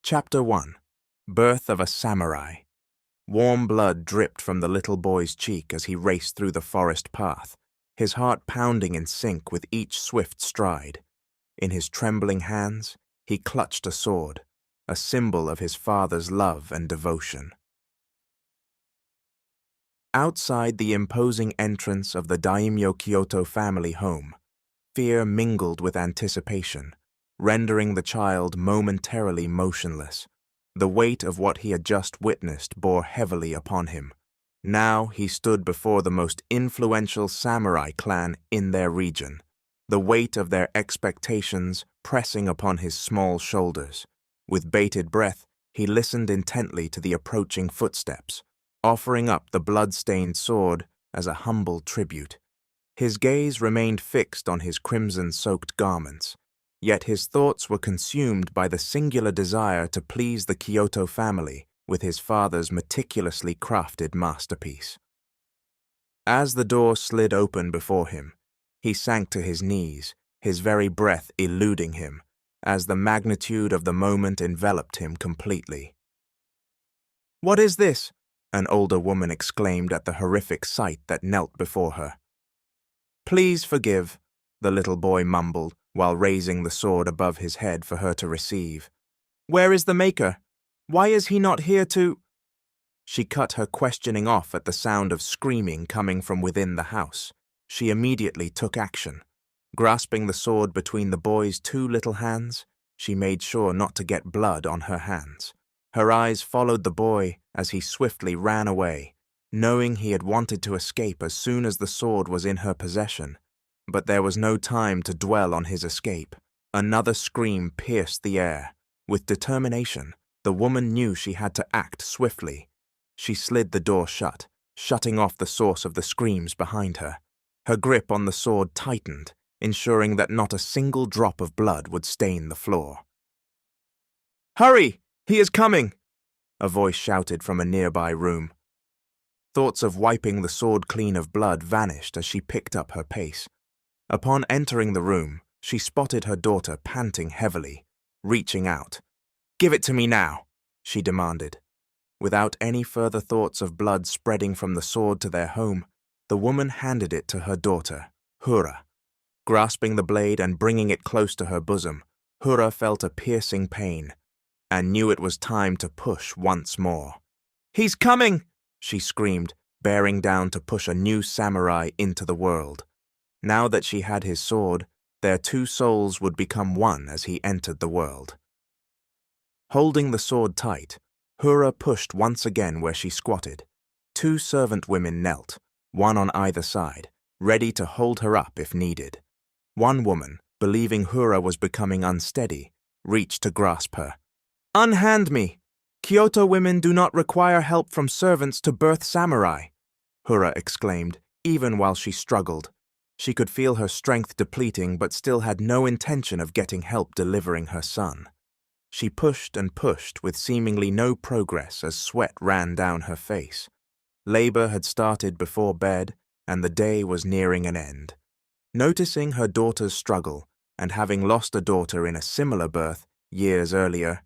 Chapter 1. Birth of a Samurai. Warm blood dripped from the little boy's cheek as he raced through the forest path, his heart pounding in sync with each swift stride. In his trembling hands, he clutched a sword, a symbol of his father's love and devotion. Outside the imposing entrance of the Daimyo Kyoto family home, fear mingled with anticipation, rendering the child momentarily motionless. The weight of what he had just witnessed bore heavily upon him. Now he stood before the most influential samurai clan in their region, the weight of their expectations pressing upon his small shoulders. With bated breath, he listened intently to the approaching footsteps, offering up the blood-stained sword as a humble tribute. His gaze remained fixed on his crimson-soaked garments, yet his thoughts were consumed by the singular desire to please the Kyoto family with his father's meticulously crafted masterpiece. As the door slid open before him, he sank to his knees, his very breath eluding him, as the magnitude of the moment enveloped him completely. "What is this?" an older woman exclaimed at the horrific sight that knelt before her. "Please forgive," the little boy mumbled, while raising the sword above his head for her to receive. "Where is the maker? Why is he not here to—" She cut her questioning off at the sound of screaming coming from within the house. She immediately took action. Grasping the sword between the boy's two little hands, she made sure not to get blood on her hands. Her eyes followed the boy as he swiftly ran away, knowing he had wanted to escape as soon as the sword was in her possession. But there was no time to dwell on his escape. Another scream pierced the air. With determination, the woman knew she had to act swiftly. She slid the door shut, shutting off the source of the screams behind her. Her grip on the sword tightened, ensuring that not a single drop of blood would stain the floor. "Hurry! He is coming!" a voice shouted from a nearby room. Thoughts of wiping the sword clean of blood vanished as she picked up her pace. Upon entering the room, she spotted her daughter panting heavily, reaching out. "Give it to me now," she demanded. Without any further thoughts of blood spreading from the sword to their home, the woman handed it to her daughter, Hura. Grasping the blade and bringing it close to her bosom, Hura felt a piercing pain and knew it was time to push once more. "He's coming!" she screamed, bearing down to push a new samurai into the world. Now that she had his sword, their two souls would become one as he entered the world. Holding the sword tight, Hura pushed once again where she squatted. Two servant women knelt, one on either side, ready to hold her up if needed. One woman, believing Hura was becoming unsteady, reached to grasp her. "Unhand me! Kyoto women do not require help from servants to birth samurai," Hura exclaimed, even while she struggled. She could feel her strength depleting but still had no intention of getting help delivering her son. She pushed and pushed with seemingly no progress as sweat ran down her face. Labor had started before bed and the day was nearing an end. Noticing her daughter's struggle and having lost a daughter in a similar birth years earlier,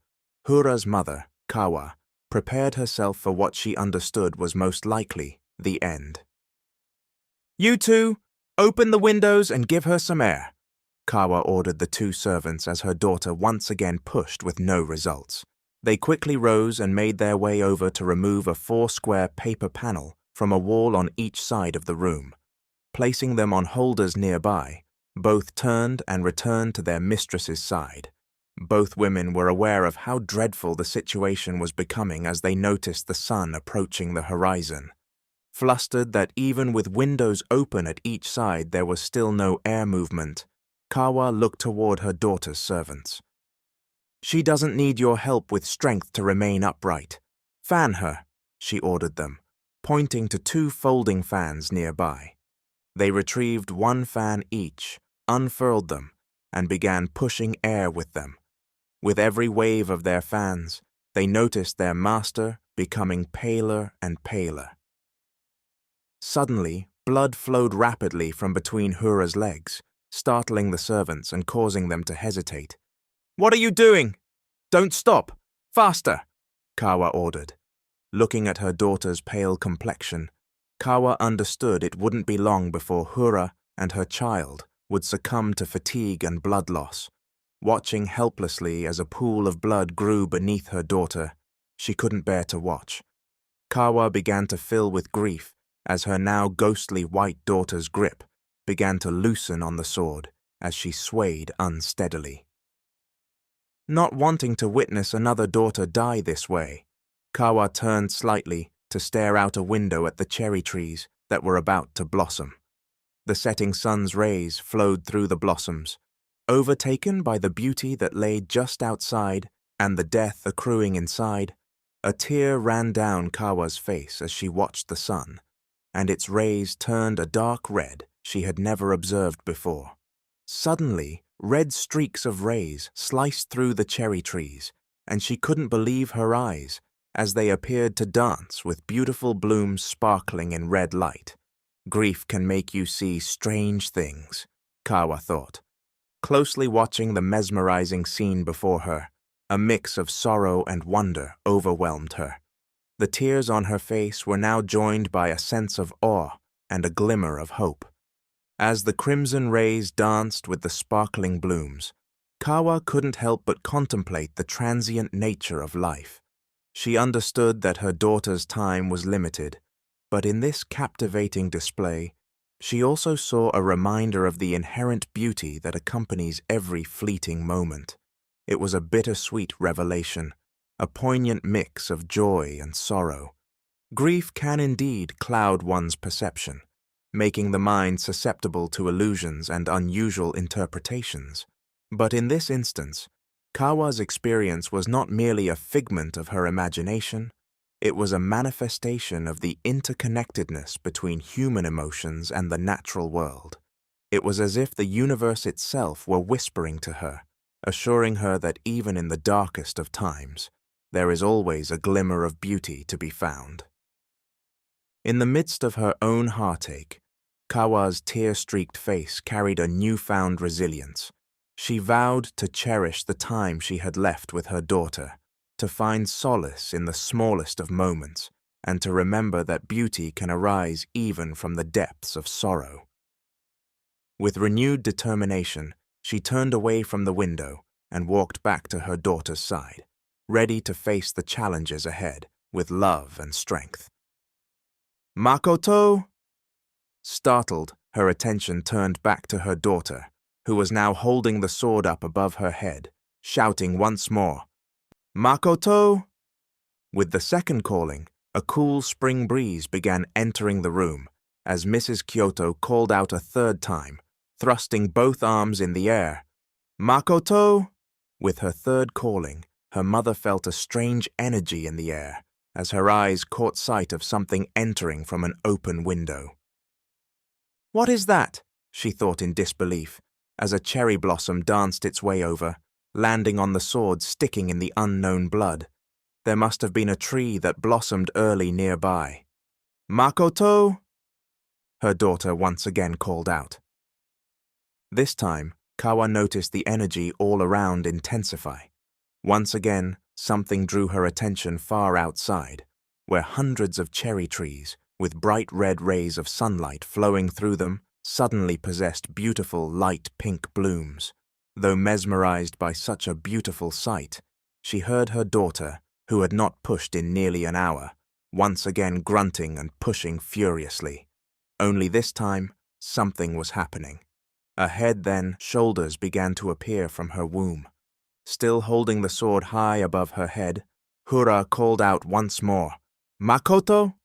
Hura's mother, Kawa, prepared herself for what she understood was most likely the end. "You two, open the windows and give her some air," Kawa ordered the two servants as her daughter once again pushed with no results. They quickly rose and made their way over to remove a 4-square paper panel from a wall on each side of the room. Placing them on holders nearby, both turned and returned to their mistress's side. Both women were aware of how dreadful the situation was becoming as they noticed the sun approaching the horizon. Flustered that even with windows open at each side there was still no air movement, Kawa looked toward her daughter's servants. "She doesn't need your help with strength to remain upright. Fan her," she ordered them, pointing to 2 folding fans nearby. They retrieved 1 fan each, unfurled them, and began pushing air with them. With every wave of their fans, they noticed their master becoming paler and paler. Suddenly, blood flowed rapidly from between Hura's legs, startling the servants and causing them to hesitate. "What are you doing? Don't stop! Faster, Kawa ordered. Looking at her daughter's pale complexion, Kawa understood it wouldn't be long before Hura and her child would succumb to fatigue and blood loss. Watching helplessly as a pool of blood grew beneath her daughter, she couldn't bear to watch. Kawa began to fill with grief as her now ghostly white daughter's grip began to loosen on the sword as she swayed unsteadily. Not wanting to witness another daughter die this way, Kawa turned slightly to stare out a window at the cherry trees that were about to blossom. The setting sun's rays flowed through the blossoms, overtaken by the beauty that lay just outside and the death accruing inside. A tear ran down Kawa's face as she watched the sun, and its rays turned a dark red she had never observed before. Suddenly, red streaks of rays sliced through the cherry trees, and she couldn't believe her eyes as they appeared to dance with beautiful blooms sparkling in red light. Grief can make you see strange things, Kawa thought. Closely watching the mesmerizing scene before her, a mix of sorrow and wonder overwhelmed her. The tears on her face were now joined by a sense of awe and a glimmer of hope. As the crimson rays danced with the sparkling blooms, Kawa couldn't help but contemplate the transient nature of life. She understood that her daughter's time was limited, but in this captivating display, she also saw a reminder of the inherent beauty that accompanies every fleeting moment. It was a bittersweet revelation, a poignant mix of joy and sorrow. Grief can indeed cloud one's perception, making the mind susceptible to illusions and unusual interpretations. But in this instance, Kawa's experience was not merely a figment of her imagination, it was a manifestation of the interconnectedness between human emotions and the natural world. It was as if the universe itself were whispering to her, assuring her that even in the darkest of times, there is always a glimmer of beauty to be found. In the midst of her own heartache, Kawa's tear-streaked face carried a newfound resilience. She vowed to cherish the time she had left with her daughter, to find solace in the smallest of moments, and to remember that beauty can arise even from the depths of sorrow. With renewed determination, she turned away from the window and walked back to her daughter's side, ready to face the challenges ahead with love and strength. "Makoto!" Startled, her attention turned back to her daughter, who was now holding the sword up above her head, shouting once more, "Makoto!" With the second calling, a cool spring breeze began entering the room as Mrs. Kyoto called out a third time, thrusting both arms in the air. "Makoto!" With her third calling, her mother felt a strange energy in the air as her eyes caught sight of something entering from an open window. "What is that?" she thought in disbelief, as a cherry blossom danced its way over, landing on the sword sticking in the unknown blood. There must have been a tree that blossomed early nearby. "Makoto!" her daughter once again called out. This time, Kawa noticed the energy all around intensify. Once again, something drew her attention far outside, where hundreds of cherry trees, with bright red rays of sunlight flowing through them, suddenly possessed beautiful light pink blooms. Though mesmerized by such a beautiful sight, she heard her daughter, who had not pushed in nearly an hour, once again grunting and pushing furiously. Only this time, something was happening. A head then, shoulders began to appear from her womb. Still holding the sword high above her head, Hura called out once more, "Makoto!"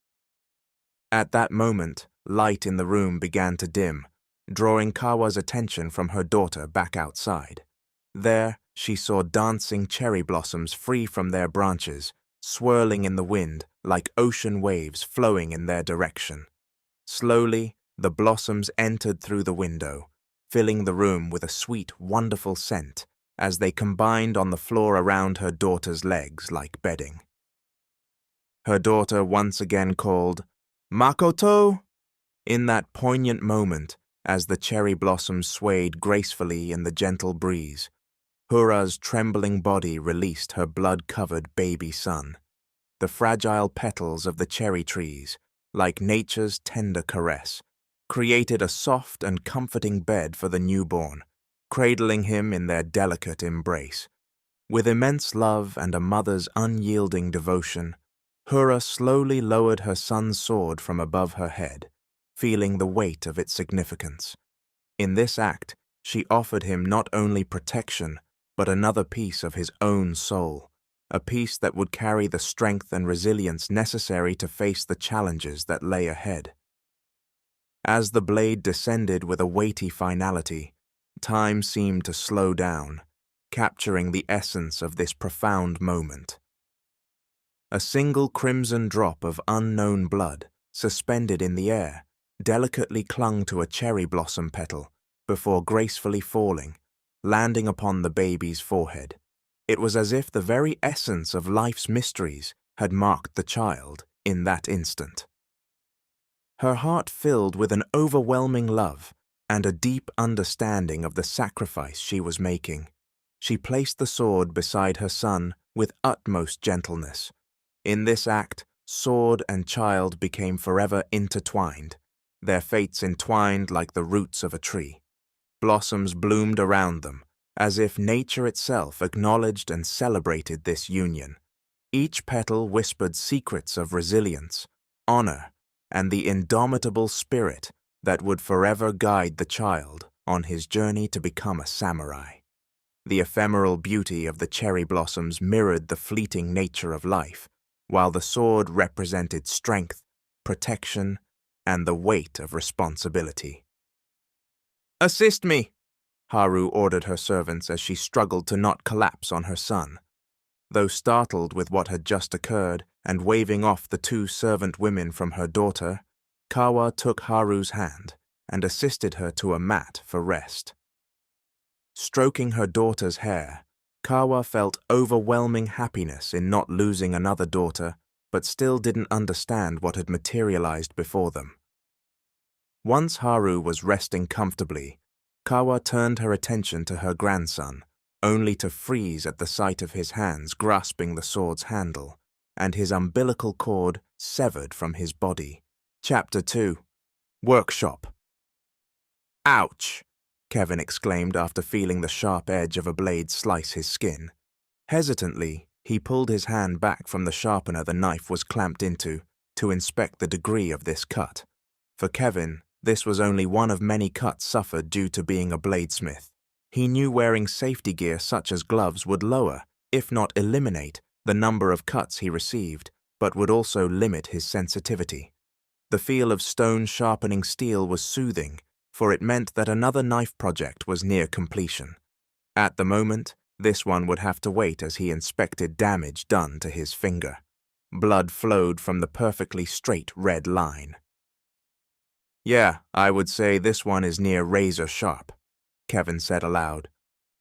At that moment, light in the room began to dim, drawing Kawa's attention from her daughter back outside. There, she saw dancing cherry blossoms free from their branches, swirling in the wind like ocean waves flowing in their direction. Slowly, the blossoms entered through the window, filling the room with a sweet, wonderful scent as they combined on the floor around her daughter's legs like bedding. Her daughter once again called, "Makoto!" In that poignant moment, as the cherry blossoms swayed gracefully in the gentle breeze, Hura's trembling body released her blood-covered baby son. The fragile petals of the cherry trees, like nature's tender caress, created a soft and comforting bed for the newborn, cradling him in their delicate embrace. With immense love and a mother's unyielding devotion, Hura slowly lowered her son's sword from above her head, feeling the weight of its significance. In this act, she offered him not only protection, but another piece of his own soul, a piece that would carry the strength and resilience necessary to face the challenges that lay ahead. As the blade descended with a weighty finality, time seemed to slow down, capturing the essence of this profound moment. A single crimson drop of unknown blood, suspended in the air, delicately clung to a cherry blossom petal before gracefully falling, landing upon the baby's forehead. It was as if the very essence of life's mysteries had marked the child in that instant. Her heart filled with an overwhelming love and a deep understanding of the sacrifice she was making. She placed the sword beside her son with utmost gentleness. In this act, sword and child became forever intertwined, their fates entwined like the roots of a tree. Blossoms bloomed around them, as if nature itself acknowledged and celebrated this union. Each petal whispered secrets of resilience, honor, and the indomitable spirit that would forever guide the child on his journey to become a samurai. The ephemeral beauty of the cherry blossoms mirrored the fleeting nature of life, while the sword represented strength, protection, and the weight of responsibility. "Assist me!" Haru ordered her servants as she struggled to not collapse on her son. Though startled with what had just occurred and waving off the two servant women from her daughter, Kawa took Haru's hand and assisted her to a mat for rest. Stroking her daughter's hair, Kawa felt overwhelming happiness in not losing another daughter, but still didn't understand what had materialized before them. Once Haru was resting comfortably, Kawa turned her attention to her grandson, only to freeze at the sight of his hands grasping the sword's handle, and his umbilical cord severed from his body. Chapter 2. Workshop. "Ouch!" Kevin exclaimed after feeling the sharp edge of a blade slice his skin. Hesitantly, he pulled his hand back from the sharpener the knife was clamped into to inspect the degree of this cut. For Kevin, this was only one of many cuts suffered due to being a bladesmith. He knew wearing safety gear such as gloves would lower, if not eliminate, the number of cuts he received, but would also limit his sensitivity. The feel of stone sharpening steel was soothing, for it meant that another knife project was near completion. At the moment, this one would have to wait as he inspected damage done to his finger. Blood flowed from the perfectly straight red line. "Yeah, I would say this one is near razor sharp," Kevin said aloud.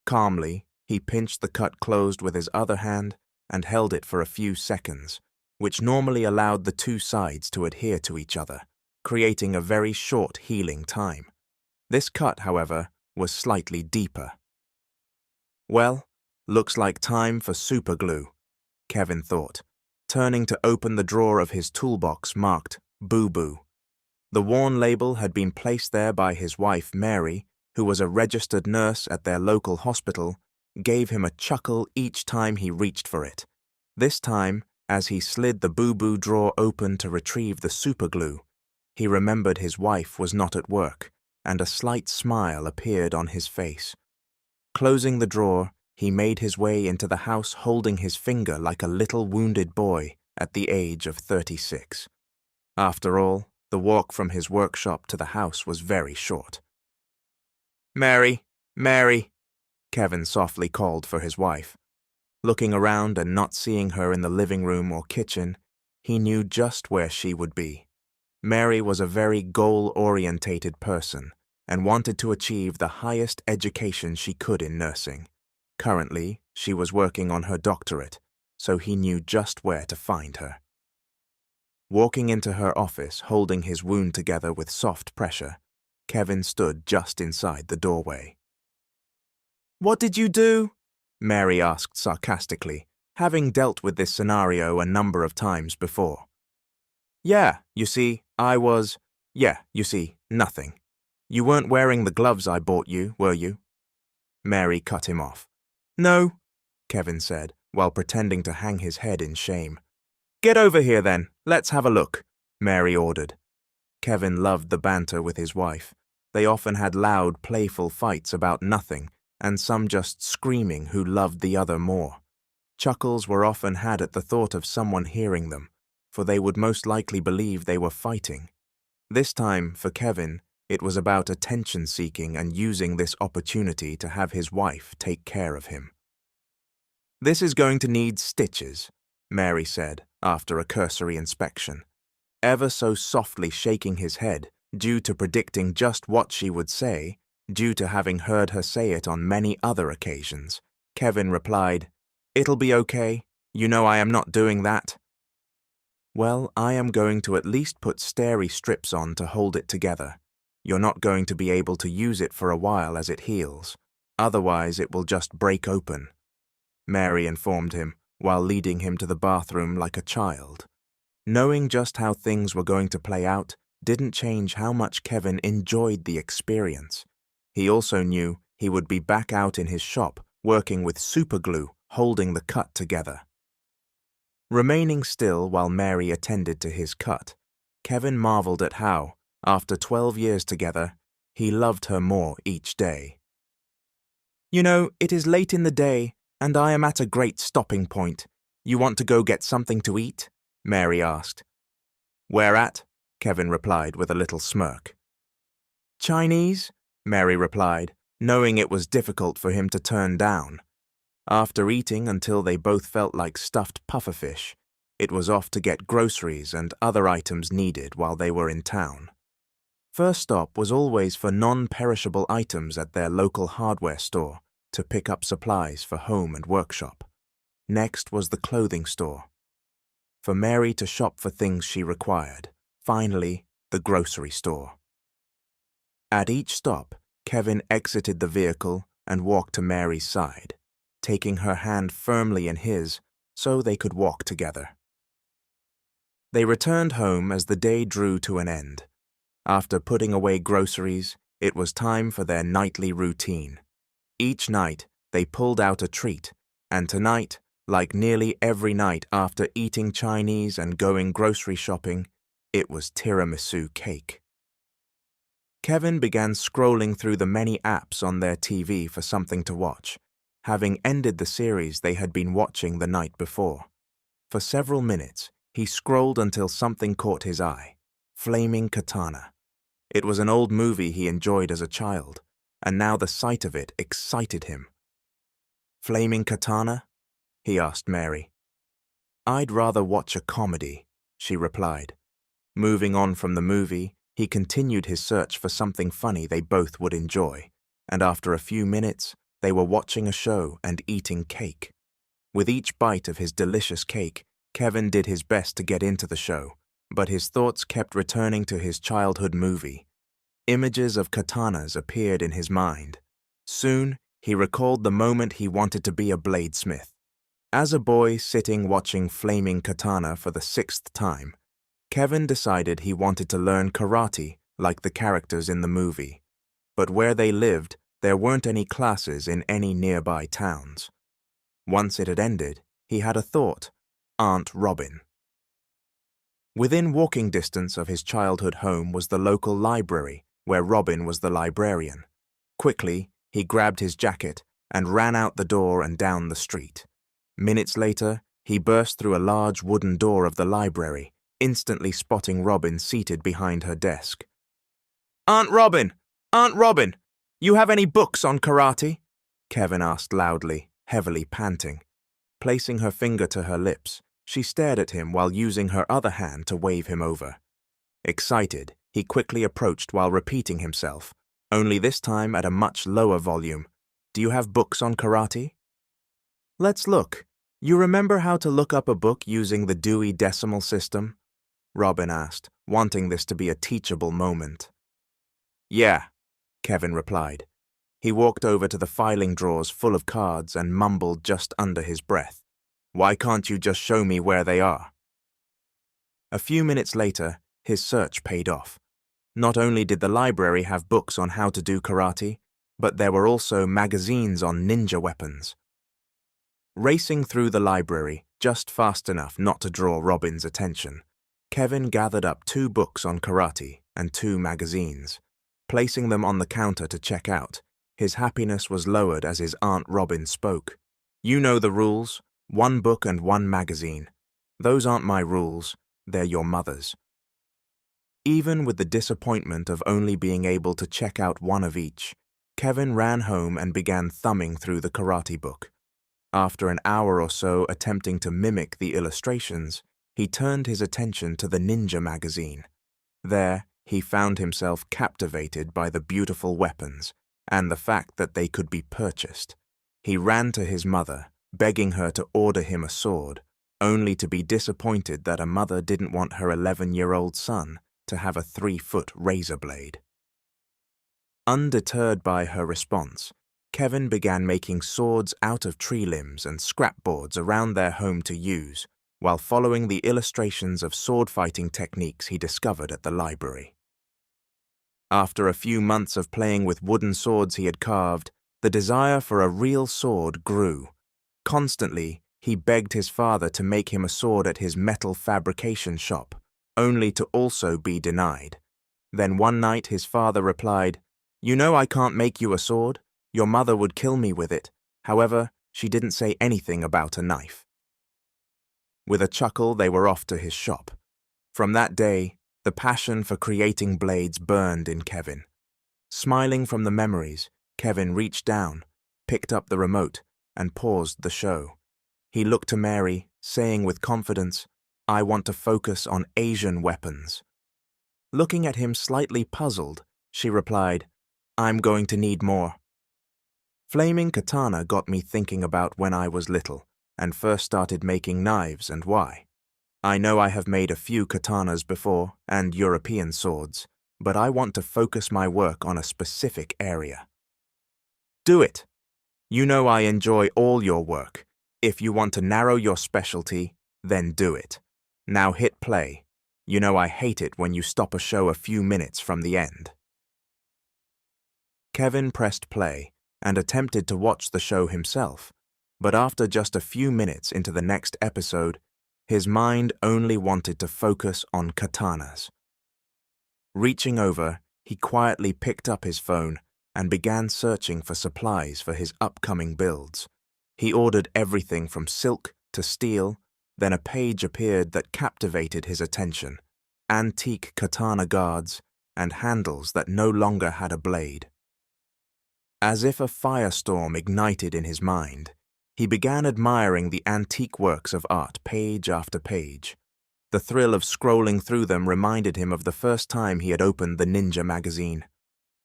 Calmly, he pinched the cut closed with his other hand and held it for a few seconds, which normally allowed the two sides to adhere to each other, creating a very short healing time. This cut, however, was slightly deeper. "Well, looks like time for superglue," Kevin thought, turning to open the drawer of his toolbox marked Boo Boo. The worn label had been placed there by his wife Mary, who was a registered nurse at their local hospital, gave him a chuckle each time he reached for it. This time, as he slid the Boo Boo drawer open to retrieve the superglue, he remembered his wife was not at work, and a slight smile appeared on his face. Closing the drawer, he made his way into the house holding his finger like a little wounded boy at the age of 36. After all, the walk from his workshop to the house was very short. "Mary, Mary," Kevin softly called for his wife. Looking around and not seeing her in the living room or kitchen, he knew just where she would be. Mary was a very goal-orientated person and wanted to achieve the highest education she could in nursing. Currently, she was working on her doctorate, so he knew just where to find her. Walking into her office, holding his wound together with soft pressure, Kevin stood just inside the doorway. "What did you do?" Mary asked sarcastically, having dealt with this scenario a number of times before. Yeah, you see, nothing. You weren't wearing the gloves I bought you, were you? Mary cut him off. No, Kevin said, while pretending to hang his head in shame. Get over here then, let's have a look, Mary ordered. Kevin loved the banter with his wife. They often had loud, playful fights about nothing, and some just screaming who loved the other more. Chuckles were often had at the thought of someone hearing them, for they would most likely believe they were fighting. This time, for Kevin, it was about attention-seeking and using this opportunity to have his wife take care of him. This is going to need stitches, Mary said, after a cursory inspection, ever so softly shaking his head, due to predicting just what she would say, due to having heard her say it on many other occasions. Kevin replied, It'll be okay. You know I am not doing that. Well, I am going to at least put steri strips on to hold it together. You're not going to be able to use it for a while as it heals. Otherwise, it will just break open, Mary informed him, while leading him to the bathroom like a child. Knowing just how things were going to play out didn't change how much Kevin enjoyed the experience. He also knew he would be back out in his shop, working with superglue, holding the cut together. Remaining still while Mary attended to his cut, Kevin marveled at how, after 12 years together, he loved her more each day. You know, it is late in the day, and I am at a great stopping point. You want to go get something to eat? Mary asked. Where at? Kevin replied with a little smirk. Chinese? Mary replied, knowing it was difficult for him to turn down. After eating until they both felt like stuffed pufferfish, it was off to get groceries and other items needed while they were in town. First stop was always for non-perishable items at their local hardware store to pick up supplies for home and workshop. Next was the clothing store, for Mary to shop for things she required. Finally, the grocery store. At each stop, Kevin exited the vehicle and walked to Mary's side, taking her hand firmly in his so they could walk together. They returned home as the day drew to an end. After putting away groceries, it was time for their nightly routine. Each night, they pulled out a treat, and tonight, like nearly every night after eating Chinese and going grocery shopping, it was tiramisu cake. Kevin began scrolling through the many apps on their TV for something to watch, having ended the series they had been watching the night before. For several minutes, he scrolled until something caught his eye, Flaming Katana. It was an old movie he enjoyed as a child, and now the sight of it excited him. Flaming Katana? He asked Mary. I'd rather watch a comedy, she replied. Moving on from the movie, he continued his search for something funny they both would enjoy, and after a few minutes, they were watching a show and eating cake. With each bite of his delicious cake, Kevin did his best to get into the show, but his thoughts kept returning to his childhood movie. Images of katanas appeared in his mind. Soon, he recalled the moment he wanted to be a bladesmith. As a boy sitting watching Flaming Katana for the 6th time, Kevin decided he wanted to learn karate like the characters in the movie. But where they lived, there weren't any classes in any nearby towns. Once it had ended, he had a thought: Aunt Robin. Within walking distance of his childhood home was the local library, where Robin was the librarian. Quickly, he grabbed his jacket and ran out the door and down the street. Minutes later, he burst through a large wooden door of the library, instantly spotting Robin seated behind her desk. Aunt Robin! Aunt Robin! You have any books on karate? Kevin asked loudly, heavily panting. Placing her finger to her lips, she stared at him while using her other hand to wave him over. Excited, he quickly approached while repeating himself, only this time at a much lower volume. Do you have books on karate? Let's look. You remember how to look up a book using the Dewey Decimal System? Robin asked, wanting this to be a teachable moment. Yeah, Kevin replied. He walked over to the filing drawers full of cards and mumbled just under his breath, "Why can't you just show me where they are?" A few minutes later, his search paid off. Not only did the library have books on how to do karate, but there were also magazines on ninja weapons. Racing through the library, just fast enough not to draw Robin's attention, Kevin gathered up 2 books on karate and 2 magazines. Placing them on the counter to check out, his happiness was lowered as his Aunt Robin spoke. "You know the rules. 1 book and 1 magazine. Those aren't my rules, they're your mother's." Even with the disappointment of only being able to check out 1 of each, Kevin ran home and began thumbing through the karate book. After an hour or so attempting to mimic the illustrations, he turned his attention to the ninja magazine. There, he found himself captivated by the beautiful weapons and the fact that they could be purchased. He ran to his mother, begging her to order him a sword, only to be disappointed that a mother didn't want her 11-year-old son to have a 3-foot razor blade. Undeterred by her response, Kevin began making swords out of tree limbs and scrapboards around their home to use, while following the illustrations of sword fighting techniques he discovered at the library. After a few months of playing with wooden swords he had carved, the desire for a real sword grew. Constantly, he begged his father to make him a sword at his metal fabrication shop, only to also be denied. Then one night his father replied, "You know I can't make you a sword. Your mother would kill me with it. However, she didn't say anything about a knife." With a chuckle, they were off to his shop. From that day, the passion for creating blades burned in Kevin. Smiling from the memories, Kevin reached down, picked up the remote, and paused the show. He looked to Mary, saying with confidence, "I want to focus on Asian weapons." Looking at him slightly puzzled, she replied, "I'm going to need more." Flaming Katana got me thinking about when I was little and first started making knives and why. I know I have made a few katanas before and European swords, but I want to focus my work on a specific area. Do it. You know I enjoy all your work. If you want to narrow your specialty, then do it. Now hit play. You know I hate it when you stop a show a few minutes from the end. Kevin pressed play and attempted to watch the show himself, but after just a few minutes into the next episode, his mind only wanted to focus on katanas. Reaching over, he quietly picked up his phone and began searching for supplies for his upcoming builds. He ordered everything from silk to steel, then a page appeared that captivated his attention: antique katana guards and handles that no longer had a blade. As if a firestorm ignited in his mind, he began admiring the antique works of art page after page. The thrill of scrolling through them reminded him of the first time he had opened the Ninja magazine.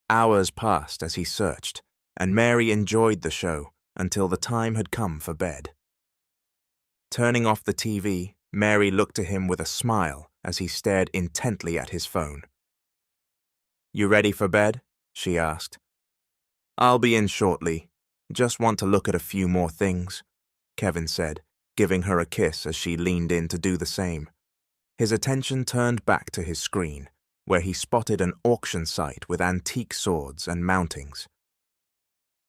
Hours passed as he searched, and Mary enjoyed the show until the time had come for bed. Turning off the TV, Mary looked to him with a smile as he stared intently at his phone. "You ready for bed?" she asked. "I'll be in shortly. Just want to look at a few more things," Kevin said, giving her a kiss as she leaned in to do the same. His attention turned back to his screen, where he spotted an auction site with antique swords and mountings.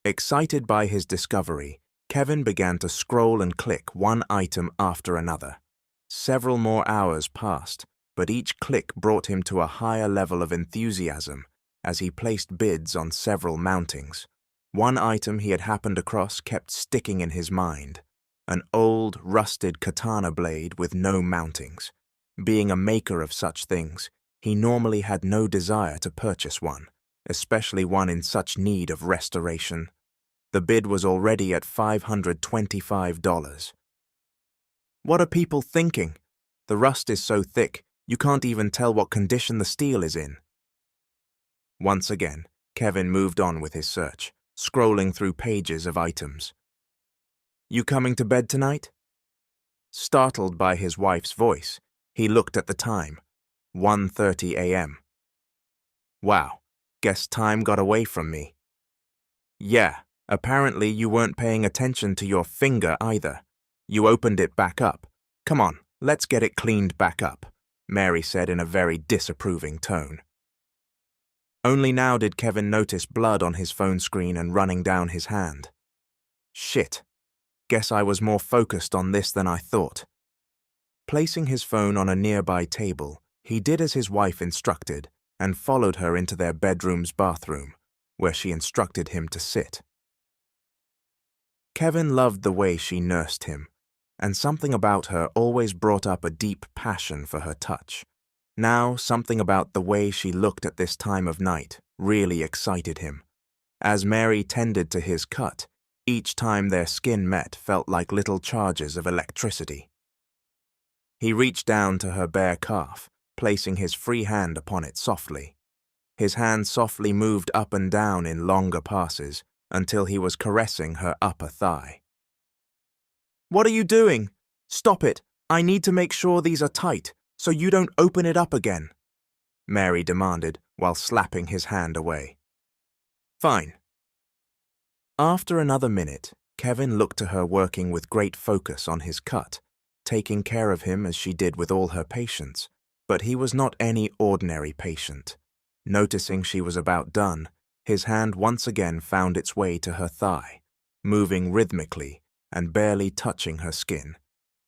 Excited by his discovery, Kevin began to scroll and click one item after another. Several more hours passed, but each click brought him to a higher level of enthusiasm as he placed bids on several mountings. One item he had happened across kept sticking in his mind: an old, rusted katana blade with no mountings. Being a maker of such things, he normally had no desire to purchase one, especially one in such need of restoration. The bid was already at $525. "What are people thinking? The rust is so thick, you can't even tell what condition the steel is in." Once again, Kevin moved on with his search, scrolling through pages of items. "You coming to bed tonight?" Startled by his wife's voice, he looked at the time: 1:30 a.m. "Wow, guess time got away from me." Yeah, apparently you weren't paying attention to your finger either. You opened it back up. Come on, let's get it cleaned back up, Mary said in a very disapproving tone. Only now did Kevin notice blood on his phone screen and running down his hand. Shit. Guess I was more focused on this than I thought. Placing his phone on a nearby table, he did as his wife instructed and followed her into their bedroom's bathroom, where she instructed him to sit. Kevin loved the way she nursed him, and something about her always brought up a deep passion for her touch. Now, something about the way she looked at this time of night really excited him. As Mary tended to his cut, each time their skin met felt like little charges of electricity. He reached down to her bare calf, placing his free hand upon it softly. His hand softly moved up and down in longer passes until he was caressing her upper thigh. "What are you doing? Stop it. I need to make sure these are tight, so you don't open it up again," Mary demanded while slapping his hand away. "Fine." After another minute, Kevin looked to her working with great focus on his cut, taking care of him as she did with all her patients, but he was not any ordinary patient. Noticing she was about done, his hand once again found its way to her thigh, moving rhythmically and barely touching her skin.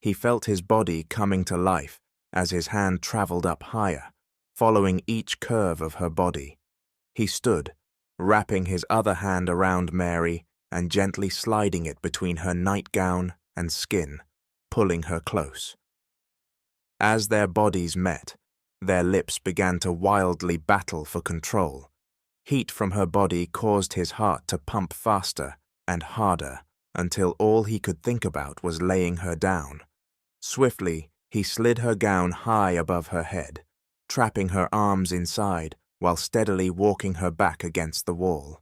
He felt his body coming to life as his hand traveled up higher, following each curve of her body. He stood, wrapping his other hand around Mary and gently sliding it between her nightgown and skin, pulling her close. As their bodies met, their lips began to wildly battle for control. Heat from her body caused his heart to pump faster and harder until all he could think about was laying her down. Swiftly, he slid her gown high above her head, trapping her arms inside while steadily walking her back against the wall.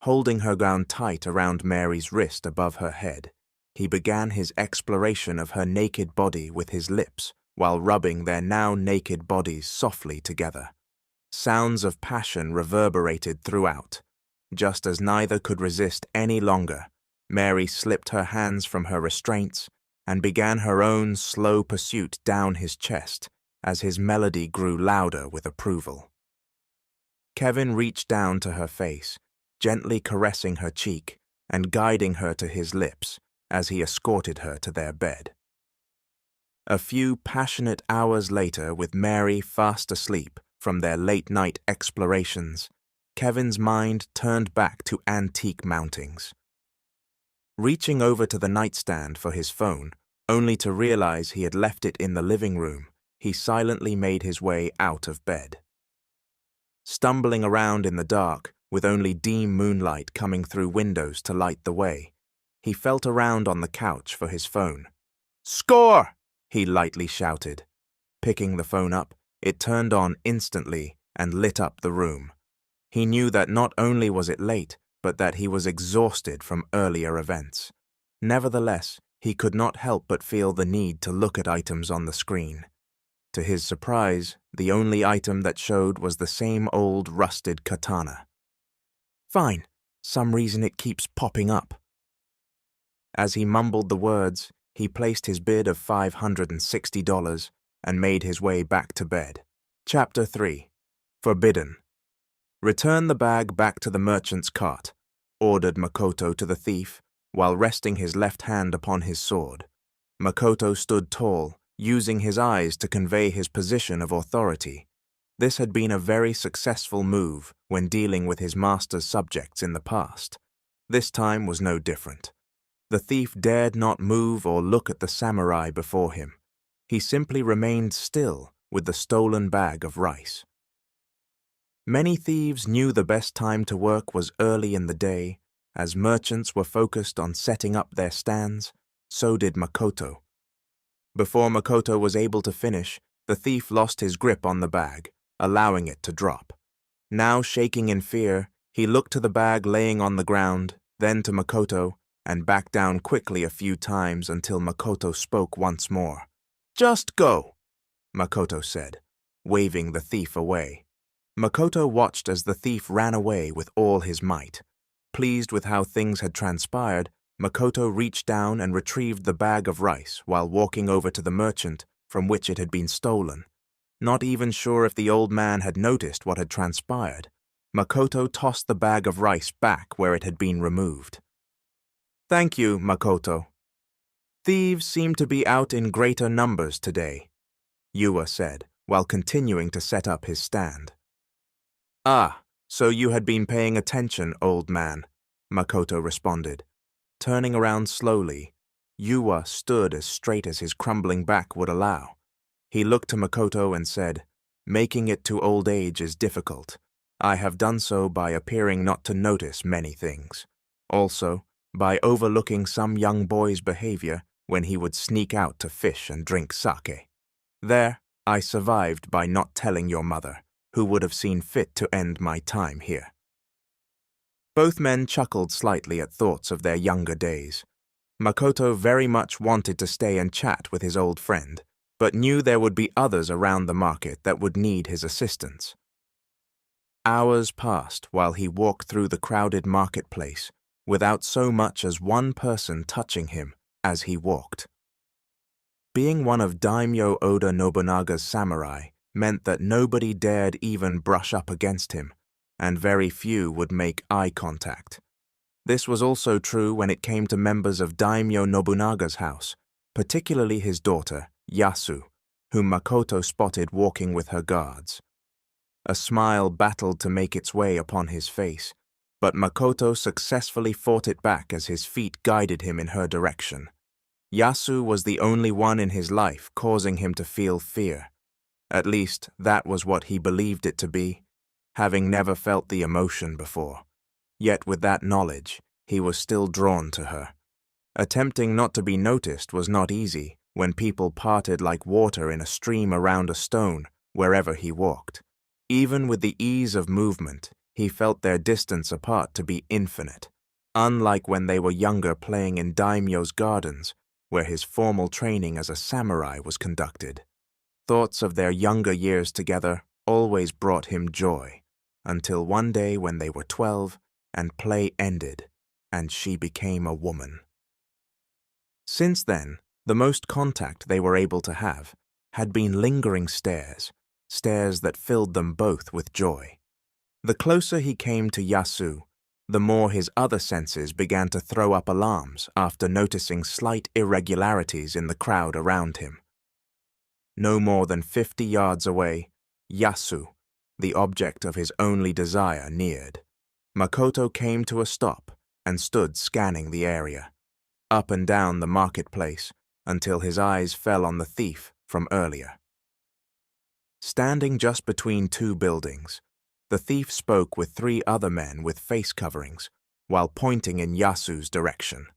Holding her gown tight around Mary's wrist above her head, he began his exploration of her naked body with his lips while rubbing their now naked bodies softly together. Sounds of passion reverberated throughout. Just as neither could resist any longer, Mary slipped her hands from her restraints and began her own slow pursuit down his chest as his melody grew louder with approval. Kevin reached down to her face, gently caressing her cheek and guiding her to his lips as he escorted her to their bed. A few passionate hours later, with Mary fast asleep from their late-night explorations, Kevin's mind turned back to antique mountings. Reaching over to the nightstand for his phone, only to realize he had left it in the living room, he silently made his way out of bed. Stumbling around in the dark, with only dim moonlight coming through windows to light the way, he felt around on the couch for his phone. "Score!" he lightly shouted. Picking the phone up, it turned on instantly and lit up the room. He knew that not only was it late, but that he was exhausted from earlier events. Nevertheless, he could not help but feel the need to look at items on the screen. To his surprise, the only item that showed was the same old rusted katana. "Fine, some reason it keeps popping up." As he mumbled the words, he placed his bid of $560 and made his way back to bed. Chapter 3. Forbidden. "Return the bag back to the merchant's cart," ordered Makoto to the thief, while resting his left hand upon his sword. Makoto stood tall, using his eyes to convey his position of authority. This had been a very successful move when dealing with his master's subjects in the past. This time was no different. The thief dared not move or look at the samurai before him. He simply remained still with the stolen bag of rice. Many thieves knew the best time to work was early in the day. As merchants were focused on setting up their stands, so did Makoto. Before Makoto was able to finish, the thief lost his grip on the bag, allowing it to drop. Now shaking in fear, he looked to the bag laying on the ground, then to Makoto, and backed down quickly a few times until Makoto spoke once more. "Just go," Makoto said, waving the thief away. Makoto watched as the thief ran away with all his might. Pleased with how things had transpired, Makoto reached down and retrieved the bag of rice while walking over to the merchant from which it had been stolen. Not even sure if the old man had noticed what had transpired, Makoto tossed the bag of rice back where it had been removed. "Thank you, Makoto. Thieves seem to be out in greater numbers today," Yua said, while continuing to set up his stand. "Ah, so you had been paying attention, old man," Makoto responded. Turning around slowly, Yua stood as straight as his crumbling back would allow. He looked to Makoto and said, "Making it to old age is difficult. I have done so by appearing not to notice many things. Also, by overlooking some young boy's behavior when he would sneak out to fish and drink sake. There, I survived by not telling your mother, who would have seen fit to end my time here." Both men chuckled slightly at thoughts of their younger days. Makoto very much wanted to stay and chat with his old friend, but knew there would be others around the market that would need his assistance. Hours passed while he walked through the crowded marketplace without so much as one person touching him as he walked. Being one of Daimyo Oda Nobunaga's samurai meant that nobody dared even brush up against him, and very few would make eye contact. This was also true when it came to members of Daimyo Nobunaga's house, particularly his daughter, Yasu, whom Makoto spotted walking with her guards. A smile battled to make its way upon his face, but Makoto successfully fought it back as his feet guided him in her direction. Yasu was the only one in his life causing him to feel fear. At least, that was what he believed it to be, having never felt the emotion before. Yet with that knowledge, he was still drawn to her. Attempting not to be noticed was not easy when people parted like water in a stream around a stone wherever he walked. Even with the ease of movement, he felt their distance apart to be infinite, unlike when they were younger playing in Daimyo's gardens, where his formal training as a samurai was conducted. Thoughts of their younger years together always brought him joy, until one day when they were 12 and play ended, and she became a woman. Since then, the most contact they were able to have had been lingering stares that filled them both with joy. The closer he came to Yasu, the more his other senses began to throw up alarms after noticing slight irregularities in the crowd around him. No more than 50 yards away, Yasu, the object of his only desire, neared. Makoto came to a stop and stood scanning the area, up and down the marketplace, until his eyes fell on the thief from earlier. Standing just between two buildings, the thief spoke with 3 other men with face coverings while pointing in Yasu's direction.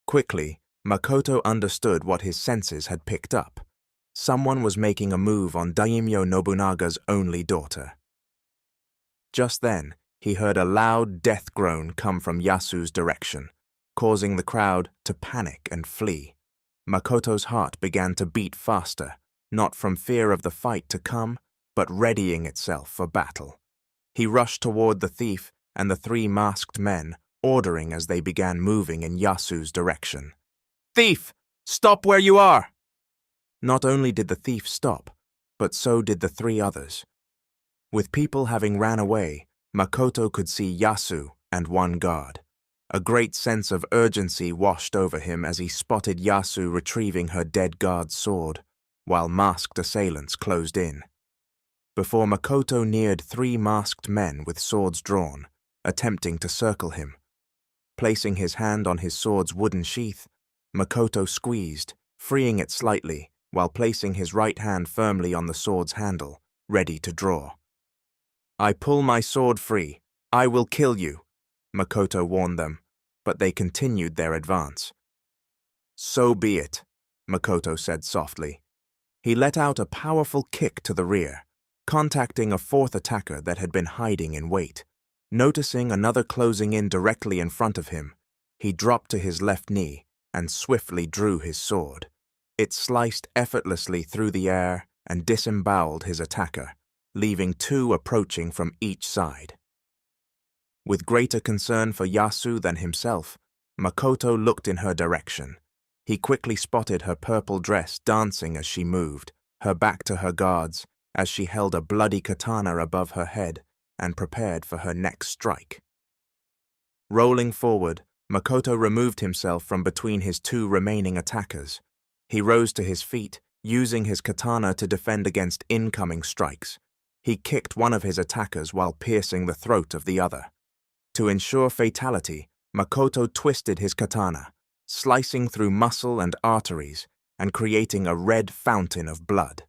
Quickly, Makoto understood what his senses had picked up. Someone was making a move on Daimyo Nobunaga's only daughter. Just then, he heard a loud death groan come from Yasu's direction, causing the crowd to panic and flee. Makoto's heart began to beat faster, not from fear of the fight to come, but readying itself for battle. He rushed toward the thief and the 3 masked men, ordering as they began moving in Yasu's direction. "Thief! Stop where you are!" Not only did the thief stop, but so did the 3 others. With people having ran away, Makoto could see Yasu and 1 guard. A great sense of urgency washed over him as he spotted Yasu retrieving her dead guard's sword, while masked assailants closed in. Before Makoto neared 3 masked men with swords drawn, attempting to circle him. Placing his hand on his sword's wooden sheath, Makoto squeezed, freeing it slightly, while placing his right hand firmly on the sword's handle, ready to draw. "I pull my sword free. I will kill you," Makoto warned them, but they continued their advance. "So be it," Makoto said softly. He let out a powerful kick to the rear, contacting a 4th attacker that had been hiding in wait. Noticing another closing in directly in front of him, he dropped to his left knee and swiftly drew his sword. It sliced effortlessly through the air and disemboweled his attacker, leaving 2 approaching from each side. With greater concern for Yasu than himself, Makoto looked in her direction. He quickly spotted her purple dress dancing as she moved, her back to her guards, as she held a bloody katana above her head and prepared for her next strike. Rolling forward, Makoto removed himself from between his two remaining attackers. He rose to his feet, using his katana to defend against incoming strikes. He kicked one of his attackers while piercing the throat of the other. To ensure fatality, Makoto twisted his katana, slicing through muscle and arteries and creating a red fountain of blood.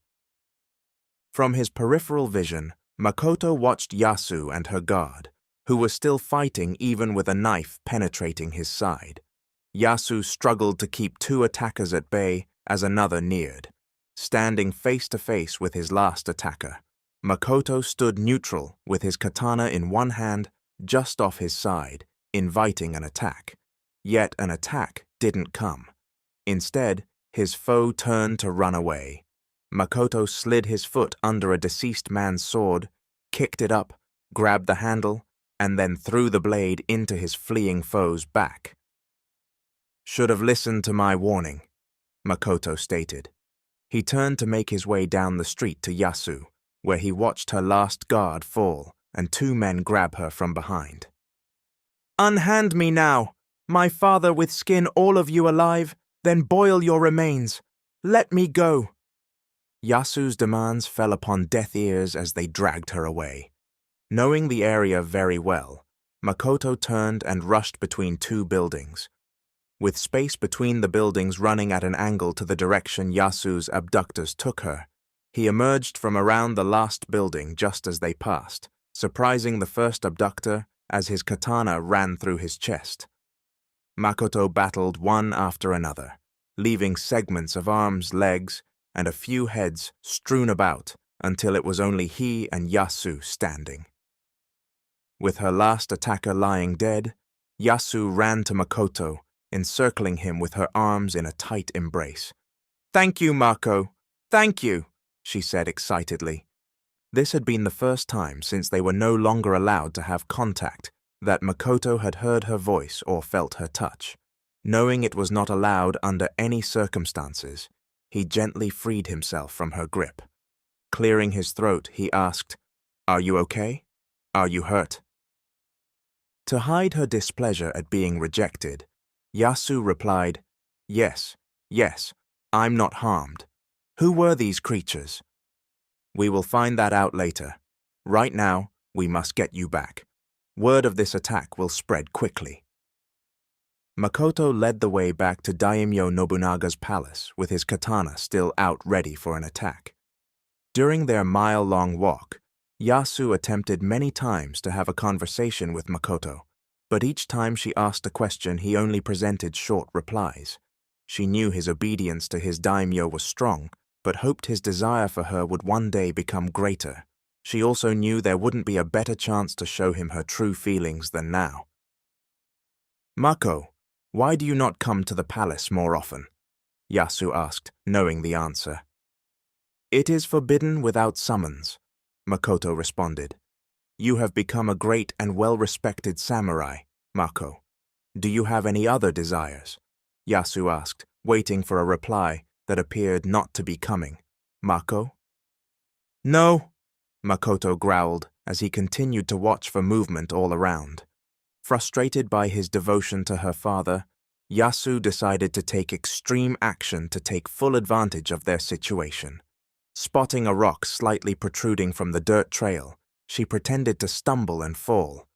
From his peripheral vision, Makoto watched Yasu and her guard, who was still fighting even with a knife penetrating his side. Yasu struggled to keep two attackers at bay as another neared. Standing face to face with his last attacker, Makoto stood neutral with his katana in one hand just off his side, inviting an attack. Yet an attack didn't come. Instead, his foe turned to run away. Makoto slid his foot under a deceased man's sword, kicked it up, grabbed the handle, and then threw the blade into his fleeing foe's back. "Should have listened to my warning," Makoto stated. He turned to make his way down the street to Yasu, where he watched her last guard fall and two men grab her from behind. "Unhand me now! My father with skin all of you alive, then boil your remains. Let me go!" Yasu's demands fell upon deaf ears as they dragged her away. Knowing the area very well, Makoto turned and rushed between two buildings. With space between the buildings running at an angle to the direction Yasu's abductors took her, he emerged from around the last building just as they passed, surprising the first abductor as his katana ran through his chest. Makoto battled one after another, leaving segments of arms, legs, and a few heads strewn about until it was only he and Yasu standing. With her last attacker lying dead, Yasu ran to Makoto, encircling him with her arms in a tight embrace. "Thank you, Mako. Thank you," she said excitedly. This had been the first time since they were no longer allowed to have contact that Makoto had heard her voice or felt her touch. Knowing it was not allowed under any circumstances, he gently freed himself from her grip. Clearing his throat, he asked, "Are you okay? Are you hurt?" To hide her displeasure at being rejected, Yasu replied, yes, I'm not harmed. Who were these creatures?" "We will find that out later. Right now, we must get you back. Word of this attack will spread quickly." Makoto led the way back to Daimyo Nobunaga's palace with his katana still out ready for an attack. During their mile-long walk, Yasu attempted many times to have a conversation with Makoto, but each time she asked a question he only presented short replies. She knew his obedience to his daimyo was strong, but hoped his desire for her would one day become greater. She also knew there wouldn't be a better chance to show him her true feelings than now. "Mako, why do you not come to the palace more often?" Yasu asked, knowing the answer. "It is forbidden without summons," Makoto responded. "You have become a great and well-respected samurai, Mako. Do you have any other desires?" Yasu asked, waiting for a reply that appeared not to be coming. "Mako?" "No," Makoto growled as he continued to watch for movement all around. Frustrated by his devotion to her father, Yasu decided to take extreme action to take full advantage of their situation. Spotting a rock slightly protruding from the dirt trail, she pretended to stumble and fall.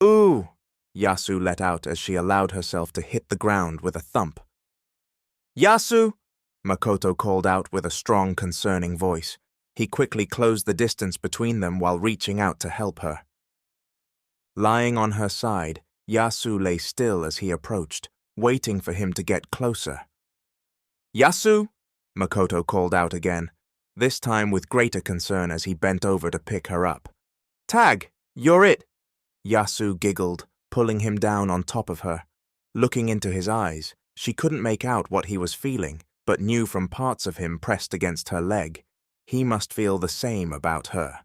"Ooh!" Yasu let out as she allowed herself to hit the ground with a thump. "Yasu!" Makoto called out with a strong, concerning voice. He quickly closed the distance between them while reaching out to help her. Lying on her side, Yasu lay still as he approached, waiting for him to get closer. "Yasu!" Makoto called out again, this time with greater concern as he bent over to pick her up. "Tag, you're it!" Yasu giggled, pulling him down on top of her. Looking into his eyes, she couldn't make out what he was feeling, but knew from parts of him pressed against her leg. He must feel the same about her.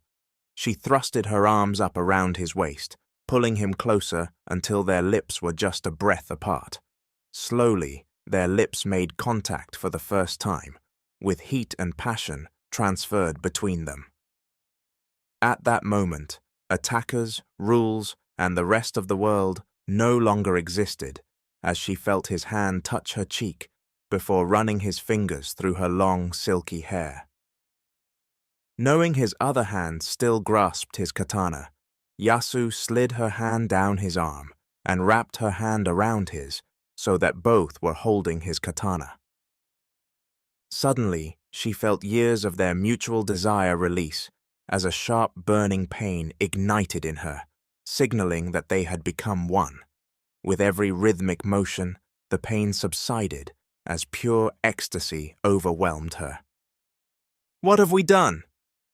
She thrusted her arms up around his waist, pulling him closer until their lips were just a breath apart. Slowly, their lips made contact for the first time, with heat and passion transferred between them. At that moment, attackers, rules, and the rest of the world no longer existed, as she felt his hand touch her cheek before running his fingers through her long, silky hair. Knowing his other hand still grasped his katana, Yasu slid her hand down his arm and wrapped her hand around his so that both were holding his katana. Suddenly, she felt years of their mutual desire release as a sharp burning pain ignited in her, signaling that they had become one. With every rhythmic motion, the pain subsided as pure ecstasy overwhelmed her. "What have we done?"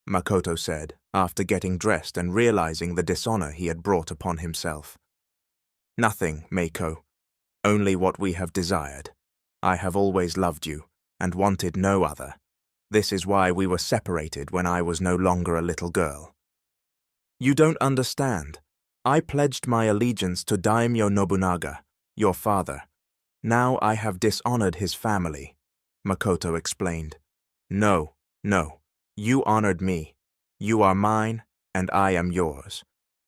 Makoto said, after getting dressed and realizing the dishonor he had brought upon himself. "Nothing, Meiko. Only what we have desired. I have always loved you, and wanted no other. This is why we were separated when I was no longer a little girl." "You don't understand. I pledged my allegiance to Daimyo Nobunaga, your father. Now I have dishonored his family," Makoto explained. No. You honored me. You are mine, and I am yours.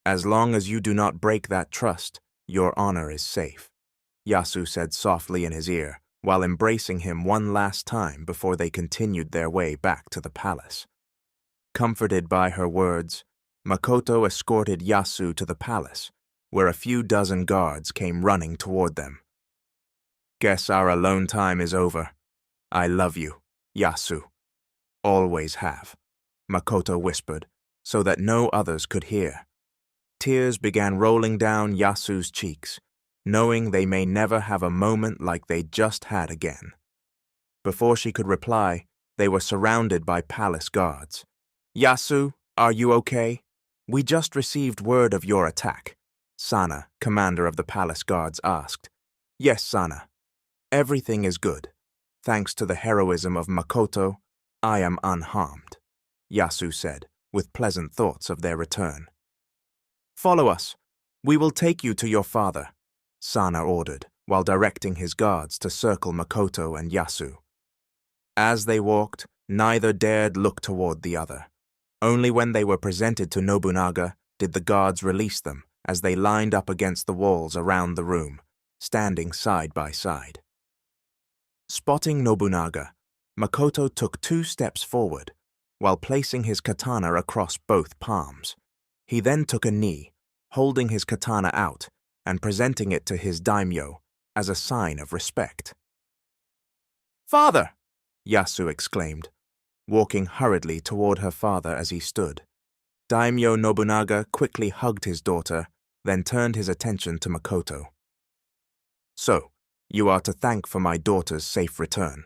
As long as you do not break that trust, your honor is safe," Yasu said softly in his ear, while embracing him one last time before they continued their way back to the palace. Comforted by her words, Makoto escorted Yasu to the palace, where a few dozen guards came running toward them. "Guess our alone time is over. I love you, Yasu. Always have," Makoto whispered, so that no others could hear. Tears began rolling down Yasu's cheeks, knowing they may never have a moment like they just had again. Before she could reply, they were surrounded by palace guards. "Yasu, are you okay? We just received word of your attack," Sana, commander of the palace guards, asked. "Yes, Sana. Everything is good. Thanks to the heroism of Makoto, I am unharmed," Yasu said, with pleasant thoughts of their return. "Follow us. We will take you to your father," Sana ordered, while directing his guards to circle Makoto and Yasu. As they walked, neither dared look toward the other. Only when they were presented to Nobunaga did the guards release them as they lined up against the walls around the room, standing side by side. Spotting Nobunaga, Makoto took 2 steps forward, while placing his katana across both palms. He then took a knee, holding his katana out and presenting it to his daimyo as a sign of respect. "Father!" Yasu exclaimed, walking hurriedly toward her father as he stood. Daimyo Nobunaga quickly hugged his daughter, then turned his attention to Makoto. "So, you are to thank for my daughter's safe return,"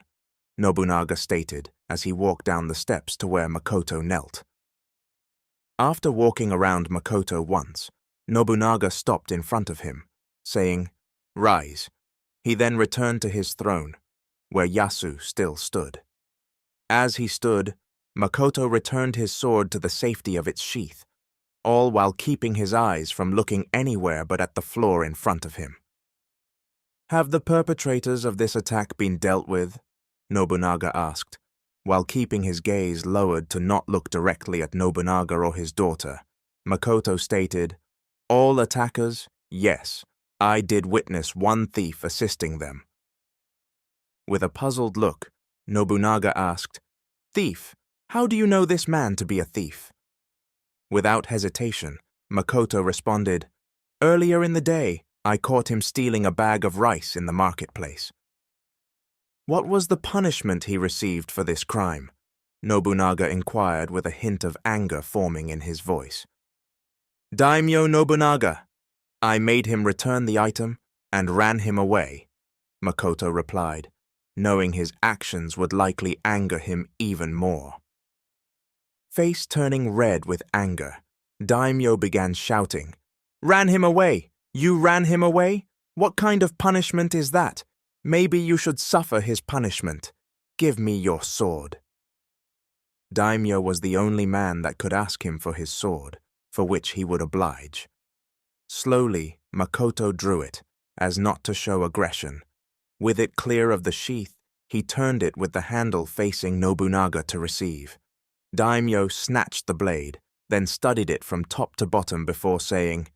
Nobunaga stated as he walked down the steps to where Makoto knelt. After walking around Makoto once, Nobunaga stopped in front of him, saying, "Rise." He then returned to his throne, where Yasu still stood. As he stood, Makoto returned his sword to the safety of its sheath, all while keeping his eyes from looking anywhere but at the floor in front of him. "Have the perpetrators of this attack been dealt with?" Nobunaga asked, while keeping his gaze lowered to not look directly at Nobunaga or his daughter. Makoto stated, "All attackers, yes, I did witness one thief assisting them." With a puzzled look, Nobunaga asked, "Thief, how do you know this man to be a thief?" Without hesitation, Makoto responded, "Earlier in the day, I caught him stealing a bag of rice in the marketplace." "What was the punishment he received for this crime?" Nobunaga inquired with a hint of anger forming in his voice. "Daimyo Nobunaga, I made him return the item and ran him away," Makoto replied, knowing his actions would likely anger him even more. Face turning red with anger, Daimyo began shouting, "Ran him away! You ran him away? What kind of punishment is that? Maybe you should suffer his punishment. Give me your sword." Daimyo was the only man that could ask him for his sword, for which he would oblige. Slowly, Makoto drew it, as not to show aggression. With it clear of the sheath, he turned it with the handle facing Nobunaga to receive. Daimyo snatched the blade, then studied it from top to bottom before saying,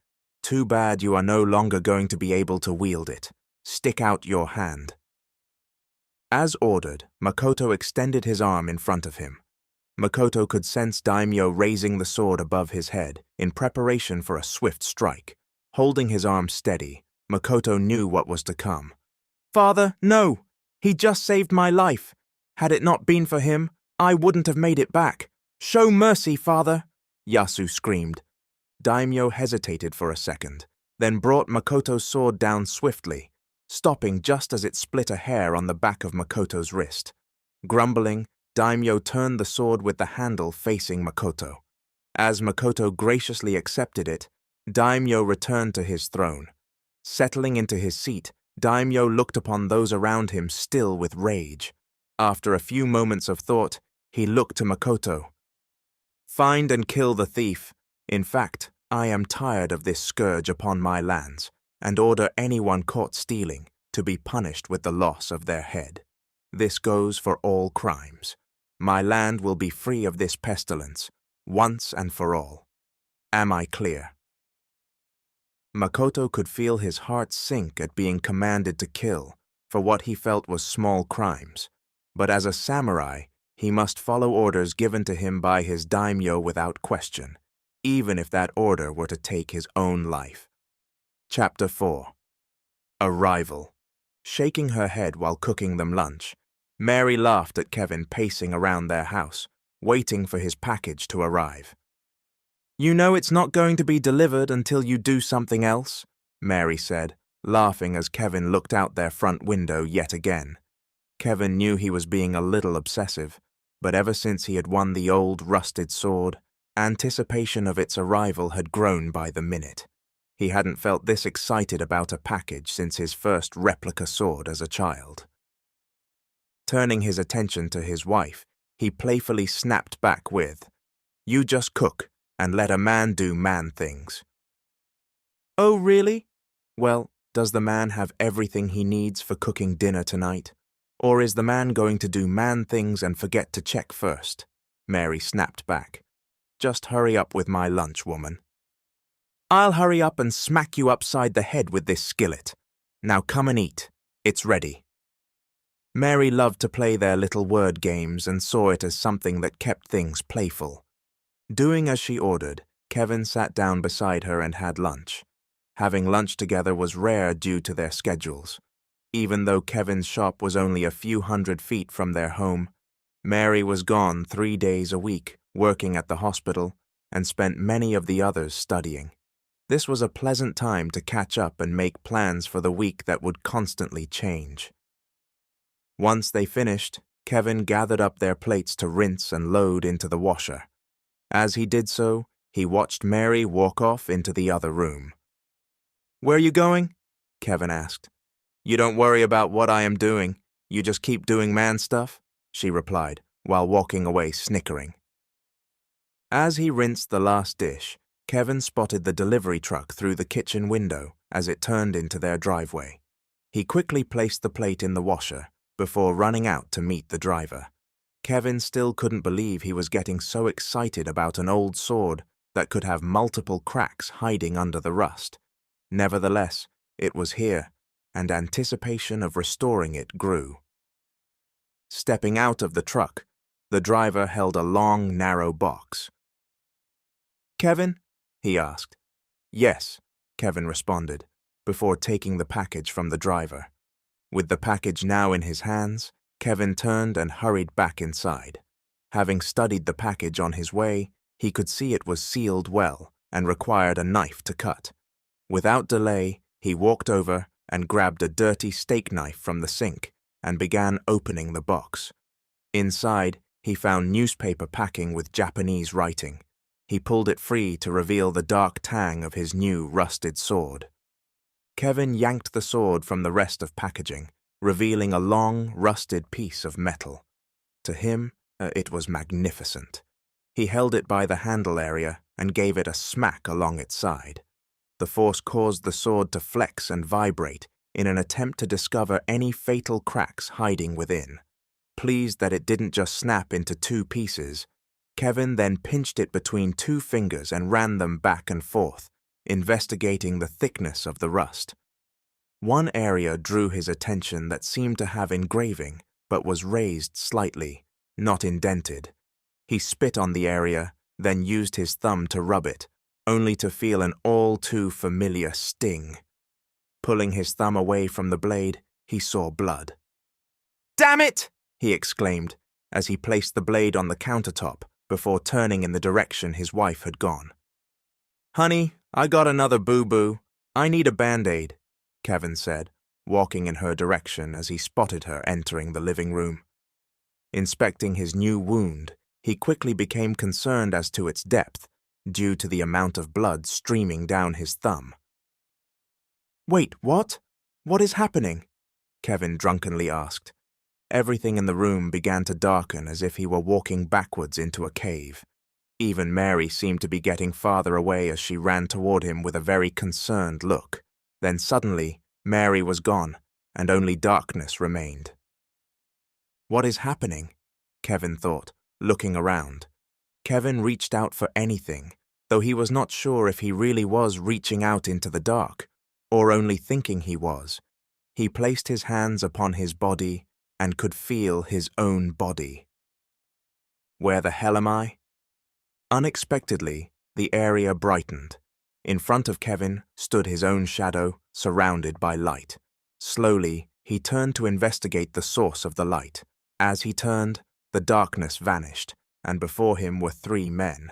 "Too bad you are no longer going to be able to wield it. Stick out your hand." As ordered, Makoto extended his arm in front of him. Makoto could sense Daimyo raising the sword above his head in preparation for a swift strike. Holding his arm steady, Makoto knew what was to come. "Father, no! He just saved my life. Had it not been for him, I wouldn't have made it back. Show mercy, father!" Yasu screamed. Daimyo hesitated for a second, then brought Makoto's sword down swiftly, stopping just as it split a hair on the back of Makoto's wrist. Grumbling, Daimyo turned the sword with the handle facing Makoto. As Makoto graciously accepted it, Daimyo returned to his throne. Settling into his seat, Daimyo looked upon those around him still with rage. After a few moments of thought, he looked to Makoto. "Find and kill the thief. In fact, I am tired of this scourge upon my lands, and order anyone caught stealing to be punished with the loss of their head. This goes for all crimes. My land will be free of this pestilence, once and for all. Am I clear?" Makoto could feel his heart sink at being commanded to kill for what he felt was small crimes, but as a samurai, he must follow orders given to him by his daimyo without question, even if that order were to take his own life. Chapter 4. Arrival. Shaking her head while cooking them lunch, Mary laughed at Kevin pacing around their house, waiting for his package to arrive. "You know it's not going to be delivered until you do something else," Mary said, laughing as Kevin looked out their front window yet again. Kevin knew he was being a little obsessive, but ever since he had won the old rusted sword, anticipation of its arrival had grown by the minute. He hadn't felt this excited about a package since his first replica sword as a child. Turning his attention to his wife, he playfully snapped back with, "You just cook and let a man do man things." "Oh, really? Well, does the man have everything he needs for cooking dinner tonight? Or is the man going to do man things and forget to check first?" Mary snapped back. "Just hurry up with my lunch, woman." "I'll hurry up and smack you upside the head with this skillet. Now come and eat. It's ready." Mary loved to play their little word games and saw it as something that kept things playful. Doing as she ordered, Kevin sat down beside her and had lunch. Having lunch together was rare due to their schedules. Even though Kevin's shop was only a few 100 feet from their home, Mary was gone 3 days a week, working at the hospital, and spent many of the others studying. This was a pleasant time to catch up and make plans for the week that would constantly change. Once they finished, Kevin gathered up their plates to rinse and load into the washer. As he did so, he watched Mary walk off into the other room. "Where are you going?" Kevin asked. "You don't worry about what I am doing. You just keep doing man stuff," she replied, while walking away snickering. As he rinsed the last dish, Kevin spotted the delivery truck through the kitchen window as it turned into their driveway. He quickly placed the plate in the washer before running out to meet the driver. Kevin still couldn't believe he was getting so excited about an old sword that could have multiple cracks hiding under the rust. Nevertheless, it was here, and anticipation of restoring it grew. Stepping out of the truck, the driver held a long, narrow box. "Kevin?" he asked. "Yes," Kevin responded, before taking the package from the driver. With the package now in his hands, Kevin turned and hurried back inside. Having studied the package on his way, he could see it was sealed well and required a knife to cut. Without delay, he walked over and grabbed a dirty steak knife from the sink and began opening the box. Inside, he found newspaper packing with Japanese writing. He pulled it free to reveal the dark tang of his new rusted sword. Kevin yanked the sword from the rest of packaging, revealing a long, rusted piece of metal. To him, it was magnificent. He held it by the handle area and gave it a smack along its side. The force caused the sword to flex and vibrate in an attempt to discover any fatal cracks hiding within. Pleased that it didn't just snap into two pieces, Kevin then pinched it between two fingers and ran them back and forth, investigating the thickness of the rust. One area drew his attention that seemed to have engraving, but was raised slightly, not indented. He spit on the area, then used his thumb to rub it, only to feel an all-too-familiar sting. Pulling his thumb away from the blade, he saw blood. "Damn it!" he exclaimed, as he placed the blade on the countertop before turning in the direction his wife had gone. "Honey, I got another boo-boo. I need a Band-Aid," Kevin said, walking in her direction as he spotted her entering the living room. Inspecting his new wound, he quickly became concerned as to its depth, due to the amount of blood streaming down his thumb. "Wait, what? What is happening?" Kevin drunkenly asked. Everything in the room began to darken as if he were walking backwards into a cave. Even Mary seemed to be getting farther away as she ran toward him with a very concerned look. Then suddenly, Mary was gone, and only darkness remained. "What is happening?" Kevin thought, looking around. Kevin reached out for anything, though he was not sure if he really was reaching out into the dark, or only thinking he was. He placed his hands upon his body and could feel his own body. Where the hell am I? Unexpectedly, the area brightened. In front of Kevin stood his own shadow, surrounded by light. Slowly, he turned to investigate the source of the light. As he turned, the darkness vanished, and before him were three men.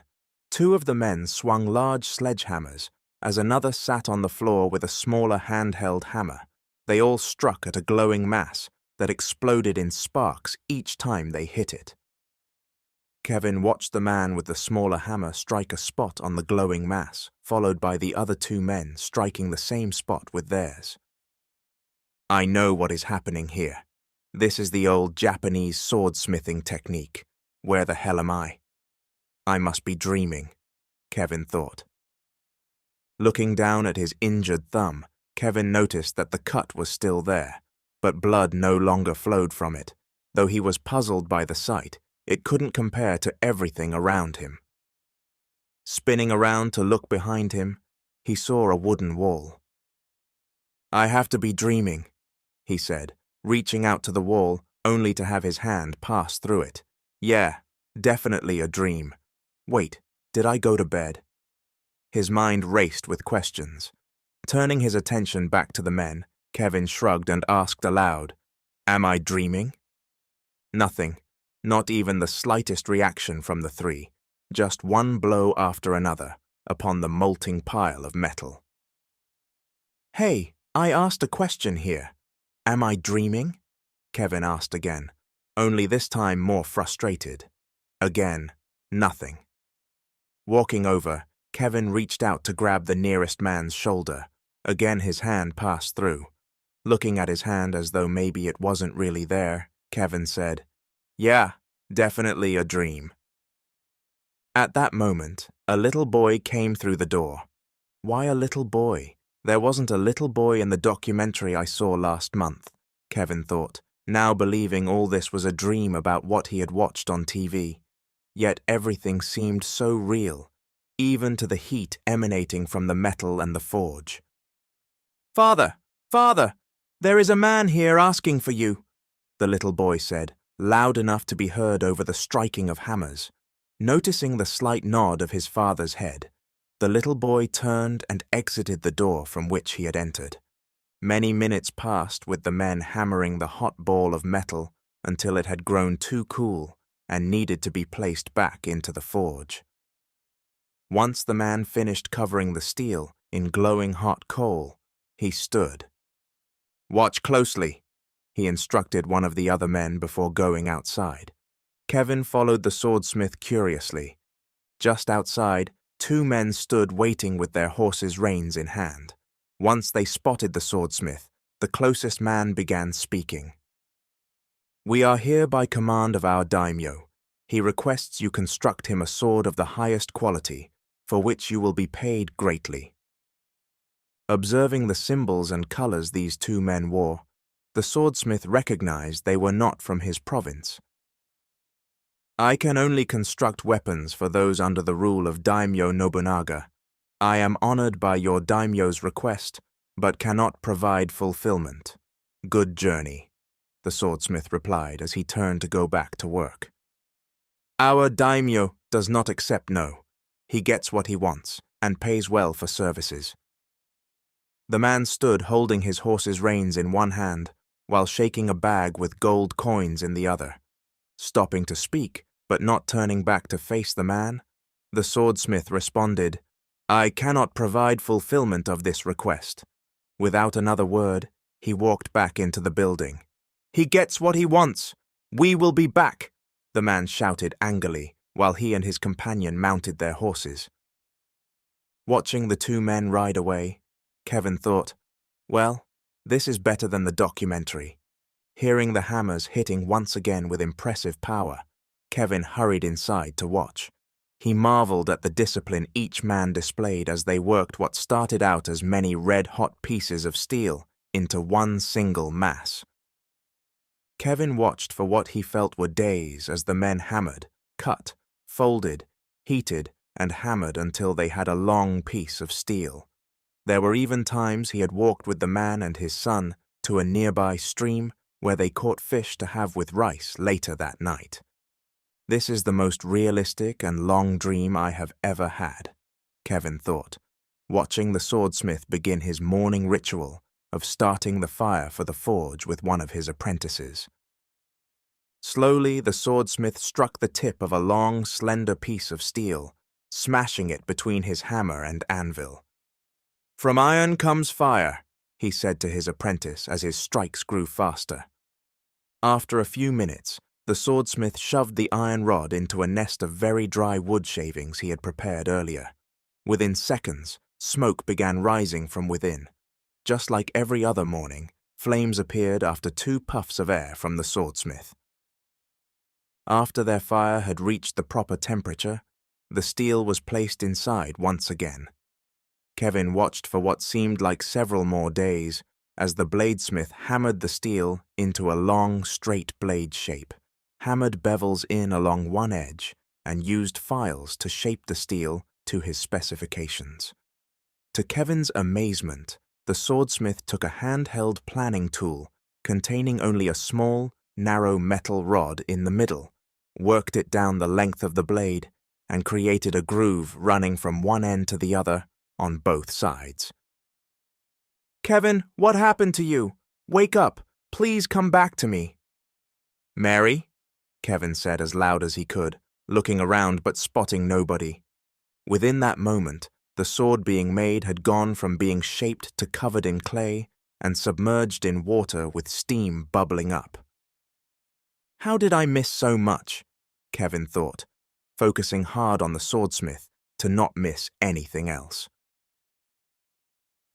Two of the men swung large sledgehammers, as another sat on the floor with a smaller handheld hammer. They all struck at a glowing mass that exploded in sparks each time they hit it. Kevin watched the man with the smaller hammer strike a spot on the glowing mass, followed by the other two men striking the same spot with theirs. "I know what is happening here. This is the old Japanese swordsmithing technique. Where the hell am I? I must be dreaming," Kevin thought. Looking down at his injured thumb, Kevin noticed that the cut was still there, but blood no longer flowed from it. Though he was puzzled by the sight, it couldn't compare to everything around him. Spinning around to look behind him, he saw a wooden wall. "I have to be dreaming," he said, reaching out to the wall only to have his hand pass through it. "Yeah, definitely a dream. Wait, did I go to bed?" His mind raced with questions. Turning his attention back to the men, Kevin shrugged and asked aloud, "Am I dreaming?" Nothing, not even the slightest reaction from the three, just one blow after another upon the molting pile of metal. "Hey, I asked a question here. Am I dreaming?" Kevin asked again, only this time more frustrated. Again, nothing. Walking over, Kevin reached out to grab the nearest man's shoulder. Again his hand passed through. Looking at his hand as though maybe it wasn't really there, Kevin said, "Yeah, definitely a dream." At that moment, a little boy came through the door. Why a little boy? There wasn't a little boy in the documentary I saw last month, Kevin thought, now believing all this was a dream about what he had watched on TV. Yet everything seemed so real, even to the heat emanating from the metal and the forge. "Father! Father! There is a man here asking for you," the little boy said, loud enough to be heard over the striking of hammers. Noticing the slight nod of his father's head, the little boy turned and exited the door from which he had entered. Many minutes passed with the men hammering the hot ball of metal until it had grown too cool and needed to be placed back into the forge. Once the man finished covering the steel in glowing hot coal, he stood. "Watch closely," he instructed one of the other men before going outside. Kevin followed the swordsmith curiously. Just outside, two men stood waiting with their horses' reins in hand. Once they spotted the swordsmith, the closest man began speaking. "We are here by command of our daimyo. He requests you construct him a sword of the highest quality, for which you will be paid greatly." Observing the symbols and colors these two men wore, the swordsmith recognized they were not from his province. "I can only construct weapons for those under the rule of Daimyo Nobunaga. I am honored by your daimyo's request, but cannot provide fulfillment. Good journey," the swordsmith replied as he turned to go back to work. "Our daimyo does not accept no. He gets what he wants and pays well for services." The man stood holding his horse's reins in one hand while shaking a bag with gold coins in the other. Stopping to speak, but not turning back to face the man, the swordsmith responded, "I cannot provide fulfillment of this request." Without another word, he walked back into the building. "He gets what he wants. We will be back," the man shouted angrily while he and his companion mounted their horses. Watching the two men ride away, Kevin thought, well, this is better than the documentary. Hearing the hammers hitting once again with impressive power, Kevin hurried inside to watch. He marveled at the discipline each man displayed as they worked what started out as many red-hot pieces of steel into one single mass. Kevin watched for what he felt were days as the men hammered, cut, folded, heated, and hammered until they had a long piece of steel. There were even times he had walked with the man and his son to a nearby stream where they caught fish to have with rice later that night. "This is the most realistic and long dream I have ever had," Kevin thought, watching the swordsmith begin his morning ritual of starting the fire for the forge with one of his apprentices. Slowly, the swordsmith struck the tip of a long, slender piece of steel, smashing it between his hammer and anvil. "From iron comes fire," he said to his apprentice as his strikes grew faster. After a few minutes, the swordsmith shoved the iron rod into a nest of very dry wood shavings he had prepared earlier. Within seconds, smoke began rising from within. Just like every other morning, flames appeared after 2 puffs of air from the swordsmith. After their fire had reached the proper temperature, the steel was placed inside once again. Kevin watched for what seemed like several more days as the bladesmith hammered the steel into a long, straight blade shape, hammered bevels in along one edge, and used files to shape the steel to his specifications. To Kevin's amazement, the swordsmith took a handheld planning tool containing only a small, narrow metal rod in the middle, worked it down the length of the blade, and created a groove running from one end to the other on both sides. "Kevin, what happened to you? Wake up. Please come back to me." "Mary?" Kevin said as loud as he could, looking around but spotting nobody. Within that moment, the sword being made had gone from being shaped to covered in clay and submerged in water with steam bubbling up. How did I miss so much? Kevin thought, focusing hard on the swordsmith to not miss anything else.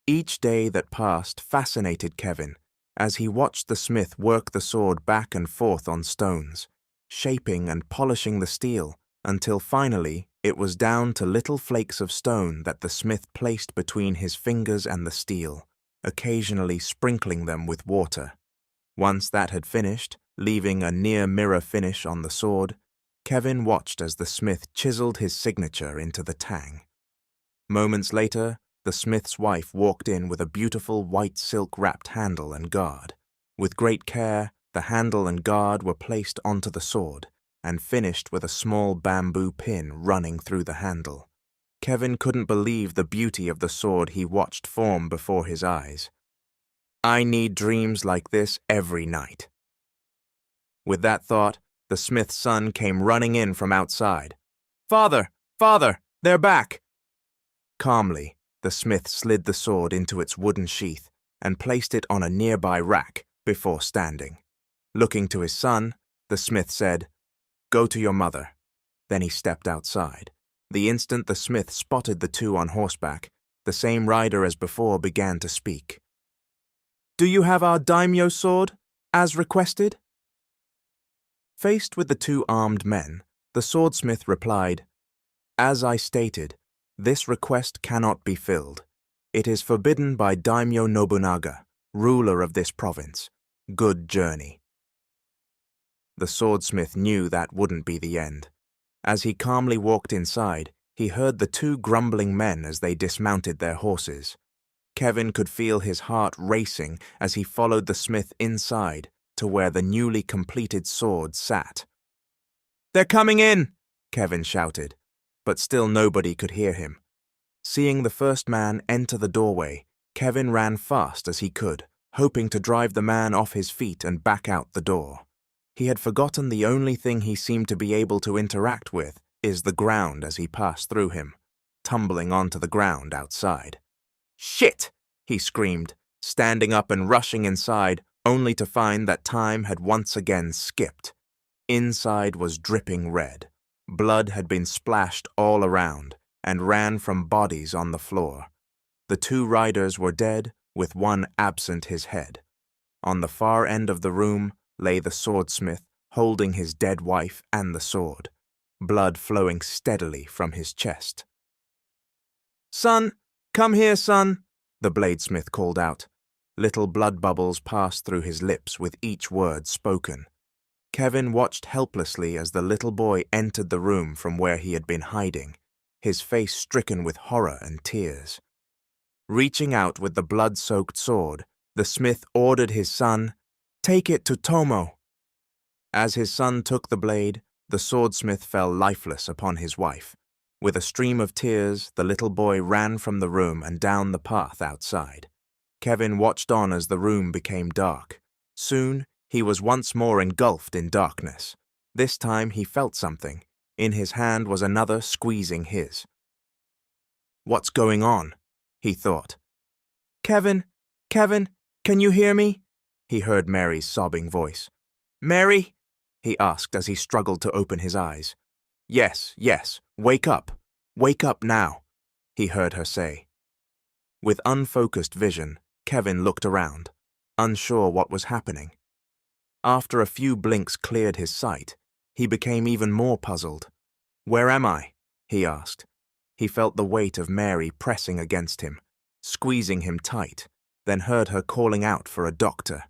Each day that passed fascinated Kevin as he watched the smith work the sword back and forth on stones, shaping and polishing the steel until finally it was down to little flakes of stone that the smith placed between his fingers and the steel, occasionally sprinkling them with water. Once that had finished, leaving a near-mirror finish on the sword, Kevin watched as the smith chiseled his signature into the tang. Moments later, the smith's wife walked in with a beautiful white silk-wrapped handle and guard. With great care, the handle and guard were placed onto the sword and finished with a small bamboo pin running through the handle. Kevin couldn't believe the beauty of the sword he watched form before his eyes. I need dreams like this every night. With that thought, the smith's son came running in from outside. Father! Father! They're back! Calmly, the smith slid the sword into its wooden sheath and placed it on a nearby rack before standing. Looking to his son, the smith said, Go to your mother. Then he stepped outside. The instant the smith spotted the two on horseback, the same rider as before began to speak. Do you have our daimyo sword, as requested? Faced with the two armed men, the swordsmith replied, As I stated, this request cannot be filled. It is forbidden by Daimyo Nobunaga, ruler of this province. Good journey." The swordsmith knew that wouldn't be the end. As he calmly walked inside, he heard the two grumbling men as they dismounted their horses. Kevin could feel his heart racing as he followed the smith inside to where the newly completed sword sat. "They're coming in!" Kevin shouted, but still nobody could hear him. Seeing the first man enter the doorway, Kevin ran fast as he could, hoping to drive the man off his feet and back out the door. He had forgotten the only thing he seemed to be able to interact with is the ground as he passed through him, tumbling onto the ground outside. "Shit!" he screamed, standing up and rushing inside, only to find that time had once again skipped. Inside was dripping red. Blood had been splashed all around and ran from bodies on the floor. The two riders were dead, with one absent his head. On the far end of the room lay the swordsmith holding his dead wife and the sword, blood flowing steadily from his chest. "Son, come here, son," the bladesmith called out. Little blood bubbles passed through his lips with each word spoken. Kevin watched helplessly as the little boy entered the room from where he had been hiding, his face stricken with horror and tears. Reaching out with the blood-soaked sword, the smith ordered his son, "Take it to Tomo." As his son took the blade, the swordsmith fell lifeless upon his wife. With a stream of tears, the little boy ran from the room and down the path outside. Kevin watched on as the room became dark. Soon, he was once more engulfed in darkness. This time he felt something. In his hand was another squeezing his. "What's going on?" he thought. Kevin, can you hear me?" he heard Mary's sobbing voice. "Mary?" he asked as he struggled to open his eyes. Yes, wake up now," he heard her say. With unfocused vision, Kevin looked around, unsure what was happening. After a few blinks cleared his sight, he became even more puzzled. "Where am I?" he asked. He felt the weight of Mary pressing against him, squeezing him tight, then heard her calling out for a doctor.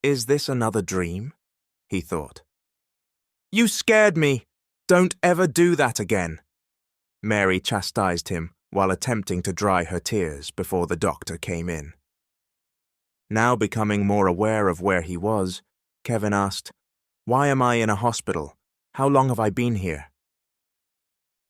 "Is this another dream?" he thought. "You scared me! Don't ever do that again!" Mary chastised him while attempting to dry her tears before the doctor came in. Now becoming more aware of where he was, Kevin asked, "Why am I in a hospital? How long have I been here?"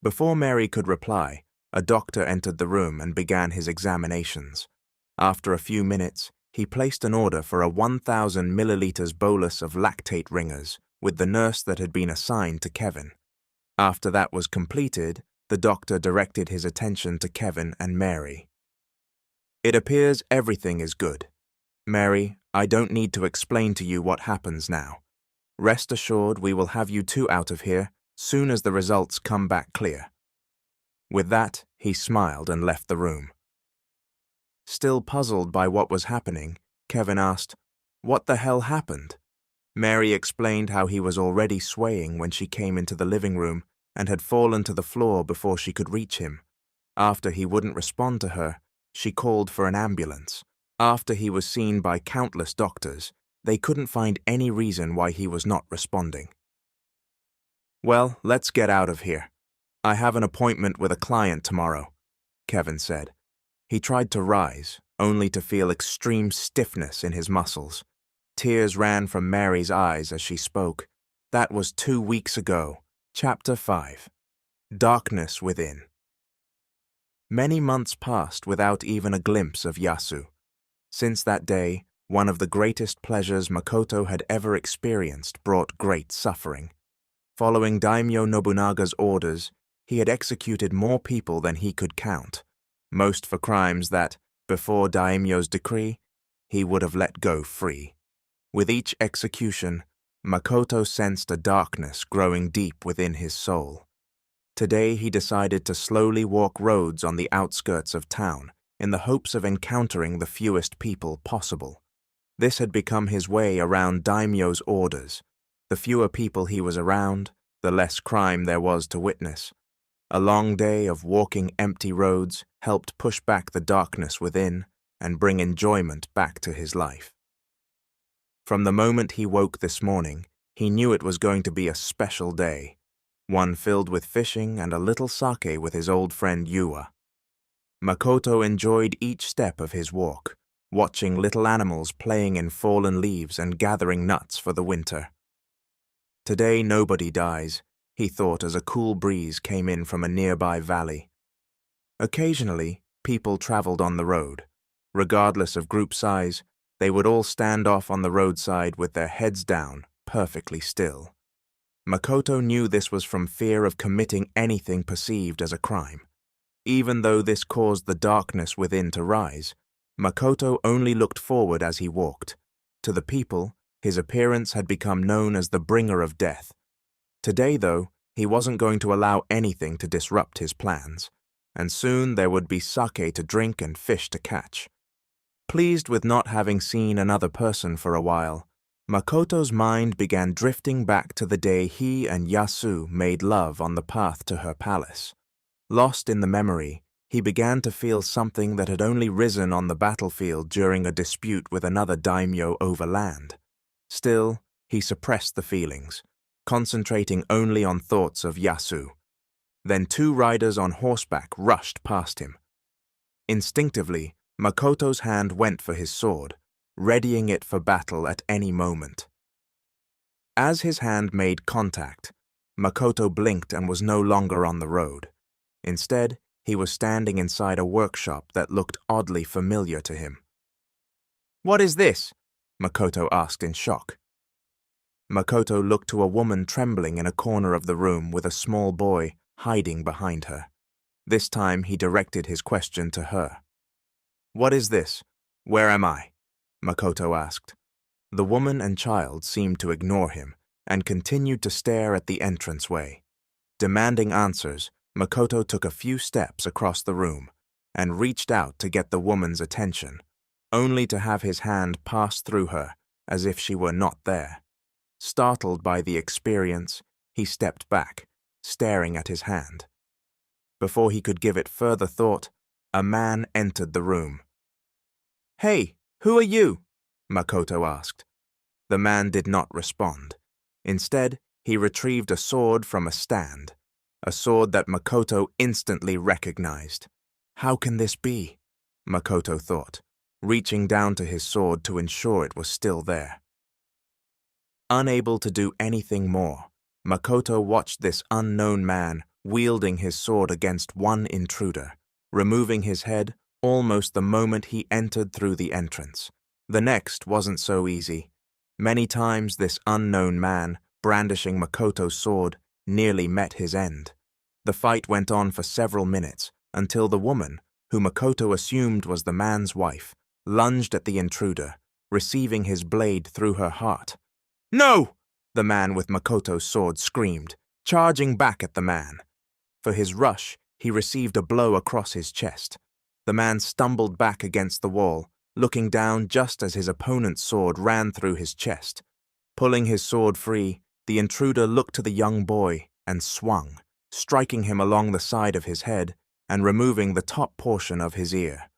Before Mary could reply, a doctor entered the room and began his examinations. After a few minutes, he placed an order for a 1,000 milliliters bolus of lactate ringers with the nurse that had been assigned to Kevin. After that was completed, the doctor directed his attention to Kevin and Mary. "It appears everything is good. Mary, I don't need to explain to you what happens now. Rest assured we will have you two out of here soon as the results come back clear." With that, he smiled and left the room. Still puzzled by what was happening, Kevin asked, "What the hell happened?" Mary explained how he was already swaying when she came into the living room and had fallen to the floor before she could reach him. After he wouldn't respond to her, she called for an ambulance. After he was seen by countless doctors, they couldn't find any reason why he was not responding. "Well, let's get out of here. I have an appointment with a client tomorrow," Kevin said. He tried to rise, only to feel extreme stiffness in his muscles. Tears ran from Mary's eyes as she spoke. That was 2 weeks ago. Chapter 5. Darkness Within. Many months passed without even a glimpse of Yasu. Since that day, one of the greatest pleasures Makoto had ever experienced brought great suffering. Following Daimyo Nobunaga's orders, he had executed more people than he could count, most for crimes that, before Daimyo's decree, he would have let go free. With each execution, Makoto sensed a darkness growing deep within his soul. Today he decided to slowly walk roads on the outskirts of town in the hopes of encountering the fewest people possible. This had become his way around Daimyo's orders. The fewer people he was around, the less crime there was to witness. A long day of walking empty roads helped push back the darkness within and bring enjoyment back to his life. From the moment he woke this morning, he knew it was going to be a special day, one filled with fishing and a little sake with his old friend Yua. Makoto enjoyed each step of his walk, watching little animals playing in fallen leaves and gathering nuts for the winter. Today nobody dies, he thought as a cool breeze came in from a nearby valley. Occasionally, people traveled on the road. Regardless of group size, they would all stand off on the roadside with their heads down, perfectly still. Makoto knew this was from fear of committing anything perceived as a crime. Even though this caused the darkness within to rise, Makoto only looked forward as he walked. To the people, his appearance had become known as the bringer of death. Today, though, he wasn't going to allow anything to disrupt his plans, and soon there would be sake to drink and fish to catch. Pleased with not having seen another person for a while, Makoto's mind began drifting back to the day he and Yasu made love on the path to her palace. Lost in the memory, he began to feel something that had only risen on the battlefield during a dispute with another daimyo over land. Still, he suppressed the feelings, concentrating only on thoughts of Yasu. Then 2 riders on horseback rushed past him. Instinctively, Makoto's hand went for his sword, readying it for battle at any moment. As his hand made contact, Makoto blinked and was no longer on the road. Instead, he was standing inside a workshop that looked oddly familiar to him. "What is this?" Makoto asked in shock. Makoto looked to a woman trembling in a corner of the room with a small boy hiding behind her. This time he directed his question to her. "What is this? Where am I?" Makoto asked. The woman and child seemed to ignore him and continued to stare at the entranceway. Demanding answers, Makoto took a few steps across the room and reached out to get the woman's attention, only to have his hand pass through her as if she were not there. Startled by the experience, he stepped back, staring at his hand. Before he could give it further thought, a man entered the room. "Hey, who are you?" Makoto asked. The man did not respond. Instead, he retrieved a sword from a stand, a sword that Makoto instantly recognized. How can this be? Makoto thought, reaching down to his sword to ensure it was still there. Unable to do anything more, Makoto watched this unknown man wielding his sword against one intruder, removing his head almost the moment he entered through the entrance. The next wasn't so easy. Many times this unknown man, brandishing Makoto's sword, nearly met his end. The fight went on for several minutes until the woman, who Makoto assumed was the man's wife, lunged at the intruder, receiving his blade through her heart. "No!" the man with Makoto's sword screamed, charging back at the man. For his rush, he received a blow across his chest. The man stumbled back against the wall, looking down just as his opponent's sword ran through his chest. Pulling his sword free, the intruder looked to the young boy and swung, striking him along the side of his head and removing the top portion of his ear.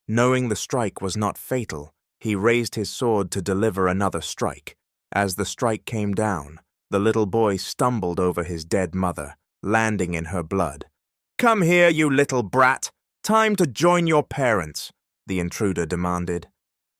Knowing the strike was not fatal, he raised his sword to deliver another strike. As the strike came down, the little boy stumbled over his dead mother, landing in her blood. "Come here, you little brat! Time to join your parents," the intruder demanded.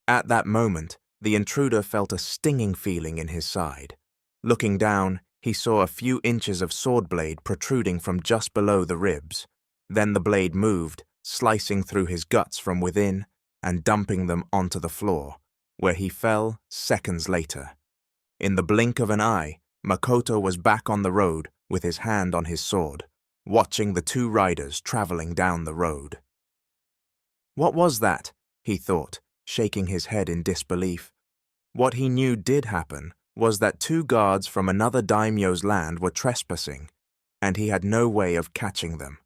At that moment, the intruder felt a stinging feeling in his side. Looking down, he saw a few inches of sword blade protruding from just below the ribs. Then the blade moved, slicing through his guts from within and dumping them onto the floor, where he fell seconds later. In the blink of an eye, Makoto was back on the road with his hand on his sword, watching the 2 riders traveling down the road. What was that? He thought, shaking his head in disbelief. What he knew did happen was that 2 guards from another daimyo's land were trespassing, and he had no way of catching them.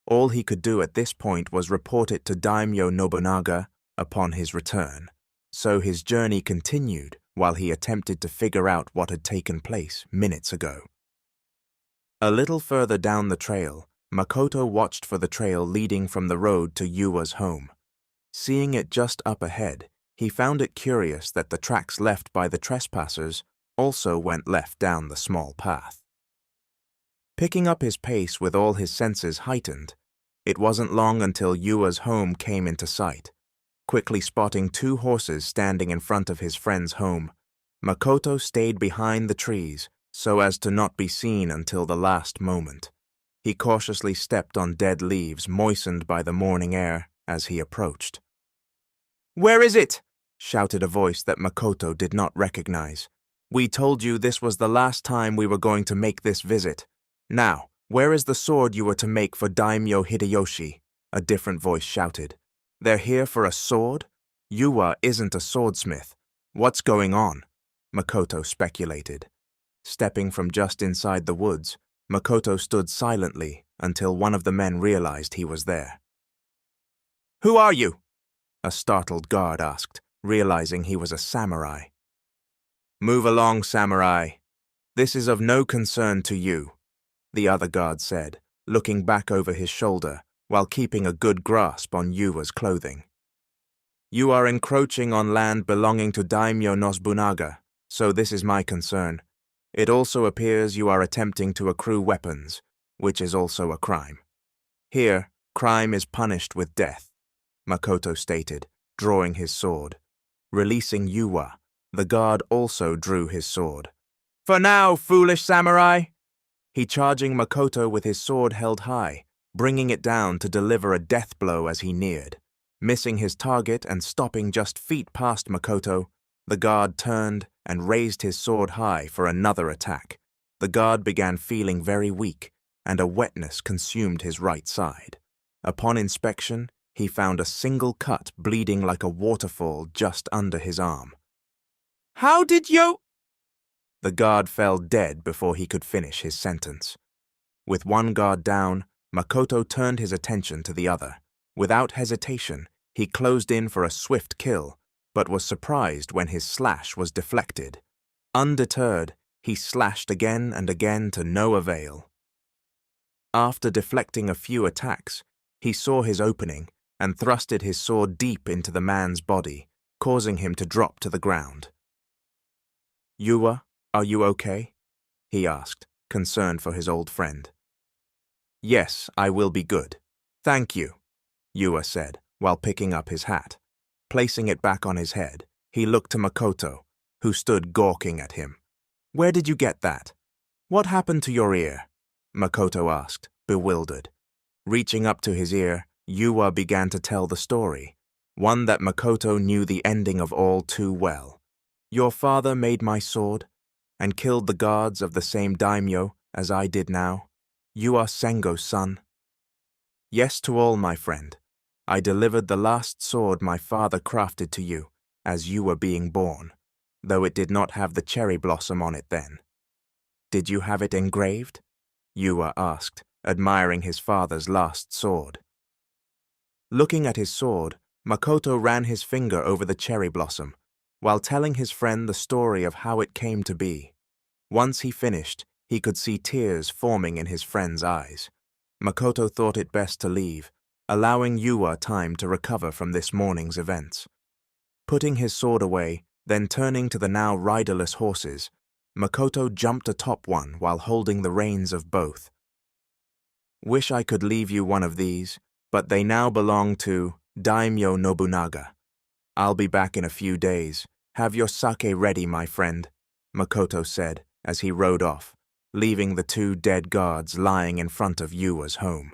All he could do at this point was report it to Daimyo Nobunaga upon his return. So his journey continued while he attempted to figure out what had taken place minutes ago. A little further down the trail, Makoto watched for the trail leading from the road to Yua's home. Seeing it just up ahead, he found it curious that the tracks left by the trespassers also went left down the small path. Picking up his pace with all his senses heightened, it wasn't long until Yua's home came into sight. Quickly spotting 2 horses standing in front of his friend's home, Makoto stayed behind the trees so as to not be seen until the last moment. He cautiously stepped on dead leaves moistened by the morning air as he approached. "Where is it?" shouted a voice that Makoto did not recognize. "We told you this was the last time we were going to make this visit. Now, where is the sword you were to make for Daimyo Hideyoshi?" a different voice shouted. "They're here for a sword? Yua isn't a swordsmith. What's going on?" Makoto speculated. Stepping from just inside the woods, Makoto stood silently until one of the men realized he was there. "Who are you?" a startled guard asked, realizing he was a samurai. "Move along, samurai. This is of no concern to you," the other guard said, looking back over his shoulder while keeping a good grasp on Yua's clothing. "You are encroaching on land belonging to Daimyo Nobunaga, so this is my concern. It also appears you are attempting to accrue weapons, which is also a crime. Here, crime is punished with death," Makoto stated, drawing his sword. Releasing Yua, the guard also drew his sword. "For now, foolish samurai!" He charging Makoto with his sword held high, bringing it down to deliver a death blow as he neared. Missing his target and stopping just feet past Makoto, the guard turned and raised his sword high for another attack. The guard began feeling very weak, and a wetness consumed his right side. Upon inspection, he found a single cut bleeding like a waterfall just under his arm. "How did you—" The guard fell dead before he could finish his sentence. With one guard down, Makoto turned his attention to the other. Without hesitation, he closed in for a swift kill, but was surprised when his slash was deflected. Undeterred, he slashed again and again to no avail. After deflecting a few attacks, he saw his opening and thrusted his sword deep into the man's body, causing him to drop to the ground. "Yua, are you okay?" he asked, concerned for his old friend. "Yes, I will be good. Thank you," Yua said, while picking up his hat. Placing it back on his head, he looked to Makoto, who stood gawking at him. "Where did you get that? What happened to your ear?" Makoto asked, bewildered. Reaching up to his ear, Yua began to tell the story, one that Makoto knew the ending of all too well. "Your father made my sword, and killed the guards of the same daimyo as I did now. You are Sengo's son." "Yes to all, my friend. I delivered the last sword my father crafted to you, as you were being born, though it did not have the cherry blossom on it then." "Did you have it engraved?" Yua asked, admiring his father's last sword. Looking at his sword, Makoto ran his finger over the cherry blossom, while telling his friend the story of how it came to be. Once he finished, he could see tears forming in his friend's eyes. Makoto thought it best to leave, allowing Yua time to recover from this morning's events. Putting his sword away, then turning to the now riderless horses, Makoto jumped atop one while holding the reins of both. "Wish I could leave you one of these, but they now belong to Daimyo Nobunaga. I'll be back in a few days. Have your sake ready, my friend," Makoto said as he rode off, leaving the 2 dead guards lying in front of Yua's home.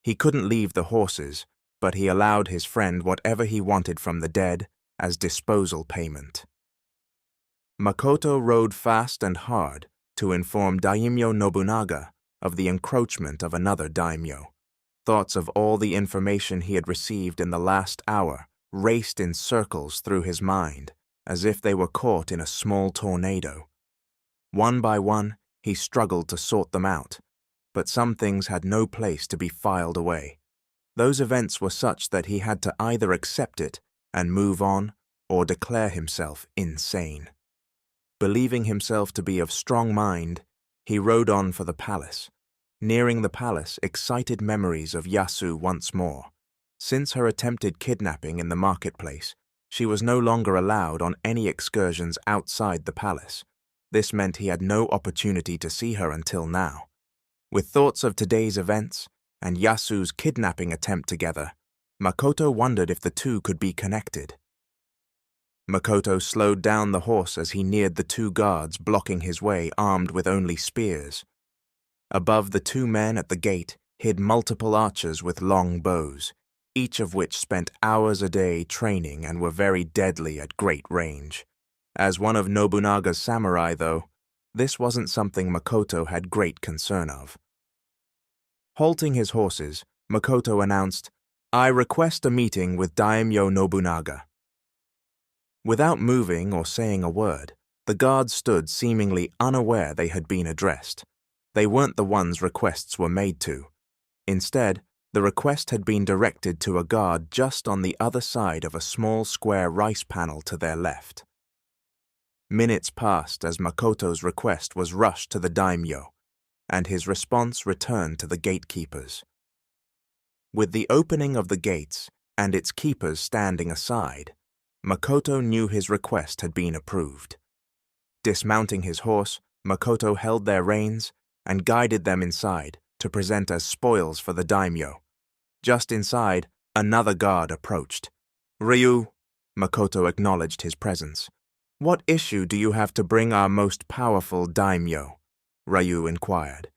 He couldn't leave the horses, but he allowed his friend whatever he wanted from the dead as disposal payment. Makoto rode fast and hard to inform Daimyo Nobunaga of the encroachment of another daimyo. Thoughts of all the information he had received in the last hour raced in circles through his mind, as if they were caught in a small tornado. One by one, he struggled to sort them out, but some things had no place to be filed away. Those events were such that he had to either accept it and move on, or declare himself insane. Believing himself to be of strong mind, he rode on for the palace. Nearing the palace excited memories of Yasu once more. Since her attempted kidnapping in the marketplace, she was no longer allowed on any excursions outside the palace. This meant he had no opportunity to see her until now. With thoughts of today's events and Yasu's kidnapping attempt together, Makoto wondered if the two could be connected. Makoto slowed down the horse as he neared the two guards blocking his way, armed with only spears. Above the two men at the gate hid multiple archers with long bows, each of which spent hours a day training and were very deadly at great range. As one of Nobunaga's samurai, though, this wasn't something Makoto had great concern of. Halting his horses, Makoto announced, "I request a meeting with Daimyo Nobunaga." Without moving or saying a word, the guards stood seemingly unaware they had been addressed. They weren't the ones requests were made to. Instead, the request had been directed to a guard just on the other side of a small square rice panel to their left. Minutes passed as Makoto's request was rushed to the daimyo, and his response returned to the gatekeepers. With the opening of the gates and its keepers standing aside, Makoto knew his request had been approved. Dismounting his horse, Makoto held their reins and guided them inside to present as spoils for the daimyo. Just inside, another guard approached. "Ryu," Makoto acknowledged his presence. "What issue do you have to bring our most powerful daimyo?" Ryu inquired.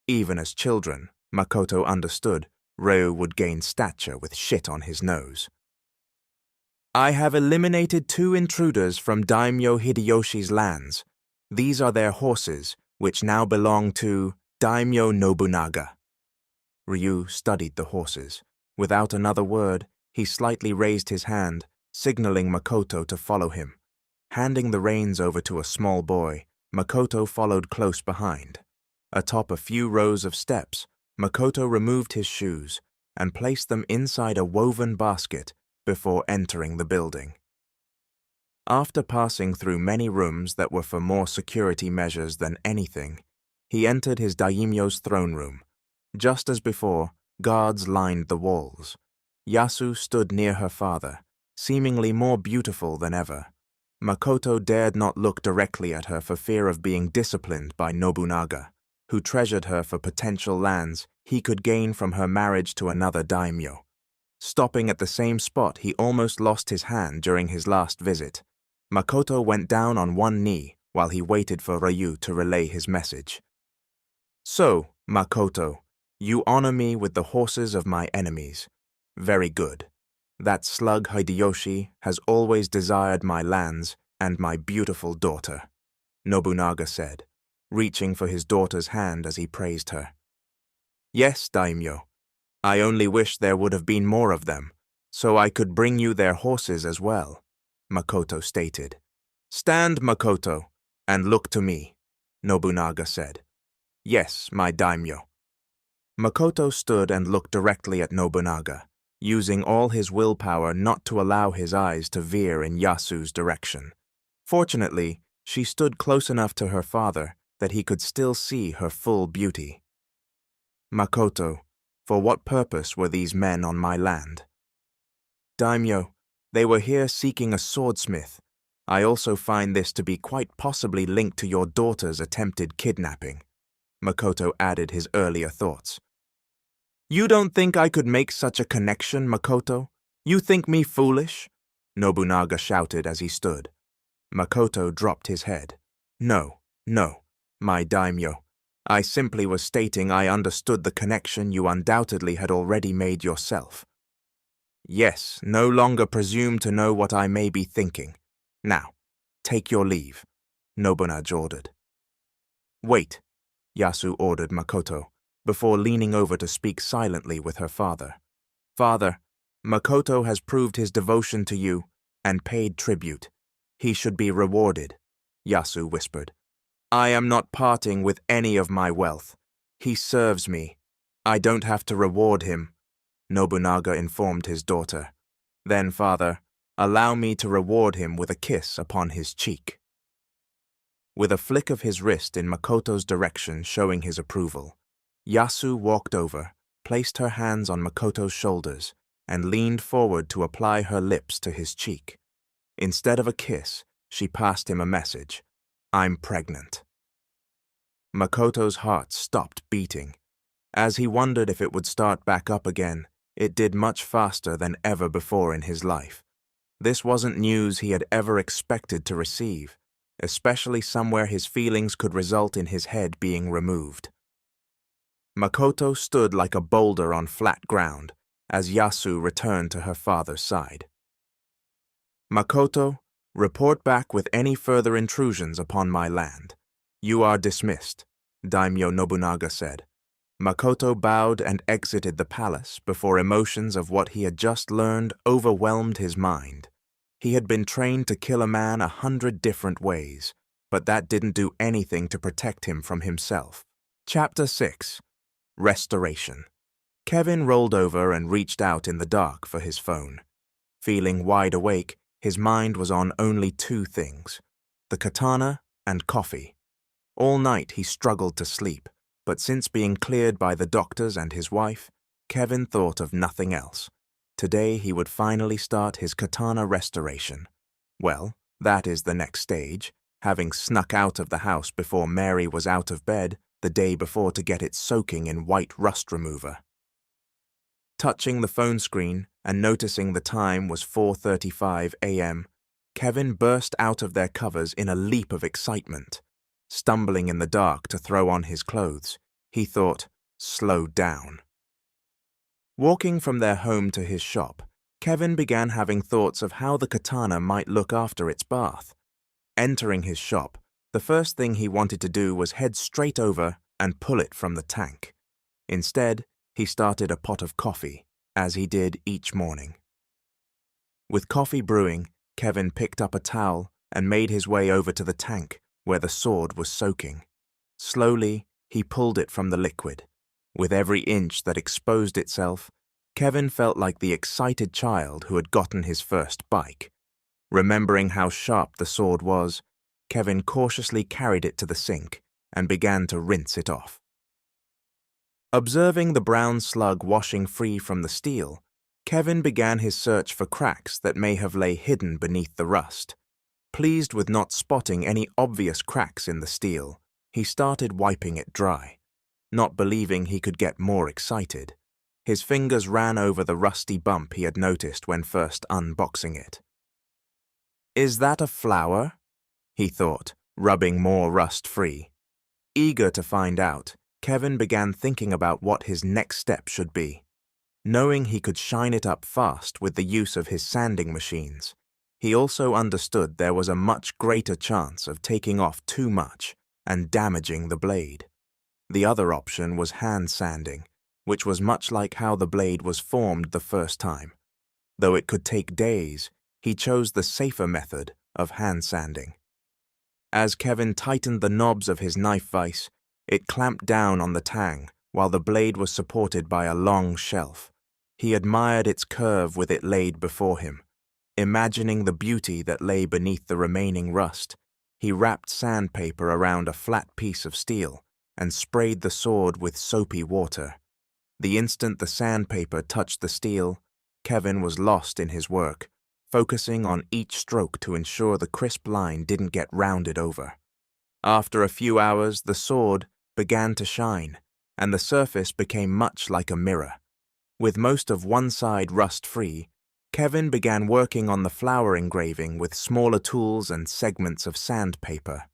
Even as children, Makoto understood Ryu would gain stature with shit on his nose. "I have eliminated 2 intruders from Daimyo Hideyoshi's lands. These are their horses, which now belong to Daimyo Nobunaga." Ryu studied the horses. Without another word, he slightly raised his hand, signaling Makoto to follow him. Handing the reins over to a small boy, Makoto followed close behind. Atop a few rows of steps, Makoto removed his shoes and placed them inside a woven basket before entering the building. After passing through many rooms that were for more security measures than anything, he entered his daimyo's throne room. Just as before, guards lined the walls. Yasu stood near her father, seemingly more beautiful than ever. Makoto dared not look directly at her for fear of being disciplined by Nobunaga, who treasured her for potential lands he could gain from her marriage to another daimyo. Stopping at the same spot he almost lost his hand during his last visit, Makoto went down on one knee while he waited for Ryu to relay his message. "So, Makoto, you honor me with the horses of my enemies. Very good. That slug Hideyoshi has always desired my lands and my beautiful daughter," Nobunaga said, reaching for his daughter's hand as he praised her. "Yes, daimyo. I only wish there would have been more of them, so I could bring you their horses as well," Makoto stated. "Stand, Makoto, and look to me," Nobunaga said. "Yes, my daimyo." Makoto stood and looked directly at Nobunaga, using all his willpower not to allow his eyes to veer in Yasu's direction. Fortunately, she stood close enough to her father that he could still see her full beauty. "Makoto, for what purpose were these men on my land?" "Daimyo, they were here seeking a swordsmith. I also find this to be quite possibly linked to your daughter's attempted kidnapping," Makoto added his earlier thoughts. "You don't think I could make such a connection, Makoto? You think me foolish?" Nobunaga shouted as he stood. Makoto dropped his head. No, my daimyo. I simply was stating I understood the connection you undoubtedly had already made yourself. Yes, no longer presume to know what I may be thinking. Now, take your leave," Nobunaga ordered. "Wait," Yasu ordered Makoto, before leaning over to speak silently with her father. "Father, Makoto has proved his devotion to you and paid tribute. He should be rewarded," Yasu whispered. "I am not parting with any of my wealth. He serves me. I don't have to reward him," Nobunaga informed his daughter. "Then, father, allow me to reward him with a kiss upon his cheek." With a flick of his wrist in Makoto's direction showing his approval, Yasu walked over, placed her hands on Makoto's shoulders, and leaned forward to apply her lips to his cheek. Instead of a kiss, she passed him a message. "I'm pregnant." Makoto's heart stopped beating. As he wondered if it would start back up again, it did much faster than ever before in his life. This wasn't news he had ever expected to receive, especially somewhere his feelings could result in his head being removed. Makoto stood like a boulder on flat ground as Yasu returned to her father's side. "Makoto, report back with any further intrusions upon my land. You are dismissed," Daimyo Nobunaga said. Makoto bowed and exited the palace before emotions of what he had just learned overwhelmed his mind. He had been trained to kill a man 100 different ways, but that didn't do anything to protect him from himself. Chapter 6. Restoration. Kevin rolled over and reached out in the dark for his phone. Feeling wide awake, his mind was on only two things: the katana and coffee. All night he struggled to sleep, but since being cleared by the doctors and his wife, Kevin thought of nothing else. Today he would finally start his katana restoration. Well, that is the next stage, having snuck out of the house before Mary was out of bed the day before to get it soaking in white rust remover. Touching the phone screen and noticing the time was 4:35 a.m., Kevin burst out of their covers in a leap of excitement. Stumbling in the dark to throw on his clothes, he thought, "Slow down." Walking from their home to his shop, Kevin began having thoughts of how the katana might look after its bath. Entering his shop, the first thing he wanted to do was head straight over and pull it from the tank. Instead, he started a pot of coffee, as he did each morning. With coffee brewing, Kevin picked up a towel and made his way over to the tank, where the sword was soaking. Slowly, he pulled it from the liquid. With every inch that exposed itself, Kevin felt like the excited child who had gotten his first bike. Remembering how sharp the sword was, Kevin cautiously carried it to the sink and began to rinse it off. Observing the brown slug washing free from the steel, Kevin began his search for cracks that may have lay hidden beneath the rust. Pleased with not spotting any obvious cracks in the steel, he started wiping it dry. Not believing he could get more excited, his fingers ran over the rusty bump he had noticed when first unboxing it. "Is that a flower?" he thought, rubbing more rust free. Eager to find out, Kevin began thinking about what his next step should be. Knowing he could shine it up fast with the use of his sanding machines, he also understood there was a much greater chance of taking off too much and damaging the blade. The other option was hand sanding, which was much like how the blade was formed the first time. Though it could take days, he chose the safer method of hand sanding. As Kevin tightened the knobs of his knife vise, it clamped down on the tang while the blade was supported by a long shelf. He admired its curve with it laid before him. Imagining the beauty that lay beneath the remaining rust, he wrapped sandpaper around a flat piece of steel and sprayed the sword with soapy water. The instant the sandpaper touched the steel, Kevin was lost in his work, focusing on each stroke to ensure the crisp line didn't get rounded over. After a few hours, the sword began to shine, and the surface became much like a mirror. With most of one side rust-free, Kevin began working on the flower engraving with smaller tools and segments of sandpaper.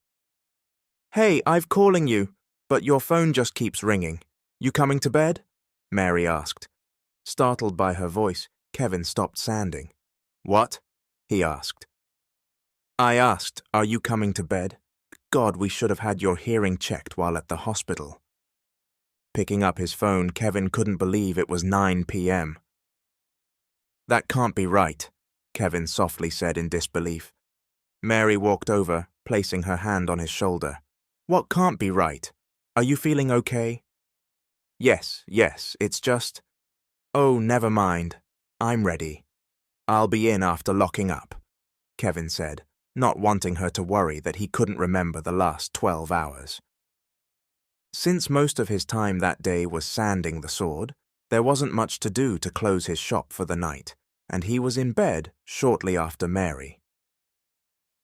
"Hey, I've calling you, but your phone just keeps ringing. You coming to bed?" Mary asked. Startled by her voice, Kevin stopped sanding. "What?" he asked. "I asked, are you coming to bed? God, we should have had your hearing checked while at the hospital." Picking up his phone, Kevin couldn't believe it was 9 p.m. "That can't be right," Kevin softly said in disbelief. Mary walked over, placing her hand on his shoulder. "What can't be right? Are you feeling okay?" Yes, it's just..." "Oh, never mind. I'm ready. I'll be in after locking up," Kevin said, not wanting her to worry that he couldn't remember the last 12 hours. Since most of his time that day was sanding the sword, there wasn't much to do to close his shop for the night, and he was in bed shortly after Mary.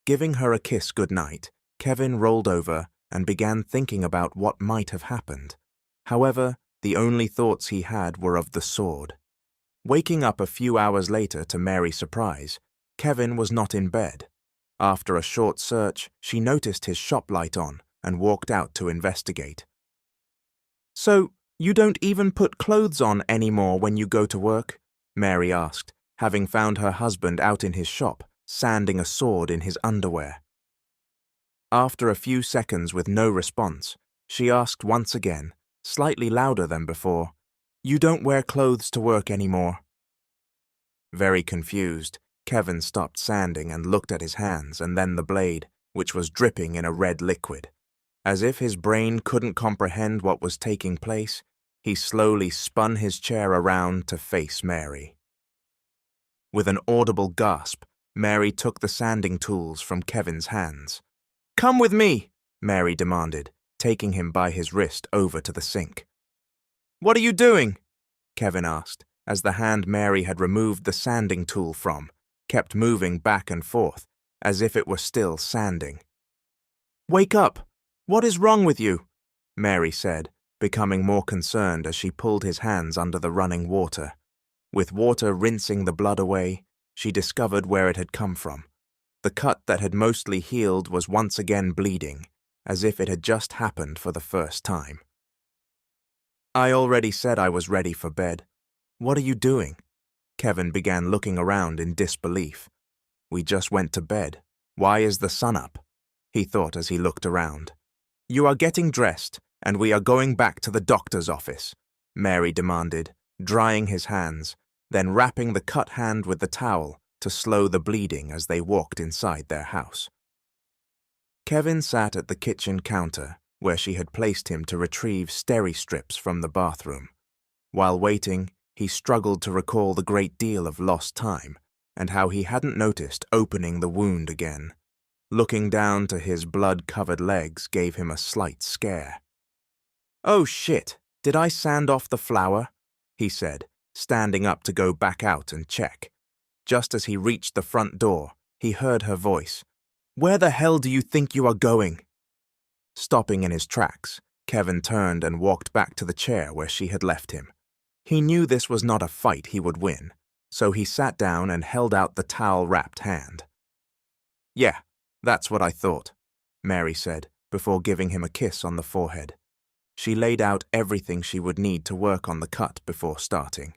Giving her a kiss goodnight, Kevin rolled over and began thinking about what might have happened. However, the only thoughts he had were of the sword. Waking up a few hours later to Mary's surprise, Kevin was not in bed. After a short search, she noticed his shop light on and walked out to investigate. "So, you don't even put clothes on anymore when you go to work?" Mary asked, having found her husband out in his shop, sanding a sword in his underwear. After a few seconds with no response, she asked once again, slightly louder than before, "You don't wear clothes to work anymore?" Very confused, Kevin stopped sanding and looked at his hands and then the blade, which was dripping in a red liquid. As if his brain couldn't comprehend what was taking place, he slowly spun his chair around to face Mary. With an audible gasp, Mary took the sanding tools from Kevin's hands. "Come with me," Mary demanded, taking him by his wrist over to the sink. "What are you doing?" Kevin asked, as the hand Mary had removed the sanding tool from kept moving back and forth, as if it were still sanding. "Wake up! What is wrong with you?" Mary said, becoming more concerned as she pulled his hands under the running water. With water rinsing the blood away, she discovered where it had come from. The cut that had mostly healed was once again bleeding, as if it had just happened for the first time. "I already said I was ready for bed. What are you doing?" Kevin began looking around in disbelief. "We just went to bed. Why is the sun up?" he thought as he looked around. "You are getting dressed, and we are going back to the doctor's office," Mary demanded, drying his hands, then wrapping the cut hand with the towel to slow the bleeding as they walked inside their house. Kevin sat at the kitchen counter, where she had placed him to retrieve steri strips from the bathroom. While waiting, he struggled to recall the great deal of lost time and how he hadn't noticed opening the wound again. Looking down to his blood-covered legs gave him a slight scare. "Oh shit, did I sand off the flour?" he said, standing up to go back out and check. Just as he reached the front door, he heard her voice. "Where the hell do you think you are going?" Stopping in his tracks, Kevin turned and walked back to the chair where she had left him. He knew this was not a fight he would win, so he sat down and held out the towel-wrapped hand. "Yeah, that's what I thought," Mary said, before giving him a kiss on the forehead. She laid out everything she would need to work on the cut before starting.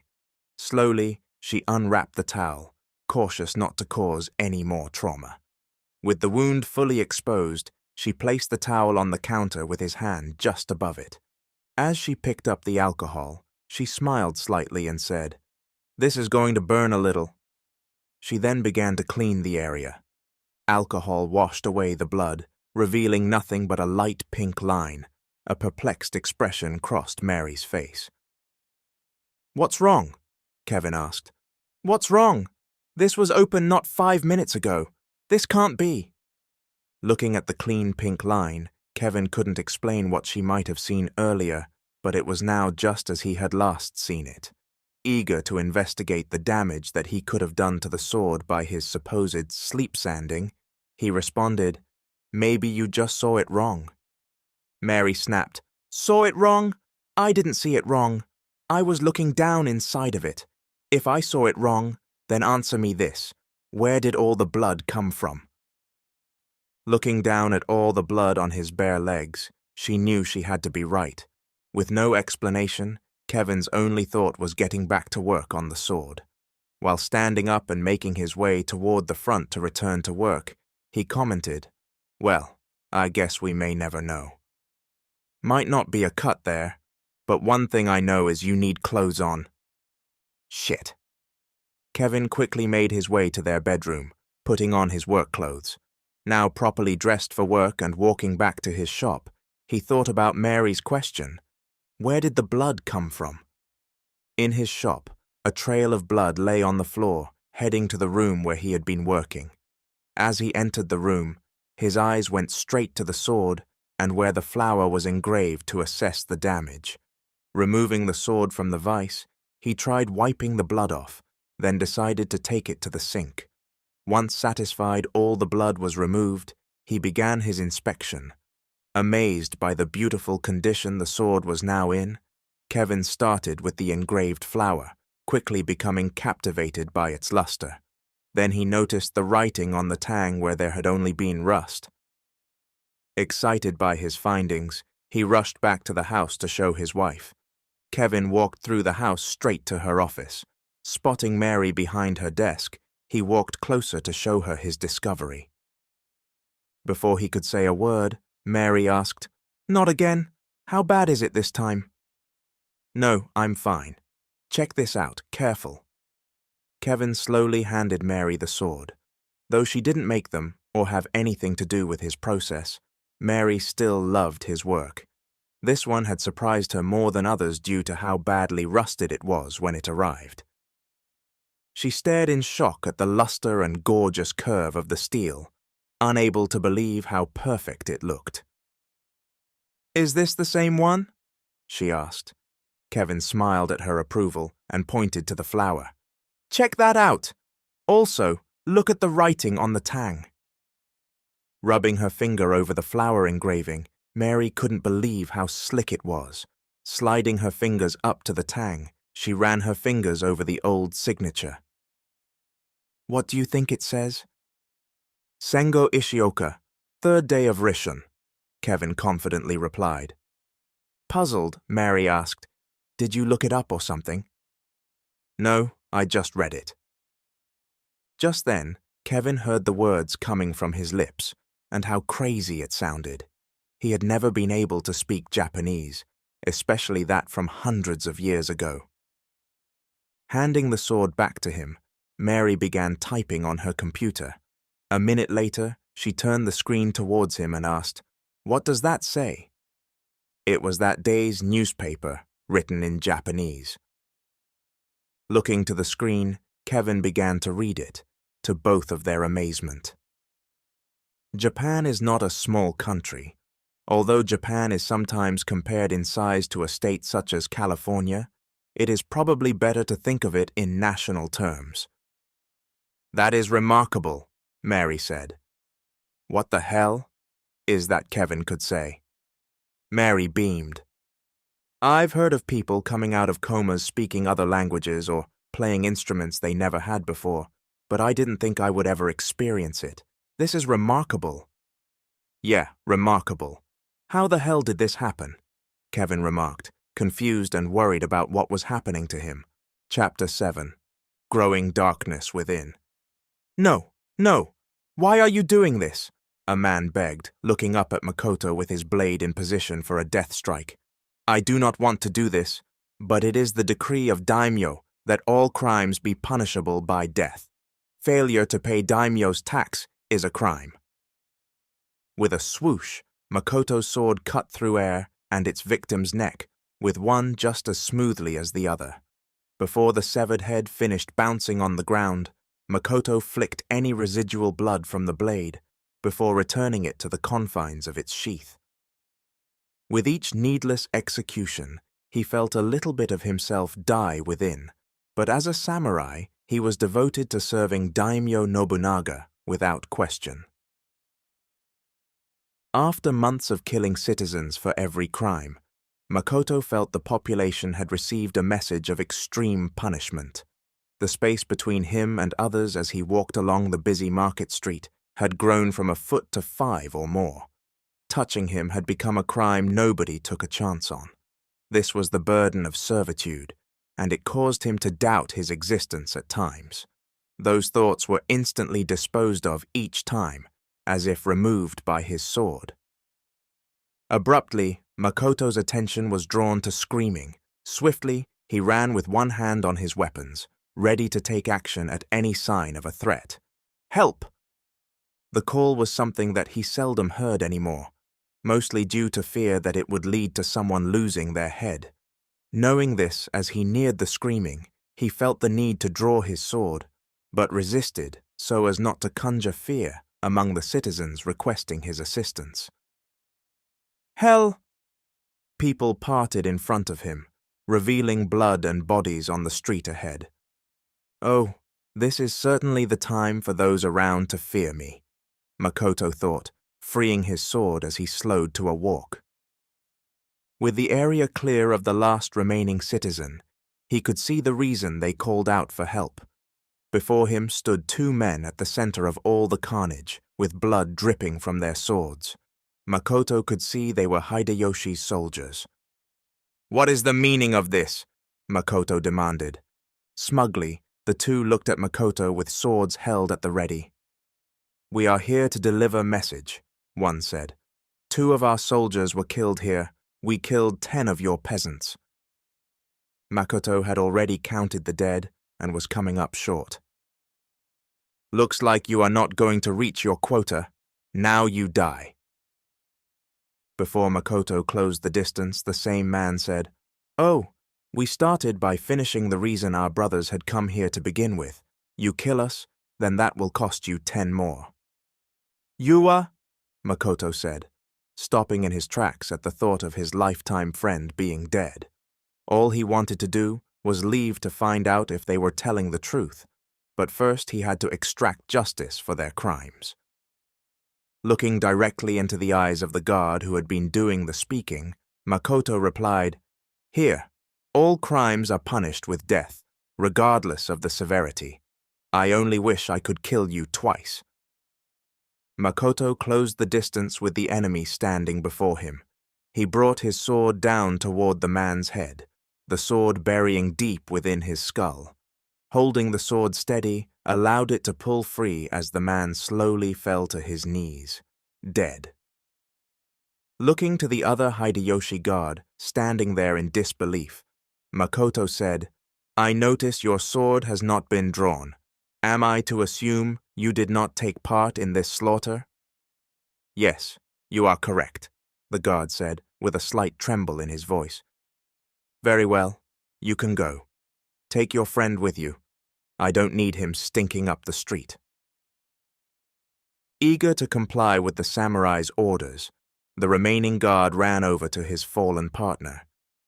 Slowly, she unwrapped the towel, cautious not to cause any more trauma. With the wound fully exposed, she placed the towel on the counter with his hand just above it. As she picked up the alcohol, she smiled slightly and said, "This is going to burn a little." She then began to clean the area. Alcohol washed away the blood, revealing nothing but a light pink line. A perplexed expression crossed Mary's face. "What's wrong?" Kevin asked. "What's wrong? This was open not 5 minutes ago. This can't be." Looking at the clean pink line, Kevin couldn't explain what she might have seen earlier, but it was now just as he had last seen it. Eager to investigate the damage that he could have done to the sword by his supposed sleep sanding, he responded, "Maybe you just saw it wrong." Mary snapped, "Saw it wrong? I didn't see it wrong. I was looking down inside of it. If I saw it wrong, then answer me this. Where did all the blood come from?" Looking down at all the blood on his bare legs, she knew she had to be right. With no explanation, Kevin's only thought was getting back to work on the sword. While standing up and making his way toward the front to return to work, he commented, "Well, I guess we may never know. Might not be a cut there, but one thing I know is you need clothes on." Shit. Kevin quickly made his way to their bedroom, putting on his work clothes. Now properly dressed for work and walking back to his shop, he thought about Mary's question. Where did the blood come from? In his shop, a trail of blood lay on the floor, heading to the room where he had been working. As he entered the room, his eyes went straight to the sword and where the flower was engraved to assess the damage. Removing the sword from the vise, he tried wiping the blood off, then decided to take it to the sink. Once satisfied all the blood was removed, he began his inspection. Amazed by the beautiful condition the sword was now in, Kevin started with the engraved flower, quickly becoming captivated by its luster. Then he noticed the writing on the tang where there had only been rust. Excited by his findings, he rushed back to the house to show his wife. Kevin walked through the house straight to her office. Spotting Mary behind her desk, he walked closer to show her his discovery. Before he could say a word, Mary asked, "Not again? How bad is it this time?" "No, I'm fine. Check this out, careful." Kevin slowly handed Mary the sword. Though she didn't make them or have anything to do with his process, Mary still loved his work. This one had surprised her more than others due to how badly rusted it was when it arrived. She stared in shock at the luster and gorgeous curve of the steel, unable to believe how perfect it looked. "Is this the same one?" she asked. Kevin smiled at her approval and pointed to the flower. "Check that out! Also, look at the writing on the tang." Rubbing her finger over the flower engraving, Mary couldn't believe how slick it was. Sliding her fingers up to the tang, she ran her fingers over the old signature. "What do you think it says?" "Sengo Ishioka, 3rd day of Rishon," Kevin confidently replied. Puzzled, Mary asked, "Did you look it up or something?" "No, I just read it." Just then, Kevin heard the words coming from his lips, and how crazy it sounded. He had never been able to speak Japanese, especially that from hundreds of years ago. Handing the sword back to him, Mary began typing on her computer. A minute later, she turned the screen towards him and asked, "What does that say?" It was that day's newspaper, written in Japanese. Looking to the screen, Kevin began to read it, to both of their amazement. Japan is not a small country. Although Japan is sometimes compared in size to a state such as California, it is probably better to think of it in national terms. "That is remarkable," Mary said. "What the hell?" is that Kevin could say. Mary beamed. "I've heard of people coming out of comas speaking other languages or playing instruments they never had before, but I didn't think I would ever experience it. This is remarkable." "Yeah, remarkable. How the hell did this happen?" Kevin remarked, confused and worried about what was happening to him. Chapter 7. Growing Darkness Within. "No, no! Why are you doing this?" a man begged, looking up at Makoto with his blade in position for a death strike. "I do not want to do this, but it is the decree of daimyo that all crimes be punishable by death. Failure to pay daimyo's tax is a crime." With a swoosh, Makoto's sword cut through air and its victim's neck, with one just as smoothly as the other. Before the severed head finished bouncing on the ground, Makoto flicked any residual blood from the blade before returning it to the confines of its sheath. With each needless execution, he felt a little bit of himself die within, but as a samurai, he was devoted to serving Daimyo Nobunaga without question. After months of killing citizens for every crime, Makoto felt the population had received a message of extreme punishment. The space between him and others as he walked along the busy market street had grown from a foot to 5 or more. Touching him had become a crime nobody took a chance on. This was the burden of servitude, and it caused him to doubt his existence at times. Those thoughts were instantly disposed of each time, as if removed by his sword. Abruptly, Makoto's attention was drawn to screaming. Swiftly, he ran with one hand on his weapons, ready to take action at any sign of a threat. "Help!" The call was something that he seldom heard anymore, mostly due to fear that it would lead to someone losing their head. Knowing this as he neared the screaming, he felt the need to draw his sword, but resisted so as not to conjure fear among the citizens requesting his assistance. Hell! People parted in front of him, revealing blood and bodies on the street ahead. Oh, this is certainly the time for those around to fear me, Makoto thought, freeing his sword as he slowed to a walk. With the area clear of the last remaining citizen, he could see the reason they called out for help. Before him stood two men at the center of all the carnage, with blood dripping from their swords. Makoto could see they were Hideyoshi's soldiers. "What is the meaning of this?" Makoto demanded. Smugly, the two looked at Makoto with swords held at the ready. "We are here to deliver message," one said. "2 of our soldiers were killed here. We killed 10 of your peasants." Makoto had already counted the dead and was coming up short. "Looks like you are not going to reach your quota. Now you die." Before Makoto closed the distance, the same man said, "Oh, we started by finishing the reason our brothers had come here to begin with. You kill us, then that will cost you 10 more. "Yua," Makoto said, stopping in his tracks at the thought of his lifetime friend being dead. All he wanted to do was leave to find out if they were telling the truth, but first he had to extract justice for their crimes. Looking directly into the eyes of the guard who had been doing the speaking, Makoto replied, "Here, all crimes are punished with death, regardless of the severity. I only wish I could kill you twice." Makoto closed the distance with the enemy standing before him. He brought his sword down toward the man's head, the sword burying deep within his skull. Holding the sword steady, allowed it to pull free as the man slowly fell to his knees, dead. Looking to the other Hideyoshi guard, standing there in disbelief, Makoto said, "I notice your sword has not been drawn. Am I to assume you did not take part in this slaughter?" "Yes, you are correct," the guard said, with a slight tremble in his voice. "Very well, you can go. Take your friend with you. I don't need him stinking up the street." Eager to comply with the samurai's orders, the remaining guard ran over to his fallen partner.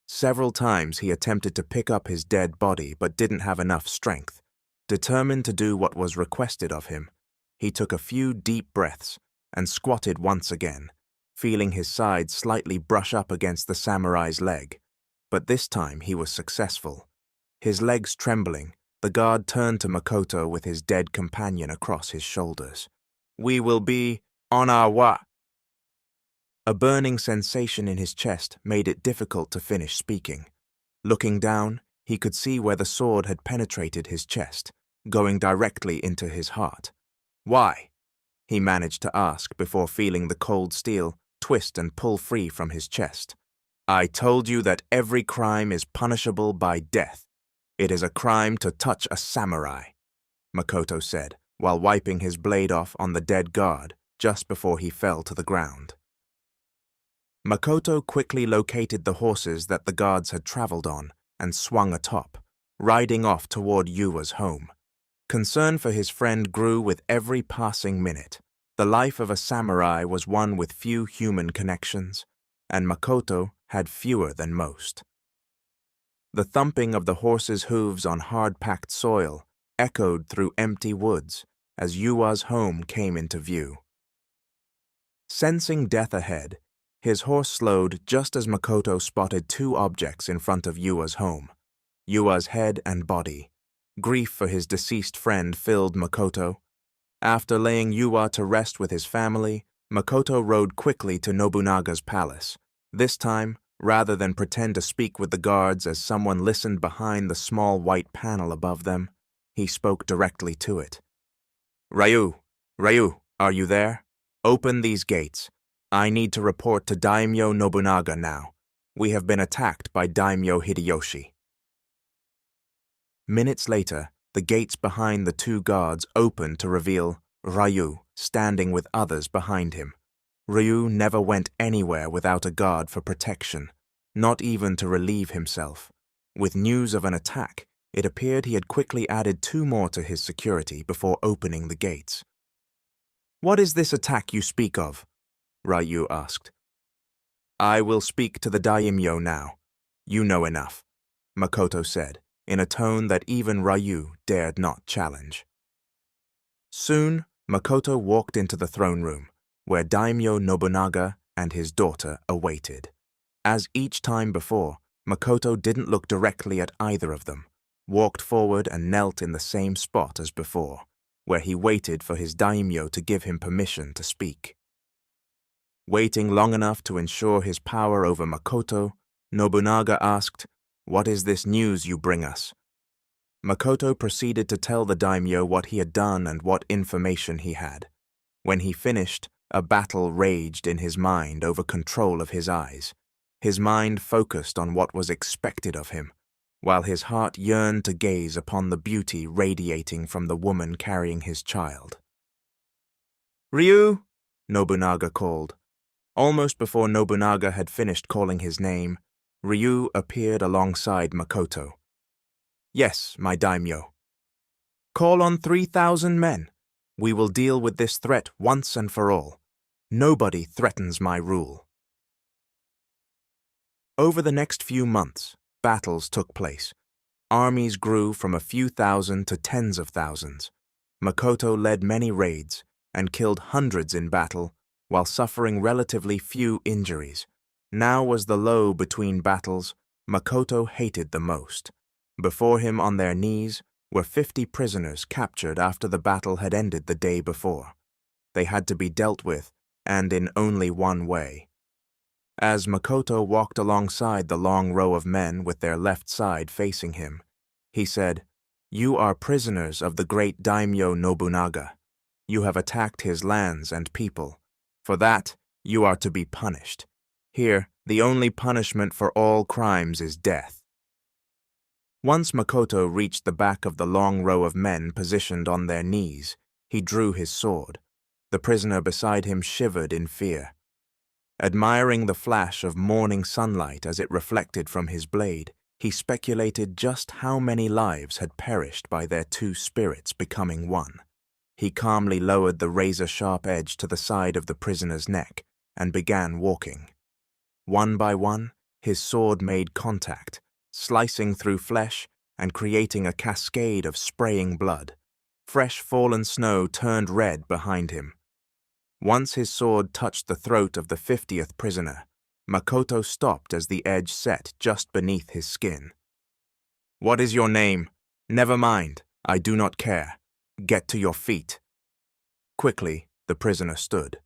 Several times he attempted to pick up his dead body but didn't have enough strength. Determined to do what was requested of him, he took a few deep breaths and squatted once again, feeling his side slightly brush up against the samurai's leg. But this time he was successful. His legs trembling, the guard turned to Makoto with his dead companion across his shoulders. "We will be on our way." A burning sensation in his chest made it difficult to finish speaking. Looking down, he could see where the sword had penetrated his chest, going directly into his heart. "Why?" he managed to ask before feeling the cold steel twist and pull free from his chest. "I told you that every crime is punishable by death. It is a crime to touch a samurai," Makoto said, while wiping his blade off on the dead guard just before he fell to the ground. Makoto quickly located the horses that the guards had traveled on and swung atop, riding off toward Yua's home. Concern for his friend grew with every passing minute. The life of a samurai was one with few human connections, and Makoto had fewer than most. The thumping of the horses' hooves on hard-packed soil echoed through empty woods as Yua's home came into view. Sensing death ahead, his horse slowed just as Makoto spotted 2 objects in front of Yua's home, Yua's head and body. Grief for his deceased friend filled Makoto. After laying Yua to rest with his family, Makoto rode quickly to Nobunaga's palace. This time, rather than pretend to speak with the guards as someone listened behind the small white panel above them, he spoke directly to it. Ryu, are you there? Open these gates. I need to report to Daimyo Nobunaga now. We have been attacked by Daimyo Hideyoshi." Minutes later, the gates behind the 2 guards opened to reveal Ryu standing with others behind him. Ryu never went anywhere without a guard for protection, not even to relieve himself. With news of an attack, it appeared he had quickly added 2 more to his security before opening the gates. "What is this attack you speak of?" Ryu asked. I will speak to the daimyo now. You know enough, Makoto said, in a tone that even Ryu dared not challenge. Soon, Makoto walked into the throne room, where Daimyo Nobunaga and his daughter awaited. As each time before, Makoto didn't look directly at either of them, walked forward and knelt in the same spot as before, where he waited for his daimyo to give him permission to speak. Waiting long enough to ensure his power over Makoto, Nobunaga asked, "What is this news you bring us?" Makoto proceeded to tell the daimyo what he had done and what information he had. When he finished, a battle raged in his mind over control of his eyes. His mind focused on what was expected of him, while his heart yearned to gaze upon the beauty radiating from the woman carrying his child. "Ryu!" Nobunaga called. Almost before Nobunaga had finished calling his name, Ryu appeared alongside Makoto. "Yes, my daimyo." "Call on 3,000 men. We will deal with this threat once and for all. Nobody threatens my rule." Over the next few months, battles took place. Armies grew from a few thousand to tens of thousands. Makoto led many raids and killed hundreds in battle while suffering relatively few injuries. Now was the low between battles Makoto hated the most. Before him on their knees were 50 prisoners captured after the battle had ended the day before. They had to be dealt with, and in only one way. As Makoto walked alongside the long row of men with their left side facing him, he said, "You are prisoners of the great daimyo Nobunaga. You have attacked his lands and people. For that, you are to be punished. Here, the only punishment for all crimes is death." Once Makoto reached the back of the long row of men positioned on their knees, he drew his sword. The prisoner beside him shivered in fear. Admiring the flash of morning sunlight as it reflected from his blade, he speculated just how many lives had perished by their two spirits becoming one. He calmly lowered the razor-sharp edge to the side of the prisoner's neck and began walking. One by one, his sword made contact, slicing through flesh and creating a cascade of spraying blood. Fresh fallen snow turned red behind him. Once his sword touched the throat of the 50th prisoner, Makoto stopped as the edge set just beneath his skin. "What is your name? Never mind, I do not care. Get to your feet." Quickly, the prisoner stood.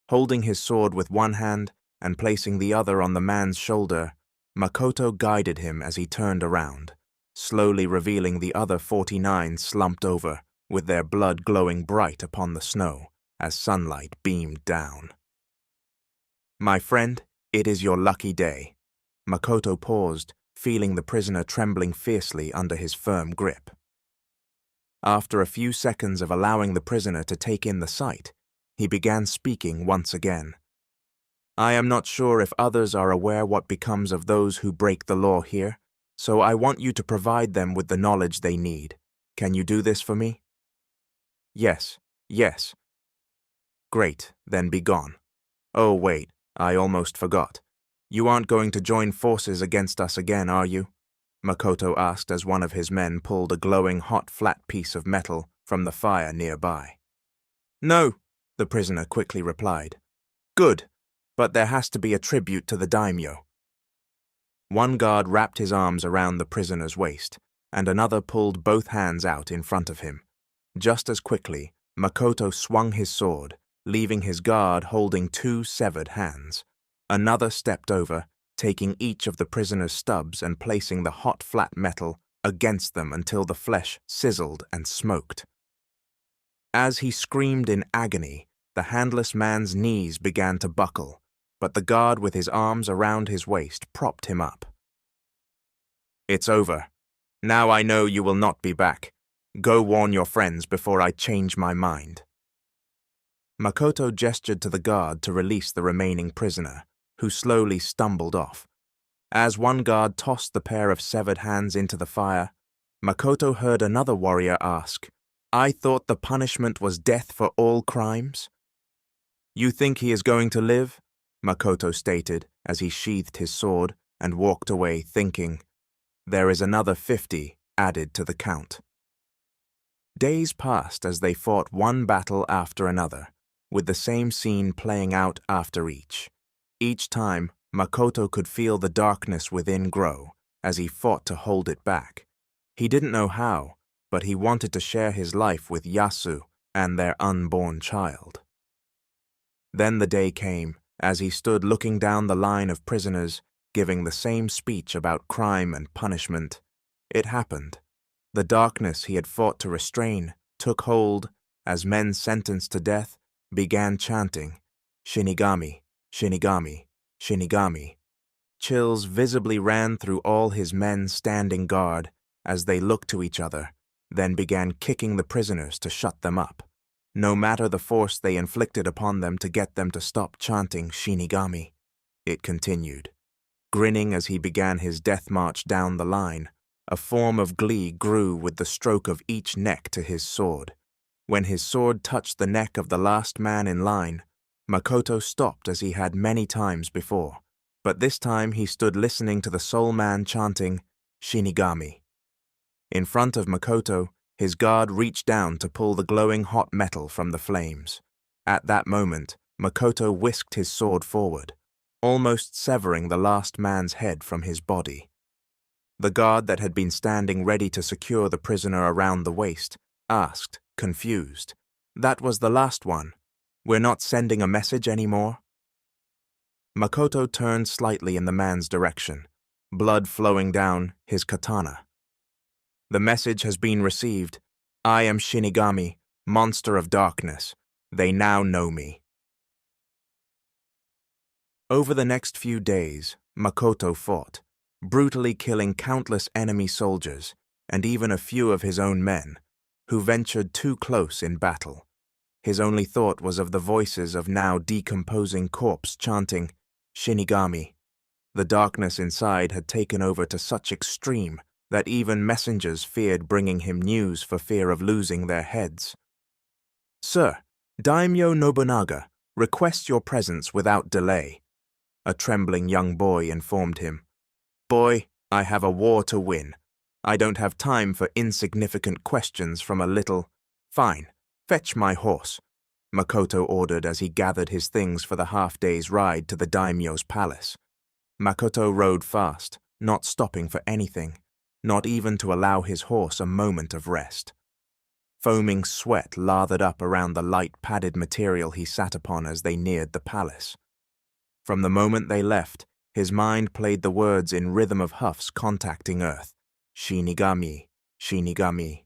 Holding his sword with one hand and placing the other on the man's shoulder, Makoto guided him as he turned around, slowly revealing the other 49 slumped over, with their blood glowing bright upon the snow as sunlight beamed down. "My friend, it is your lucky day." Makoto paused, feeling the prisoner trembling fiercely under his firm grip. After a few seconds of allowing the prisoner to take in the sight, he began speaking once again. "I am not sure if others are aware what becomes of those who break the law here, so I want you to provide them with the knowledge they need. Can you do this for me?" "Yes, yes." "Great, then be gone." "Oh wait, I almost forgot. You aren't going to join forces against us again, are you?" Makoto asked as one of his men pulled a glowing hot flat piece of metal from the fire nearby. "No," the prisoner quickly replied. "Good, but there has to be a tribute to the daimyo." One guard wrapped his arms around the prisoner's waist, and another pulled both hands out in front of him. Just as quickly, Makoto swung his sword, leaving his guard holding 2 severed hands. Another stepped over, taking each of the prisoner's stubs and placing the hot flat metal against them until the flesh sizzled and smoked. As he screamed in agony, the handless man's knees began to buckle, but the guard with his arms around his waist propped him up. "It's over. Now I know you will not be back. Go warn your friends before I change my mind." Makoto gestured to the guard to release the remaining prisoner, who slowly stumbled off. As one guard tossed the pair of severed hands into the fire, Makoto heard another warrior ask, "I thought the punishment was death for all crimes? You think he is going to live? Makoto stated as he sheathed his sword and walked away thinking, there is another 50 added to the count. Days passed as they fought one battle after another, with the same scene playing out after each. Each time, Makoto could feel the darkness within grow as he fought to hold it back. He didn't know how, but he wanted to share his life with Yasu and their unborn child. Then the day came, as he stood looking down the line of prisoners, giving the same speech about crime and punishment. It happened. The darkness he had fought to restrain took hold as men sentenced to death began chanting, "Shinigami, Shinigami, Shinigami." Chills visibly ran through all his men standing guard as they looked to each other, then began kicking the prisoners to shut them up, no matter the force they inflicted upon them to get them to stop chanting Shinigami. It continued. Grinning as he began his death march down the line, a form of glee grew with the stroke of each neck to his sword. When his sword touched the neck of the last man in line, Makoto stopped as he had many times before, but this time he stood listening to the soul man chanting Shinigami. In front of Makoto, his guard reached down to pull the glowing hot metal from the flames. At that moment, Makoto whisked his sword forward, almost severing the last man's head from his body. The guard that had been standing ready to secure the prisoner around the waist asked, confused, "That was the last one. We're not sending a message anymore?" Makoto turned slightly in the man's direction, blood flowing down his katana. "The message has been received. I am Shinigami, monster of darkness. They now know me." Over the next few days, Makoto fought, brutally killing countless enemy soldiers and even a few of his own men, who ventured too close in battle. His only thought was of the voices of now decomposing corpse chanting, "Shinigami." The darkness inside had taken over to such extreme that even messengers feared bringing him news for fear of losing their heads. "Sir, Daimyo Nobunaga requests your presence without delay," a trembling young boy informed him. "Boy, I have a war to win. I don't have time for insignificant questions from a little—" "Fine, fetch my horse," Makoto ordered as he gathered his things for the half-day's ride to the daimyo's palace. Makoto rode fast, not stopping for anything, not even to allow his horse a moment of rest. Foaming sweat lathered up around the light padded material he sat upon as they neared the palace. From the moment they left, his mind played the words in rhythm of huffs contacting earth, "Shinigami, Shinigami."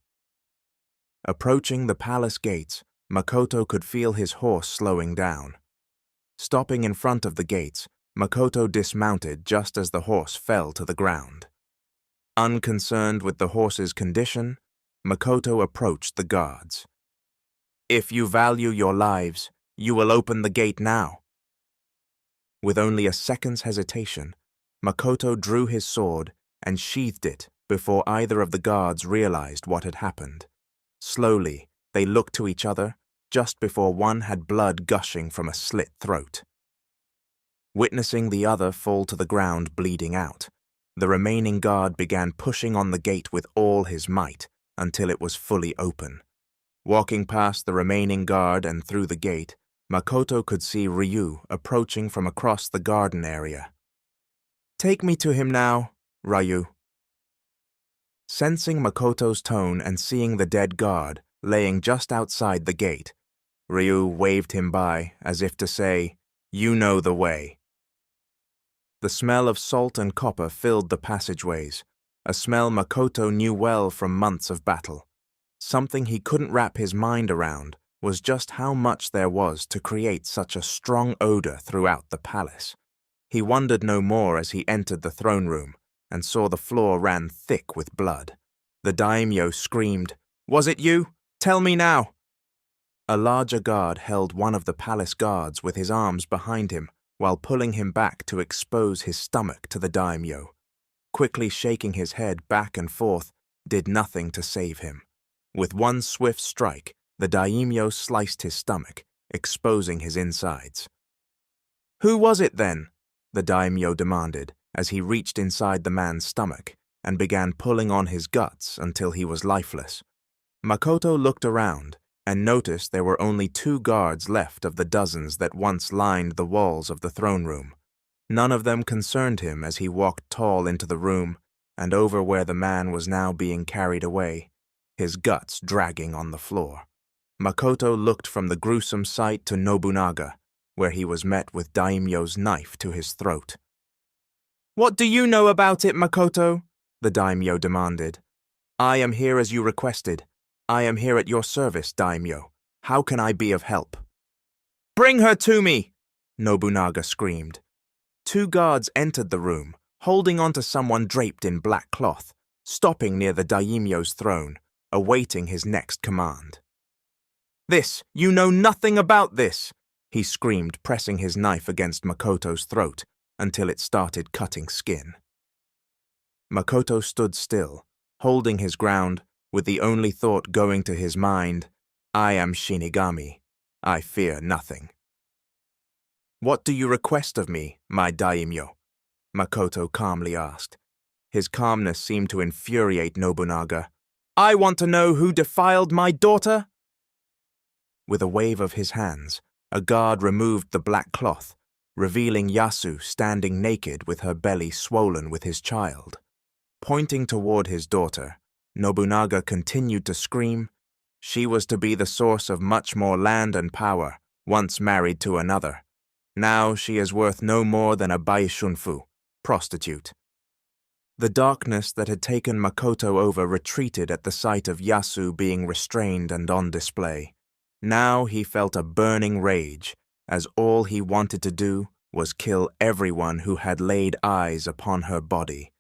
Approaching the palace gates, Makoto could feel his horse slowing down. Stopping in front of the gates, Makoto dismounted just as the horse fell to the ground. Unconcerned with the horse's condition, Makoto approached the guards. "If you value your lives, you will open the gate now." With only a second's hesitation, Makoto drew his sword and sheathed it before either of the guards realized what had happened. Slowly, they looked to each other just before one had blood gushing from a slit throat. Witnessing the other fall to the ground bleeding out, the remaining guard began pushing on the gate with all his might until it was fully open. Walking past the remaining guard and through the gate, Makoto could see Ryu approaching from across the garden area. "Take me to him now, Ryu." Sensing Makoto's tone and seeing the dead guard laying just outside the gate, Ryu waved him by as if to say, "You know the way." The smell of salt and copper filled the passageways, a smell Makoto knew well from months of battle. Something he couldn't wrap his mind around was just how much there was to create such a strong odor throughout the palace. He wondered no more as he entered the throne room and saw the floor ran thick with blood. The daimyo screamed, "Was it you? Tell me now!" A larger guard held one of the palace guards with his arms behind him while pulling him back to expose his stomach to the daimyo. Quickly shaking his head back and forth did nothing to save him. With one swift strike, the daimyo sliced his stomach, exposing his insides. Who was it then? The daimyo demanded as he reached inside the man's stomach and began pulling on his guts until he was lifeless. Makoto looked around and noticed there were only 2 guards left of the dozens that once lined the walls of the throne room. None of them concerned him as he walked tall into the room and over where the man was now being carried away, his guts dragging on the floor. Makoto looked from the gruesome sight to Nobunaga, where he was met with Daimyo's knife to his throat. "What do you know about it, Makoto?" the daimyo demanded. "I am here as you requested. I am here at your service, daimyo. How can I be of help?" "Bring her to me!" Nobunaga screamed. 2 guards entered the room, holding onto someone draped in black cloth, stopping near the daimyo's throne, awaiting his next command. You know nothing about this!" he screamed, pressing his knife against Makoto's throat until it started cutting skin. Makoto stood still, holding his ground, with the only thought going to his mind, "I am Shinigami. I fear nothing." "What do you request of me, my daimyo?" Makoto calmly asked. His calmness seemed to infuriate Nobunaga. "I want to know who defiled my daughter?" With a wave of his hands, a guard removed the black cloth, revealing Yasu standing naked with her belly swollen with his child. Pointing toward his daughter, Nobunaga continued to scream, "She was to be the source of much more land and power, once married to another. Now she is worth no more than a baishunfu, prostitute." The darkness that had taken Makoto over retreated at the sight of Yasu being restrained and on display. Now he felt a burning rage, as all he wanted to do was kill everyone who had laid eyes upon her body.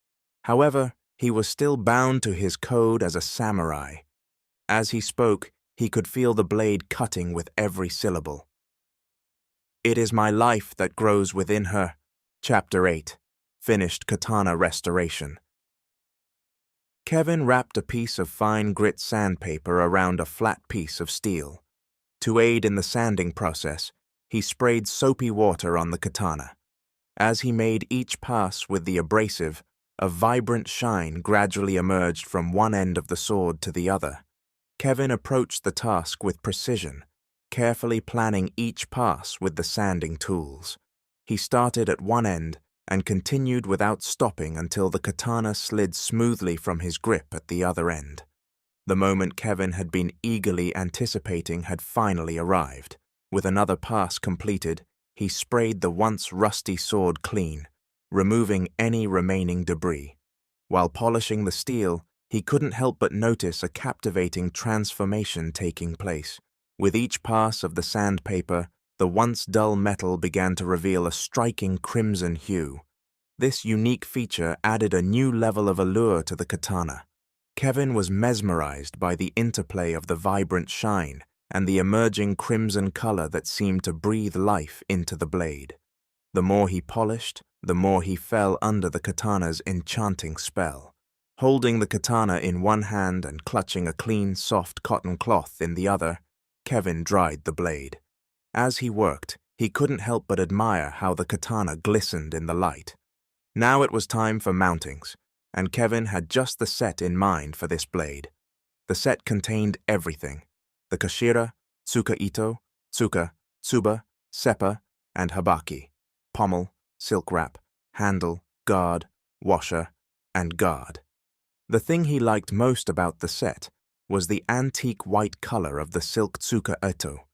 However, he was still bound to his code as a samurai. As he spoke, he could feel the blade cutting with every syllable. "It is my life that grows within her." Chapter 8. Finished Katana Restoration. Kevin wrapped a piece of fine grit sandpaper around a flat piece of steel. To aid in the sanding process, he sprayed soapy water on the katana. As he made each pass with the abrasive, a vibrant shine gradually emerged from one end of the sword to the other. Kevin approached the task with precision, carefully planning each pass with the sanding tools. He started at one end and continued without stopping until the katana slid smoothly from his grip at the other end. The moment Kevin had been eagerly anticipating had finally arrived. With another pass completed, he sprayed the once rusty sword clean, removing any remaining debris. While polishing the steel, he couldn't help but notice a captivating transformation taking place. With each pass of the sandpaper, the once dull metal began to reveal a striking crimson hue. This unique feature added a new level of allure to the katana. Kevin was mesmerized by the interplay of the vibrant shine and the emerging crimson color that seemed to breathe life into the blade. The more he polished, the more he fell under the katana's enchanting spell. Holding the katana in one hand and clutching a clean, soft cotton cloth in the other, Kevin dried the blade. As he worked, he couldn't help but admire how the katana glistened in the light. Now it was time for mountings, and Kevin had just the set in mind for this blade. The set contained everything: the kashira, tsuka ito, tsuka, tsuba, seppa, and habaki, pommel, silk wrap, handle, guard, washer, and guard. The thing he liked most about the set was the antique white color of the silk tsuka ito.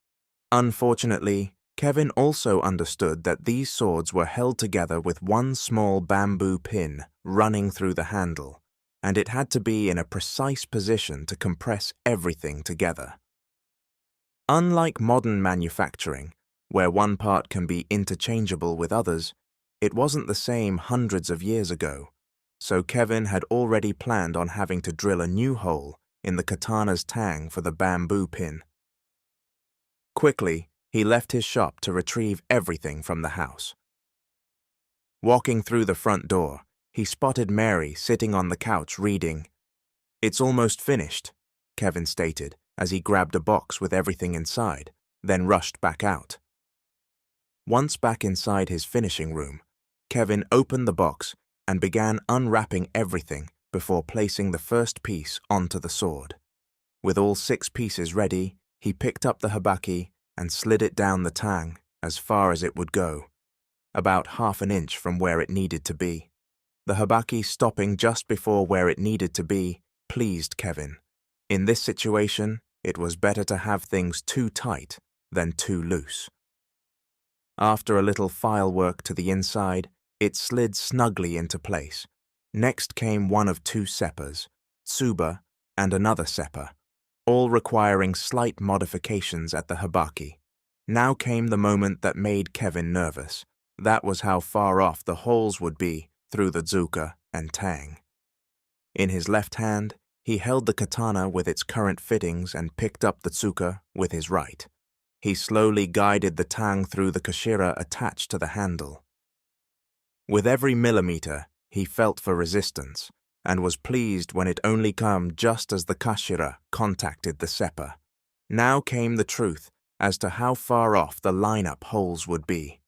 Unfortunately, Kevin also understood that these swords were held together with one small bamboo pin running through the handle, and it had to be in a precise position to compress everything together. Unlike modern manufacturing, where one part can be interchangeable with others, it wasn't the same hundreds of years ago, so Kevin had already planned on having to drill a new hole in the katana's tang for the bamboo pin. Quickly, he left his shop to retrieve everything from the house. Walking through the front door, he spotted Mary sitting on the couch reading. "It's almost finished," Kevin stated as he grabbed a box with everything inside, then rushed back out. Once back inside his finishing room, Kevin opened the box and began unwrapping everything before placing the first piece onto the sword. With all 6 pieces ready, he picked up the habaki and slid it down the tang as far as it would go, about half an inch from where it needed to be. The habaki stopping just before where it needed to be pleased Kevin. In this situation, it was better to have things too tight than too loose. After a little file work to the inside, it slid snugly into place. Next came one of 2 seppas, tsuba and another seppa, all requiring slight modifications at the habaki. Now came the moment that made Kevin nervous. That was how far off the holes would be through the zuka and tang. In his left hand, he held the katana with its current fittings and picked up the tsuka with his right. He slowly guided the tang through the kashira attached to the handle. With every millimeter, he felt for resistance, and was pleased when it only came just as the kashira contacted the seppa. Now came the truth as to how far off the line-up holes would be.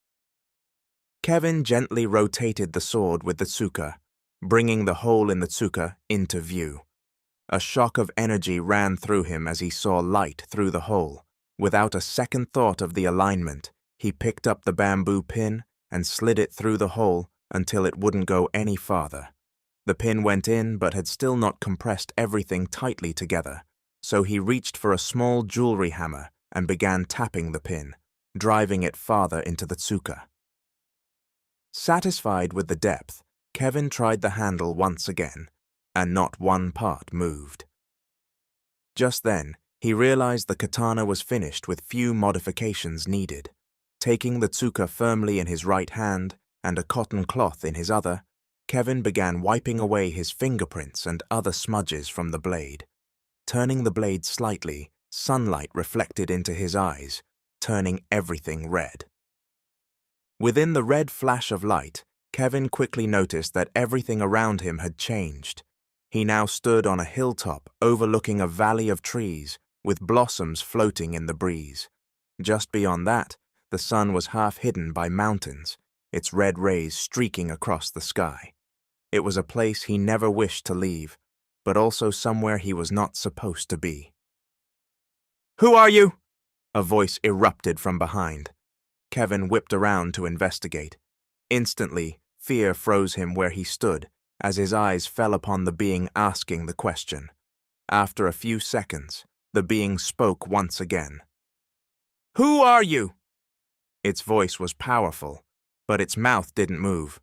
Kevin gently rotated the sword with the tsuka, bringing the hole in the tsuka into view. A shock of energy ran through him as he saw light through the hole. Without a second thought of the alignment, he picked up the bamboo pin and slid it through the hole until it wouldn't go any farther. The pin went in but had still not compressed everything tightly together, so he reached for a small jewelry hammer and began tapping the pin, driving it farther into the tsuka. Satisfied with the depth, Kevin tried the handle once again, and not one part moved. Just then, he realized the katana was finished with few modifications needed. Taking the tsuka firmly in his right hand and a cotton cloth in his other, Kevin began wiping away his fingerprints and other smudges from the blade. Turning the blade slightly, sunlight reflected into his eyes, turning everything red. Within the red flash of light, Kevin quickly noticed that everything around him had changed. He now stood on a hilltop overlooking a valley of trees, with blossoms floating in the breeze. Just beyond that, the sun was half hidden by mountains, its red rays streaking across the sky. It was a place he never wished to leave, but also somewhere he was not supposed to be. "Who are you?" a voice erupted from behind. Kevin whipped around to investigate. Instantly, fear froze him where he stood, as his eyes fell upon the being asking the question. After a few seconds, the being spoke once again. "Who are you?" Its voice was powerful, but its mouth didn't move.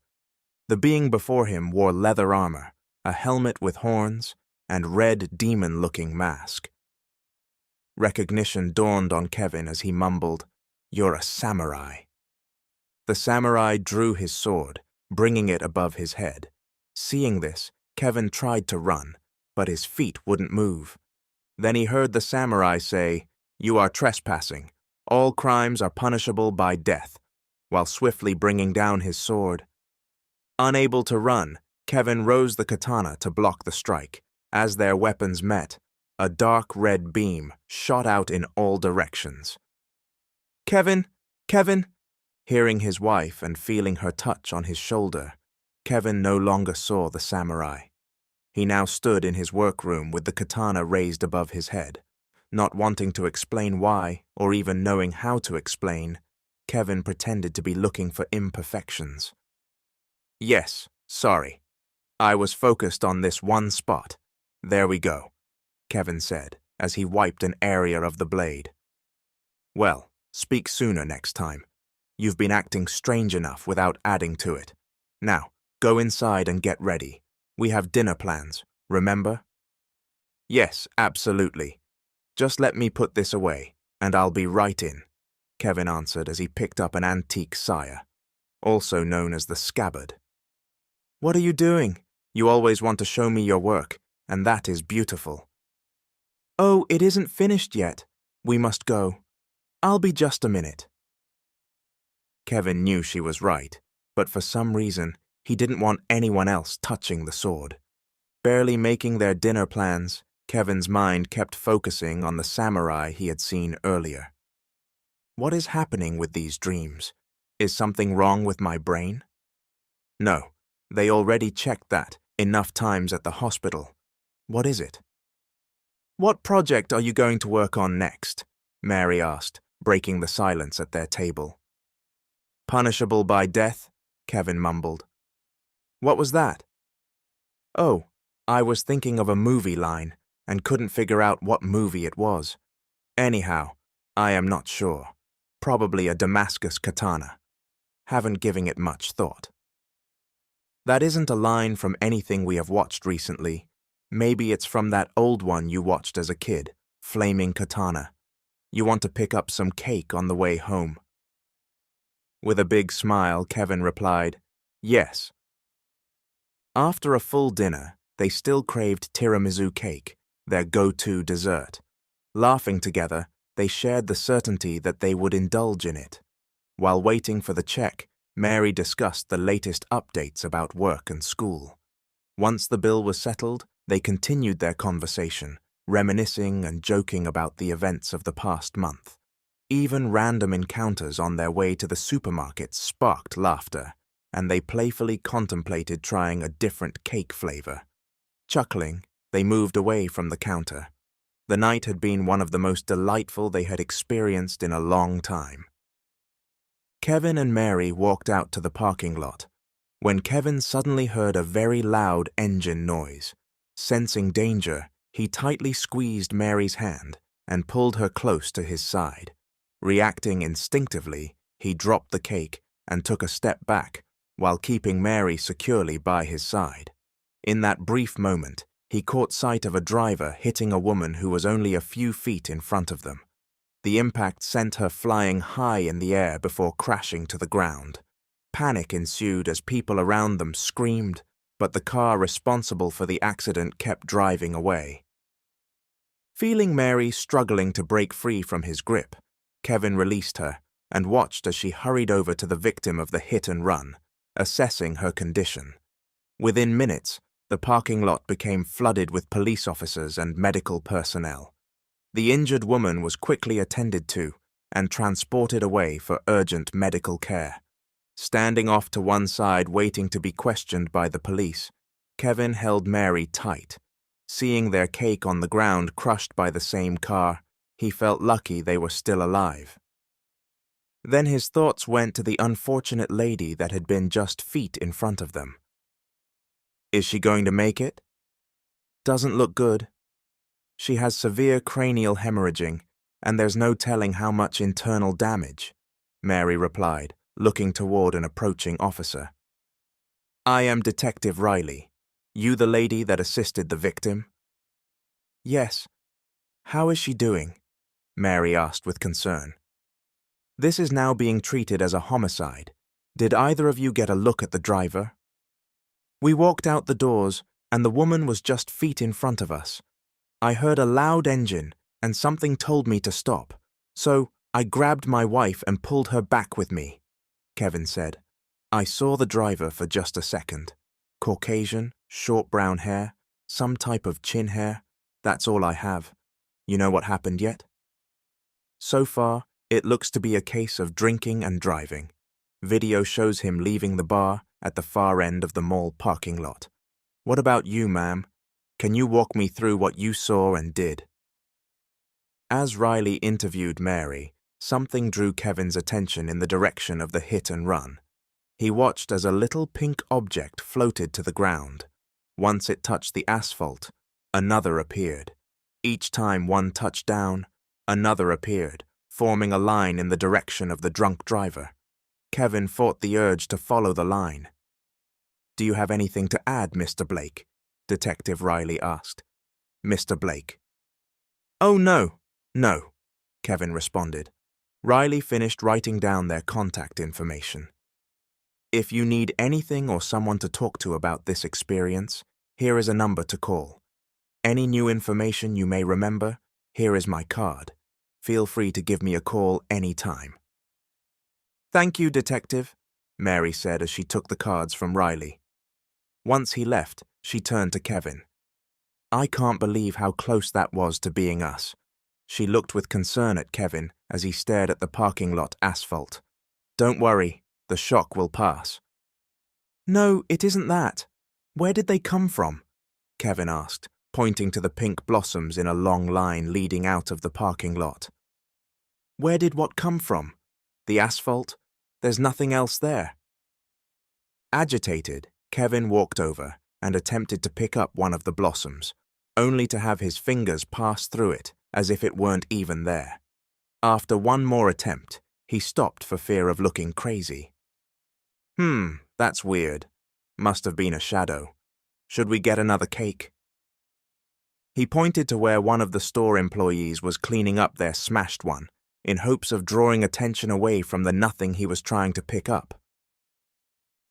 The being before him wore leather armor, a helmet with horns, and red demon-looking mask. Recognition dawned on Kevin as he mumbled, "You're a samurai." The samurai drew his sword, bringing it above his head. Seeing this, Kevin tried to run, but his feet wouldn't move. Then he heard the samurai say, "You are trespassing. All crimes are punishable by death," while swiftly bringing down his sword. Unable to run, Kevin rose the katana to block the strike. As their weapons met, a dark red beam shot out in all directions. "Kevin! Kevin!" Hearing his wife and feeling her touch on his shoulder, Kevin no longer saw the samurai. He now stood in his workroom with the katana raised above his head. Not wanting to explain why, or even knowing how to explain, Kevin pretended to be looking for imperfections. "Yes, sorry. I was focused on this one spot. There we go," Kevin said, as he wiped an area of the blade. "Well, speak sooner next time. You've been acting strange enough without adding to it. Now, go inside and get ready. We have dinner plans, remember?" "Yes, absolutely. Just let me put this away, and I'll be right in," Kevin answered as he picked up an antique saya, also known as the scabbard. "What are you doing? You always want to show me your work, and that is beautiful." "Oh, it isn't finished yet. We must go. I'll be just a minute." Kevin knew she was right, but for some reason, he didn't want anyone else touching the sword. Barely making their dinner plans, Kevin's mind kept focusing on the samurai he had seen earlier. What is happening with these dreams? Is something wrong with my brain? No, they already checked that enough times at the hospital. What is it? What project are you going to work on next? Mary asked, breaking the silence at their table. Punishable by death, Kevin mumbled. What was that? Oh, I was thinking of a movie line and couldn't figure out what movie it was. Anyhow, I am not sure. Probably a Damascus katana. Haven't given it much thought. That isn't a line from anything we have watched recently. Maybe it's from that old one you watched as a kid, Flaming Katana. You want to pick up some cake on the way home. With a big smile, Kevin replied, yes. After a full dinner, they still craved tiramisu cake, their go-to dessert. Laughing together, they shared the certainty that they would indulge in it. While waiting for the check, Mary discussed the latest updates about work and school. Once the bill was settled, they continued their conversation, reminiscing and joking about the events of the past month. Even random encounters on their way to the supermarket sparked laughter, and they playfully contemplated trying a different cake flavor. Chuckling, they moved away from the counter. The night had been one of the most delightful they had experienced in a long time. Kevin and Mary walked out to the parking lot, when Kevin suddenly heard a very loud engine noise. Sensing danger, he tightly squeezed Mary's hand and pulled her close to his side. Reacting instinctively, he dropped the cake and took a step back, while keeping Mary securely by his side. In that brief moment, he caught sight of a driver hitting a woman who was only a few feet in front of them. The impact sent her flying high in the air before crashing to the ground. Panic ensued as people around them screamed, but the car responsible for the accident kept driving away. Feeling Mary struggling to break free from his grip, Kevin released her and watched as she hurried over to the victim of the hit and run, assessing her condition. Within minutes, the parking lot became flooded with police officers and medical personnel. The injured woman was quickly attended to and transported away for urgent medical care. Standing off to one side waiting to be questioned by the police, Kevin held Mary tight. Seeing their cake on the ground crushed by the same car, he felt lucky they were still alive. Then his thoughts went to the unfortunate lady that had been just feet in front of them. Is she going to make it? Doesn't look good. She has severe cranial hemorrhaging, and there's no telling how much internal damage, Mary replied, looking toward an approaching officer. I am Detective Riley. You the lady that assisted the victim? Yes. How is she doing? Mary asked with concern. This is now being treated as a homicide. Did either of you get a look at the driver? We walked out the doors, and the woman was just feet in front of us. I heard a loud engine, and something told me to stop, so I grabbed my wife and pulled her back with me, Kevin said. I saw the driver for just a second. Caucasian, short brown hair, some type of chin hair. That's all I have. You know what happened yet? So far, it looks to be a case of drinking and driving. Video shows him leaving the bar at the far end of the mall parking lot. What about you, ma'am? Can you walk me through what you saw and did? As Riley interviewed Mary, something drew Kevin's attention in the direction of the hit and run. He watched as a little pink object floated to the ground. Once it touched the asphalt, another appeared. Each time one touched down, another appeared, forming a line in the direction of the drunk driver. Kevin fought the urge to follow the line. Do you have anything to add, Mr. Blake? Detective Riley asked. Mr. Blake. Oh, no, Kevin responded. Riley finished writing down their contact information. If you need anything or someone to talk to about this experience, here is a number to call. Any new information you may remember, here is my card. Feel free to give me a call anytime. Thank you, Detective, Mary said as she took the cards from Riley. Once he left, she turned to Kevin. I can't believe how close that was to being us. She looked with concern at Kevin as he stared at the parking lot asphalt. Don't worry, The shock will pass. No, it isn't that. Where did they come from? Kevin asked, pointing to the pink blossoms in a long line leading out of the parking lot. Where did what come from? The asphalt? There's nothing else there. Agitated, Kevin walked over and attempted to pick up one of the blossoms, only to have his fingers pass through it as if it weren't even there. After one more attempt, he stopped for fear of looking crazy. That's weird. Must have been a shadow. Should we get another cake? He pointed to where one of the store employees was cleaning up their smashed one, in hopes of drawing attention away from the nothing he was trying to pick up.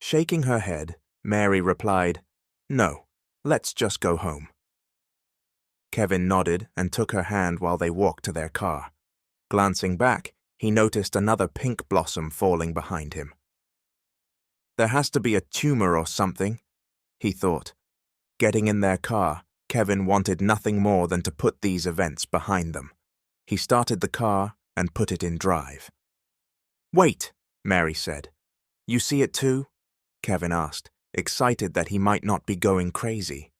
Shaking her head, Mary replied, No, let's just go home. Kevin nodded and took her hand while they walked to their car. Glancing back, he noticed another pink blossom falling behind him. There has to be a tumor or something, he thought. Getting in their car, Kevin wanted nothing more than to put these events behind them. He started the car and put it in drive. Wait, Mary said. You see it too? Kevin asked, excited that he might not be going crazy.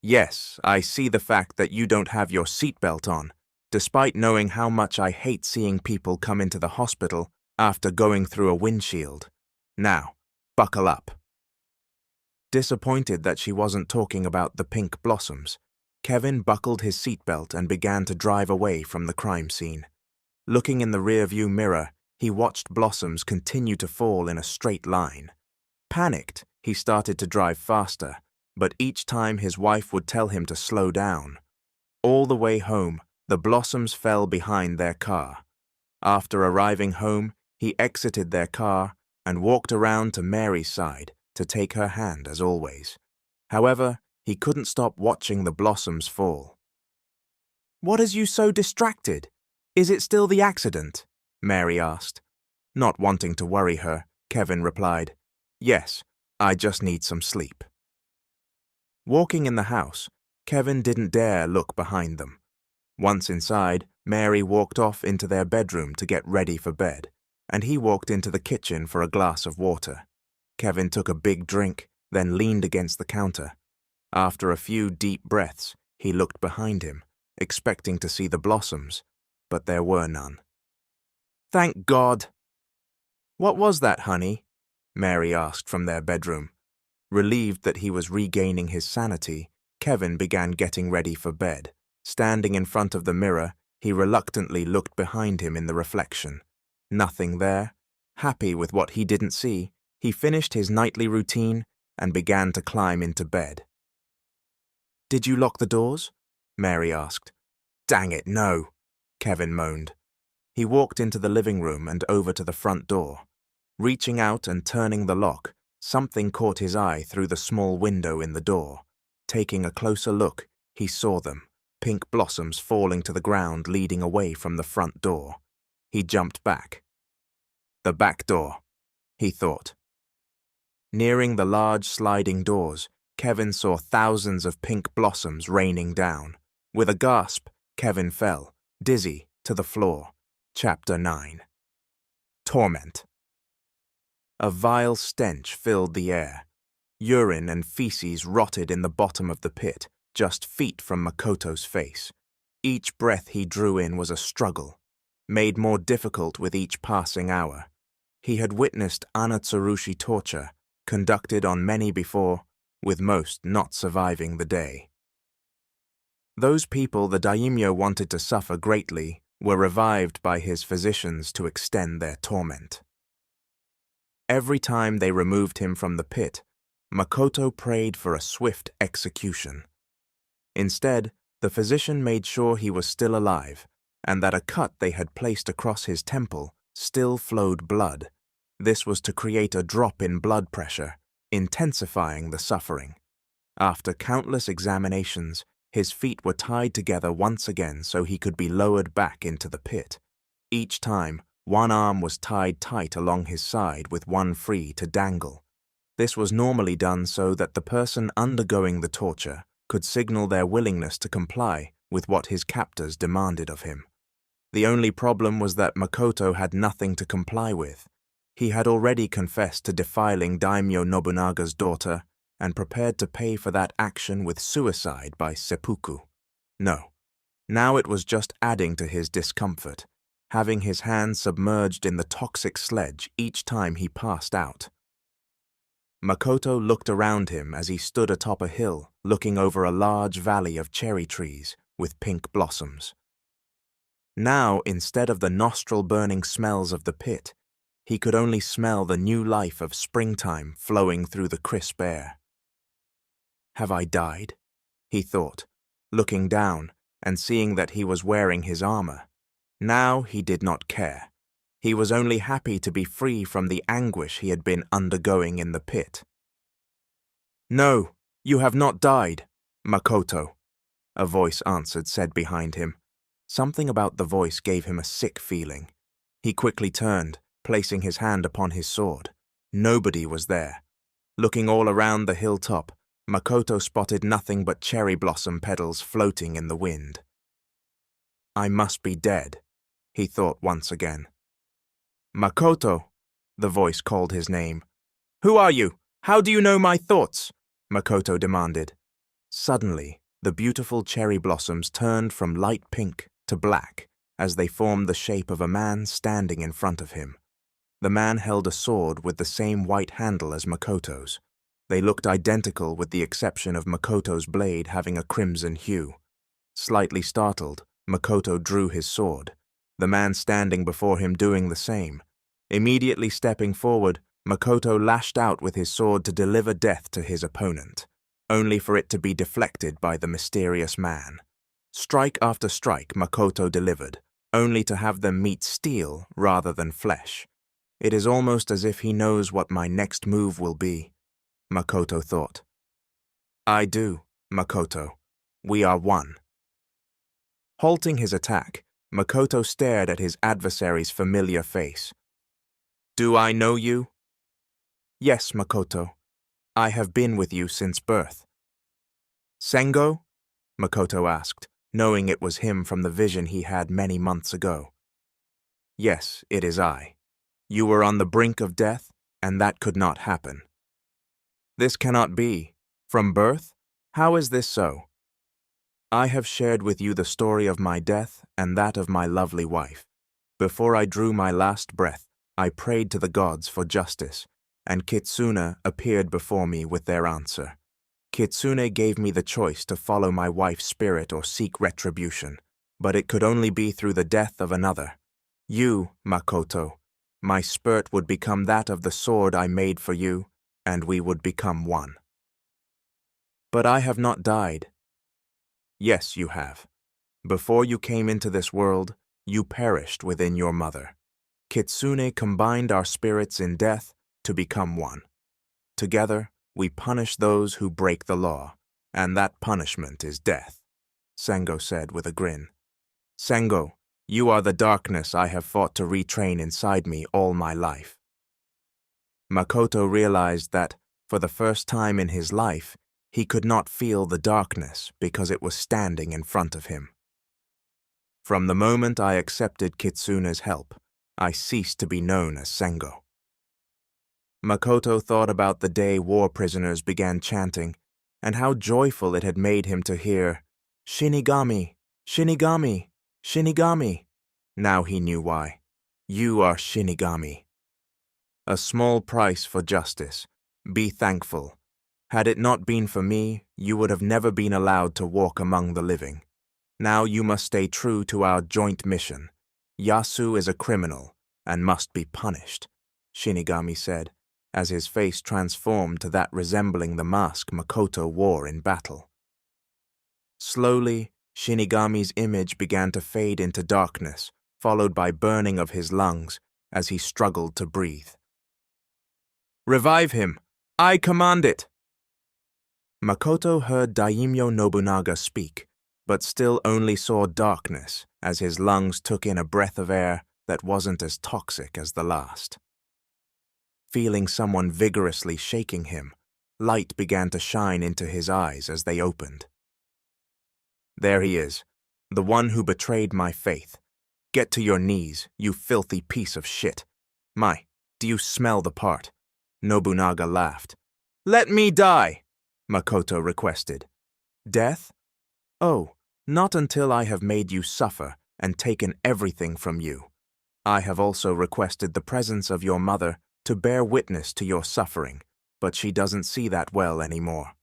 Yes, I see the fact that you don't have your seatbelt on, despite knowing how much I hate seeing people come into the hospital after going through a windshield. Now, buckle up. Disappointed that she wasn't talking about the pink blossoms, Kevin buckled his seatbelt and began to drive away from the crime scene. Looking in the rearview mirror, he watched blossoms continue to fall in a straight line. Panicked, he started to drive faster, but each time his wife would tell him to slow down. All the way home, the blossoms fell behind their car. After arriving home, he exited their car and walked around to Mary's side to take her hand as always. However, he couldn't stop watching the blossoms fall. What has you so distracted? Is it still the accident? Mary asked. Not wanting to worry her, Kevin replied, Yes, I just need some sleep. Walking in the house, Kevin didn't dare look behind them. Once inside, Mary walked off into their bedroom to get ready for bed, and he walked into the kitchen for a glass of water. Kevin took a big drink, then leaned against the counter. After a few deep breaths, he looked behind him, expecting to see the blossoms, but there were none. Thank God! What was that, honey? Mary asked from their bedroom. Relieved that he was regaining his sanity, Kevin began getting ready for bed. Standing in front of the mirror, he reluctantly looked behind him in the reflection. Nothing there. Happy with what he didn't see, he finished his nightly routine and began to climb into bed. Did you lock the doors? Mary asked. Dang it, no, Kevin moaned. He walked into the living room and over to the front door. Reaching out and turning the lock, something caught his eye through the small window in the door. Taking a closer look, he saw them, pink blossoms falling to the ground leading away from the front door. He jumped back. The back door, he thought. Nearing the large sliding doors, Kevin saw thousands of pink blossoms raining down. With a gasp, Kevin fell, dizzy, to the floor. Chapter 9. Torment. A vile stench filled the air. Urine and feces rotted in the bottom of the pit, just feet from Makoto's face. Each breath he drew in was a struggle, made more difficult with each passing hour. He had witnessed Anatsurushi torture, conducted on many before, with most not surviving the day. Those people the daimyo wanted to suffer greatly were revived by his physicians to extend their torment. Every time they removed him from the pit, Makoto prayed for a swift execution. Instead, the physician made sure he was still alive, and that a cut they had placed across his temple still flowed blood. This was to create a drop in blood pressure, intensifying the suffering. After countless examinations, his feet were tied together once again so he could be lowered back into the pit. Each time, one arm was tied tight along his side with one free to dangle. This was normally done so that the person undergoing the torture could signal their willingness to comply with what his captors demanded of him. The only problem was that Makoto had nothing to comply with. He had already confessed to defiling Daimyo Nobunaga's daughter and prepared to pay for that action with suicide by seppuku. No, now it was just adding to his discomfort, having his hand submerged in the toxic sledge each time he passed out. Makoto looked around him as he stood atop a hill looking over a large valley of cherry trees with pink blossoms. Now, instead of the nostril-burning smells of the pit, he could only smell the new life of springtime flowing through the crisp air. Have I died? He thought, looking down and seeing that he was wearing his armor. Now he did not care. He was only happy to be free from the anguish he had been undergoing in the pit. No, you have not died, Makoto, a voice said behind him. Something about the voice gave him a sick feeling. He quickly turned, placing his hand upon his sword. Nobody was there. Looking all around the hilltop, Makoto spotted nothing but cherry blossom petals floating in the wind. I must be dead, he thought once again. Makoto, the voice called his name. Who are you? How do you know my thoughts? Makoto demanded. Suddenly, the beautiful cherry blossoms turned from light pink to black as they formed the shape of a man standing in front of him. The man held a sword with the same white handle as Makoto's. They looked identical with the exception of Makoto's blade having a crimson hue. Slightly startled, Makoto drew his sword, the man standing before him doing the same. Immediately stepping forward, Makoto lashed out with his sword to deliver death to his opponent, only for it to be deflected by the mysterious man. Strike after strike Makoto delivered, only to have them meet steel rather than flesh. It is almost as if he knows what my next move will be, Makoto thought. I do, Makoto. We are one. Halting his attack, Makoto stared at his adversary's familiar face. Do I know you? Yes, Makoto. I have been with you since birth. Sengo? Makoto asked, knowing it was him from the vision he had many months ago. Yes, it is I. You were on the brink of death, and that could not happen. This cannot be. From birth? How is this so? I have shared with you the story of my death and that of my lovely wife. Before I drew my last breath, I prayed to the gods for justice, and Kitsune appeared before me with their answer. Kitsune gave me the choice to follow my wife's spirit or seek retribution, but it could only be through the death of another. You, Makoto, my spirit would become that of the sword I made for you, and we would become one. But I have not died. Yes, you have. Before you came into this world, you perished within your mother. Kitsune combined our spirits in death to become one. Together, we punish those who break the law, and that punishment is death, Sengo said with a grin. Sengo, you are the darkness I have fought to retrain inside me all my life. Makoto realized that, for the first time in his life, he could not feel the darkness because it was standing in front of him. From the moment I accepted Kitsune's help, I ceased to be known as Sengo. Makoto thought about the day war prisoners began chanting, and how joyful it had made him to hear, Shinigami, Shinigami, Shinigami. Now he knew why. You are Shinigami. A small price for justice. Be thankful. Had it not been for me, you would have never been allowed to walk among the living. Now you must stay true to our joint mission. Yasu is a criminal and must be punished, Shinigami said, as his face transformed to that resembling the mask Makoto wore in battle. Slowly, Shinigami's image began to fade into darkness, followed by burning of his lungs as he struggled to breathe. Revive him! I command it! Makoto heard Daimyo Nobunaga speak, but still only saw darkness as his lungs took in a breath of air that wasn't as toxic as the last. Feeling someone vigorously shaking him, light began to shine into his eyes as they opened. There he is, the one who betrayed my faith. Get to your knees, you filthy piece of shit. My, Do you smell the part?" Nobunaga laughed. "Let me die," Makoto requested. "Death? Oh, not until I have made you suffer and taken everything from you. I have also requested the presence of your mother to bear witness to your suffering, but she doesn't see that well anymore,"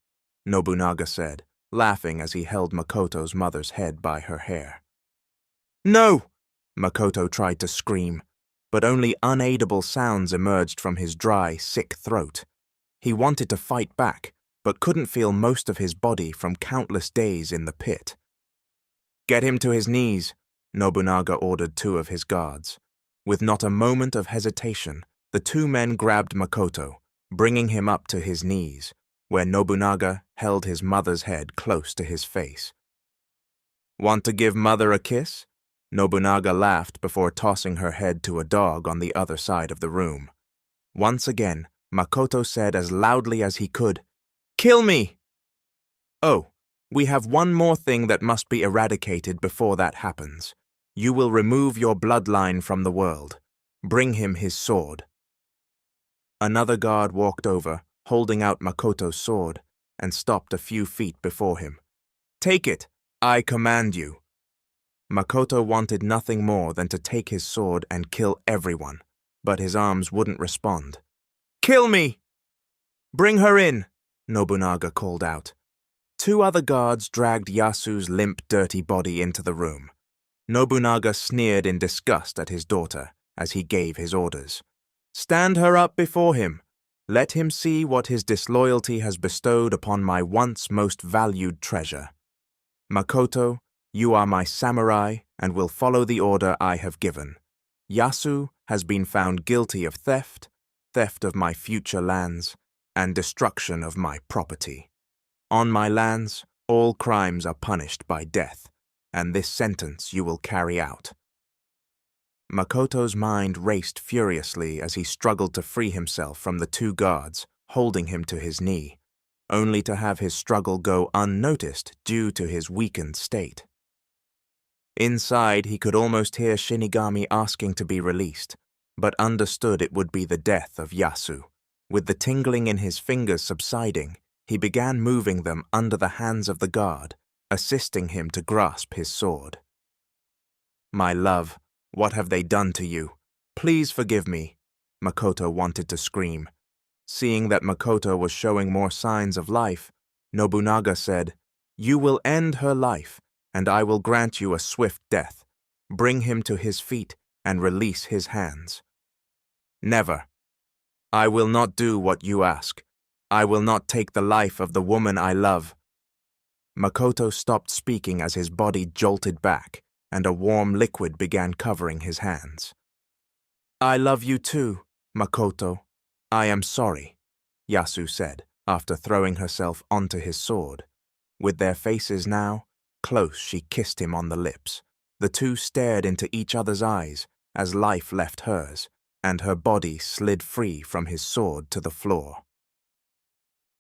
Nobunaga said, laughing as he held Makoto's mother's head by her hair. "No!" Makoto tried to scream, but only unaidable sounds emerged from his dry, sick throat. He wanted to fight back, but couldn't feel most of his body from countless days in the pit. "Get him to his knees," Nobunaga ordered two of his guards. With not a moment of hesitation, the two men grabbed Makoto, bringing him up to his knees, where Nobunaga held his mother's head close to his face. "Want to give mother a kiss?" Nobunaga laughed before tossing her head to a dog on the other side of the room. Once again, Makoto said as loudly as he could, "Kill me!" "Oh, we have one more thing that must be eradicated before that happens. You will remove your bloodline from the world. Bring him his sword." Another guard walked over, holding out Makoto's sword, and stopped a few feet before him. "Take it, I command you." Makoto wanted nothing more than to take his sword and kill everyone, but his arms wouldn't respond. "Kill me!" "Bring her in," Nobunaga called out. Two other guards dragged Yasu's limp, dirty body into the room. Nobunaga sneered in disgust at his daughter as he gave his orders. "Stand her up before him. Let him see what his disloyalty has bestowed upon my once most valued treasure. Makoto, you are my samurai and will follow the order I have given. Yasu has been found guilty of theft of my future lands, and destruction of my property. On my lands, all crimes are punished by death, and this sentence you will carry out." Makoto's mind raced furiously as he struggled to free himself from the two guards, holding him to his knee, only to have his struggle go unnoticed due to his weakened state. Inside, he could almost hear Shinigami asking to be released, but understood it would be the death of Yasu. With the tingling in his fingers subsiding, he began moving them under the hands of the guard, assisting him to grasp his sword. "My love, what have they done to you? Please forgive me," Makoto wanted to scream. Seeing that Makoto was showing more signs of life, Nobunaga said, "You will end her life, and I will grant you a swift death. Bring him to his feet and release his hands." "Never. I will not do what you ask. I will not take the life of the woman I love." Makoto stopped speaking as his body jolted back, and a warm liquid began covering his hands. "I love you too, Makoto. I am sorry," Yasu said, after throwing herself onto his sword. With their faces now close, she kissed him on the lips. The two stared into each other's eyes as life left hers, and her body slid free from his sword to the floor.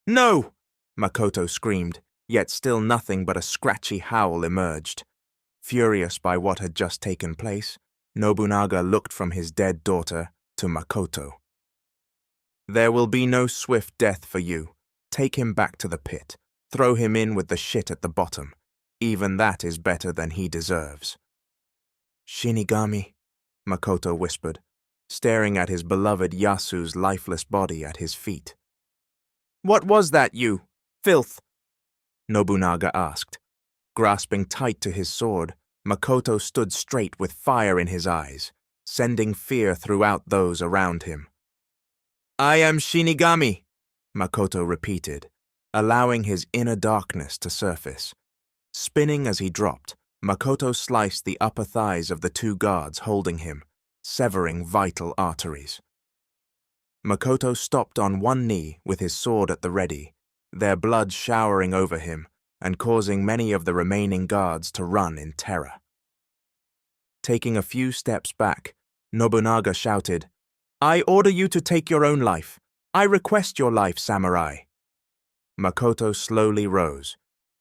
"No!" Makoto screamed, yet still nothing but a scratchy howl emerged. Furious by what had just taken place, Nobunaga looked from his dead daughter to Makoto. "There will be no swift death for you. Take him back to the pit. Throw him in with the shit at the bottom. Even that is better than he deserves." "Shinigami," Makoto whispered, staring at his beloved Yasu's lifeless body at his feet. "What was that, you filth?" Nobunaga asked. Grasping tight to his sword, Makoto stood straight with fire in his eyes, sending fear throughout those around him. "I am Shinigami," Makoto repeated, allowing his inner darkness to surface. Spinning as he dropped, Makoto sliced the upper thighs of the two guards holding him, severing vital arteries. Makoto stopped on one knee with his sword at the ready, their blood showering over him and causing many of the remaining guards to run in terror. Taking a few steps back, Nobunaga shouted, "I order you to take your own life. I request your life, samurai." Makoto slowly rose.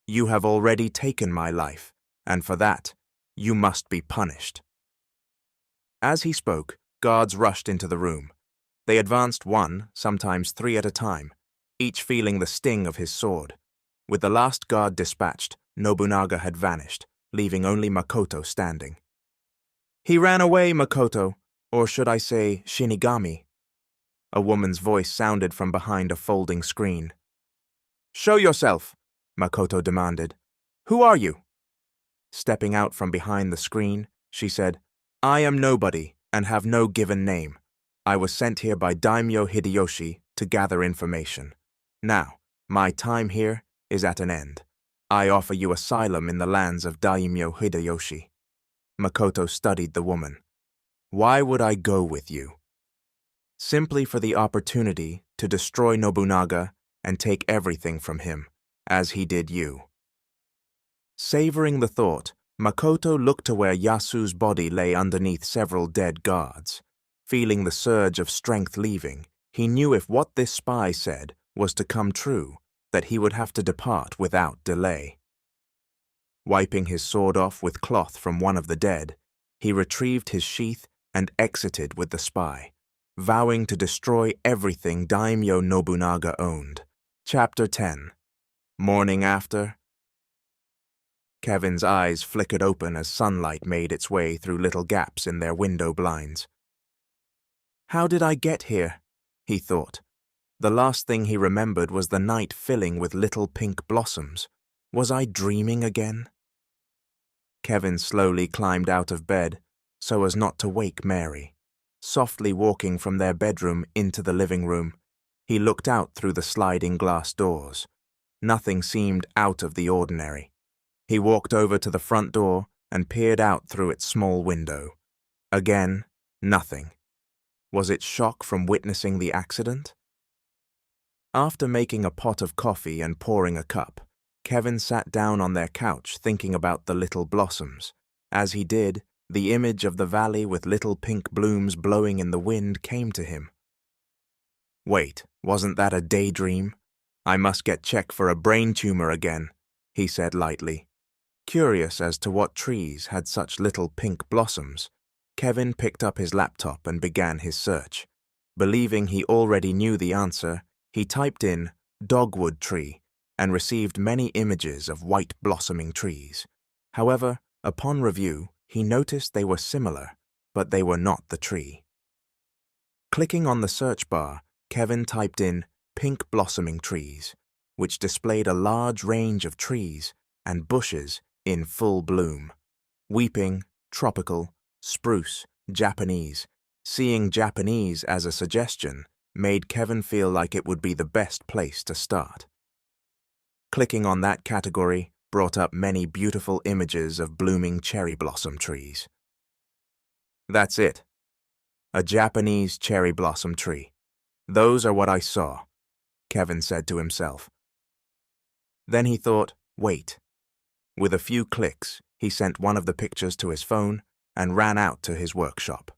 "You have already taken my life, and for that, you must be punished." As he spoke, guards rushed into the room. They advanced one, sometimes three at a time, each feeling the sting of his sword. With the last guard dispatched, Nobunaga had vanished, leaving only Makoto standing. "He ran away, Makoto, or should I say Shinigami?" A woman's voice sounded from behind a folding screen. "Show yourself," Makoto demanded. "Who are you?" Stepping out from behind the screen, she said, "I am nobody and have no given name. I was sent here by Daimyo Hideyoshi to gather information. Now, my time here is at an end. I offer you asylum in the lands of Daimyo Hideyoshi." Makoto studied the woman. "Why would I go with you?" "Simply for the opportunity to destroy Nobunaga and take everything from him, as he did you." Savoring the thought, Makoto looked to where Yasu's body lay underneath several dead guards. Feeling the surge of strength leaving, he knew if what this spy said was to come true, that he would have to depart without delay. Wiping his sword off with cloth from one of the dead, he retrieved his sheath and exited with the spy, vowing to destroy everything Daimyo Nobunaga owned. Chapter 10. Morning after. Kevin's eyes flickered open as sunlight made its way through little gaps in their window blinds. "How did I get here?" he thought. The last thing he remembered was the night filling with little pink blossoms. Was I dreaming again? Kevin slowly climbed out of bed so as not to wake Mary. Softly walking from their bedroom into the living room, he looked out through the sliding glass doors. Nothing seemed out of the ordinary. He walked over to the front door and peered out through its small window. Again, nothing. Was it shock from witnessing the accident? After making a pot of coffee and pouring a cup, Kevin sat down on their couch thinking about the little blossoms. As he did, the image of the valley with little pink blooms blowing in the wind came to him. "Wait, wasn't that a daydream? I must get checked for a brain tumor again," he said lightly. Curious as to what trees had such little pink blossoms, Kevin picked up his laptop and began his search. Believing he already knew the answer, he typed in "dogwood tree" and received many images of white blossoming trees. However, upon review, he noticed they were similar, but they were not the tree. Clicking on the search bar, Kevin typed in "pink blossoming trees," which displayed a large range of trees and bushes in full bloom. Weeping, tropical, spruce, Japanese. Seeing Japanese as a suggestion made Kevin feel like it would be the best place to start. Clicking on that category brought up many beautiful images of blooming cherry blossom trees. "That's it. A Japanese cherry blossom tree. Those are what I saw," Kevin said to himself. Then he thought, wait. With a few clicks, he sent one of the pictures to his phone and ran out to his workshop.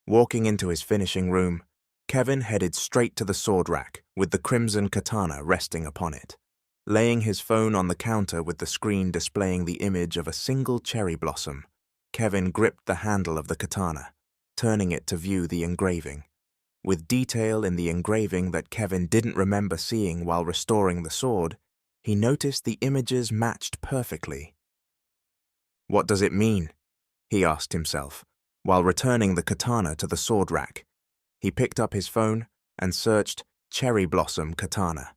Walking into his finishing room, Kevin headed straight to the sword rack with the crimson katana resting upon it. Laying his phone on the counter with the screen displaying the image of a single cherry blossom, Kevin gripped the handle of the katana, turning it to view the engraving. With detail in the engraving that Kevin didn't remember seeing while restoring the sword, he noticed the images matched perfectly. "What does it mean?" he asked himself, while returning the katana to the sword rack. He picked up his phone and searched "cherry blossom katana."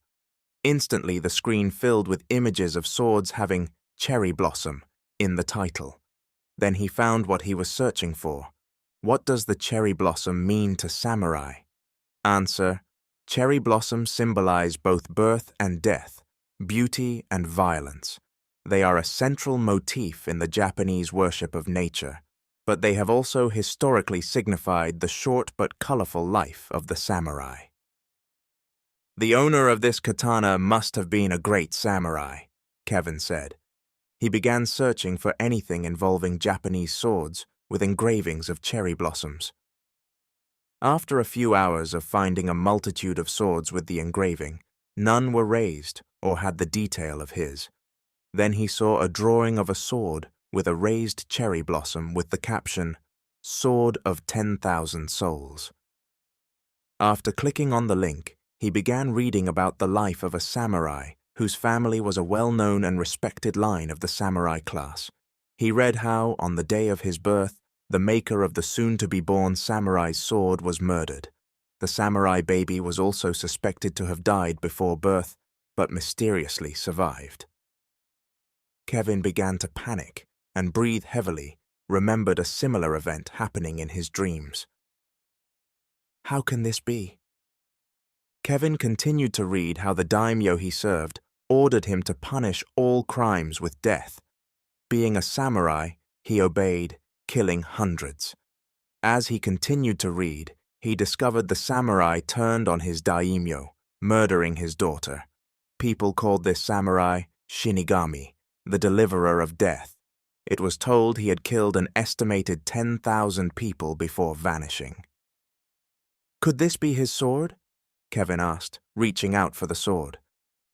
Instantly, the screen filled with images of swords having "cherry blossom" in the title. Then he found what he was searching for. What does the cherry blossom mean to samurai? Answer: cherry blossoms symbolize both birth and death, beauty and violence. They are a central motif in the Japanese worship of nature, but they have also historically signified the short but colorful life of the samurai. "The owner of this katana must have been a great samurai," Kevin said. He began searching for anything involving Japanese swords with engravings of cherry blossoms. After a few hours of finding a multitude of swords with the engraving, none were raised or had the detail of his. Then he saw a drawing of a sword with a raised cherry blossom with the caption, "Sword of 10,000 Souls." After clicking on the link, he began reading about the life of a samurai whose family was a well-known and respected line of the samurai class. He read how, on the day of his birth, the maker of the soon-to-be-born samurai's sword was murdered. The samurai baby was also suspected to have died before birth, but mysteriously survived. Kevin began to panic and breathe heavily, remembered a similar event happening in his dreams. How can this be? Kevin continued to read how the daimyo he served ordered him to punish all crimes with death. Being a samurai, he obeyed, killing hundreds. As he continued to read, he discovered the samurai turned on his daimyo, murdering his daughter. People called this samurai Shinigami, the deliverer of death. It was told he had killed an estimated 10,000 people before vanishing. Could this be his sword? Kevin asked, reaching out for the sword.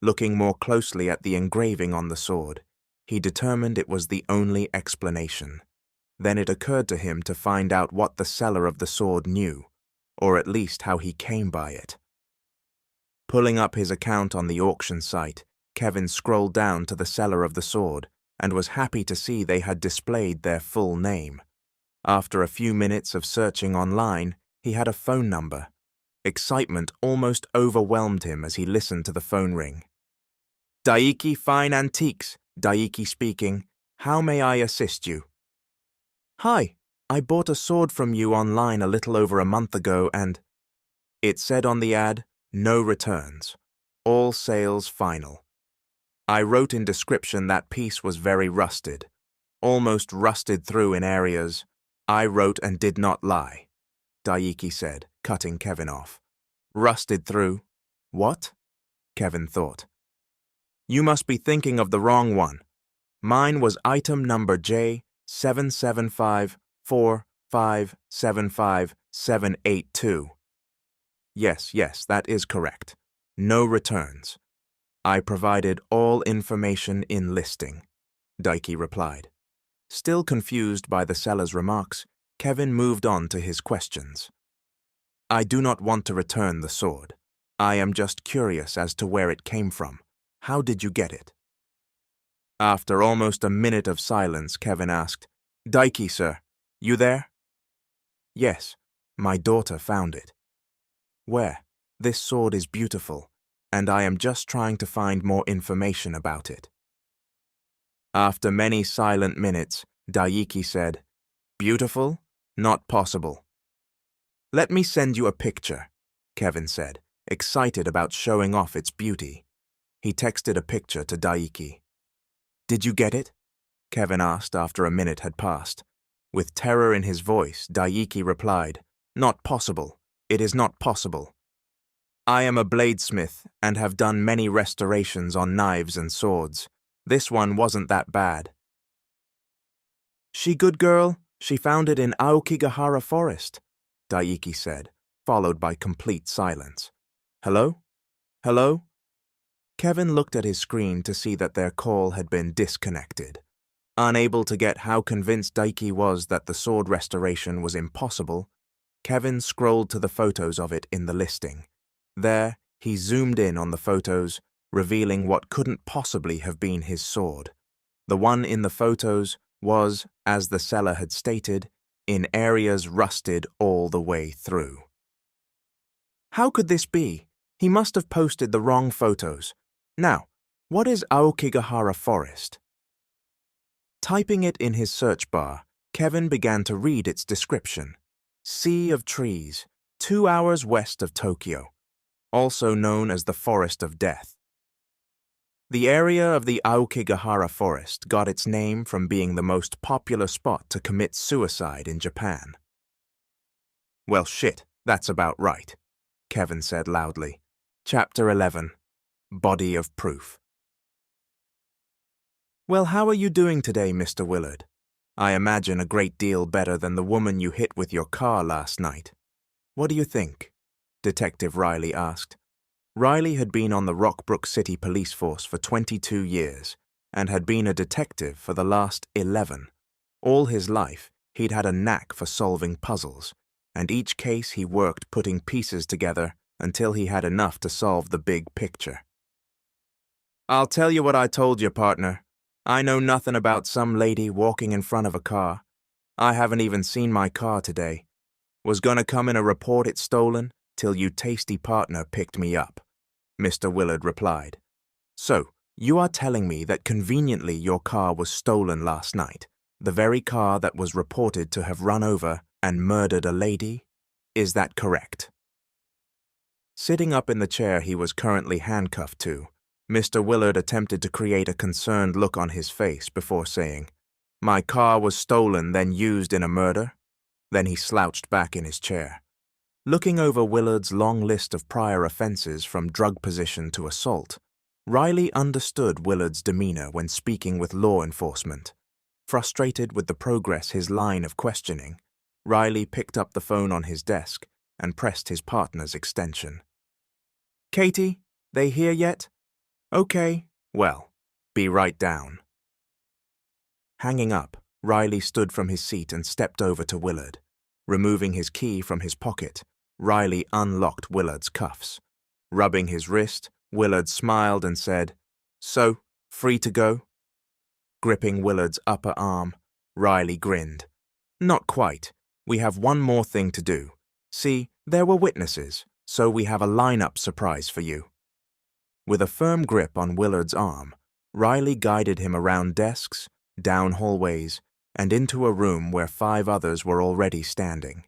Looking more closely at the engraving on the sword, he determined it was the only explanation. Then it occurred to him to find out what the seller of the sword knew, or at least how he came by it. Pulling up his account on the auction site, Kevin scrolled down to the seller of the sword and was happy to see they had displayed their full name. After a few minutes of searching online, he had a phone number. Excitement almost overwhelmed him as he listened to the phone ring. Daiki Fine Antiques, Daiki speaking. How may I assist you? Hi, I bought a sword from you online a little over a month ago and... It said on the ad, no returns. All sales final. I wrote in description that piece was very rusted. Almost rusted through in areas. I wrote and did not lie, Daiki said, cutting Kevin off. Rusted through? What? Kevin thought. You must be thinking of the wrong one. Mine was item number J7754575782. Yes, that is correct. No returns. I provided all information in listing, Daiki replied. Still confused by the seller's remarks, Kevin moved on to his questions. I do not want to return the sword. I am just curious as to where it came from. How did you get it? After almost a minute of silence, Kevin asked, Daiki, sir, you there? Yes, my daughter found it. Where? This sword is beautiful, and I am just trying to find more information about it. After many silent minutes, Daiki said, Beautiful? Not possible. Let me send you a picture, Kevin said, excited about showing off its beauty. He texted a picture to Daiki. Did you get it? Kevin asked after a minute had passed. With terror in his voice, Daiki replied, Not possible. It is not possible. I am a bladesmith and have done many restorations on knives and swords. This one wasn't that bad. She good girl? She found it in Aokigahara Forest, Daiki said, followed by complete silence. Hello? Hello? Kevin looked at his screen to see that their call had been disconnected. Unable to get how convinced Daiki was that the sword restoration was impossible, Kevin scrolled to the photos of it in the listing. There, he zoomed in on the photos, revealing what couldn't possibly have been his sword. The one in the photos was, as the seller had stated, in areas rusted all the way through. How could this be? He must have posted the wrong photos. Now, what is Aokigahara Forest? Typing it in his search bar, Kevin began to read its description. Sea of trees, 2 hours west of Tokyo, also known as the Forest of Death. The area of the Aokigahara Forest got its name from being the most popular spot to commit suicide in Japan. Well, shit, that's about right, Kevin said loudly. Chapter 11. Body of Proof. Well, how are you doing today, Mr. Willard? I imagine a great deal better than the woman you hit with your car last night. What do you think? Detective Riley asked. Riley had been on the Rockbrook City Police Force for 22 years and had been a detective for the last 11. All his life, he'd had a knack for solving puzzles. and each case he worked putting pieces together until he had enough to solve the big picture. "I'll tell you what I told you, partner. I know nothing about some lady walking in front of a car. I haven't even seen my car today. Was gonna come in a report it stolen till you tasty partner picked me up," Mr. Willard replied. "So, you are telling me that conveniently your car was stolen last night, the very car that was reported to have run over and murdered a lady? Is that correct?" Sitting up in the chair he was currently handcuffed to, Mr. Willard attempted to create a concerned look on his face before saying, "My car was stolen, then used in a murder?" Then he slouched back in his chair. Looking over Willard's long list of prior offenses from drug possession to assault, Riley understood Willard's demeanor when speaking with law enforcement. Frustrated with the progress his line of questioning, Riley picked up the phone on his desk and pressed his partner's extension. "Katie, they here yet? Okay, well, be right down." Hanging up, Riley stood from his seat and stepped over to Willard. Removing his key from his pocket, Riley unlocked Willard's cuffs. Rubbing his wrist, Willard smiled and said, "So, free to go?" Gripping Willard's upper arm, Riley grinned. "Not quite. We have one more thing to do. See, there were witnesses, so we have a lineup surprise for you." With a firm grip on Willard's arm, Riley guided him around desks, down hallways, and into a room where 5 others were already standing.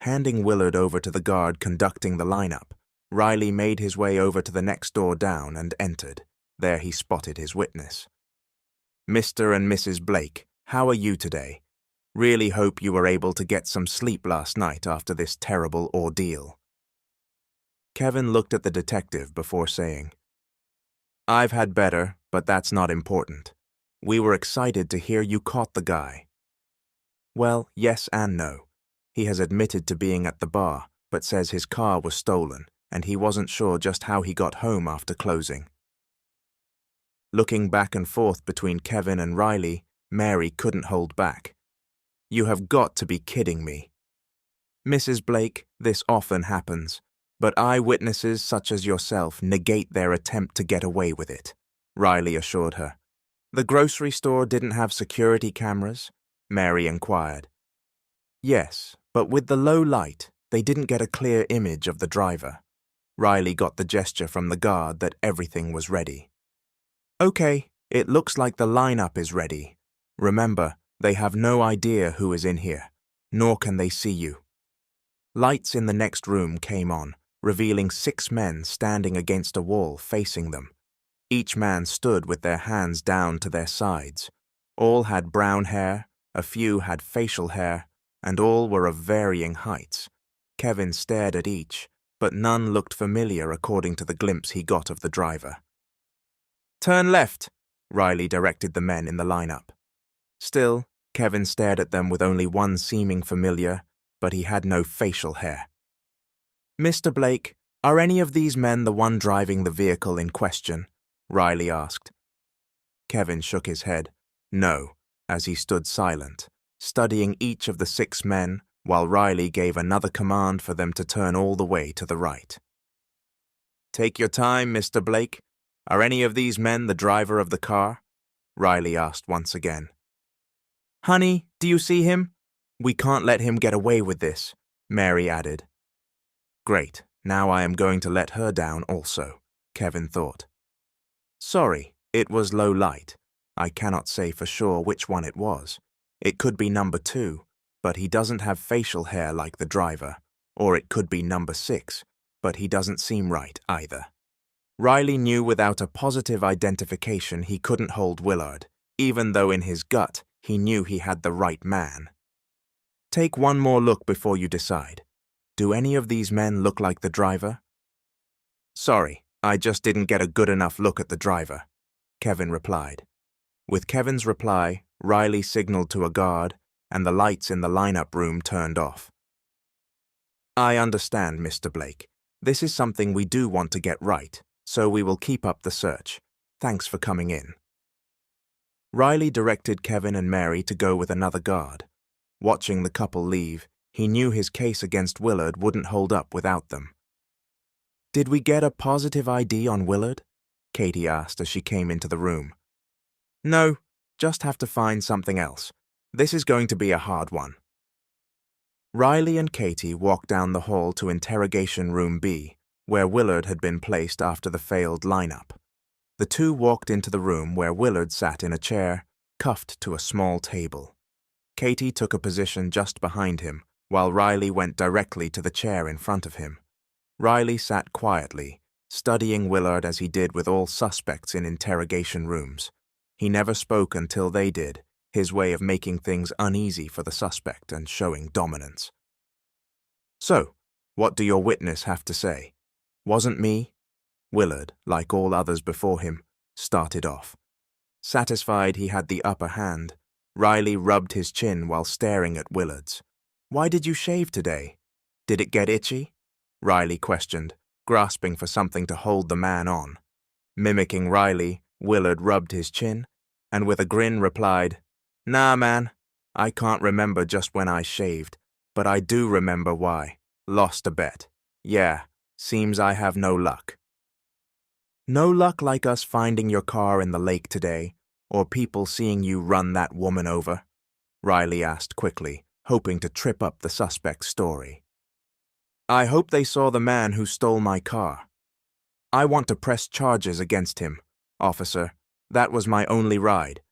Handing Willard over to the guard conducting the lineup, Riley made his way over to the next door down and entered. There he spotted his witness. "Mr. and Mrs. Blake, how are you today? Really hope you were able to get some sleep last night after this terrible ordeal." Kevin looked at the detective before saying, "I've had better, but that's not important. We were excited to hear you caught the guy." "Well, yes and no. He has admitted to being at the bar, but says his car was stolen, and he wasn't sure just how he got home after closing." Looking back and forth between Kevin and Riley, Mary couldn't hold back. "You have got to be kidding me." "Mrs. Blake, this often happens, but eyewitnesses such as yourself negate their attempt to get away with it," Riley assured her. "The grocery store didn't have security cameras?" Mary inquired. "Yes, but with the low light, they didn't get a clear image of the driver." Riley got the gesture from the guard that everything was ready. "Okay, it looks like the lineup is ready. Remember, they have no idea who is in here, nor can they see you." Lights in the next room came on, revealing 6 men standing against a wall facing them. Each man stood with their hands down to their sides. All had brown hair, a few had facial hair, and all were of varying heights. Kevin stared at each, but none looked familiar according to the glimpse he got of the driver. "Turn left," Riley directed the men in the lineup. Still, Kevin stared at them with only one seeming familiar, but he had no facial hair. "Mr. Blake, are any of these men the one driving the vehicle in question?" Riley asked. Kevin shook his head, no, as he stood silent, studying each of the 6 men while Riley gave another command for them to turn all the way to the right. "Take your time, Mr. Blake. Are any of these men the driver of the car?" Riley asked once again. "Honey, do you see him? We can't let him get away with this," Mary added. "Great, now I am going to let her down also," Kevin thought. "Sorry, it was low light. I cannot say for sure which one it was. It could be number 2, but he doesn't have facial hair like the driver, or it could be number 6, but he doesn't seem right either." Riley knew without a positive identification he couldn't hold Willard, even though in his gut he knew he had the right man. "Take one more look before you decide. Do any of these men look like the driver?" "Sorry, I just didn't get a good enough look at the driver," Kevin replied. With Kevin's reply, Riley signaled to a guard, and the lights in the lineup room turned off. "I understand, Mr. Blake. This is something we do want to get right, so we will keep up the search. Thanks for coming in." Riley directed Kevin and Mary to go with another guard. Watching the couple leave, He knew his case against Willard wouldn't hold up without them. "Did we get a positive ID on Willard?" Katie asked as she came into the room. "No, just have to find something else. This is going to be a hard one." Riley and Katie walked down the hall to Interrogation Room B, where Willard had been placed after the failed lineup. The two walked into the room where Willard sat in a chair, cuffed to a small table. Katie took a position just behind him, while Riley went directly to the chair in front of him. Riley sat quietly, studying Willard as he did with all suspects in interrogation rooms. He never spoke until they did, his way of making things uneasy for the suspect and showing dominance. "So, what do your witness have to say?" "Wasn't me." Willard, like all others before him, started off. Satisfied he had the upper hand, Riley rubbed his chin while staring at Willard's. "Why did you shave today? Did it get itchy?" Riley questioned, grasping for something to hold the man on. Mimicking Riley, Willard rubbed his chin, and with a grin replied, "Nah, man, I can't remember just when I shaved, but I do remember why. Lost a bet. Yeah, seems I have no luck." "No luck like us finding your car in the lake today, or people seeing you run that woman over?" Riley asked quickly, hoping to trip up the suspect's story. "I hope they saw the man who stole my car. I want to press charges against him, officer. That was my only ride.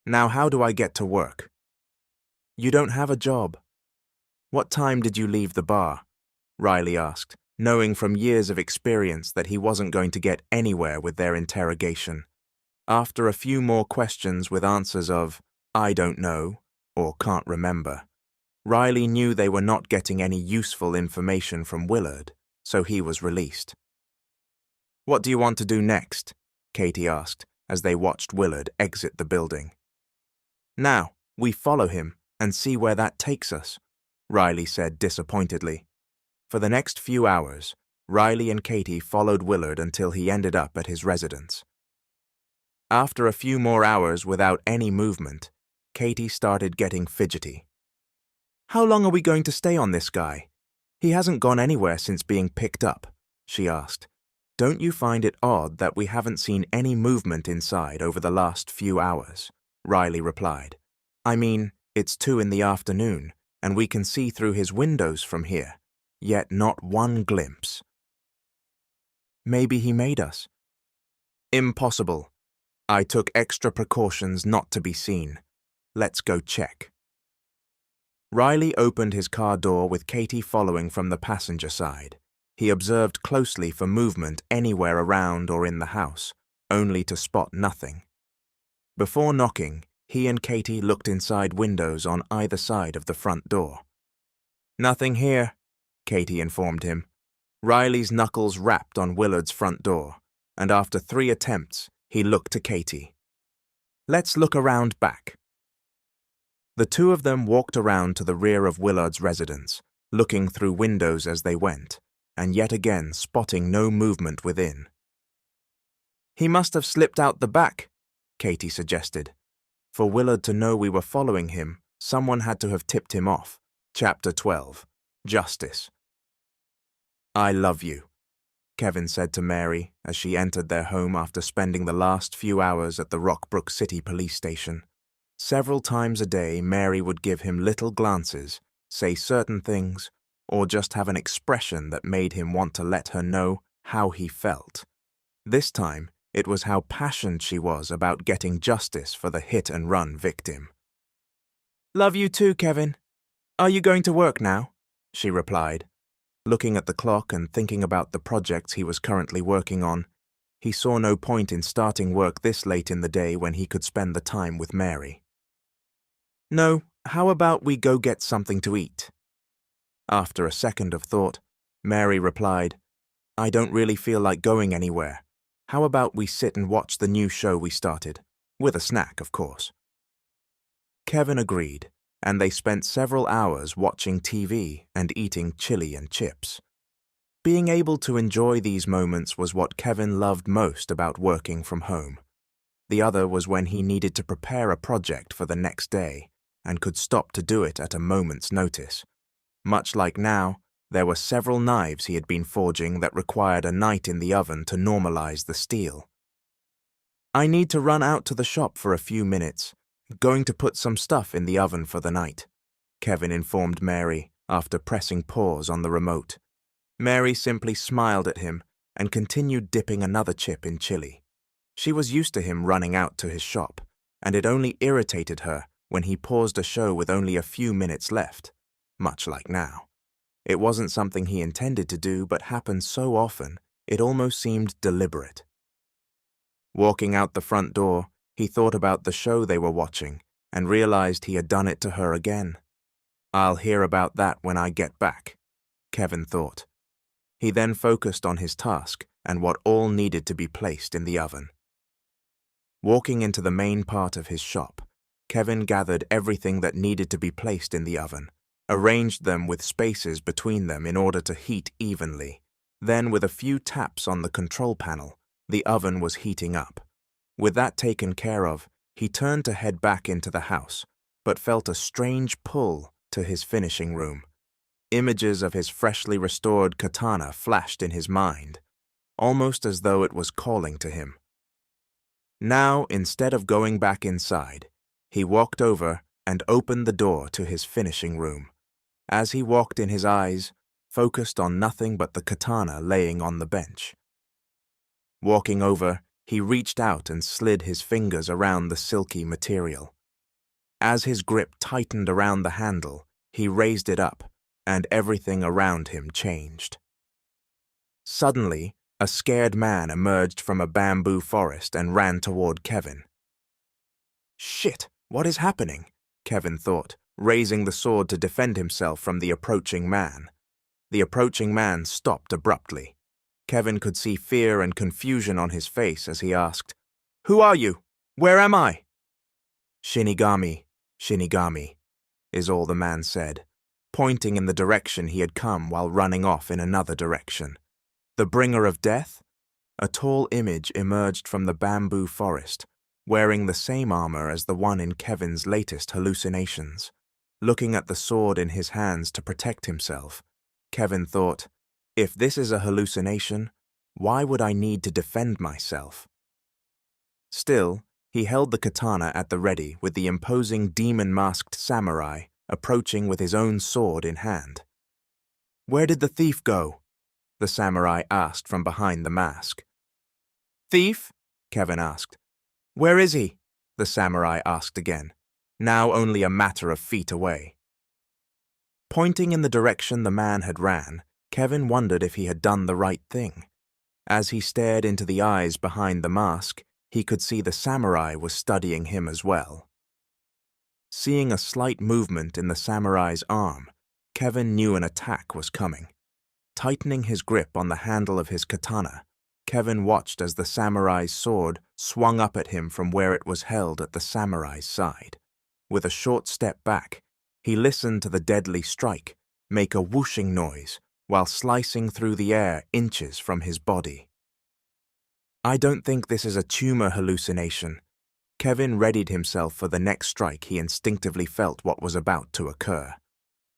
Now how do I get to work?" "You don't have a job." "What time did you leave the bar?" Riley asked, knowing from years of experience that he wasn't going to get anywhere with their interrogation. After a few more questions with answers of, "I don't know," or "can't remember," Riley knew they were not getting any useful information from Willard, so he was released. "What do you want to do next?" Katie asked as they watched Willard exit the building. "Now, we follow him and see where that takes us," Riley said disappointedly. For the next few hours, Riley and Katie followed Willard until he ended up at his residence. After a few more hours without any movement, Katie started getting fidgety. "How long are we going to stay on this guy? He hasn't gone anywhere since being picked up," she asked. "Don't you find it odd that we haven't seen any movement inside over the last few hours?" Riley replied. "I mean, it's 2 in the afternoon, and we can see through his windows from here, yet not one glimpse." "Maybe he made us." "Impossible. I took extra precautions not to be seen. Let's go check." Riley opened his car door with Katie following from the passenger side. He observed closely for movement anywhere around or in the house, only to spot nothing. Before knocking, he and Katie looked inside windows on either side of the front door. "Nothing here," Katie informed him. Riley's knuckles rapped on Willard's front door, and after 3 attempts, he looked to Katie. "Let's look around back." The two of them walked around to the rear of Willard's residence, looking through windows as they went, and yet again spotting no movement within. "He must have slipped out the back," Katie suggested. For Willard to know we were following him, someone had to have tipped him off. Chapter 12. Justice. "I love you," Kevin said to Mary as she entered their home after spending the last few hours at the Rockbrook City Police Station. Several times a day, Mary would give him little glances, say certain things, or just have an expression that made him want to let her know how he felt. This time, it was how passionate she was about getting justice for the hit-and-run victim. "Love you too, Kevin. Are you going to work now?" she replied. Looking at the clock and thinking about the projects he was currently working on, he saw no point in starting work this late in the day when he could spend the time with Mary. "No, how about we go get something to eat?" After a second of thought, Mary replied, "I don't really feel like going anywhere. How about we sit and watch the new show we started? With a snack, of course." Kevin agreed, and they spent several hours watching TV and eating chili and chips. Being able to enjoy these moments was what Kevin loved most about working from home. The other was when he needed to prepare a project for the next day and could stop to do it at a moment's notice. Much like now, there were several knives he had been forging that required a night in the oven to normalize the steel. "I need to run out to the shop for a few minutes. Going to put some stuff in the oven for the night," Kevin informed Mary after pressing pause on the remote. Mary simply smiled at him and continued dipping another chip in chili. She was used to him running out to his shop, and it only irritated her when he paused a show with only a few minutes left, much like now. It wasn't something he intended to do, but happened so often it almost seemed deliberate. Walking out the front door, he thought about the show they were watching and realized he had done it to her again. "I'll hear about that when I get back," Kevin thought. He then focused on his task and what all needed to be placed in the oven. Walking into the main part of his shop, Kevin gathered everything that needed to be placed in the oven, arranged them with spaces between them in order to heat evenly. Then, with a few taps on the control panel, the oven was heating up. With that taken care of, he turned to head back into the house, but felt a strange pull to his finishing room. Images of his freshly restored katana flashed in his mind, almost as though it was calling to him. Now, instead of going back inside, he walked over and opened the door to his finishing room. As he walked in, his eyes focused on nothing but the katana laying on the bench. Walking over, he reached out and slid his fingers around the silky material. As his grip tightened around the handle, he raised it up, and everything around him changed. Suddenly, a scared man emerged from a bamboo forest and ran toward Kevin. "Shit, what is happening?" Kevin thought, raising the sword to defend himself from the approaching man. The approaching man stopped abruptly. Kevin could see fear and confusion on his face as he asked, "Who are you? Where am I?" "Shinigami, Shinigami," is all the man said, pointing in the direction he had come while running off in another direction. "The bringer of death?" A tall image emerged from the bamboo forest, wearing the same armor as the one in Kevin's latest hallucinations. Looking at the sword in his hands to protect himself, Kevin thought, "If this is a hallucination, why would I need to defend myself?" Still, he held the katana at the ready with the imposing demon-masked samurai approaching with his own sword in hand. "Where did the thief go?" the samurai asked from behind the mask. "Thief?" Kevin asked. "Where is he?" the samurai asked again, now only a matter of feet away. Pointing in the direction the man had ran, Kevin wondered if he had done the right thing. As he stared into the eyes behind the mask, he could see the samurai was studying him as well. Seeing a slight movement in the samurai's arm, Kevin knew an attack was coming. Tightening his grip on the handle of his katana, Kevin watched as the samurai's sword swung up at him from where it was held at the samurai's side. With a short step back, he listened to the deadly strike make a whooshing noise while slicing through the air inches from his body. "I don't think this is a tumor hallucination." Kevin readied himself for the next strike. He instinctively felt what was about to occur.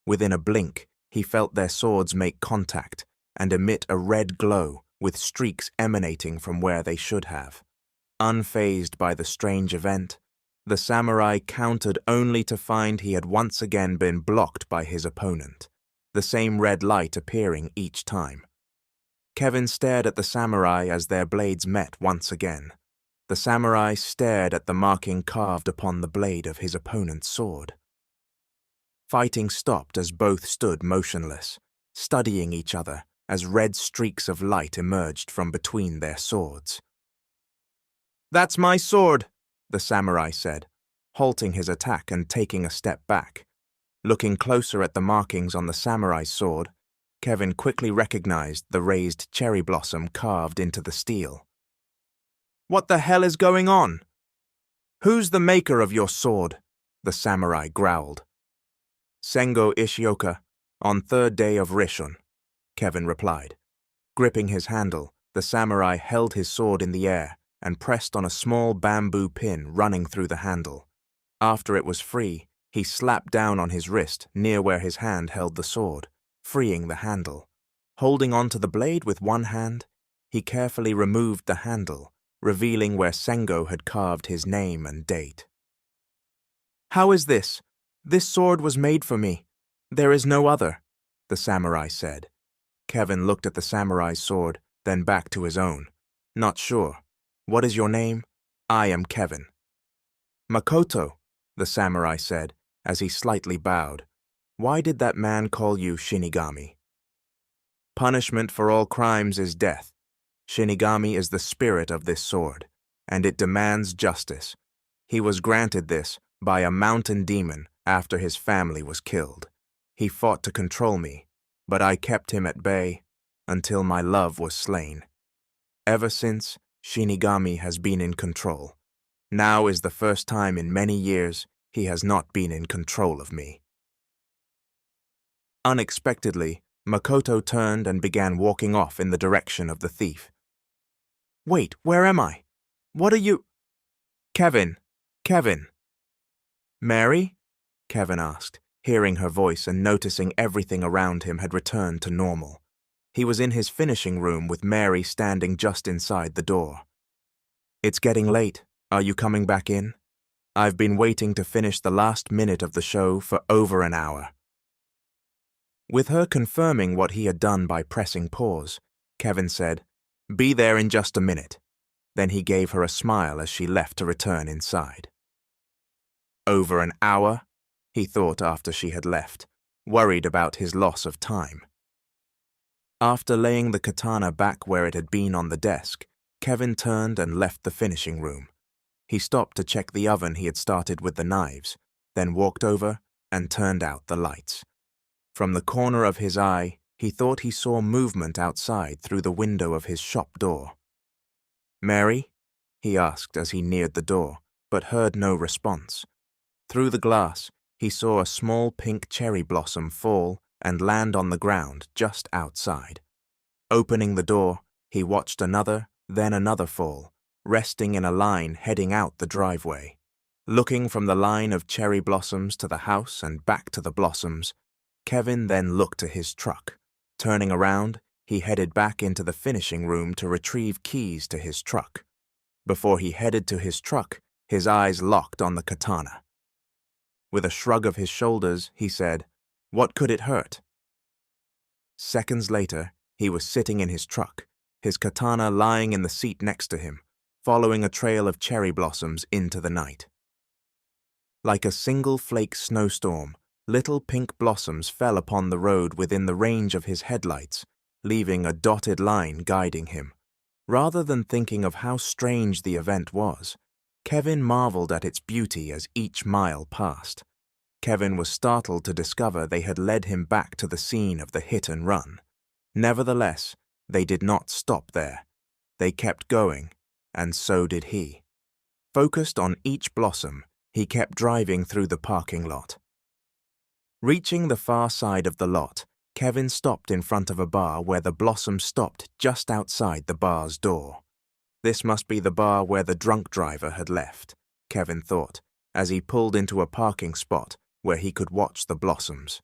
Within a blink, he felt their swords make contact and emit a red glow with streaks emanating from where they should have. Unfazed by the strange event, the samurai countered only to find he had once again been blocked by his opponent, the same red light appearing each time. Kevin stared at the samurai as their blades met once again. The samurai stared at the marking carved upon the blade of his opponent's sword. Fighting stopped as both stood motionless, studying each other as red streaks of light emerged from between their swords. "That's my sword," the samurai said, halting his attack and taking a step back. Looking closer at the markings on the samurai's sword, Kevin quickly recognized the raised cherry blossom carved into the steel. "What the hell is going on?" "Who's the maker of your sword?" the samurai growled. "Sengo Ishioka, on third day of Rishun," Kevin replied. Gripping his handle, the samurai held his sword in the air and pressed on a small bamboo pin running through the handle. After it was free, He slapped down on his wrist near where his hand held the sword, freeing the handle. Holding onto the blade with one hand, he carefully removed the handle, revealing where Sengo had carved his name and date. "How is this? This sword was made for me. There is no other," the samurai said. Kevin looked at the samurai's sword, then back to his own. "Not sure. What is your name?" "I am Kevin." "Makoto," the samurai said, as he slightly bowed. "Why did that man call you Shinigami?" "Punishment for all crimes is death. Shinigami is the spirit of this sword, and it demands justice. He was granted this by a mountain demon after his family was killed. He fought to control me, but I kept him at bay until my love was slain. Ever since, Shinigami has been in control. Now is the first time in many years he has not been in control of me." Unexpectedly, Makoto turned and began walking off in the direction of the thief. "Wait, where am I? What are you—" "Kevin, Kevin." "Mary?" Kevin asked, hearing her voice and noticing everything around him had returned to normal. He was in his finishing room with Mary standing just inside the door. "It's getting late. Are you coming back in? I've been waiting to finish the last minute of the show for over an hour." With her confirming what he had done by pressing pause, Kevin said, "Be there in just a minute." Then he gave her a smile as she left to return inside. Over an hour? He thought after she had left, worried about his loss of time. After laying the katana back where it had been on the desk, Kevin turned and left the finishing room. He stopped to check the oven he had started with the knives, then walked over and turned out the lights. From the corner of his eye, he thought he saw movement outside through the window of his shop door. "Mary?" he asked as he neared the door, but heard no response. Through the glass, he saw a small pink cherry blossom fall and land on the ground just outside. Opening the door, he watched another, then another fall, resting in a line heading out the driveway. Looking from the line of cherry blossoms to the house and back to the blossoms, Kevin then looked to his truck. Turning around, he headed back into the finishing room to retrieve keys to his truck. Before he headed to his truck, his eyes locked on the katana. With a shrug of his shoulders, he said, "What could it hurt?" Seconds later, he was sitting in his truck, his katana lying in the seat next to him, following a trail of cherry blossoms into the night. Like a single-flake snowstorm, little pink blossoms fell upon the road within the range of his headlights, leaving a dotted line guiding him. Rather than thinking of how strange the event was, Kevin marveled at its beauty as each mile passed. Kevin was startled to discover they had led him back to the scene of the hit and run. Nevertheless, they did not stop there. They kept going, and so did he. Focused on each blossom, he kept driving through the parking lot. Reaching the far side of the lot, Kevin stopped in front of a bar where the blossom stopped just outside the bar's door. This must be the bar where the drunk driver had left, Kevin thought, as he pulled into a parking spot where he could watch the blossoms.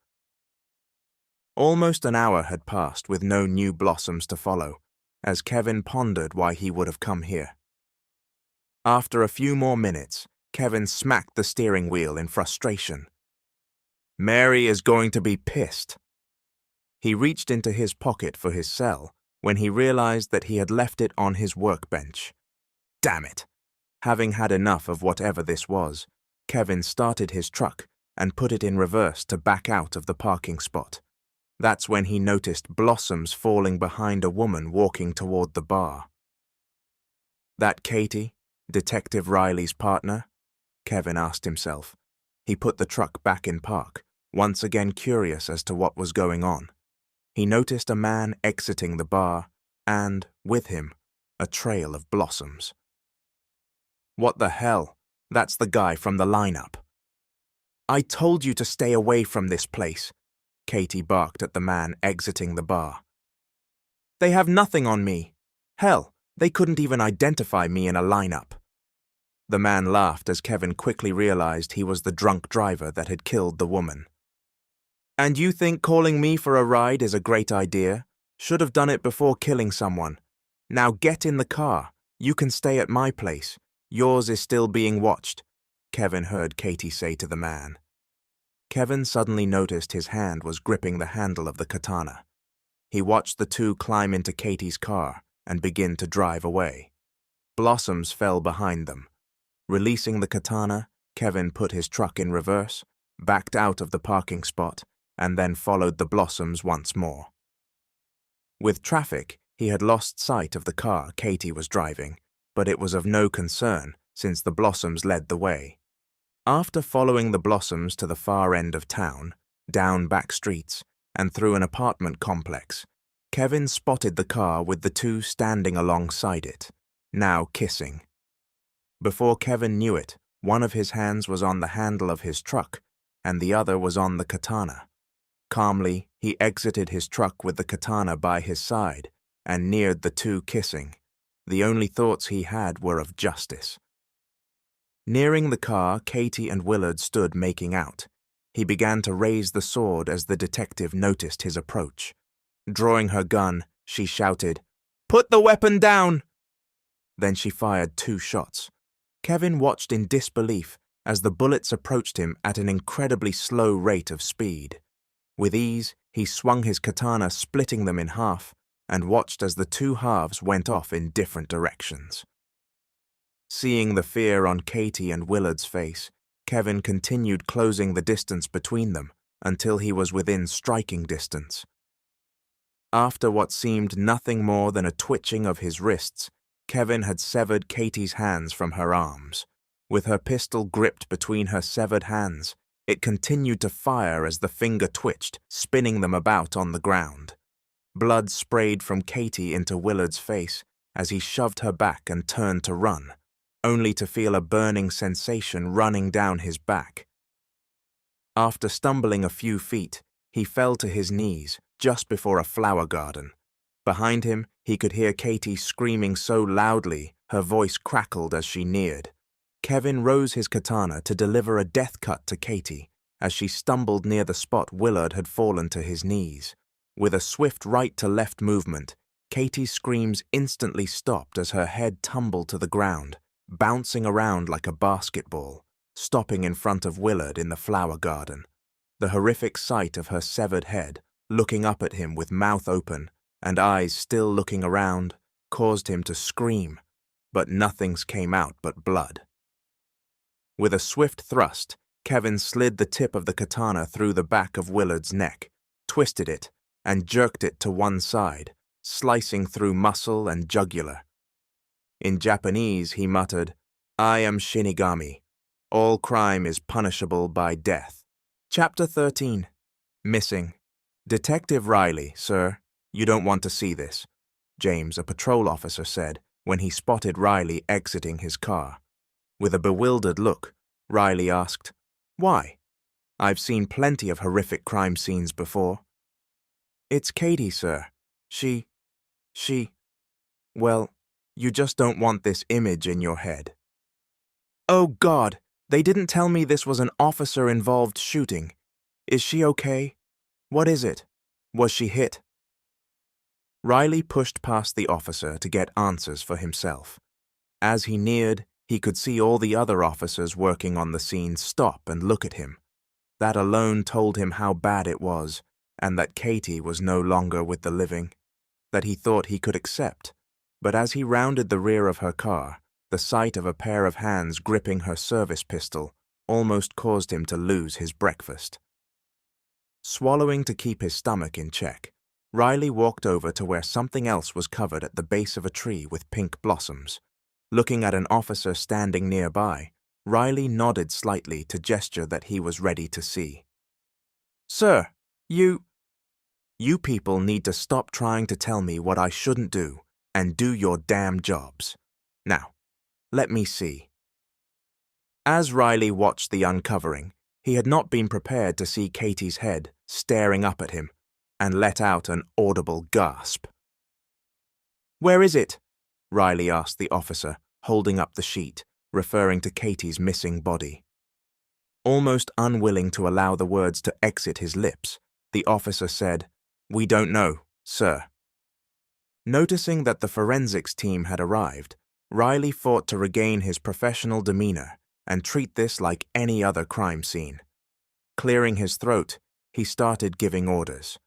Almost an hour had passed with no new blossoms to follow, as Kevin pondered why he would have come here. After a few more minutes, Kevin smacked the steering wheel in frustration. Mary is going to be pissed. He reached into his pocket for his cell when he realized that he had left it on his workbench. Damn it! Having had enough of whatever this was, Kevin started his truck and put it in reverse to back out of the parking spot. That's when he noticed blossoms falling behind a woman walking toward the bar. That Katie, Detective Riley's partner? Kevin asked himself. He put the truck back in park, once again curious as to what was going on. He noticed a man exiting the bar and, with him, a trail of blossoms. What the hell? That's the guy from the lineup. I told you to stay away from this place, Katie barked at the man exiting the bar. They have nothing on me. Hell, they couldn't even identify me in a lineup. The man laughed as Kevin quickly realized he was the drunk driver that had killed the woman. "And you think calling me for a ride is a great idea? Should have done it before killing someone. Now get in the car. You can stay at my place. Yours is still being watched," Kevin heard Katie say to the man. Kevin suddenly noticed his hand was gripping the handle of the katana. He watched the two climb into Katie's car and begin to drive away. Blossoms fell behind them. Releasing the katana, Kevin put his truck in reverse, backed out of the parking spot, and then followed the Blossoms once more. With traffic, he had lost sight of the car Katie was driving, but it was of no concern since the Blossoms led the way. After following the Blossoms to the far end of town, down back streets, and through an apartment complex, Kevin spotted the car with the two standing alongside it, now kissing. Before Kevin knew it, one of his hands was on the handle of his truck, and the other was on the katana. Calmly, he exited his truck with the katana by his side and neared the two kissing. The only thoughts he had were of justice. Nearing the car, Katie and Willard stood making out. He began to raise the sword as the detective noticed his approach. Drawing her gun, she shouted, "Put the weapon down!" Then she fired 2 shots. Kevin watched in disbelief as the bullets approached him at an incredibly slow rate of speed. With ease, he swung his katana, splitting them in half, and watched as the 2 halves went off in different directions. Seeing the fear on Katie and Willard's face, Kevin continued closing the distance between them until he was within striking distance. After what seemed nothing more than a twitching of his wrists, Kevin had severed Katie's hands from her arms. With her pistol gripped between her severed hands, it continued to fire as the finger twitched, spinning them about on the ground. Blood sprayed from Katie into Willard's face as he shoved her back and turned to run, only to feel a burning sensation running down his back. After stumbling a few feet, he fell to his knees just before a flower garden. Behind him, he could hear Katie screaming so loudly her voice crackled as she neared. Kevin rose his katana to deliver a death cut to Katie as she stumbled near the spot Willard had fallen to his knees. With a swift right-to-left movement, Katie's screams instantly stopped as her head tumbled to the ground, bouncing around like a basketball, stopping in front of Willard in the flower garden. The horrific sight of her severed head, looking up at him with mouth open and eyes still looking around, caused him to scream, but nothing came out but blood. With a swift thrust, Kevin slid the tip of the katana through the back of Willard's neck, twisted it, and jerked it to one side, slicing through muscle and jugular. In Japanese, he muttered, "I am Shinigami. All crime is punishable by death." Chapter 13. Missing. "Detective Riley, sir. You don't want to see this," James, a patrol officer, said when he spotted Riley exiting his car. With a bewildered look, Riley asked, "Why? I've seen plenty of horrific crime scenes before." "It's Katie, sir. Well, you just don't want this image in your head." "Oh God, they didn't tell me this was an officer-involved shooting. Is she okay? What is it? Was she hit?" Riley pushed past the officer to get answers for himself. As he neared, he could see all the other officers working on the scene stop and look at him. That alone told him how bad it was, and that Katie was no longer with the living, that he thought he could accept. But as he rounded the rear of her car, the sight of a pair of hands gripping her service pistol almost caused him to lose his breakfast. Swallowing to keep his stomach in check, Riley walked over to where something else was covered at the base of a tree with pink blossoms. Looking at an officer standing nearby, Riley nodded slightly to gesture that he was ready to see. "Sir, you people need to stop trying to tell me what I shouldn't do and do your damn jobs. Now, let me see." As Riley watched the uncovering, he had not been prepared to see Katie's head staring up at him, and let out an audible gasp. "Where is it?" Riley asked the officer, holding up the sheet, referring to Katie's missing body. Almost unwilling to allow the words to exit his lips, the officer said, "We don't know, sir." Noticing that the forensics team had arrived, Riley fought to regain his professional demeanor and treat this like any other crime scene. Clearing his throat, he started giving orders.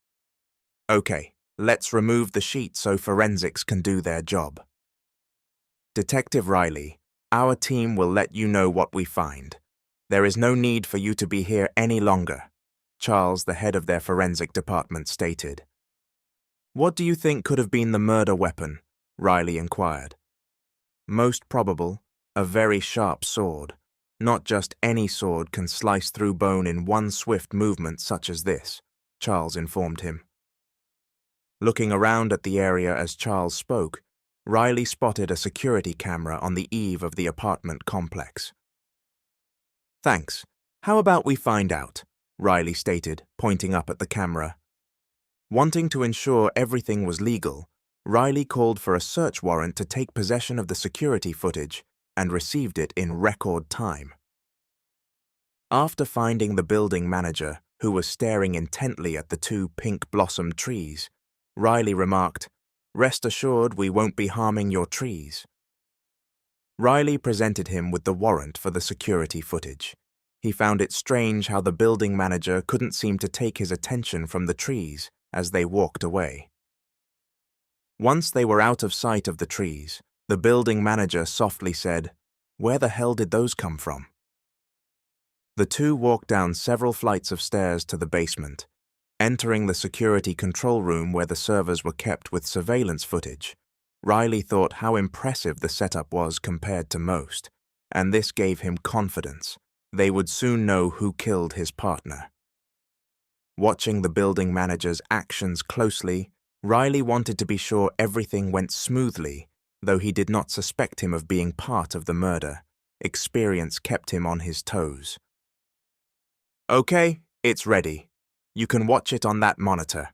"Okay, let's remove the sheet so forensics can do their job. Detective Riley, our team will let you know what we find. There is no need for you to be here any longer," Charles, the head of their forensic department, stated. "What do you think could have been the murder weapon?" Riley inquired. "Most probable, a very sharp sword. Not just any sword can slice through bone in one swift movement such as this," Charles informed him. Looking around at the area as Charles spoke, Riley spotted a security camera on the eave of the apartment complex. "Thanks. How about we find out?" Riley stated, pointing up at the camera. Wanting to ensure everything was legal, Riley called for a search warrant to take possession of the security footage and received it in record time. After finding the building manager, who was staring intently at the two pink-blossomed trees, Riley remarked, "Rest assured we won't be harming your trees." Riley presented him with the warrant for the security footage. He found it strange how the building manager couldn't seem to take his attention from the trees as they walked away. Once they were out of sight of the trees, the building manager softly said, "Where the hell did those come from?" The two walked down several flights of stairs to the basement, entering the security control room where the servers were kept with surveillance footage. Riley thought how impressive the setup was compared to most, and this gave him confidence. They would soon know who killed his partner. Watching the building manager's actions closely, Riley wanted to be sure everything went smoothly, though he did not suspect him of being part of the murder. Experience kept him on his toes. "Okay, it's ready. You can watch it on that monitor."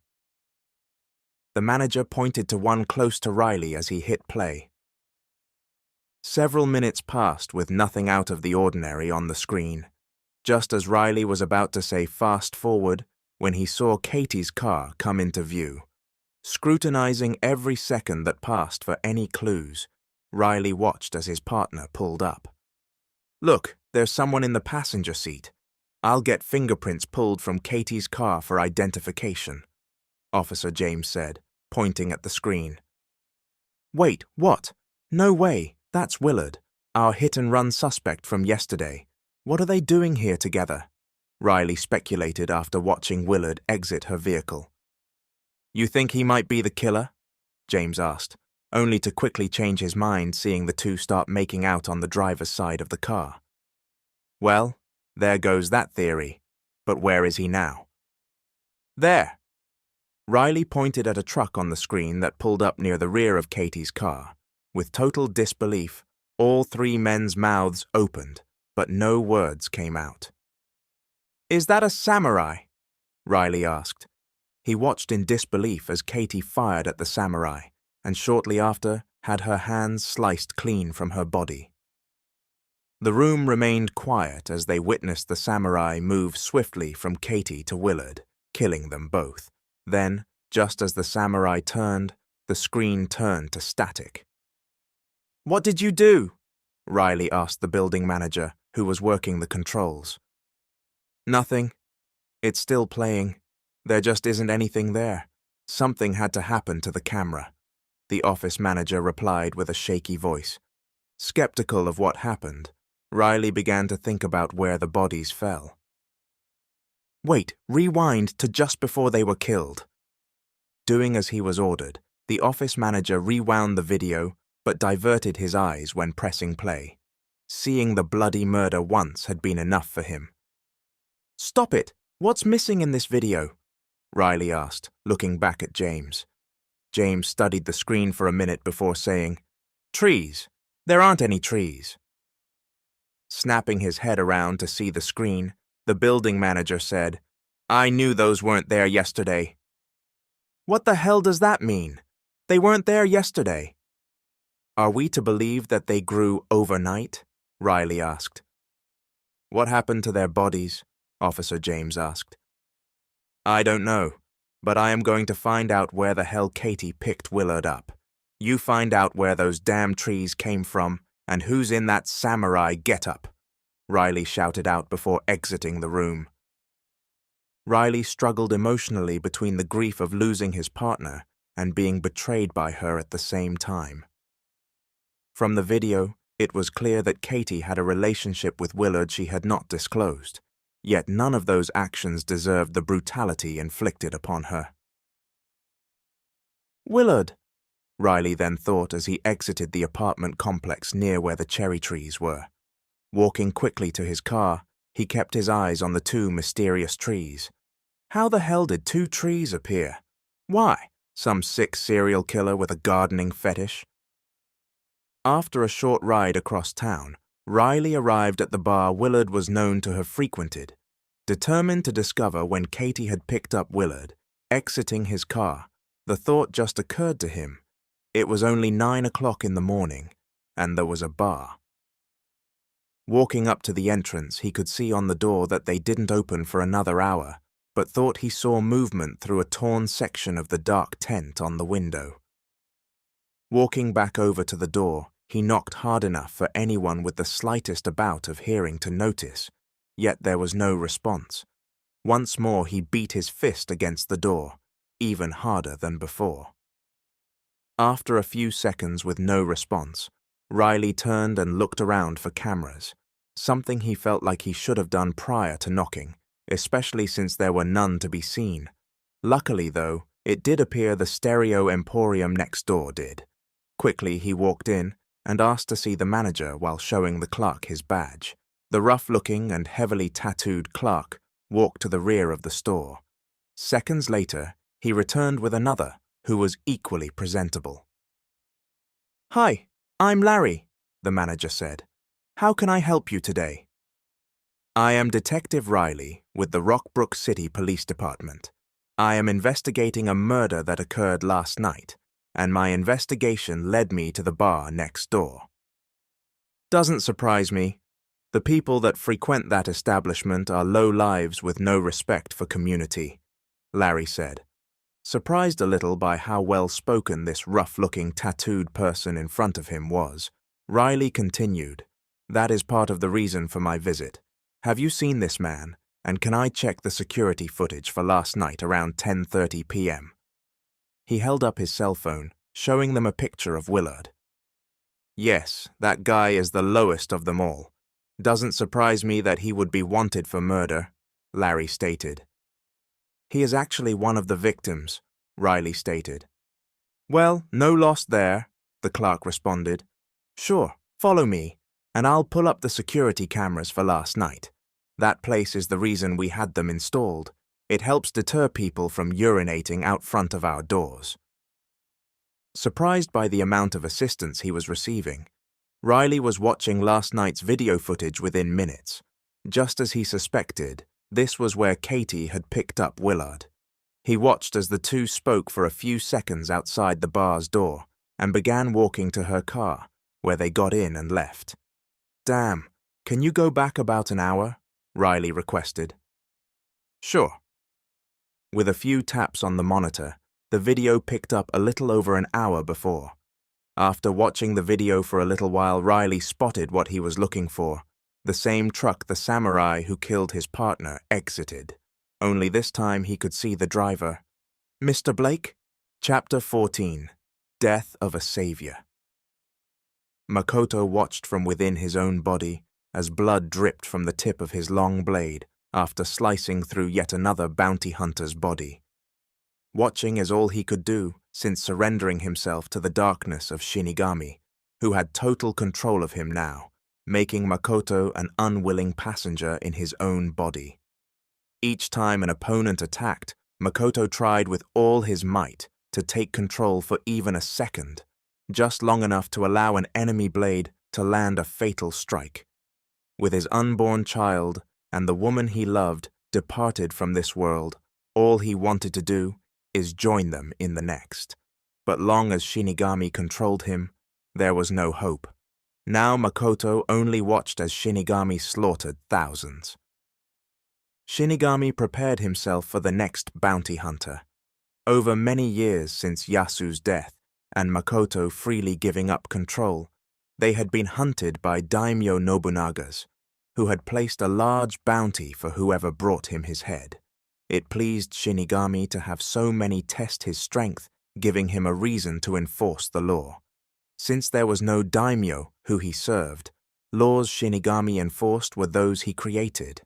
The manager pointed to one close to Riley as he hit play. Several minutes passed with nothing out of the ordinary on the screen, just as Riley was about to say fast forward when he saw Katie's car come into view. Scrutinizing every second that passed for any clues, Riley watched as his partner pulled up. "Look, there's someone in the passenger seat. I'll get fingerprints pulled from Katie's car for identification," Officer James said, pointing at the screen. "Wait, what? No way. That's Willard, our hit-and-run suspect from yesterday. What are they doing here together?" Riley speculated after watching Willard exit her vehicle. "You think he might be the killer?" James asked, only to quickly change his mind seeing the two start making out on the driver's side of the car. "Well, there goes that theory. But where is he now?" "There!" Riley pointed at a truck on the screen that pulled up near the rear of Katie's car. With total disbelief, all three men's mouths opened, but no words came out. "Is that a samurai?" Riley asked. He watched in disbelief as Katie fired at the samurai, and shortly after had her hands sliced clean from her body. The room remained quiet as they witnessed the samurai move swiftly from Katie to Willard, killing them both. Then, just as the samurai turned, the screen turned to static. "What did you do?" Riley asked the building manager, who was working the controls. "Nothing. It's still playing. There just isn't anything there. Something had to happen to the camera," the office manager replied with a shaky voice. Skeptical of what happened, Riley began to think about where the bodies fell. "Wait, rewind to just before they were killed." Doing as he was ordered, the office manager rewound the video but diverted his eyes when pressing play. Seeing the bloody murder once had been enough for him. "Stop it! What's missing in this video?" Riley asked, looking back at James. James studied the screen for a minute before saying, "Trees. There aren't any trees." Snapping his head around to see the screen, the building manager said, "I knew those weren't there yesterday." "What the hell does that mean? They weren't there yesterday." "Are we to believe that they grew overnight?" Riley asked. What happened to their bodies? Officer James asked. I don't know, but I am going to find out where the hell Katie picked Willard up. You find out where those damn trees came from and who's in that samurai getup, Riley shouted out before exiting the room. Riley struggled emotionally between the grief of losing his partner and being betrayed by her at the same time. From the video, it was clear that Katie had a relationship with Willard she had not disclosed, yet none of those actions deserved the brutality inflicted upon her. Willard, Riley then thought as he exited the apartment complex near where the cherry trees were. Walking quickly to his car, he kept his eyes on the two mysterious trees. How the hell did two trees appear? Why? Some sick serial killer with a gardening fetish? After a short ride across town, Riley arrived at the bar Willard was known to have frequented. Determined to discover when Katie had picked up Willard, exiting his car, the thought just occurred to him. It was only 9 o'clock in the morning, and there was a bar. Walking up to the entrance, he could see on the door that they didn't open for another hour, but thought he saw movement through a torn section of the dark tent on the window. Walking back over to the door, he knocked hard enough for anyone with the slightest amount of hearing to notice, yet there was no response. Once more he beat his fist against the door, even harder than before. After a few seconds with no response, Riley turned and looked around for cameras, something he felt like he should have done prior to knocking, especially since there were none to be seen. Luckily, though, it did appear the stereo emporium next door did. Quickly he walked in and asked to see the manager while showing the clerk his badge. The rough-looking and heavily tattooed clerk walked to the rear of the store. Seconds later, he returned with another, who was equally presentable. "Hi, I'm Larry," the manager said. "How can I help you today?" "I am Detective Riley with the Rockbrook City Police Department. I am investigating a murder that occurred last night, and my investigation led me to the bar next door." "Doesn't surprise me. The people that frequent that establishment are low lives with no respect for community," Larry said. Surprised a little by how well-spoken this rough-looking tattooed person in front of him was, Riley continued, "That is part of the reason for my visit. Have you seen this man, and can I check the security footage for last night around 10:30 p.m.? He held up his cell phone, showing them a picture of Willard. "Yes, that guy is the lowest of them all. Doesn't surprise me that he would be wanted for murder," Larry stated. "He is actually one of the victims," Riley stated. "Well, no loss there," the clerk responded. "Sure, follow me, and I'll pull up the security cameras for last night. That place is the reason we had them installed. It helps deter people from urinating out front of our doors." Surprised by the amount of assistance he was receiving, Riley was watching last night's video footage within minutes. Just as he suspected, this was where Katie had picked up Willard. He watched as the two spoke for a few seconds outside the bar's door and began walking to her car, where they got in and left. "Damn, can you go back about an hour?" Riley requested. "Sure." With a few taps on the monitor, the video picked up a little over an hour before. After watching the video for a little while, Riley spotted what he was looking for, the same truck the samurai who killed his partner exited. Only this time he could see the driver. "Mr. Blake?" Chapter 14. Death of a Savior. Makoto watched from within his own body as blood dripped from the tip of his long blade after slicing through yet another bounty hunter's body. Watching is all he could do since surrendering himself to the darkness of Shinigami, who had total control of him now, making Makoto an unwilling passenger in his own body. Each time an opponent attacked, Makoto tried with all his might to take control for even a second, just long enough to allow an enemy blade to land a fatal strike. With his unborn child and the woman he loved departed from this world, all he wanted to do is join them in the next. But long as Shinigami controlled him, there was no hope. Now Makoto only watched as Shinigami slaughtered thousands. Shinigami prepared himself for the next bounty hunter. Over many years since Yasu's death, and Makoto freely giving up control, they had been hunted by daimyo Nobunaga's, who had placed a large bounty for whoever brought him his head. It pleased Shinigami to have so many test his strength, giving him a reason to enforce the law. Since there was no daimyo who he served, laws Shinigami enforced were those he created.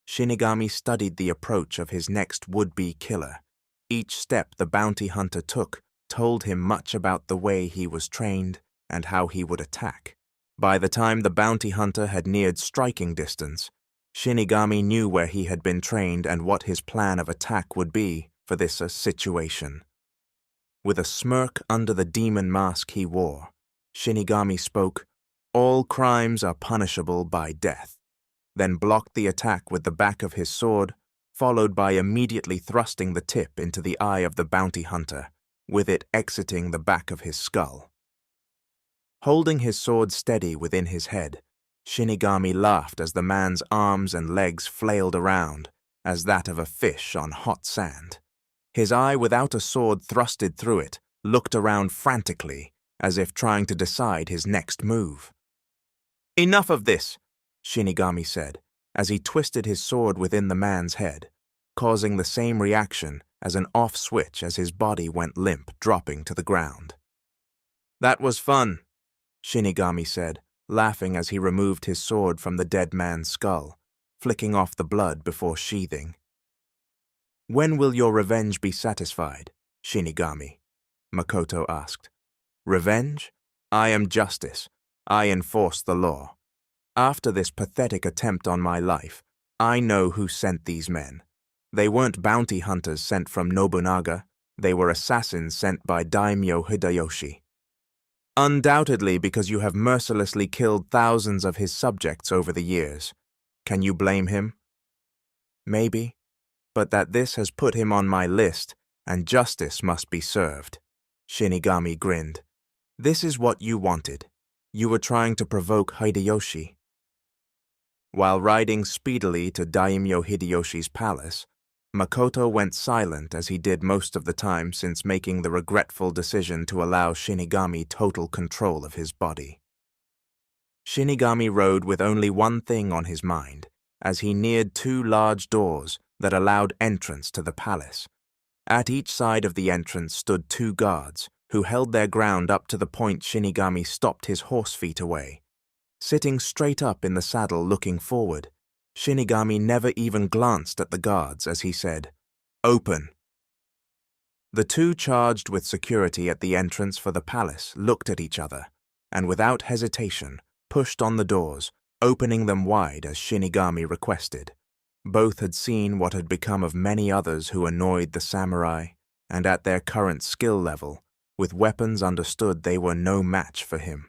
Shinigami studied the approach of his next would-be killer. Each step the bounty hunter took told him much about the way he was trained and how he would attack. By the time the bounty hunter had neared striking distance, Shinigami knew where he had been trained and what his plan of attack would be for this situation. With a smirk under the demon mask he wore, Shinigami spoke, "All crimes are punishable by death," then blocked the attack with the back of his sword, followed by immediately thrusting the tip into the eye of the bounty hunter, with it exiting the back of his skull. Holding his sword steady within his head, Shinigami laughed as the man's arms and legs flailed around, as that of a fish on hot sand. His eye, without a sword thrusted through it, looked around frantically, as if trying to decide his next move. "Enough of this," Shinigami said, as he twisted his sword within the man's head, causing the same reaction as an off switch as his body went limp, dropping to the ground. "That was fun," Shinigami said, laughing as he removed his sword from the dead man's skull, flicking off the blood before sheathing. "When will your revenge be satisfied, Shinigami?" Makoto asked. "Revenge? I am justice. I enforce the law. After this pathetic attempt on my life, I know who sent these men. They weren't bounty hunters sent from Nobunaga, they were assassins sent by Daimyo Hideyoshi. Undoubtedly because you have mercilessly killed thousands of his subjects over the years. Can you blame him? Maybe, but that this has put him on my list, and justice must be served." Shinigami grinned. "This is what you wanted. You were trying to provoke Hideyoshi." While riding speedily to Daimyo Hideyoshi's palace, Makoto went silent as he did most of the time since making the regretful decision to allow Shinigami total control of his body. Shinigami rode with only one thing on his mind as he neared two large doors that allowed entrance to the palace. At each side of the entrance stood two guards, who held their ground up to the point Shinigami stopped his horse feet away. Sitting straight up in the saddle looking forward, Shinigami never even glanced at the guards as he said, "Open." The two charged with security at the entrance for the palace looked at each other, and without hesitation, pushed on the doors, opening them wide as Shinigami requested. Both had seen what had become of many others who annoyed the samurai, and at their current skill level, with weapons understood they were no match for him.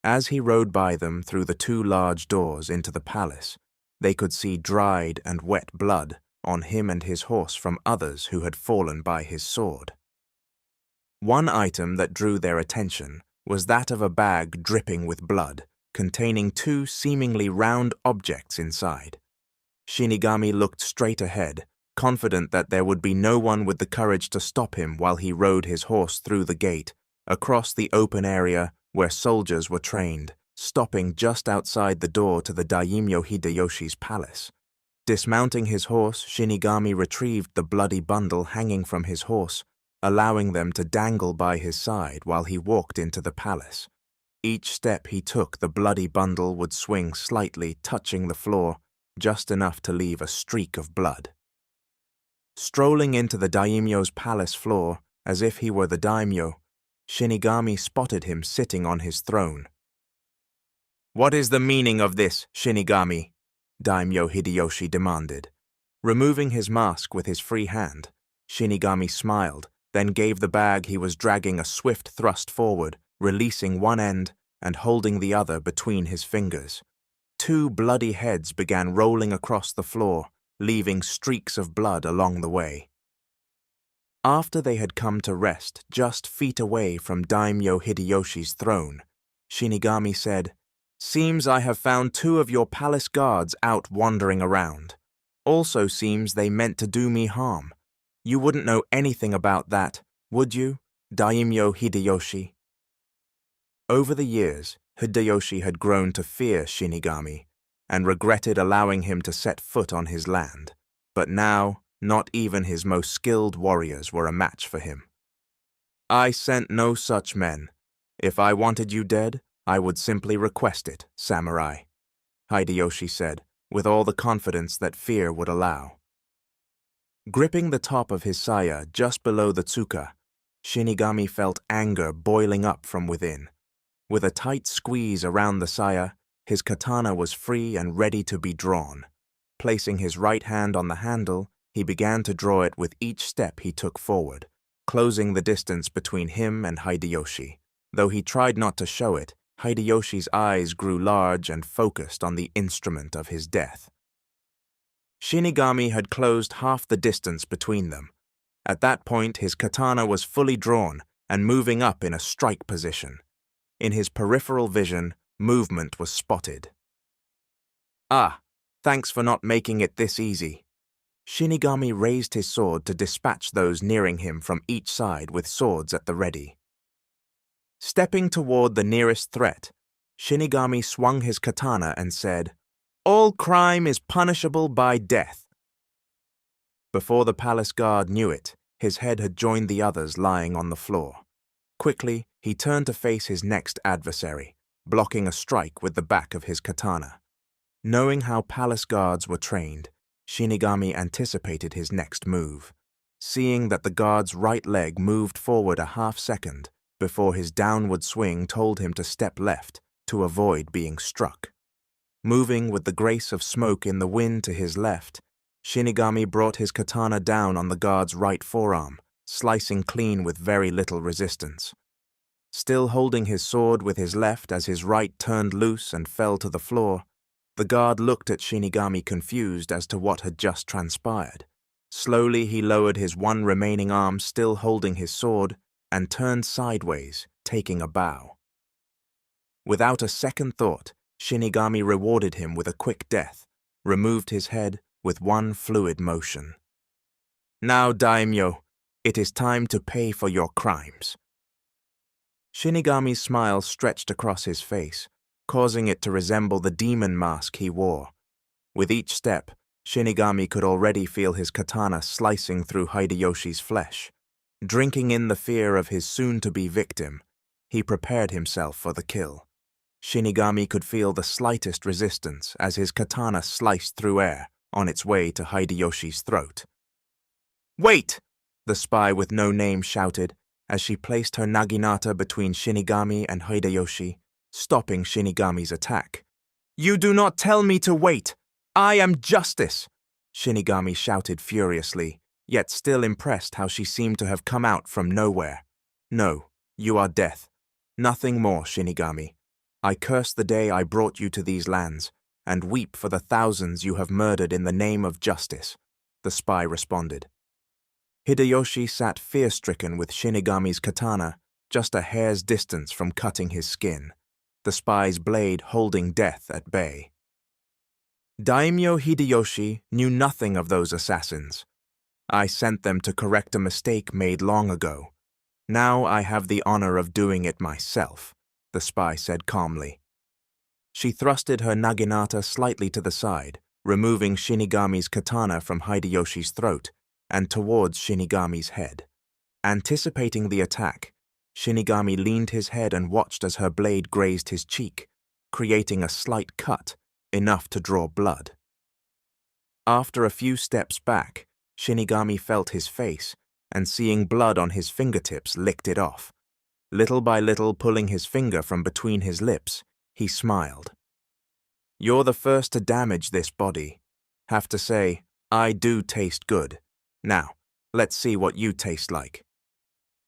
As he rode by them through the two large doors into the palace, they could see dried and wet blood on him and his horse from others who had fallen by his sword. One item that drew their attention was that of a bag dripping with blood, containing two seemingly round objects inside. Shinigami looked straight ahead, confident that there would be no one with the courage to stop him while he rode his horse through the gate, across the open area where soldiers were trained, stopping just outside the door to the Daimyo Hideyoshi's palace. Dismounting his horse, Shinigami retrieved the bloody bundle hanging from his horse, allowing them to dangle by his side while he walked into the palace. Each step he took, the bloody bundle would swing slightly, touching the floor, just enough to leave a streak of blood. Strolling into the daimyo's palace floor, as if he were the daimyo, Shinigami spotted him sitting on his throne. "What is the meaning of this, Shinigami?" Daimyo Hideyoshi demanded. Removing his mask with his free hand, Shinigami smiled, then gave the bag he was dragging a swift thrust forward, releasing one end and holding the other between his fingers. Two bloody heads began rolling across the floor, leaving streaks of blood along the way. After they had come to rest just feet away from Daimyo Hideyoshi's throne, Shinigami said, "Seems I have found 2 of your palace guards out wandering around. Also seems they meant to do me harm. You wouldn't know anything about that, would you, Daimyo Hideyoshi?" Over the years, Hideyoshi had grown to fear Shinigami and regretted allowing him to set foot on his land. But now, not even his most skilled warriors were a match for him. "I sent no such men. If I wanted you dead, I would simply request it, samurai," Hideyoshi said, with all the confidence that fear would allow. Gripping the top of his saya just below the tsuka, Shinigami felt anger boiling up from within. With a tight squeeze around the saya, his katana was free and ready to be drawn. Placing his right hand on the handle, he began to draw it with each step he took forward, closing the distance between him and Hideyoshi. Though he tried not to show it, Hideyoshi's eyes grew large and focused on the instrument of his death. Shinigami had closed half the distance between them. At that point, his katana was fully drawn and moving up in a strike position. In his peripheral vision, movement was spotted. "Ah, thanks for not making it this easy." Shinigami raised his sword to dispatch those nearing him from each side with swords at the ready. Stepping toward the nearest threat, Shinigami swung his katana and said, "All crime is punishable by death." Before the palace guard knew it, his head had joined the others lying on the floor. Quickly, he turned to face his next adversary, blocking a strike with the back of his katana. Knowing how palace guards were trained, Shinigami anticipated his next move. Seeing that the guard's right leg moved forward a half-second before his downward swing told him to step left to avoid being struck. Moving with the grace of smoke in the wind to his left, Shinigami brought his katana down on the guard's right forearm, slicing clean with very little resistance. Still holding his sword with his left as his right turned loose and fell to the floor, the guard looked at Shinigami confused as to what had just transpired. Slowly he lowered his one remaining arm still holding his sword and turned sideways, taking a bow. Without a second thought, Shinigami rewarded him with a quick death, removed his head with one fluid motion. "Now, Daimyo, it is time to pay for your crimes." Shinigami's smile stretched across his face, causing it to resemble the demon mask he wore. With each step, Shinigami could already feel his katana slicing through Hideyoshi's flesh. Drinking in the fear of his soon-to-be victim, he prepared himself for the kill. Shinigami could feel the slightest resistance as his katana sliced through air on its way to Hideyoshi's throat. "Wait!" the spy with no name shouted as she placed her naginata between Shinigami and Hideyoshi, stopping Shinigami's attack. "You do not tell me to wait! I am justice!" Shinigami shouted furiously, yet still impressed how she seemed to have come out from nowhere. "No, you are death. Nothing more, Shinigami. I curse the day I brought you to these lands, and weep for the thousands you have murdered in the name of justice," the spy responded. Hideyoshi sat fear-stricken with Shinigami's katana just a hair's distance from cutting his skin, the spy's blade holding death at bay. Daimyo Hideyoshi knew nothing of those assassins. "I sent them to correct a mistake made long ago. Now I have the honor of doing it myself," the spy said calmly. She thrusted her naginata slightly to the side, removing Shinigami's katana from Hideyoshi's throat and towards Shinigami's head. Anticipating the attack, Shinigami leaned his head and watched as her blade grazed his cheek, creating a slight cut, enough to draw blood. After a few steps back, Shinigami felt his face, and seeing blood on his fingertips licked it off. Little by little pulling his finger from between his lips, he smiled. "You're the first to damage this body. Have to say, I do taste good. Now, let's see what you taste like."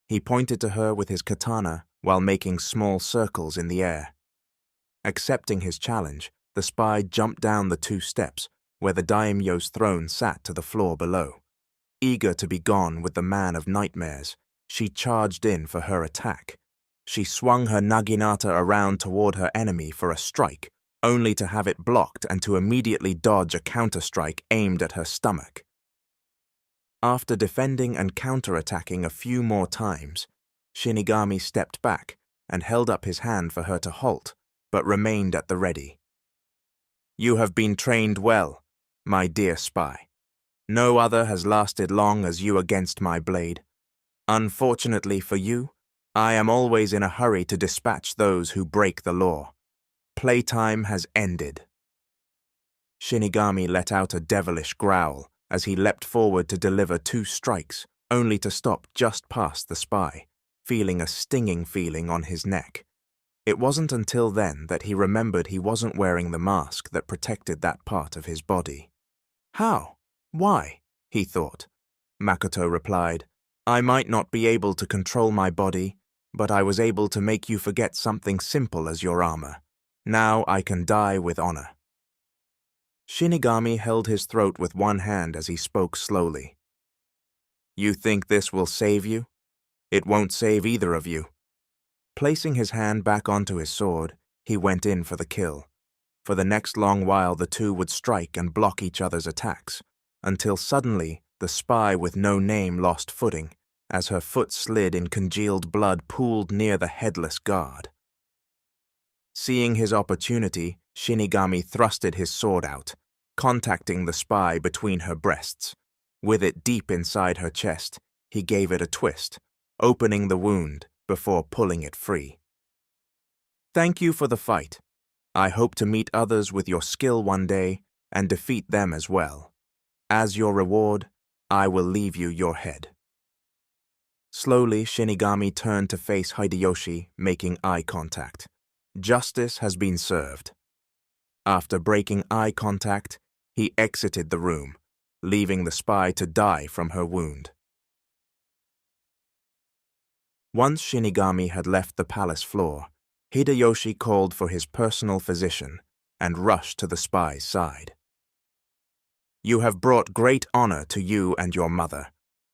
He pointed to her with his katana while making small circles in the air. Accepting his challenge, the spy jumped down the 2 steps where the daimyo's throne sat to the floor below. Eager to be gone with the man of nightmares, she charged in for her attack. She swung her naginata around toward her enemy for a strike, only to have it blocked and to immediately dodge a counter-strike aimed at her stomach. After defending and counterattacking a few more times, Shinigami stepped back and held up his hand for her to halt, but remained at the ready. "You have been trained well, my dear spy. No other has lasted long as you against my blade. Unfortunately for you, I am always in a hurry to dispatch those who break the law. Playtime has ended." Shinigami let out a devilish growl as he leapt forward to deliver 2 strikes, only to stop just past the spy, feeling a stinging feeling on his neck. It wasn't until then that he remembered he wasn't wearing the mask that protected that part of his body. "How? Why?" he thought. Makoto replied, "I might not be able to control my body, but I was able to make you forget something simple as your armor. Now I can die with honor." Shinigami held his throat with one hand as he spoke slowly. "You think this will save you? It won't save either of you." Placing his hand back onto his sword, he went in for the kill. For the next long while the two would strike and block each other's attacks, until suddenly the spy with no name lost footing, as her foot slid in congealed blood pooled near the headless guard. Seeing his opportunity, Shinigami thrusted his sword out, contacting the spy between her breasts. With it deep inside her chest, he gave it a twist, opening the wound before pulling it free. "Thank you for the fight. I hope to meet others with your skill one day and defeat them as well. As your reward, I will leave you your head." Slowly, Shinigami turned to face Hideyoshi, making eye contact. Justice has been served. After breaking eye contact, he exited the room, leaving the spy to die from her wound. Once Shinigami had left the palace floor, Hideyoshi called for his personal physician and rushed to the spy's side. "You have brought great honor to you and your mother.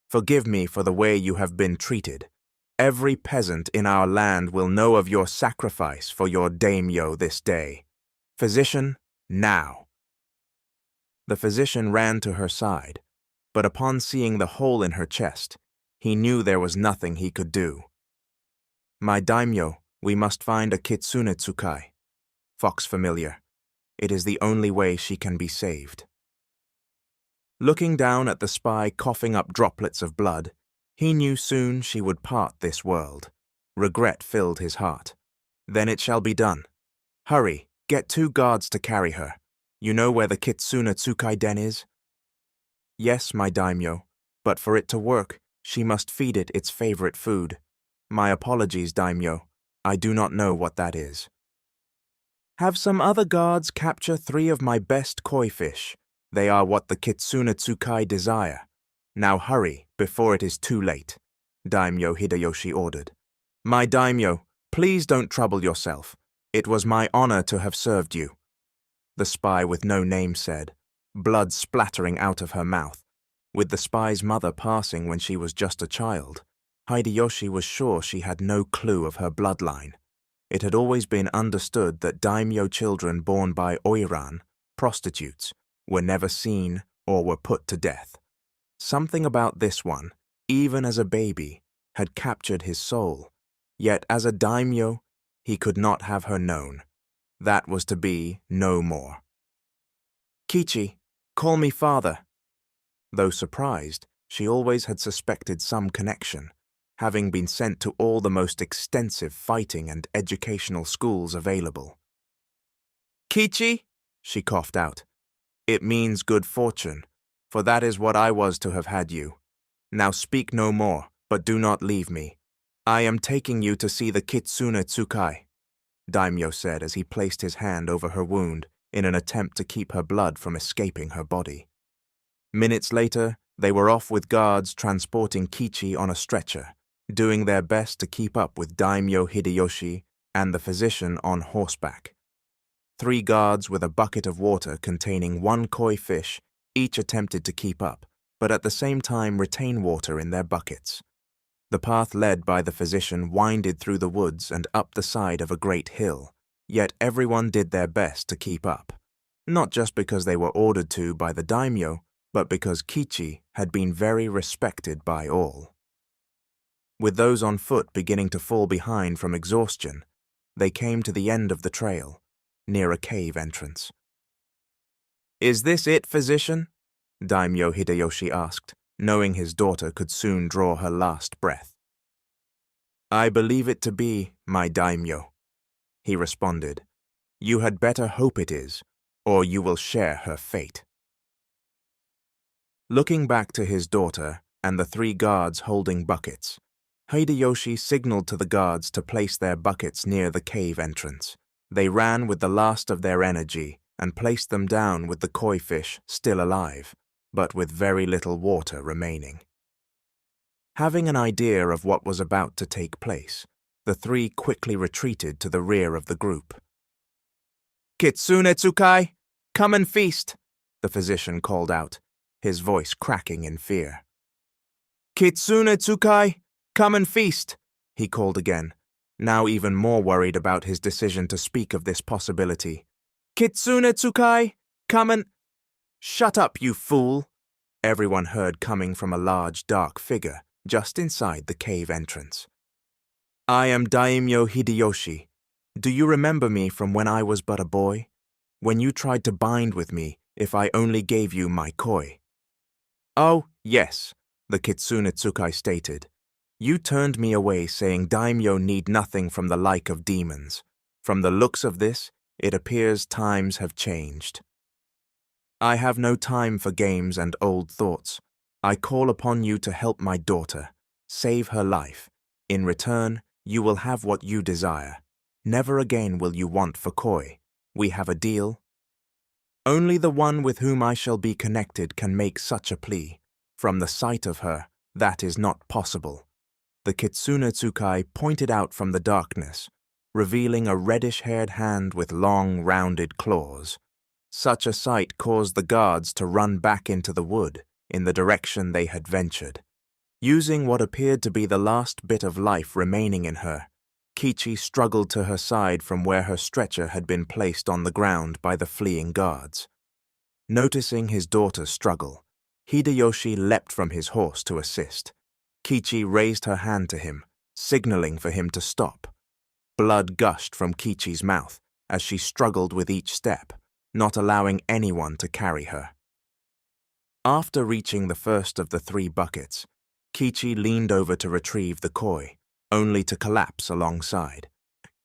Forgive me for the way you have been treated. Every peasant in our land will know of your sacrifice for your daimyo this day. Physician, now." The physician ran to her side, but upon seeing the hole in her chest, he knew there was nothing he could do. "My daimyo, we must find a Kitsune Tsukai. Fox familiar. It is the only way she can be saved." Looking down at the spy coughing up droplets of blood, he knew soon she would part this world. Regret filled his heart. "Then it shall be done. Hurry, get 2 guards to carry her. You know where the Kitsune Tsukai den is?" "Yes, my daimyo, but for it to work, she must feed it its favorite food. My apologies, daimyo. I do not know what that is." "Have some other guards capture 3 of my best koi fish. They are what the Kitsune Tsukai desire. Now hurry, before it is too late," Daimyo Hideyoshi ordered. "My daimyo, please don't trouble yourself. It was my honor to have served you," the spy with no name said, blood splattering out of her mouth. With the spy's mother passing when she was just a child, Hideyoshi was sure she had no clue of her bloodline. It had always been understood that daimyo children born by oiran, prostitutes, were never seen or were put to death. Something about this one, even as a baby, had captured his soul, yet as a daimyo, he could not have her known. That was to be no more. "Kichi, call me father." Though surprised, she always had suspected some connection, having been sent to all the most extensive fighting and educational schools available. "Kichi?" she coughed out. "It means good fortune, for that is what I was to have had you. Now speak no more, but do not leave me. I am taking you to see the Kitsune Tsukai," Daimyo said as he placed his hand over her wound in an attempt to keep her blood from escaping her body. Minutes later, they were off with guards transporting Kichi on a stretcher, doing their best to keep up with Daimyo Hideyoshi and the physician on horseback. 3 guards with a bucket of water containing 1 koi fish each attempted to keep up, but at the same time retain water in their buckets. The path led by the physician winded through the woods and up the side of a great hill, yet everyone did their best to keep up, not just because they were ordered to by the daimyo, but because Kichi had been very respected by all. With those on foot beginning to fall behind from exhaustion, they came to the end of the trail, near a cave entrance. "Is this it, physician?" Daimyo Hideyoshi asked, knowing his daughter could soon draw her last breath. "I believe it to be, my daimyo," he responded. "You had better hope it is, or you will share her fate." Looking back to his daughter and the 3 guards holding buckets, Hideyoshi signaled to the guards to place their buckets near the cave entrance. They ran with the last of their energy and placed them down with the koi fish still alive, but with very little water remaining. Having an idea of what was about to take place, the 3 quickly retreated to the rear of the group. "Kitsune Tsukai, come and feast," the physician called out, his voice cracking in fear. "Kitsune Tsukai, come and feast," he called again, now even more worried about his decision to speak of this possibility. "Kitsune Tsukai, come and—" "Shut up, you fool!" everyone heard coming from a large, dark figure just inside the cave entrance. "I am Daimyo Hideyoshi. Do you remember me from when I was but a boy? When you tried to bind with me if I only gave you my koi?" "Oh, yes," the Kitsune Tsukai stated. "You turned me away saying daimyo need nothing from the like of demons. From the looks of this, it appears times have changed. I have no time for games and old thoughts. I call upon you to help my daughter, save her life. In return, you will have what you desire. Never again will you want for koi. We have a deal?" Only the one with whom I shall be connected can make such a plea. From the sight of her, that is not possible. The Kitsune Tsukai pointed out from the darkness, revealing a reddish-haired hand with long, rounded claws. Such a sight caused the guards to run back into the wood in the direction they had ventured. Using what appeared to be the last bit of life remaining in her, Kichi struggled to her side from where her stretcher had been placed on the ground by the fleeing guards. Noticing his daughter's struggle, Hideyoshi leapt from his horse to assist. Kichi raised her hand to him, signaling for him to stop. Blood gushed from Kichi's mouth as she struggled with each step, not allowing anyone to carry her. After reaching the first of the 3 buckets, Kichi leaned over to retrieve the koi, only to collapse alongside.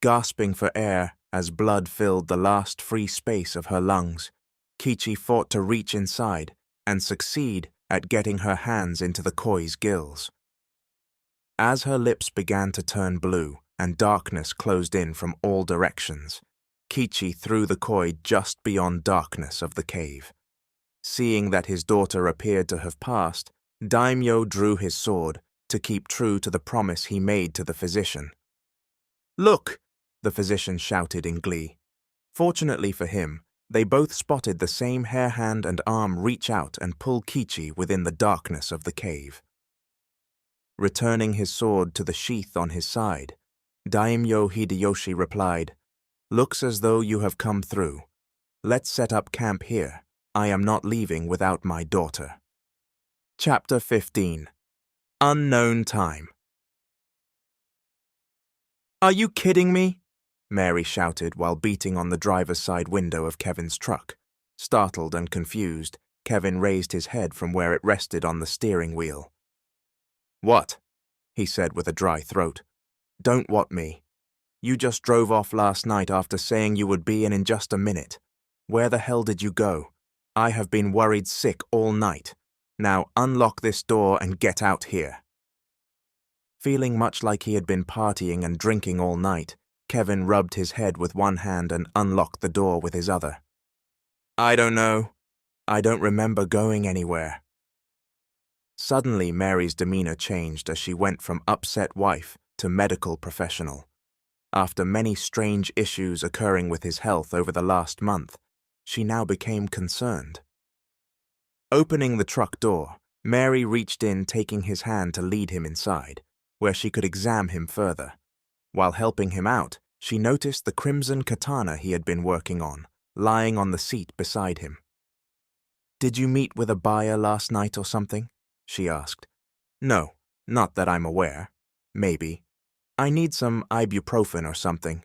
Gasping for air as blood filled the last free space of her lungs, Kichi fought to reach inside and succeed at getting her hands into the koi's gills. As her lips began to turn blue and darkness closed in from all directions, Kichi threw the koi just beyond darkness of the cave. Seeing that his daughter appeared to have passed, Daimyo drew his sword to keep true to the promise he made to the physician. "Look!" the physician shouted in glee. Fortunately for him, they both spotted the same hair hand and arm reach out and pull Kichi within the darkness of the cave. Returning his sword to the sheath on his side, Daimyo Hideyoshi replied, "Looks as though you have come through. Let's set up camp here. I am not leaving without my daughter." Chapter 15. Unknown Time. "Are you kidding me?" Mary shouted while beating on the driver's side window of Kevin's truck. Startled and confused, Kevin raised his head from where it rested on the steering wheel. "What?" he said with a dry throat. "Don't what me. You just drove off last night after saying you would be in just a minute. Where the hell did you go? I have been worried sick all night. Now unlock this door and get out here." Feeling much like he had been partying and drinking all night, Kevin rubbed his head with one hand and unlocked the door with his other. "I don't know. I don't remember going anywhere." Suddenly, Mary's demeanor changed as she went from upset wife to medical professional. After many strange issues occurring with his health over the last month, she now became concerned. Opening the truck door, Mary reached in, taking his hand to lead him inside. where she could examine him further. While helping him out, she noticed the crimson katana he had been working on, lying on the seat beside him. "Did you meet with a buyer last night or something?" she asked. "No, not that I'm aware. Maybe. I need some ibuprofen or something."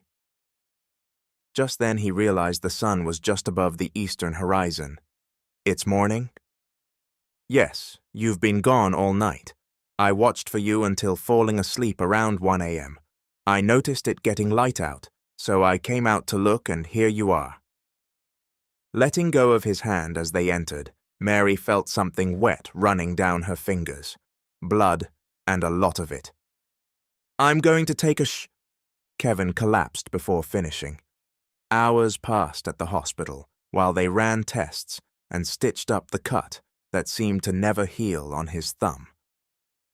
Just then he realized the sun was just above the eastern horizon. "It's morning?" "Yes, you've been gone all night. I watched for you until falling asleep around 1 a.m. I noticed it getting light out, so I came out to look, and here you are." Letting go of his hand as they entered, Mary felt something wet running down her fingers. Blood, and a lot of it. "I'm going to take a Kevin collapsed before finishing. Hours passed at the hospital while they ran tests and stitched up the cut that seemed to never heal on his thumb.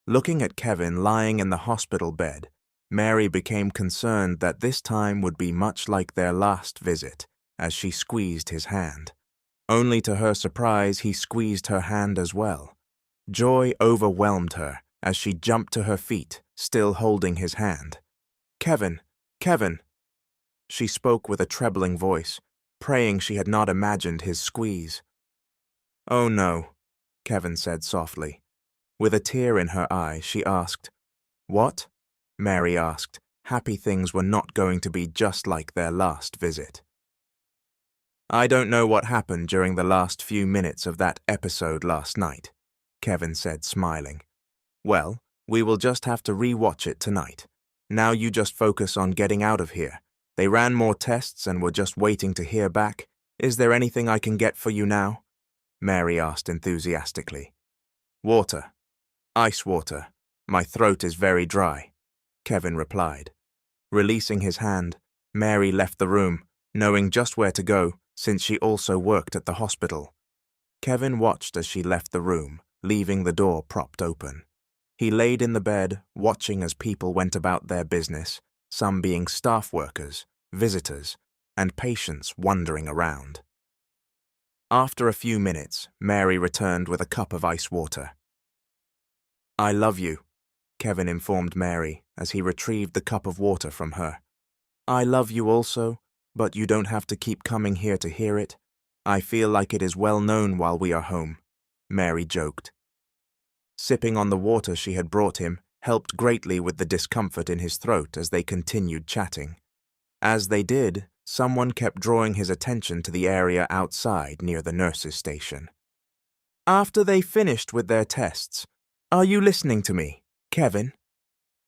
Looking at Kevin lying in the hospital bed, Mary became concerned that this time would be much like their last visit as she squeezed his hand. Only to her surprise, he squeezed her hand as well. Joy overwhelmed her as she jumped to her feet, still holding his hand. "Kevin, Kevin!" She spoke with a trebling voice, praying she had not imagined his squeeze. "Oh no," Kevin said softly. With a tear in her eye, she asked, "What?" Mary asked, happy things were not going to be just like their last visit. "I don't know what happened during the last few minutes of that episode last night," Kevin said, smiling. "Well, we will just have to re-watch it tonight. Now you just focus on getting out of here. They ran more tests and were just waiting to hear back. Is there anything I can get for you now?" Mary asked enthusiastically. "Water. Ice water. My throat is very dry," Kevin replied. Releasing his hand, Mary left the room, knowing just where to go since she also worked at the hospital. Kevin watched as she left the room, leaving the door propped open. He laid in the bed, watching as people went about their business, some being staff workers, visitors, and patients wandering around. After a few minutes, Mary returned with a cup of ice water. "I love you," Kevin informed Mary as he retrieved the cup of water from her. "I love you also, but you don't have to keep coming here to hear it. I feel like it is well known while we are home," Mary joked. Sipping on the water she had brought him helped greatly with the discomfort in his throat as they continued chatting. As they did, someone kept drawing his attention to the area outside near the nurses' station. "After they finished with their tests, are you listening to me, Kevin?"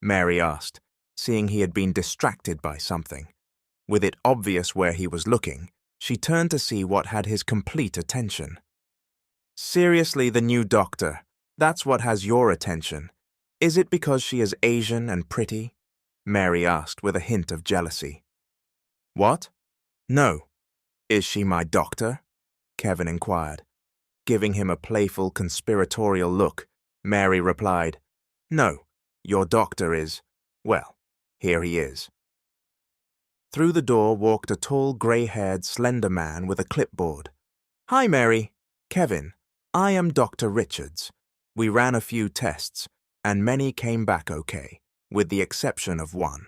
Mary asked, seeing he had been distracted by something. With it obvious where he was looking, she turned to see what had his complete attention. "Seriously, the new doctor, that's what has your attention. Is it because she is Asian and pretty?" Mary asked with a hint of jealousy. "What? No. Is she my doctor?" Kevin inquired. Giving him a playful conspiratorial look, Mary replied, "No, your doctor is, well, here he is." Through the door walked a tall, grey-haired, slender man with a clipboard. "Hi, Mary. Kevin. I am Dr. Richards. We ran a few tests, and many came back okay, with the exception of one.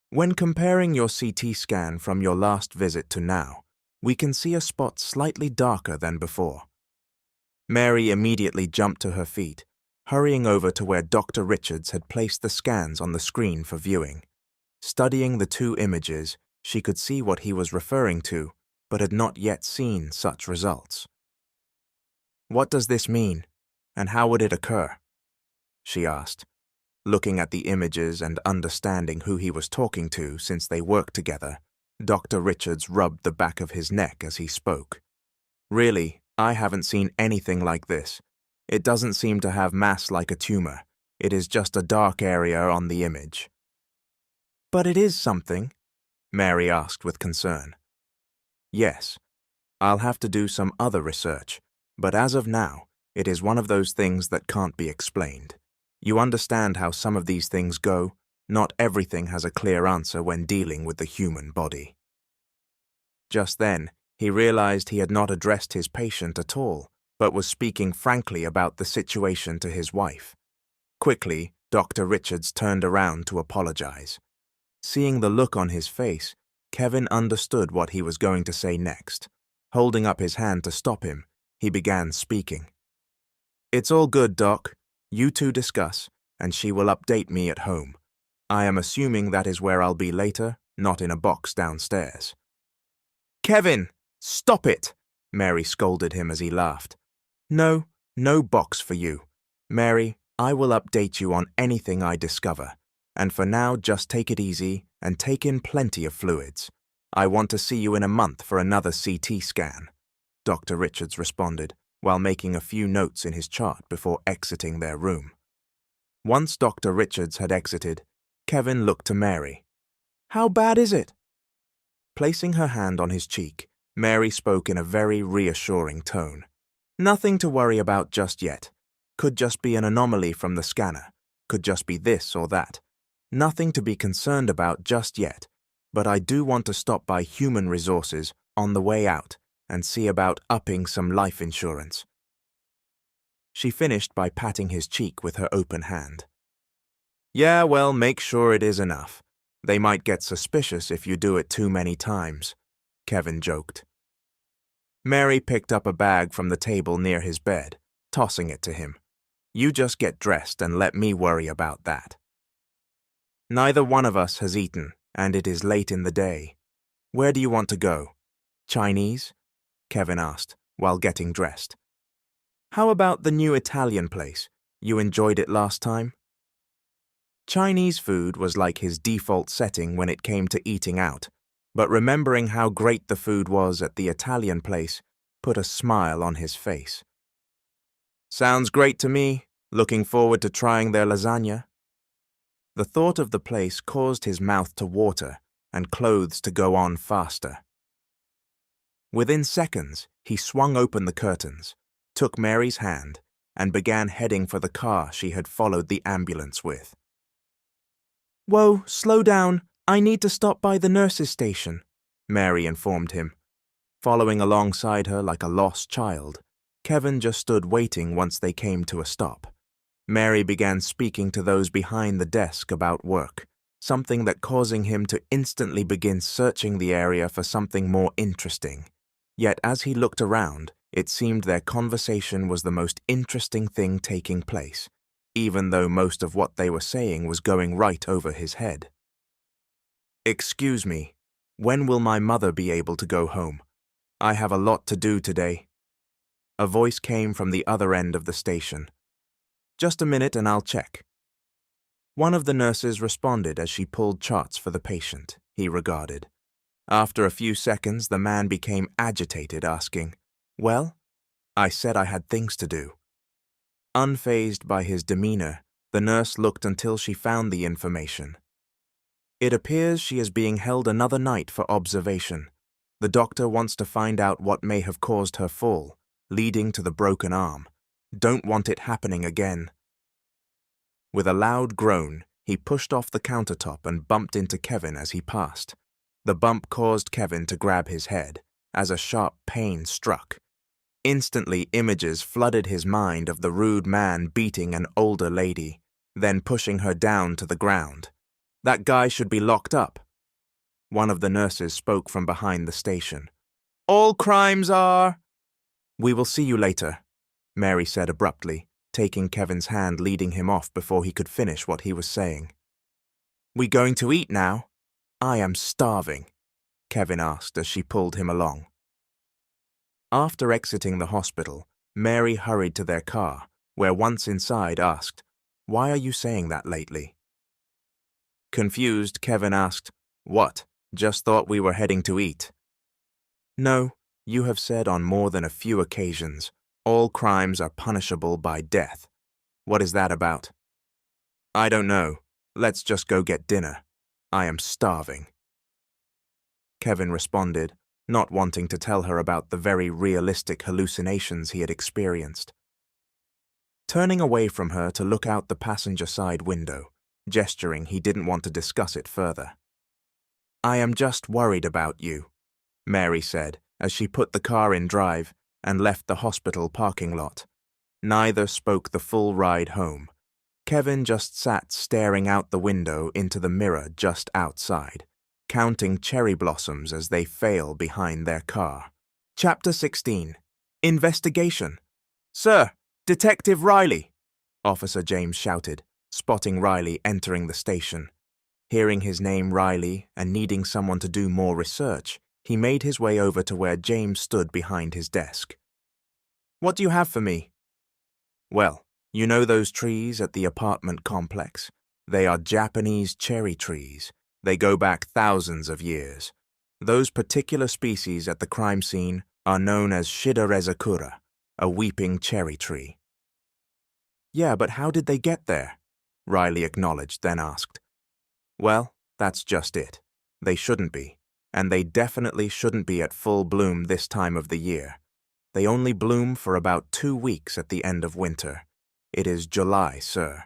When comparing your CT scan from your last visit to now, we can see a spot slightly darker than before." Mary immediately jumped to her feet, hurrying over to where Dr. Richards had placed the scans on the screen for viewing. Studying the two images, she could see what he was referring to, but had not yet seen such results. "What does this mean, and how would it occur?" she asked, looking at the images and understanding who he was talking to since they worked together. Dr. Richards rubbed the back of his neck as he spoke. "Really, I haven't seen anything like this. It doesn't seem to have mass like a tumor. It is just a dark area on the image." "But it is something?" Mary asked with concern. "Yes. I'll have to do some other research, but as of now, it is one of those things that can't be explained. You understand how some of these things go. Not everything has a clear answer when dealing with the human body." Just then, he realized he had not addressed his patient at all, but was speaking frankly about the situation to his wife. Quickly, Dr. Richards turned around to apologize. Seeing the look on his face, Kevin understood what he was going to say next. Holding up his hand to stop him, he began speaking. "It's all good, Doc. You two discuss, and she will update me at home. I am assuming that is where I'll be later, not in a box downstairs." "Kevin, stop it!" Mary scolded him as he laughed. "No, no box for you. Mary, I will update you on anything I discover. And for now, just take it easy and take in plenty of fluids. I want to see you in a month for another CT scan," Dr. Richards responded, while making a few notes in his chart before exiting their room. Once Dr. Richards had exited, Kevin looked to Mary. "How bad is it?" Placing her hand on his cheek, Mary spoke in a very reassuring tone. "Nothing to worry about just yet. Could just be an anomaly from the scanner. Could just be this or that. Nothing to be concerned about just yet, but I do want to stop by Human Resources on the way out and see about upping some life insurance." She finished by patting his cheek with her open hand. "Yeah, well, make sure it is enough. They might get suspicious if you do it too many times," Kevin joked. Mary picked up a bag from the table near his bed, tossing it to him. "You just get dressed and let me worry about that." "Neither one of us has eaten, and it is late in the day. Where do you want to go? Chinese?" Kevin asked, while getting dressed. "How about the new Italian place? You enjoyed it last time?" Chinese food was like his default setting when it came to eating out, but remembering how great the food was at the Italian place put a smile on his face. "Sounds great to me. Looking forward to trying their lasagna." The thought of the place caused his mouth to water and clothes to go on faster. Within seconds, he swung open the curtains, took Mary's hand, and began heading for the car she had followed the ambulance with. "Whoa, slow down. I need to stop by the nurse's station," Mary informed him. Following alongside her like a lost child, Kevin just stood waiting once they came to a stop. Mary began speaking to those behind the desk about work, something that causing him to instantly begin searching the area for something more interesting. Yet as he looked around, it seemed their conversation was the most interesting thing taking place, even though most of what they were saying was going right over his head. "Excuse me, when will my mother be able to go home? I have a lot to do today." A voice came from the other end of the station. "Just a minute and I'll check." One of the nurses responded as she pulled charts for the patient, he regarded. After a few seconds, the man became agitated, asking, "Well?" "I said I had things to do." Unfazed by his demeanor, the nurse looked until she found the information. "It appears she is being held another night for observation. The doctor wants to find out what may have caused her fall, leading to the broken arm. Don't want it happening again." With a loud groan, he pushed off the countertop and bumped into Kevin as he passed. The bump caused Kevin to grab his head, as a sharp pain struck. Instantly, images flooded his mind of the rude man beating an older lady, then pushing her down to the ground. "That guy should be locked up." One of the nurses spoke from behind the station. "All crimes are—" "We will see you later," Mary said abruptly, taking Kevin's hand, leading him off before he could finish what he was saying. "We going to eat now?" "I am starving," Kevin asked as she pulled him along. After exiting the hospital, Mary hurried to their car, where once inside asked, "Why are you saying that lately?" Confused, Kevin asked, "What? Just thought we were heading to eat." "No, you have said on more than a few occasions, all crimes are punishable by death. What is that about?" "I don't know. Let's just go get dinner. I am starving." Kevin responded, not wanting to tell her about the very realistic hallucinations he had experienced. Turning away from her to look out the passenger side window, gesturing he didn't want to discuss it further. "I am just worried about you," Mary said as she put the car in drive and left the hospital parking lot. Neither spoke the full ride home. Kevin just sat staring out the window into the mirror just outside, counting cherry blossoms as they fail behind their car. Chapter 16. Investigation. "Sir, Detective Riley!" Officer James shouted, spotting Riley entering the station. Hearing his name Riley and needing someone to do more research, he made his way over to where James stood behind his desk. "What do you have for me?" "Well, you know those trees at the apartment complex? They are Japanese cherry trees. They go back thousands of years. Those particular species at the crime scene are known as Shidarezakura, a weeping cherry tree." "Yeah, but how did they get there?" Riley acknowledged, then asked. "Well, that's just it. They shouldn't be, and they definitely shouldn't be at full bloom this time of the year. They only bloom for about 2 weeks at the end of winter. It is July, sir.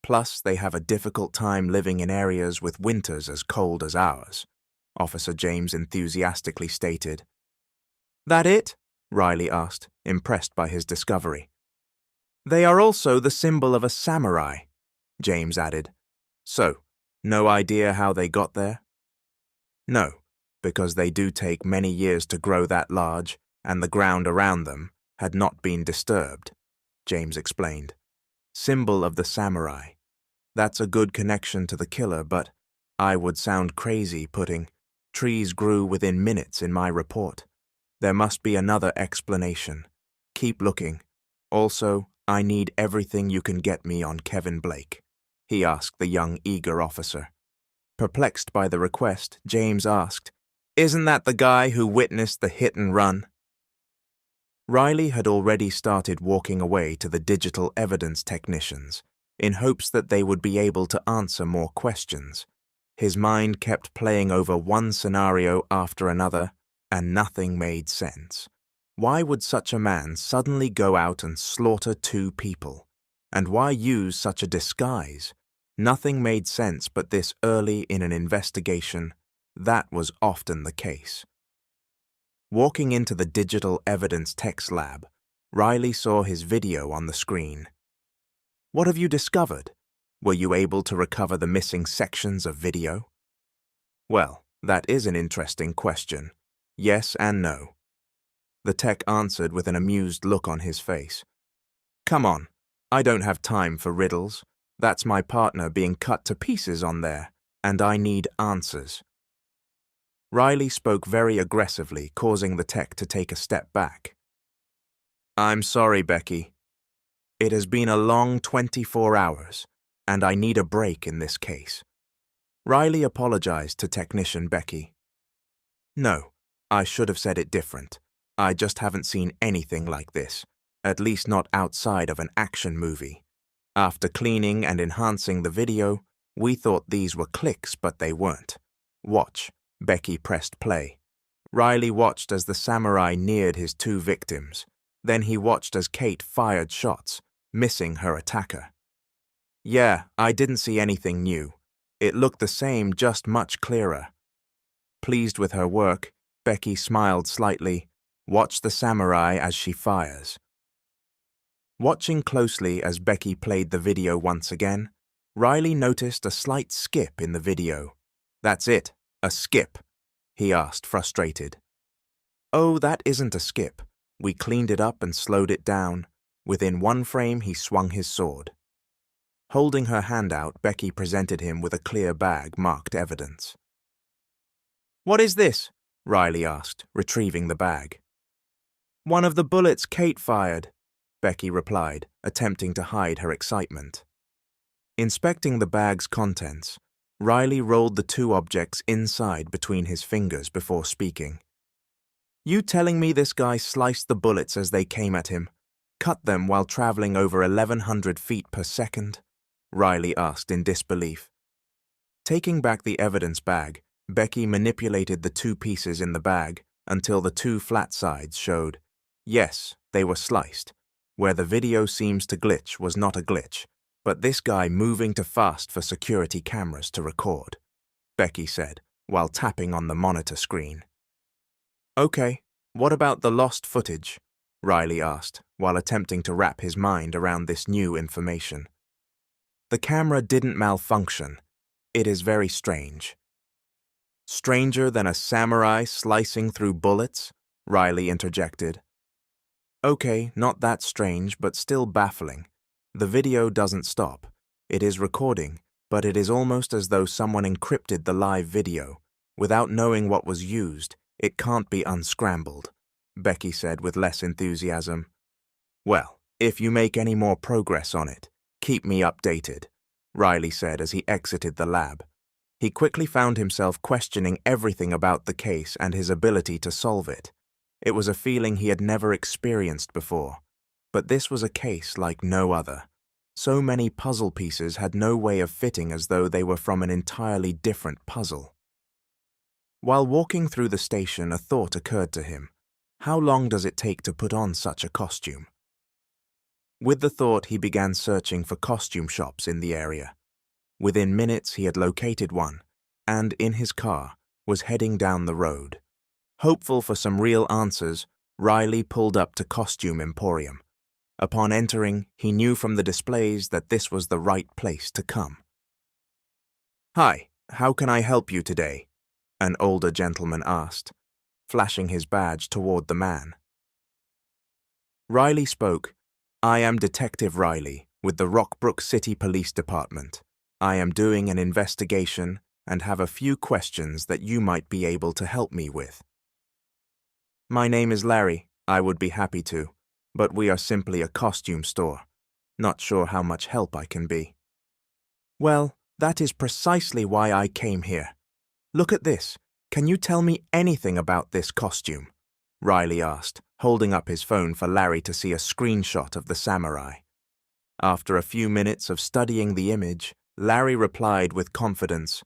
Plus, they have a difficult time living in areas with winters as cold as ours," Officer James enthusiastically stated. "That it?" Riley asked, impressed by his discovery. "They are also the symbol of a samurai," James added. "So, no idea how they got there?" "No, because they do take many years to grow that large, and the ground around them had not been disturbed," James explained. "Symbol of the samurai. That's a good connection to the killer, but I would sound crazy putting trees grew within minutes in my report. There must be another explanation. Keep looking. Also, I need everything you can get me on Kevin Blake," he asked the young, eager officer. Perplexed by the request, James asked, "Isn't that the guy who witnessed the hit and run?" Riley had already started walking away to the digital evidence technicians, in hopes that they would be able to answer more questions. His mind kept playing over one scenario after another, and nothing made sense. Why would such a man suddenly go out and slaughter 2 people? And why use such a disguise? Nothing made sense, but this early in an investigation, that was often the case. Walking into the digital evidence techs lab, Riley saw his video on the screen. "What have you discovered? Were you able to recover the missing sections of video?" "Well, that is an interesting question. Yes and no." The tech answered with an amused look on his face. "Come on, I don't have time for riddles. That's my partner being cut to pieces on there, and I need answers." Riley spoke very aggressively, causing the tech to take a step back. "I'm sorry, Becky. It has been a long 24 hours, and I need a break in this case." Riley apologized to Technician Becky. "No, I should have said it different. I just haven't seen anything like this, at least not outside of an action movie. After cleaning and enhancing the video, we thought these were clicks, but they weren't. Watch." Becky pressed play. Riley watched as the samurai neared his 2 victims. Then he watched as Kate fired shots, missing her attacker. "Yeah, I didn't see anything new. It looked the same, just much clearer." Pleased with her work, Becky smiled slightly. "Watch the samurai as she fires." Watching closely as Becky played the video once again, Riley noticed a slight skip in the video. "That's it. A skip?" he asked, frustrated. "Oh, that isn't a skip. We cleaned it up and slowed it down. Within 1 frame, he swung his sword." Holding her hand out, Becky presented him with a clear bag marked evidence. "What is this?" Riley asked, retrieving the bag. "One of the bullets Kate fired," Becky replied, attempting to hide her excitement. Inspecting the bag's contents, Riley rolled the 2 objects inside between his fingers before speaking. "You telling me this guy sliced the bullets as they came at him, cut them while traveling over 1,100 feet per second?" Riley asked in disbelief. Taking back the evidence bag, Becky manipulated the 2 pieces in the bag until the 2 flat sides showed. Yes, they were sliced. Where the video seems to glitch was not a glitch, but this guy moving too fast for security cameras to record, Becky said, while tapping on the monitor screen. "Okay, what about the lost footage?" Riley asked, while attempting to wrap his mind around this new information. The camera didn't malfunction. It is very strange. Stranger than a samurai slicing through bullets? Riley interjected. Okay, not that strange, but still baffling. The video doesn't stop. It is recording, but it is almost as though someone encrypted the live video. Without knowing what was used, it can't be unscrambled, Becky said with less enthusiasm. Well, if you make any more progress on it, keep me updated, Riley said as he exited the lab. He quickly found himself questioning everything about the case and his ability to solve it. It was a feeling he had never experienced before, but this was a case like no other. So many puzzle pieces had no way of fitting as though they were from an entirely different puzzle. While walking through the station, a thought occurred to him. How long does it take to put on such a costume? With the thought, he began searching for costume shops in the area. Within minutes, he had located one, and, in his car, was heading down the road. Hopeful for some real answers, Riley pulled up to Costume Emporium. Upon entering, he knew from the displays that this was the right place to come. "Hi, how can I help you today?" an older gentleman asked, flashing his badge toward the man. Riley spoke. "I am Detective Riley with the Rockbrook City Police Department. I am doing an investigation and have a few questions that you might be able to help me with." "My name is Larry. I would be happy to, but we are simply a costume store. Not sure how much help I can be." "Well, that is precisely why I came here. Look at this. Can you tell me anything about this costume?" Riley asked, holding up his phone for Larry to see a screenshot of the samurai. After a few minutes of studying the image, Larry replied with confidence,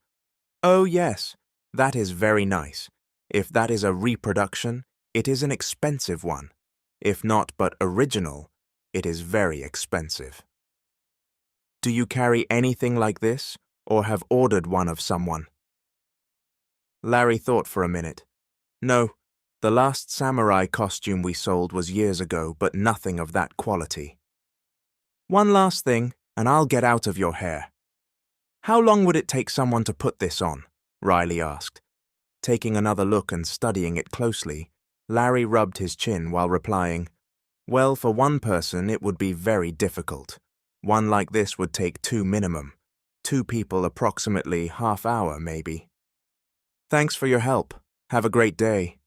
"Oh yes, that is very nice. If that is a reproduction, it is an expensive one. If not but original, it is very expensive." "Do you carry anything like this, or have ordered one of someone?" Larry thought for a minute. "No, the last samurai costume we sold was years ago, but nothing of that quality." "One last thing, and I'll get out of your hair. How long would it take someone to put this on?" Riley asked. Taking another look and studying it closely, Larry rubbed his chin while replying, "Well, for one person it would be very difficult. One like this would take 2 minimum. 2 people approximately half-hour, maybe." "Thanks for your help. Have a great day,"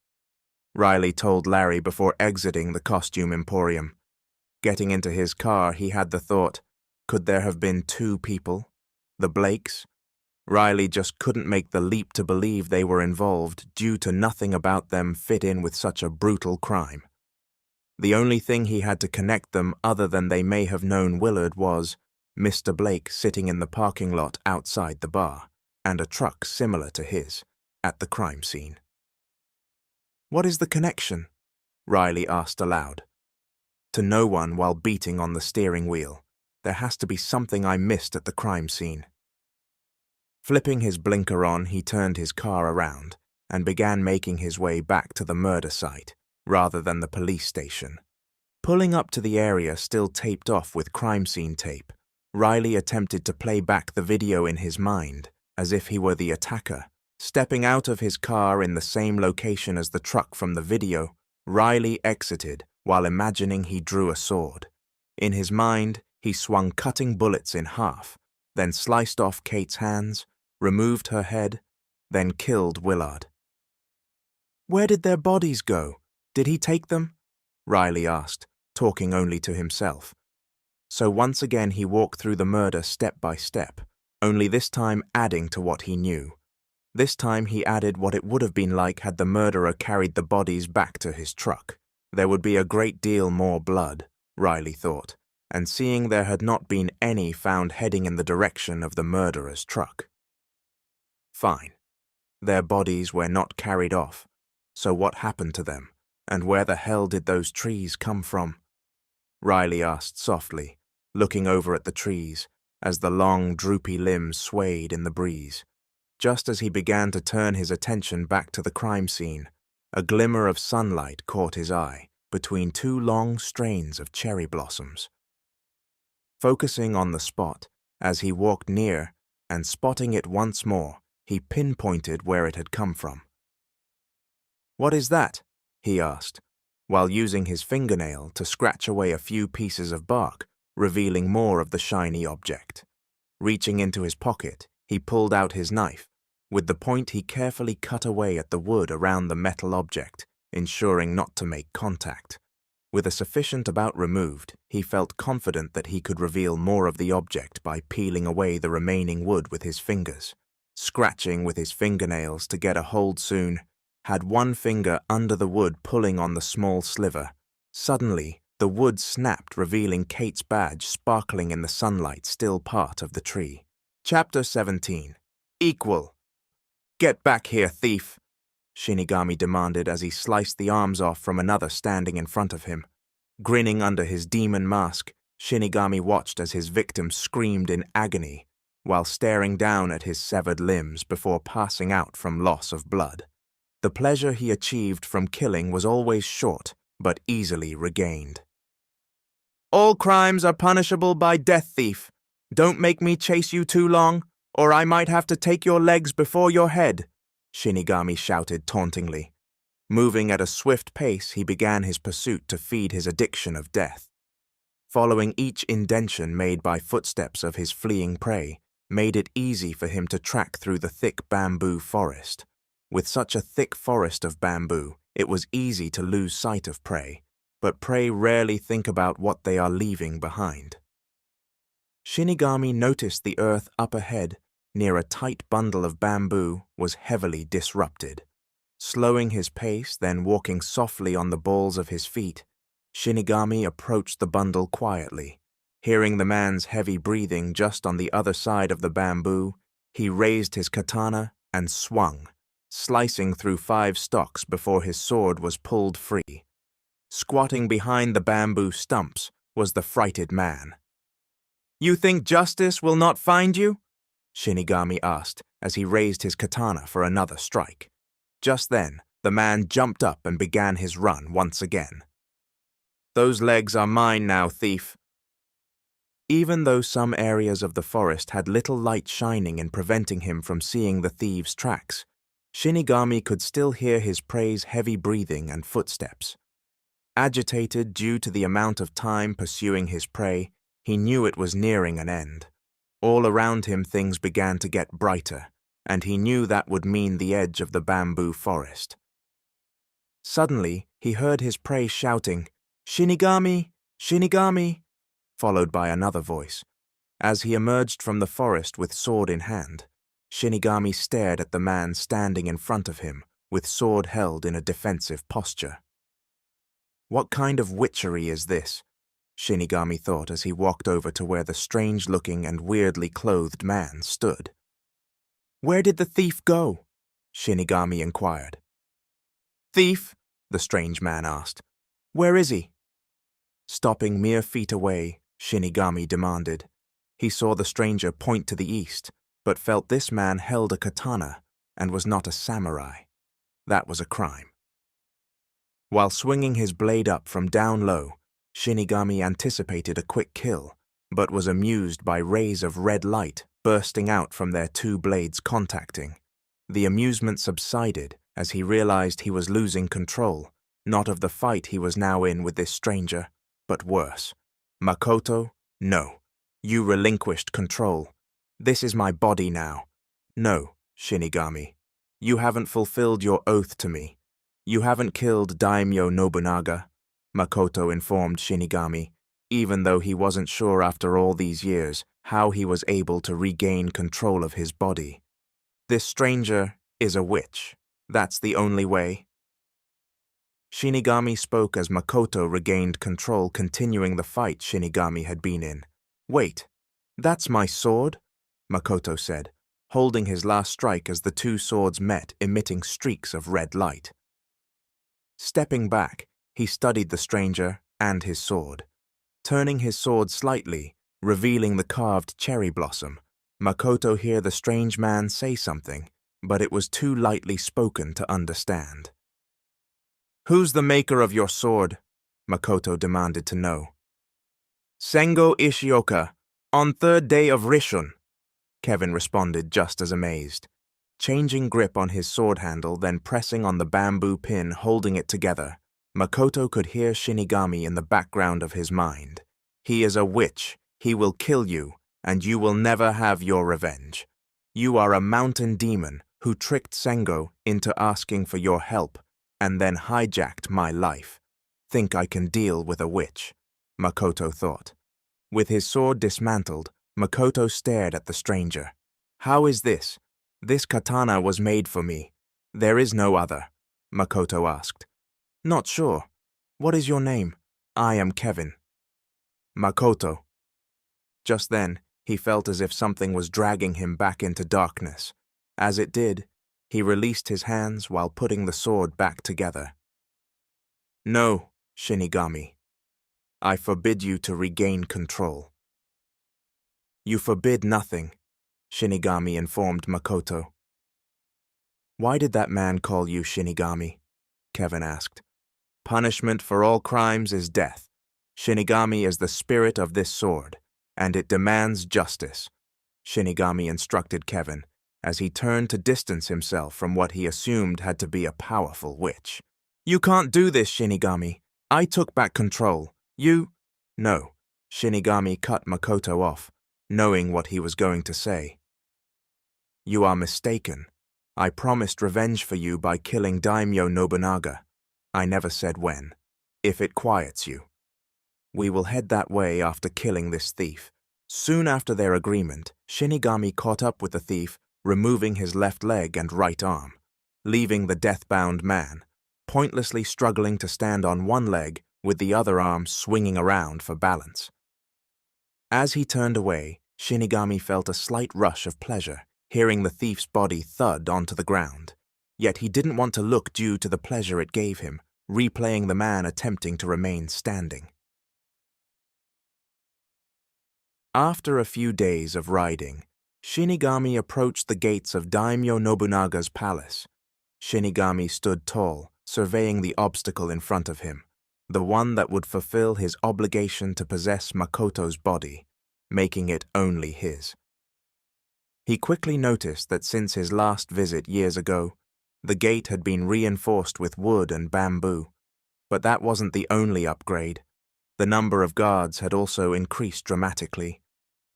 Riley told Larry before exiting the Costume Emporium. Getting into his car, he had the thought, could there have been 2 people? The Blakes? Riley just couldn't make the leap to believe they were involved due to nothing about them fit in with such a brutal crime. The only thing he had to connect them other than they may have known Willard was Mr. Blake sitting in the parking lot outside the bar, and a truck similar to his, at the crime scene. "What is the connection?" Riley asked aloud. "To no one while beating on the steering wheel. There has to be something I missed at the crime scene." Flipping his blinker on, he turned his car around and began making his way back to the murder site, rather than the police station. Pulling up to the area still taped off with crime scene tape, Riley attempted to play back the video in his mind, as if he were the attacker. Stepping out of his car in the same location as the truck from the video, Riley exited while imagining he drew a sword. In his mind, he swung cutting bullets in half, then sliced off Kate's hands, removed her head, then killed Willard. "Where did their bodies go? Did he take them?" Riley asked, talking only to himself. So once again he walked through the murder step by step, only this time adding to what he knew. This time he added what it would have been like had the murderer carried the bodies back to his truck. There would be a great deal more blood, Riley thought, and seeing there had not been any found heading in the direction of the murderer's truck. Fine. Their bodies were not carried off, so what happened to them, and where the hell did those trees come from? Riley asked softly, looking over at the trees, as the long, droopy limbs swayed in the breeze. Just as he began to turn his attention back to the crime scene, a glimmer of sunlight caught his eye between 2 long strains of cherry blossoms. Focusing on the spot, As he walked near, and spotting it once more, he pinpointed where it had come from. "What is that?" he asked, while using his fingernail to scratch away a few pieces of bark, revealing more of the shiny object. Reaching into his pocket, he pulled out his knife. With the point, he carefully cut away at the wood around the metal object, ensuring not to make contact. With a sufficient amount removed, he felt confident that he could reveal more of the object by peeling away the remaining wood with his fingers. Scratching with his fingernails to get a hold soon, had one finger under the wood pulling on the small sliver. Suddenly, the wood snapped, revealing Kate's badge sparkling in the sunlight, still part of the tree. Chapter 17. Equal. "Get back here, thief," Shinigami demanded as he sliced the arms off from another standing in front of him. Grinning under his demon mask, Shinigami watched as his victim screamed in agony while staring down at his severed limbs before passing out from loss of blood. The pleasure he achieved from killing was always short, but easily regained. "All crimes are punishable by death, thief. Don't make me chase you too long, or I might have to take your legs before your head," Shinigami shouted tauntingly. Moving at a swift pace, he began his pursuit to feed his addiction of death. Following each indentation made by footsteps of his fleeing prey made it easy for him to track through the thick bamboo forest. With such a thick forest of bamboo, it was easy to lose sight of prey, but prey rarely think about what they are leaving behind. Shinigami noticed the earth up ahead, near a tight bundle of bamboo, was heavily disrupted. Slowing his pace, then walking softly on the balls of his feet, Shinigami approached the bundle quietly. Hearing the man's heavy breathing just on the other side of the bamboo, he raised his katana and swung, slicing through 5 stalks before his sword was pulled free. Squatting behind the bamboo stumps was the frightened man. "You think justice will not find you?" Shinigami asked as he raised his katana for another strike. Just then, the man jumped up and began his run once again. "Those legs are mine now, thief." Even though some areas of the forest had little light shining and preventing him from seeing the thieves' tracks, Shinigami could still hear his prey's heavy breathing and footsteps. Agitated due to the amount of time pursuing his prey, he knew it was nearing an end. All around him things began to get brighter, and he knew that would mean the edge of the bamboo forest. Suddenly, he heard his prey shouting, "Shinigami! Shinigami!" followed by another voice. As he emerged from the forest with sword in hand, Shinigami stared at the man standing in front of him, with sword held in a defensive posture. What kind of witchery is this? Shinigami thought as he walked over to where the strange-looking and weirdly clothed man stood. "Where did the thief go?" Shinigami inquired. "Thief?" the strange man asked. "Where is he?" Stopping mere feet away, Shinigami demanded. He saw the stranger point to the east, but felt this man held a katana and was not a samurai. That was a crime. While swinging his blade up from down low, Shinigami anticipated a quick kill, but was amused by rays of red light bursting out from their 2 blades contacting. The amusement subsided as he realized he was losing control, not of the fight he was now in with this stranger, but worse. "Makoto, no. You relinquished control. This is my body now. No, Shinigami. You haven't fulfilled your oath to me. You haven't killed Daimyo Nobunaga," Makoto informed Shinigami, even though he wasn't sure after all these years how he was able to regain control of his body. "This stranger is a witch. That's the only way." Shinigami spoke as Makoto regained control, continuing the fight Shinigami had been in. "Wait, that's my sword?" Makoto said, holding his last strike as the 2 swords met, emitting streaks of red light. Stepping back, he studied the stranger and his sword. Turning his sword slightly, revealing the carved cherry blossom, Makoto heard the strange man say something, but it was too lightly spoken to understand. "Who's the maker of your sword?" Makoto demanded to know. "Sengo Ishioka, On third day of Rishun, Kevin responded just as amazed. Changing grip on his sword handle, then pressing on the bamboo pin holding it together, Makoto could hear Shinigami in the background of his mind. He is a witch, he will kill you, and you will never have your revenge. You are a mountain demon who tricked Sengo into asking for your help and then hijacked my life. Think I can deal with a witch, Makoto thought. With his sword dismantled, Makoto stared at the stranger. How is this? This katana was made for me. There is no other, Makoto asked. Not sure. What is your name? I am Kevin. Makoto. Just then, he felt as if something was dragging him back into darkness. As it did, he released his hands while putting the sword back together. No, Shinigami. I forbid you to regain control. You forbid nothing, Shinigami informed Makoto. Why did that man call you Shinigami? Kevin asked. Punishment for all crimes is death. Shinigami is the spirit of this sword, and it demands justice, Shinigami instructed Kevin as he turned to distance himself from what he assumed had to be a powerful witch. You can't do this, Shinigami. I took back control. You… No, Shinigami cut Makoto off, knowing what he was going to say. You are mistaken. I promised revenge for you by killing Daimyo Nobunaga. I never said when, if it quiets you. We will head that way after killing this thief. Soon after their agreement, Shinigami caught up with the thief, removing his left leg and right arm, leaving the death-bound man, pointlessly struggling to stand on one leg with the other arm swinging around for balance. As he turned away, Shinigami felt a slight rush of pleasure, hearing the thief's body thud onto the ground. Yet he didn't want to look due to the pleasure it gave him, replaying the man attempting to remain standing. After a few days of riding, Shinigami approached the gates of Daimyo Nobunaga's palace. Shinigami stood tall, surveying the obstacle in front of him, the one that would fulfill his obligation to possess Makoto's body, making it only his. He quickly noticed that since his last visit years ago, the gate had been reinforced with wood and bamboo. But that wasn't the only upgrade. The number of guards had also increased dramatically.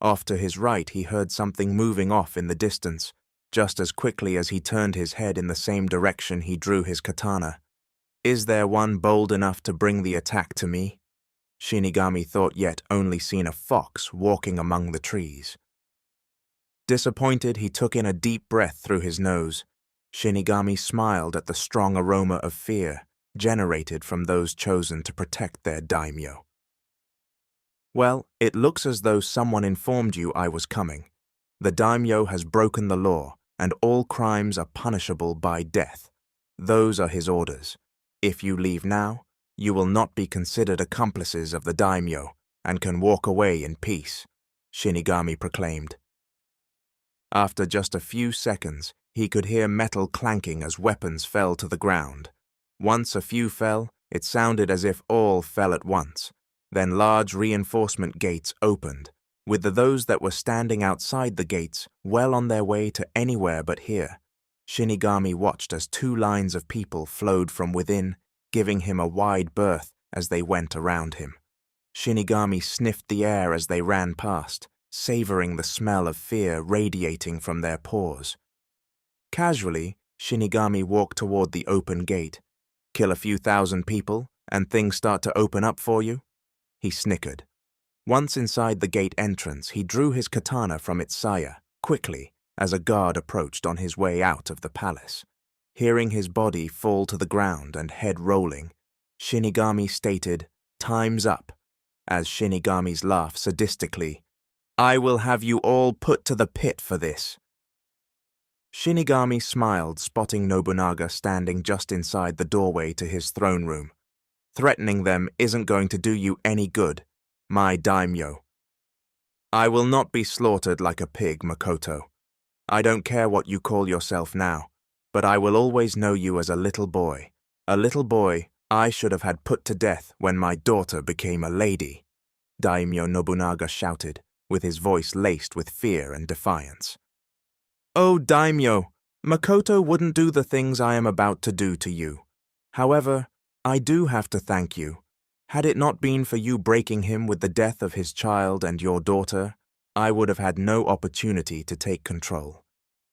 Off to his right, he heard something moving off in the distance. Just as quickly as he turned his head in the same direction, he drew his katana. Is there one bold enough to bring the attack to me? Shinigami thought, yet only seen a fox walking among the trees. Disappointed, he took in a deep breath through his nose. Shinigami smiled at the strong aroma of fear generated from those chosen to protect their daimyo. Well, it looks as though someone informed you I was coming. The daimyo has broken the law, and all crimes are punishable by death. Those are his orders. If you leave now, you will not be considered accomplices of the daimyo and can walk away in peace, Shinigami proclaimed. After just a few seconds, he could hear metal clanking as weapons fell to the ground. Once a few fell, it sounded as if all fell at once. Then large reinforcement gates opened, with those that were standing outside the gates well on their way to anywhere but here. Shinigami watched as 2 lines of people flowed from within, giving him a wide berth as they went around him. Shinigami sniffed the air as they ran past, savoring the smell of fear radiating from their pores. Casually, Shinigami walked toward the open gate. Kill a few thousand people, and things start to open up for you? He snickered. Once inside the gate entrance, he drew his katana from its saya, quickly, as a guard approached on his way out of the palace. Hearing his body fall to the ground and head rolling, Shinigami stated, "Time's up," as Shinigami's laugh sadistically, "I will have you all put to the pit for this." Shinigami smiled, spotting Nobunaga standing just inside the doorway to his throne room. Threatening them isn't going to do you any good, my daimyo. I will not be slaughtered like a pig, Makoto. I don't care what you call yourself now, but I will always know you as a little boy. A little boy I should have had put to death when my daughter became a lady, Daimyo Nobunaga shouted, with his voice laced with fear and defiance. "Oh, daimyo, Makoto wouldn't do the things I am about to do to you. However, I do have to thank you. Had it not been for you breaking him with the death of his child and your daughter, I would have had no opportunity to take control.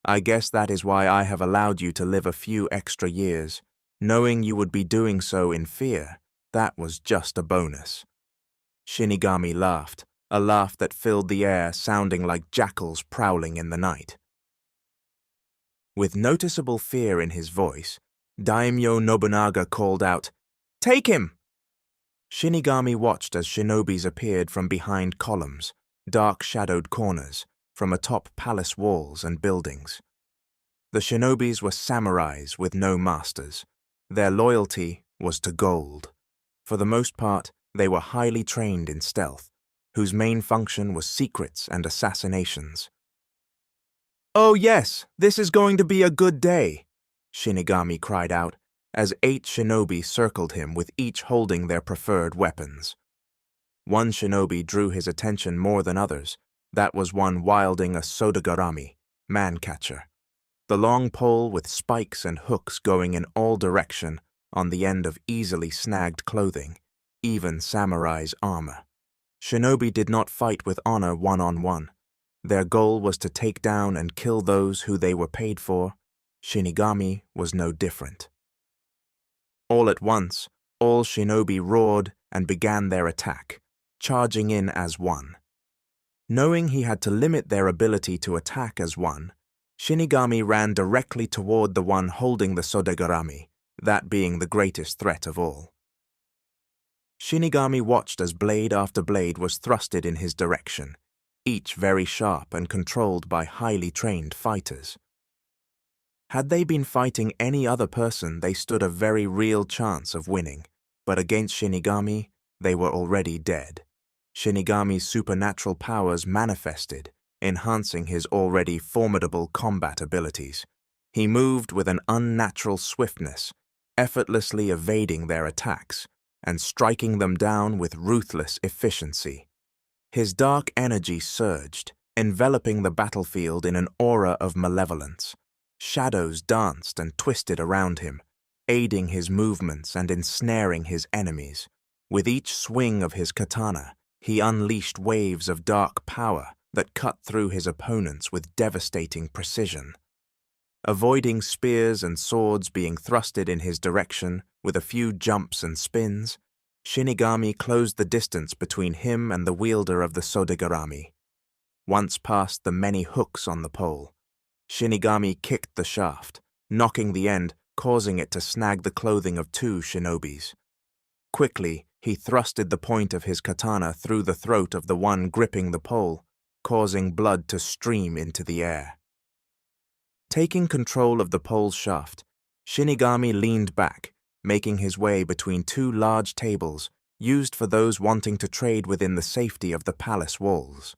I guess that is why I have allowed you to live a few extra years. Knowing you would be doing so in fear, that was just a bonus." Shinigami laughed, a laugh that filled the air, sounding like jackals prowling in the night. With noticeable fear in his voice, Daimyo Nobunaga called out, "Take him!" Shinigami watched as shinobis appeared from behind columns, dark shadowed corners, from atop palace walls and buildings. The shinobis were samurais with no masters. Their loyalty was to gold. For the most part, they were highly trained in stealth, whose main function was secrets and assassinations. "Oh yes, this is going to be a good day," Shinigami cried out, as 8 shinobi circled him with each holding their preferred weapons. One shinobi drew his attention more than others. That was one wielding a sodagarami, man-catcher. The long pole with spikes and hooks going in all direction on the end of easily snagged clothing, even samurai's armor. Shinobi did not fight with honor one-on-one. Their goal was to take down and kill those who they were paid for. Shinigami was no different. All at once, all shinobi roared and began their attack, charging in as one. Knowing he had to limit their ability to attack as one, Shinigami ran directly toward the one holding the sodagarami, that being the greatest threat of all. Shinigami watched as blade after blade was thrusted in his direction, each very sharp and controlled by highly trained fighters. Had they been fighting any other person, they stood a very real chance of winning, but against Shinigami, they were already dead. Shinigami's supernatural powers manifested, enhancing his already formidable combat abilities. He moved with an unnatural swiftness, effortlessly evading their attacks and striking them down with ruthless efficiency. His dark energy surged, enveloping the battlefield in an aura of malevolence. Shadows danced and twisted around him, aiding his movements and ensnaring his enemies. With each swing of his katana, he unleashed waves of dark power that cut through his opponents with devastating precision. Avoiding spears and swords being thrusted in his direction with a few jumps and spins, Shinigami closed the distance between him and the wielder of the sodagarami. Once past the many hooks on the pole, Shinigami kicked the shaft, knocking the end, causing it to snag the clothing of 2 shinobis. Quickly, he thrusted the point of his katana through the throat of the one gripping the pole, causing blood to stream into the air. Taking control of the pole's shaft, Shinigami leaned back, making his way between 2 large tables used for those wanting to trade within the safety of the palace walls.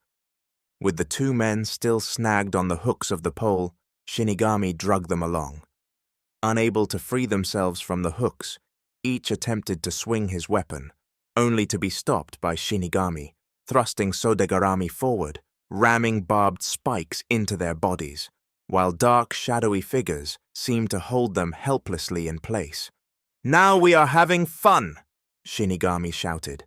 With the 2 men still snagged on the hooks of the pole, Shinigami dragged them along. Unable to free themselves from the hooks, each attempted to swing his weapon, only to be stopped by Shinigami, thrusting sodagarami forward, ramming barbed spikes into their bodies, while dark, shadowy figures seemed to hold them helplessly in place. "Now we are having fun!" Shinigami shouted.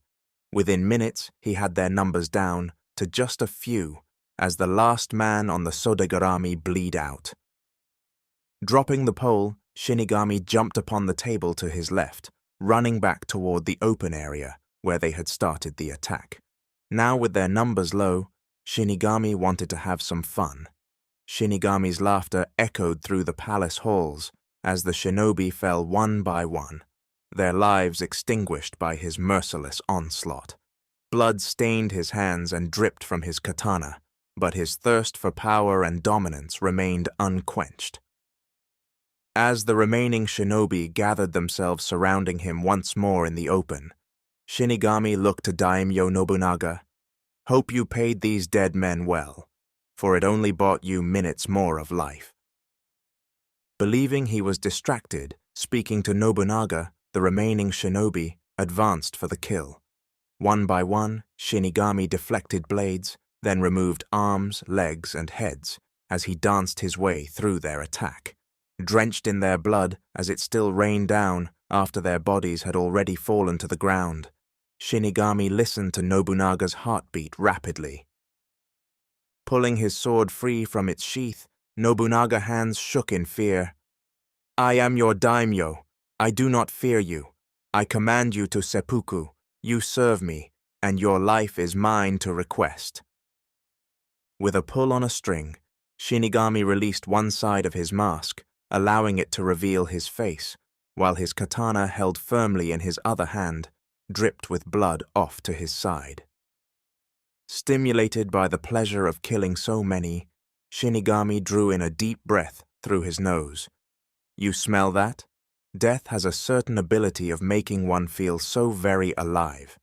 Within minutes, he had their numbers down to just a few, as the last man on the sodagarami bleed out. Dropping the pole, Shinigami jumped upon the table to his left, running back toward the open area where they had started the attack. Now with their numbers low, Shinigami wanted to have some fun. Shinigami's laughter echoed through the palace halls as the shinobi fell one by one, their lives extinguished by his merciless onslaught. Blood stained his hands and dripped from his katana, but his thirst for power and dominance remained unquenched. As the remaining shinobi gathered themselves surrounding him once more in the open, Shinigami looked to Daimyo Nobunaga. "Hope you paid these dead men well, for it only bought you minutes more of life." Believing he was distracted, speaking to Nobunaga, the remaining shinobi advanced for the kill. One by one, Shinigami deflected blades, then removed arms, legs, and heads as he danced his way through their attack. Drenched in their blood as it still rained down after their bodies had already fallen to the ground, Shinigami listened to Nobunaga's heartbeat rapidly. Pulling his sword free from its sheath, Nobunaga's hands shook in fear. "I am your daimyo. I do not fear you. I command you to seppuku. You serve me, and your life is mine to request." With a pull on a string, Shinigami released one side of his mask, allowing it to reveal his face, while his katana held firmly in his other hand, dripped with blood off to his side. Stimulated by the pleasure of killing so many, Shinigami drew in a deep breath through his nose. You smell that? Death has a certain ability of making one feel so very alive.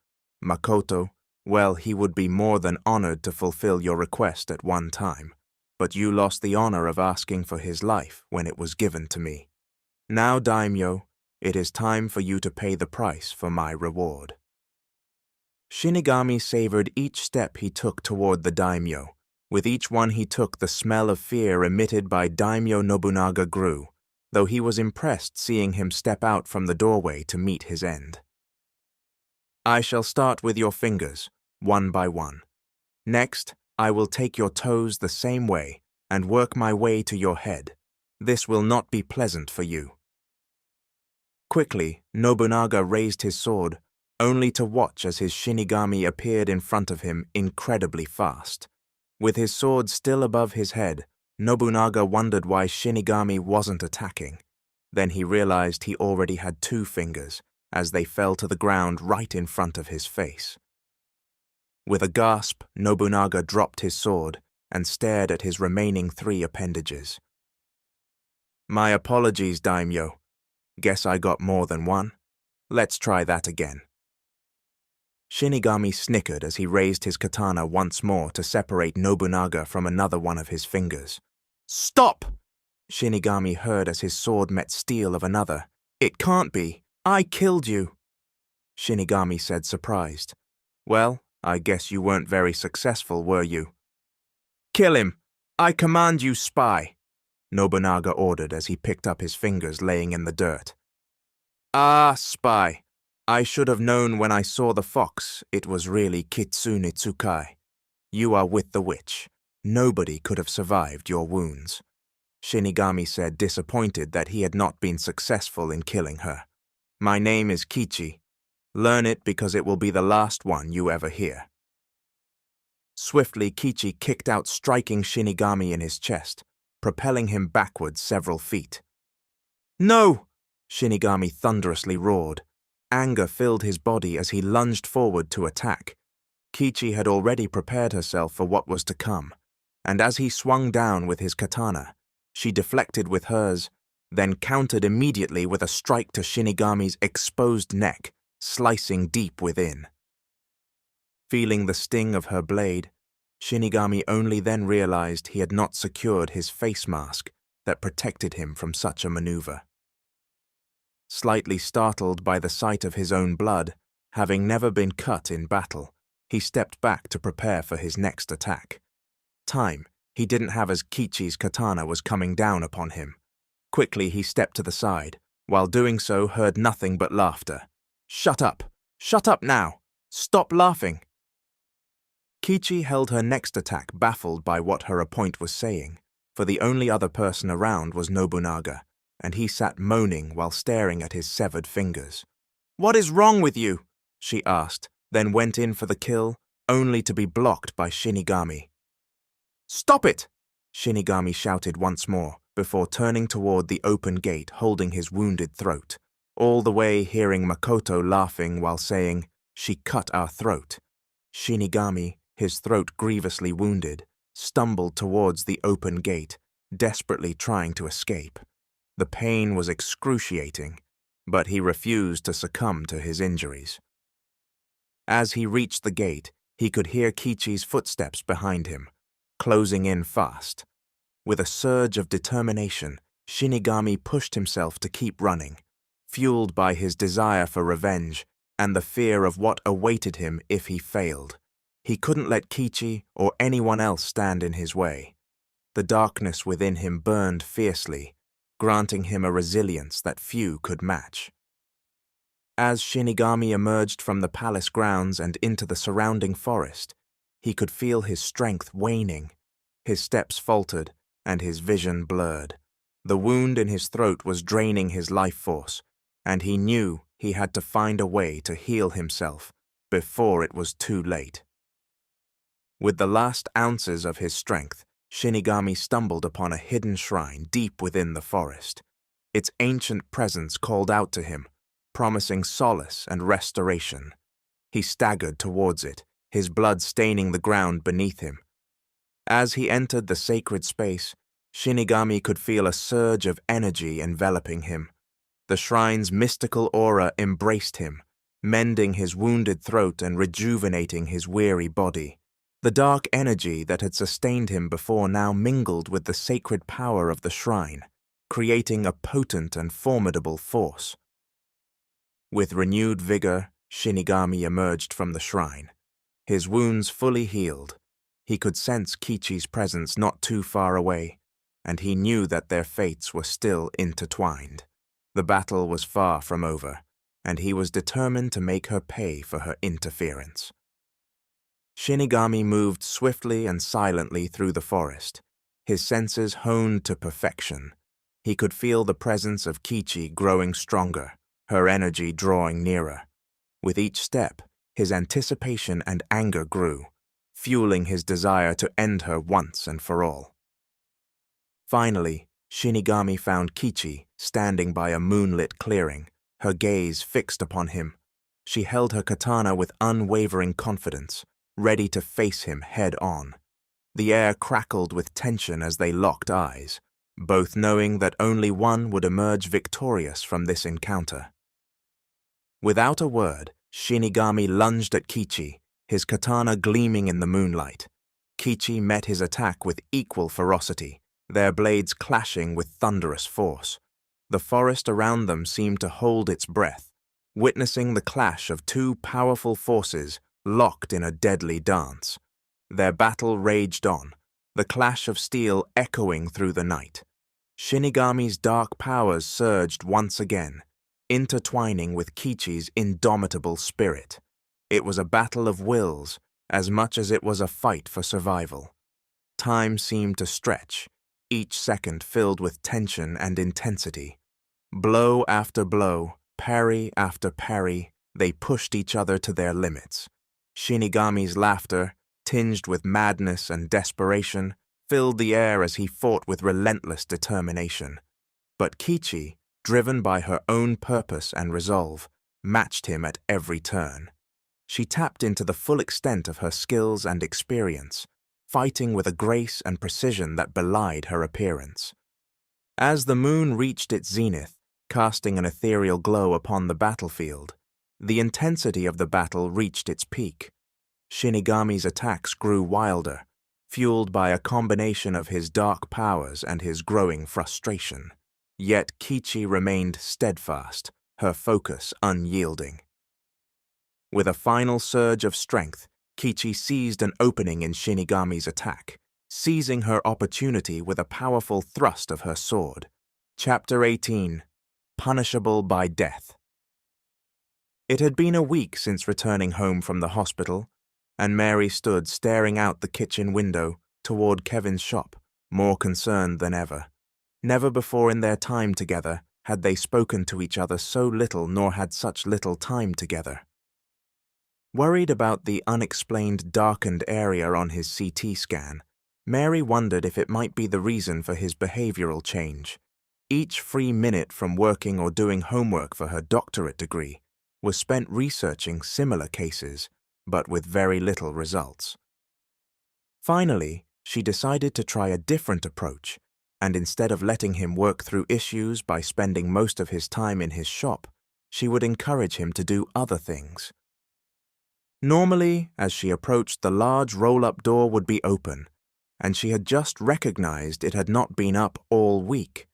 Makoto, well, he would be more than honored to fulfill your request at one time, but you lost the honor of asking for his life when it was given to me. Now, daimyo, it is time for you to pay the price for my reward. Shinigami savored each step he took toward the daimyo. With each one he took, the smell of fear emitted by Daimyo Nobunaga grew, though he was impressed seeing him step out from the doorway to meet his end. I shall start with your fingers, one by one. Next, I will take your toes the same way and work my way to your head. This will not be pleasant for you. Quickly, Nobunaga raised his sword, only to watch as his Shinigami appeared in front of him incredibly fast. With his sword still above his head, Nobunaga wondered why Shinigami wasn't attacking. Then he realized he already had two fingers, as they fell to the ground right in front of his face. With a gasp, Nobunaga dropped his sword and stared at his remaining three appendages. My apologies, daimyo. Guess I got more than one. Let's try that again. Shinigami snickered as he raised his katana once more to separate Nobunaga from another one of his fingers. Stop! Shinigami heard as his sword met steel of another. It can't be. I killed you. Shinigami said, surprised. Well, I guess you weren't very successful, were you? Kill him! I command you, spy! Nobunaga ordered as he picked up his fingers laying in the dirt. Ah, spy. I should have known when I saw the fox it was really Kitsune Tsukai. You are with the witch. Nobody could have survived your wounds. Shinigami said, disappointed that he had not been successful in killing her. My name is Kichi. Learn it because it will be the last one you ever hear. Swiftly, Kichi kicked out, striking Shinigami in his chest, propelling him backwards several feet. No! Shinigami thunderously roared. Anger filled his body as he lunged forward to attack. Kichi had already prepared herself for what was to come, and as he swung down with his katana, she deflected with hers, then countered immediately with a strike to Shinigami's exposed neck, slicing deep within. Feeling the sting of her blade, Shinigami only then realized he had not secured his face mask that protected him from such a maneuver. Slightly startled by the sight of his own blood, having never been cut in battle, he stepped back to prepare for his next attack. Time he didn't have as Kichi's katana was coming down upon him. Quickly he stepped to the side, while doing so heard nothing but laughter. Shut up! Shut up now! Stop laughing! Kichi held her next attack, baffled by what her opponent was saying, for the only other person around was Nobunaga, and he sat moaning while staring at his severed fingers. What is wrong with you? She asked, then went in for the kill, only to be blocked by Shinigami. Stop it! Shinigami shouted once more, before turning toward the open gate holding his wounded throat, all the way hearing Makoto laughing while saying, She cut our throat. Shinigami, his throat grievously wounded, stumbled towards the open gate, desperately trying to escape. The pain was excruciating, but he refused to succumb to his injuries. As he reached the gate, he could hear Kichi's footsteps behind him, closing in fast. With a surge of determination, Shinigami pushed himself to keep running, fueled by his desire for revenge and the fear of what awaited him if he failed. He couldn't let Kichi or anyone else stand in his way. The darkness within him burned fiercely, granting him a resilience that few could match. As Shinigami emerged from the palace grounds and into the surrounding forest, he could feel his strength waning. His steps faltered, and his vision blurred. The wound in his throat was draining his life force, and he knew he had to find a way to heal himself before it was too late. With the last ounces of his strength, Shinigami stumbled upon a hidden shrine deep within the forest. Its ancient presence called out to him, promising solace and restoration. He staggered towards it, his blood staining the ground beneath him. As he entered the sacred space, Shinigami could feel a surge of energy enveloping him. The shrine's mystical aura embraced him, mending his wounded throat and rejuvenating his weary body. The dark energy that had sustained him before now mingled with the sacred power of the shrine, creating a potent and formidable force. With renewed vigor, Shinigami emerged from the shrine. His wounds fully healed. He could sense Kichi's presence not too far away, and he knew that their fates were still intertwined. The battle was far from over, and he was determined to make her pay for her interference. Shinigami moved swiftly and silently through the forest, his senses honed to perfection. He could feel the presence of Kichi growing stronger, her energy drawing nearer. With each step, his anticipation and anger grew, fueling his desire to end her once and for all. Finally, Shinigami found Kichi standing by a moonlit clearing, her gaze fixed upon him. She held her katana with unwavering confidence, ready to face him head-on. The air crackled with tension as they locked eyes, both knowing that only one would emerge victorious from this encounter. Without a word, Shinigami lunged at Kichi, his katana gleaming in the moonlight. Kichi met his attack with equal ferocity, their blades clashing with thunderous force. The forest around them seemed to hold its breath, witnessing the clash of two powerful forces locked in a deadly dance. Their battle raged on, the clash of steel echoing through the night. Shinigami's dark powers surged once again, intertwining with Kichi's indomitable spirit. It was a battle of wills, as much as it was a fight for survival. Time seemed to stretch, each second filled with tension and intensity. Blow after blow, parry after parry, they pushed each other to their limits. Shinigami's laughter, tinged with madness and desperation, filled the air as he fought with relentless determination. But Kichi, driven by her own purpose and resolve, matched him at every turn. She tapped into the full extent of her skills and experience, fighting with a grace and precision that belied her appearance. As the moon reached its zenith, casting an ethereal glow upon the battlefield, the intensity of the battle reached its peak. Shinigami's attacks grew wilder, fueled by a combination of his dark powers and his growing frustration. Yet Kichi remained steadfast, her focus unyielding. With a final surge of strength, Kichi seized an opening in Shinigami's attack, seizing her opportunity with a powerful thrust of her sword. Chapter 18. Punishable by Death. It had been a week since returning home from the hospital, and Mary stood staring out the kitchen window toward Kevin's shop, more concerned than ever. Never before in their time together had they spoken to each other so little nor had such little time together. Worried about the unexplained darkened area on his CT scan, Mary wondered if it might be the reason for his behavioral change. Each free minute from working or doing homework for her doctorate degree was spent researching similar cases, but with very little results. Finally, she decided to try a different approach, and instead of letting him work through issues by spending most of his time in his shop, she would encourage him to do other things. Normally, as she approached, the large roll-up door would be open, and she had just recognized it had not been up all week.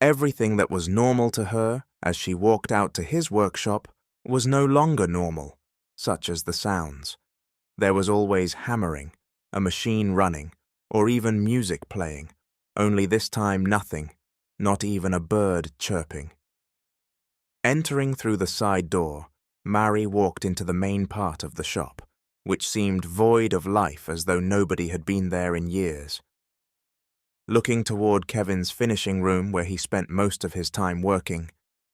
Everything that was normal to her, as she walked out to his workshop, was no longer normal, such as the sounds. There was always hammering, a machine running, or even music playing, only this time nothing, not even a bird chirping. Entering through the side door, Mary walked into the main part of the shop, which seemed void of life as though nobody had been there in years. Looking toward Kevin's finishing room where he spent most of his time working,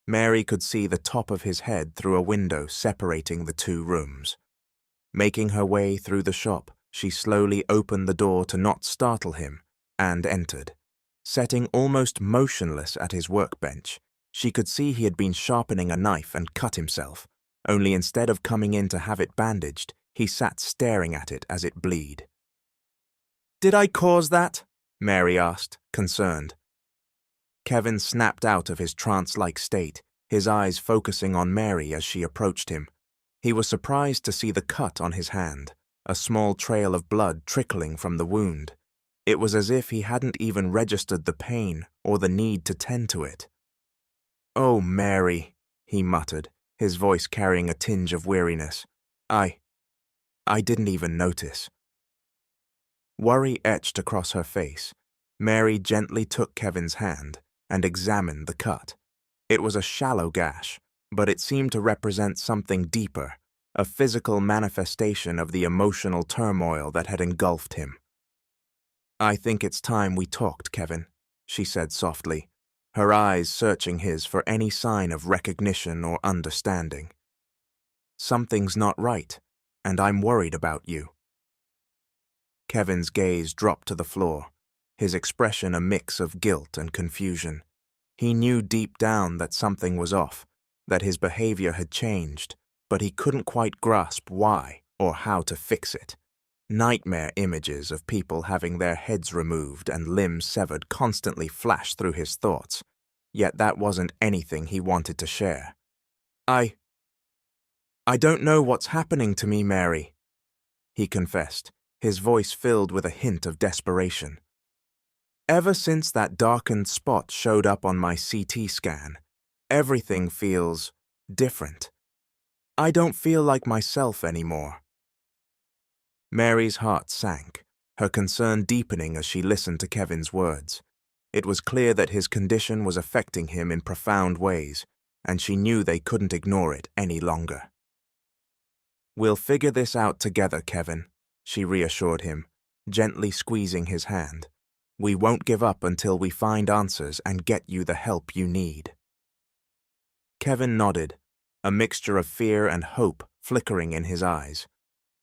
Mary could see the top of his head through a window separating the two rooms. Making her way through the shop, she slowly opened the door to not startle him and entered. Sitting almost motionless at his workbench, she could see he had been sharpening a knife and cut himself, only instead of coming in to have it bandaged, he sat staring at it as it bled. "Did I cause that?" Mary asked, concerned. Kevin snapped out of his trance-like state, his eyes focusing on Mary as she approached him. He was surprised to see the cut on his hand, a small trail of blood trickling from the wound. It was as if he hadn't even registered the pain or the need to tend to it. "Oh, Mary," he muttered, his voice carrying a tinge of weariness. I didn't even notice." Worry etched across her face. Mary gently took Kevin's hand and examined the cut. It was a shallow gash, but it seemed to represent something deeper, a physical manifestation of the emotional turmoil that had engulfed him. "I think it's time we talked, Kevin," she said softly, her eyes searching his for any sign of recognition or understanding. "Something's not right, and I'm worried about you." Kevin's gaze dropped to the floor, his expression a mix of guilt and confusion. He knew deep down that something was off, that his behavior had changed, but he couldn't quite grasp why or how to fix it. Nightmare images of people having their heads removed and limbs severed constantly flashed through his thoughts, yet that wasn't anything he wanted to share. I don't know what's happening to me, Mary," he confessed, his voice filled with a hint of desperation. "Ever since that darkened spot showed up on my CT scan, everything feels different. I don't feel like myself anymore." Mary's heart sank, her concern deepening as she listened to Kevin's words. It was clear that his condition was affecting him in profound ways, and she knew they couldn't ignore it any longer. "We'll figure this out together, Kevin," she reassured him, gently squeezing his hand. "We won't give up until we find answers and get you the help you need." Kevin nodded, a mixture of fear and hope flickering in his eyes.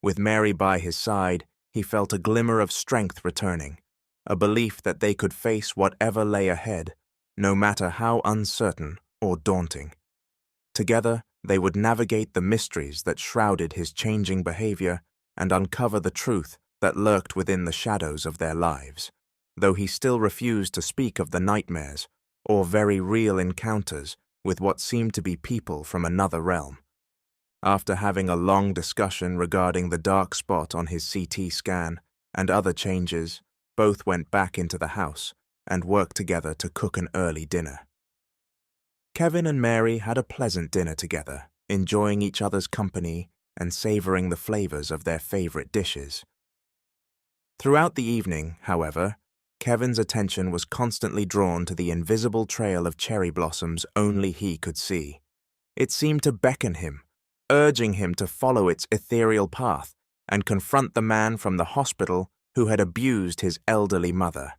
With Mary by his side, he felt a glimmer of strength returning, a belief that they could face whatever lay ahead, no matter how uncertain or daunting. Together, they would navigate the mysteries that shrouded his changing behavior and uncover the truth that lurked within the shadows of their lives, though he still refused to speak of the nightmares or very real encounters with what seemed to be people from another realm. After having a long discussion regarding the dark spot on his CT scan and other changes, both went back into the house and worked together to cook an early dinner. Kevin and Mary had a pleasant dinner together, enjoying each other's company and savoring the flavors of their favorite dishes. Throughout the evening, however, Kevin's attention was constantly drawn to the invisible trail of cherry blossoms only he could see. It seemed to beckon him, urging him to follow its ethereal path and confront the man from the hospital who had abused his elderly mother.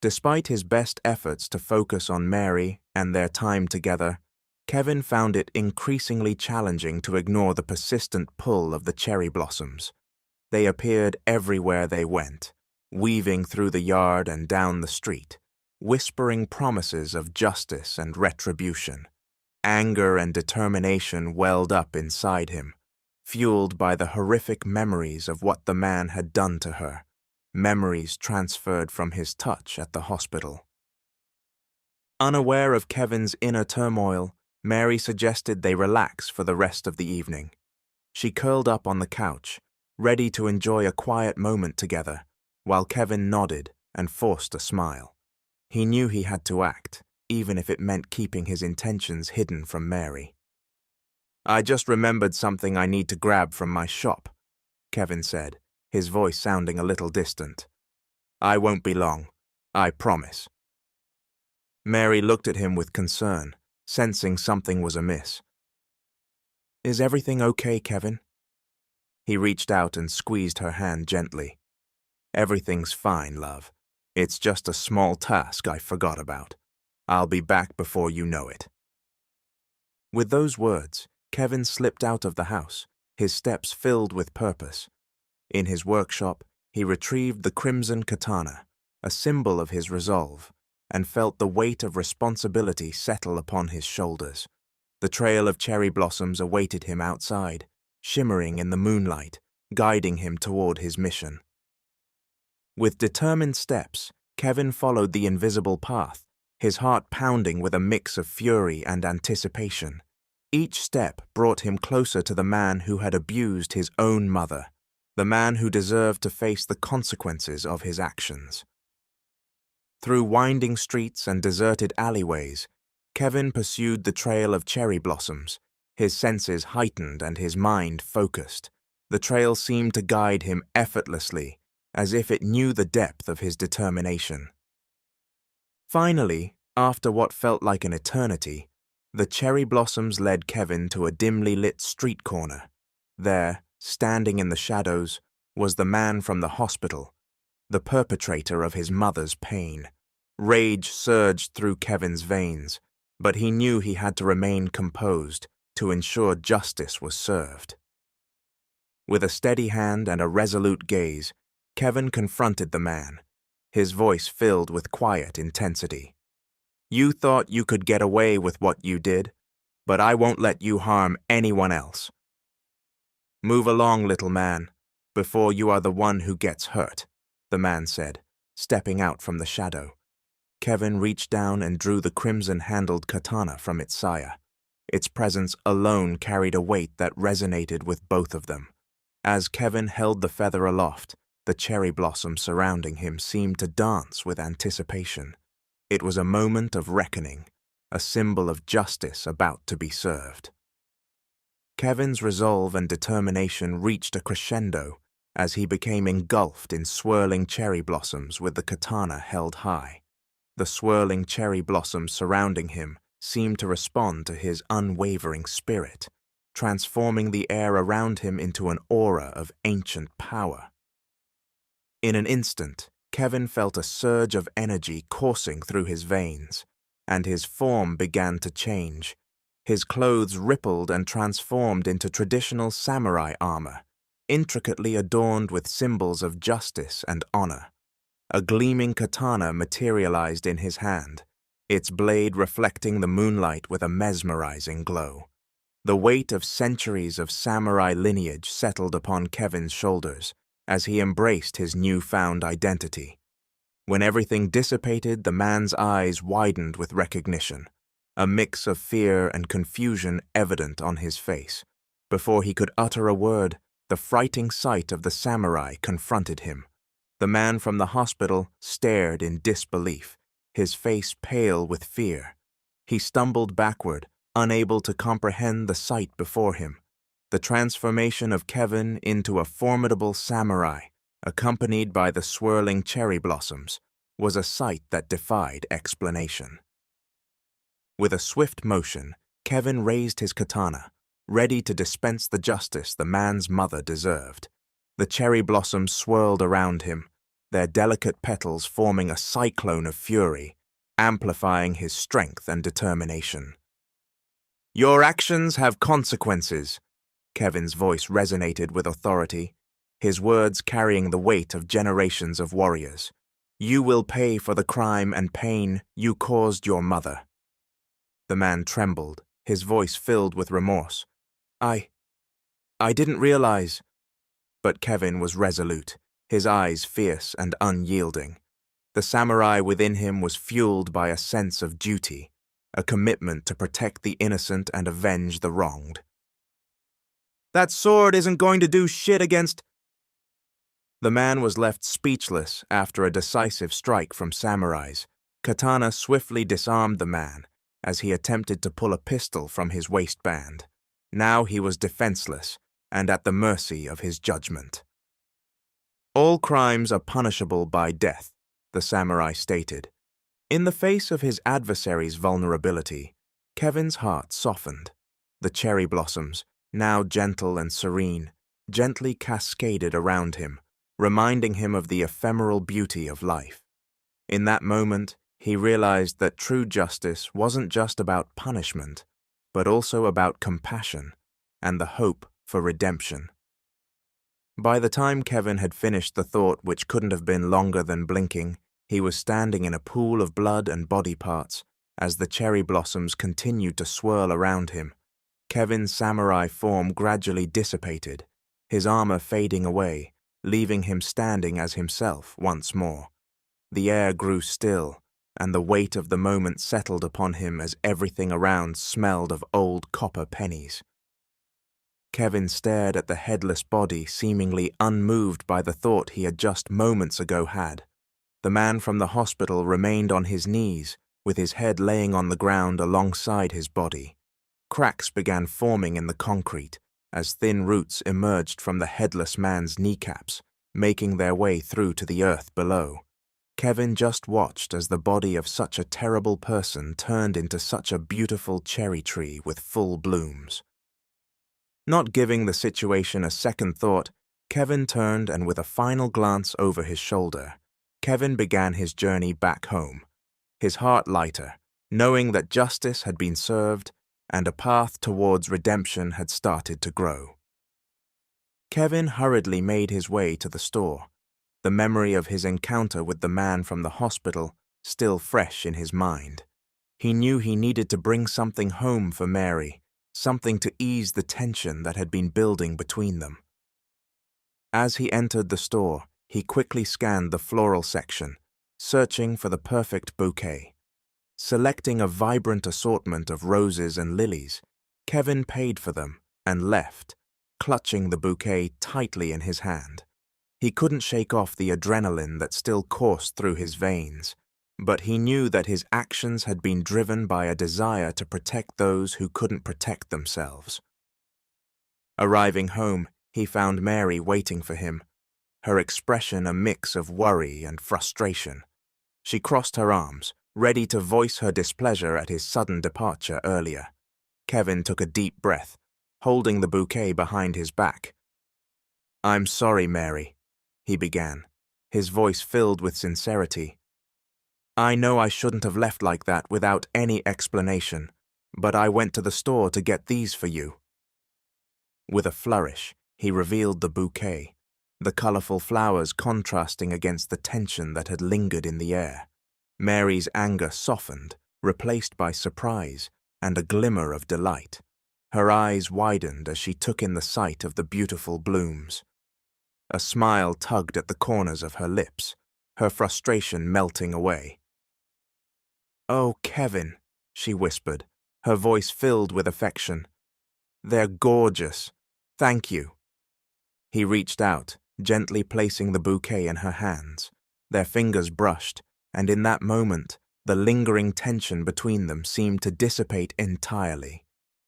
Despite his best efforts to focus on Mary and their time together, Kevin found it increasingly challenging to ignore the persistent pull of the cherry blossoms. They appeared everywhere they went, weaving through the yard and down the street, whispering promises of justice and retribution. Anger and determination welled up inside him, fueled by the horrific memories of what the man had done to her, memories transferred from his touch at the hospital. Unaware of Kevin's inner turmoil, Mary suggested they relax for the rest of the evening. She curled up on the couch, ready to enjoy a quiet moment together, while Kevin nodded and forced a smile. He knew he had to act, even if it meant keeping his intentions hidden from Mary. "I just remembered something I need to grab from my shop." Kevin said, his voice sounding a little distant. "I won't be long. I promise." Mary looked at him with concern, sensing something was amiss. "Is everything okay, Kevin?" He reached out and squeezed her hand gently. "Everything's fine, love. It's just a small task I forgot about. I'll be back before you know it." With those words, Kevin slipped out of the house, his steps filled with purpose. In his workshop, he retrieved the crimson katana, a symbol of his resolve, and felt the weight of responsibility settle upon his shoulders. The trail of cherry blossoms awaited him outside, shimmering in the moonlight, guiding him toward his mission. With determined steps, Kevin followed the invisible path, his heart pounding with a mix of fury and anticipation. Each step brought him closer to the man who had abused his own mother, the man who deserved to face the consequences of his actions. Through winding streets and deserted alleyways, Kevin pursued the trail of cherry blossoms, his senses heightened and his mind focused. The trail seemed to guide him effortlessly, as if it knew the depth of his determination. Finally, after what felt like an eternity, the cherry blossoms led Kevin to a dimly lit street corner. There, standing in the shadows, was the man from the hospital, the perpetrator of his mother's pain. Rage surged through Kevin's veins, but he knew he had to remain composed to ensure justice was served. With a steady hand and a resolute gaze, Kevin confronted the man, his voice filled with quiet intensity. "You thought you could get away with what you did, but I won't let you harm anyone else. Move along, little man, before you are the one who gets hurt," the man said, stepping out from the shadow. Kevin reached down and drew the crimson-handled katana from its saya. Its presence alone carried a weight that resonated with both of them. As Kevin held the feather aloft, the cherry blossom surrounding him seemed to dance with anticipation. It was a moment of reckoning, a symbol of justice about to be served. Kevin's resolve and determination reached a crescendo as he became engulfed in swirling cherry blossoms with the katana held high. The swirling cherry blossoms surrounding him seemed to respond to his unwavering spirit, transforming the air around him into an aura of ancient power. In an instant, Kevin felt a surge of energy coursing through his veins, and his form began to change. His clothes rippled and transformed into traditional samurai armor, intricately adorned with symbols of justice and honor. A gleaming katana materialized in his hand, its blade reflecting the moonlight with a mesmerizing glow. The weight of centuries of samurai lineage settled upon Kevin's shoulders as he embraced his newfound identity. When everything dissipated, the man's eyes widened with recognition, a mix of fear and confusion evident on his face. Before he could utter a word, the frightening sight of the samurai confronted him. The man from the hospital stared in disbelief, his face pale with fear. He stumbled backward, unable to comprehend the sight before him. The transformation of Kevin into a formidable samurai, accompanied by the swirling cherry blossoms, was a sight that defied explanation. With a swift motion, Kevin raised his katana, ready to dispense the justice the man's mother deserved. The cherry blossoms swirled around him, their delicate petals forming a cyclone of fury, amplifying his strength and determination. "Your actions have consequences," Kevin's voice resonated with authority, his words carrying the weight of generations of warriors. "You will pay for the crime and pain you caused your mother." The man trembled, his voice filled with remorse. I didn't realize." But Kevin was resolute, his eyes fierce and unyielding. The samurai within him was fueled by a sense of duty, a commitment to protect the innocent and avenge the wronged. "That sword isn't going to do shit against—" The man was left speechless after a decisive strike from samurais. Katana swiftly disarmed the man as he attempted to pull a pistol from his waistband. Now he was defenseless, and at the mercy of his judgment. All crimes are punishable by death, the samurai stated. In the face of his adversary's vulnerability, Kevin's heart softened. The cherry blossoms, now gentle and serene, gently cascaded around him, reminding him of the ephemeral beauty of life. In that moment, he realized that true justice wasn't just about punishment, but also about compassion and the hope for redemption. By the time Kevin had finished the thought which couldn't have been longer than blinking, he was standing in a pool of blood and body parts as the cherry blossoms continued to swirl around him. Kevin's samurai form gradually dissipated, his armor fading away, leaving him standing as himself once more. The air grew still, and the weight of the moment settled upon him as everything around smelled of old copper pennies. Kevin stared at the headless body, seemingly unmoved by the thought he had just moments ago had. The man from the hospital remained on his knees, with his head laying on the ground alongside his body. Cracks began forming in the concrete as thin roots emerged from the headless man's kneecaps, making their way through to the earth below. Kevin just watched as the body of such a terrible person turned into such a beautiful cherry tree with full blooms. Not giving the situation a second thought, Kevin turned and with a final glance over his shoulder, Kevin began his journey back home, his heart lighter, knowing that justice had been served and a path towards redemption had started to grow. Kevin hurriedly made his way to the store, the memory of his encounter with the man from the hospital still fresh in his mind. He knew he needed to bring something home for Mary, something to ease the tension that had been building between them. As he entered the store, he quickly scanned the floral section, searching for the perfect bouquet. Selecting a vibrant assortment of roses and lilies, Kevin paid for them and left, clutching the bouquet tightly in his hand. He couldn't shake off the adrenaline that still coursed through his veins, but he knew that his actions had been driven by a desire to protect those who couldn't protect themselves. Arriving home, he found Mary waiting for him, her expression a mix of worry and frustration. She crossed her arms, ready to voice her displeasure at his sudden departure earlier. Kevin took a deep breath, holding the bouquet behind his back. "I'm sorry, Mary," he began, his voice filled with sincerity. "I know I shouldn't have left like that without any explanation, but I went to the store to get these for you." With a flourish, he revealed the bouquet, the colorful flowers contrasting against the tension that had lingered in the air. Mary's anger softened, replaced by surprise and a glimmer of delight. Her eyes widened as she took in the sight of the beautiful blooms. A smile tugged at the corners of her lips, her frustration melting away. "Oh, Kevin," she whispered, her voice filled with affection. "They're gorgeous. Thank you." He reached out, gently placing the bouquet in her hands. Their fingers brushed, and in that moment, the lingering tension between them seemed to dissipate entirely.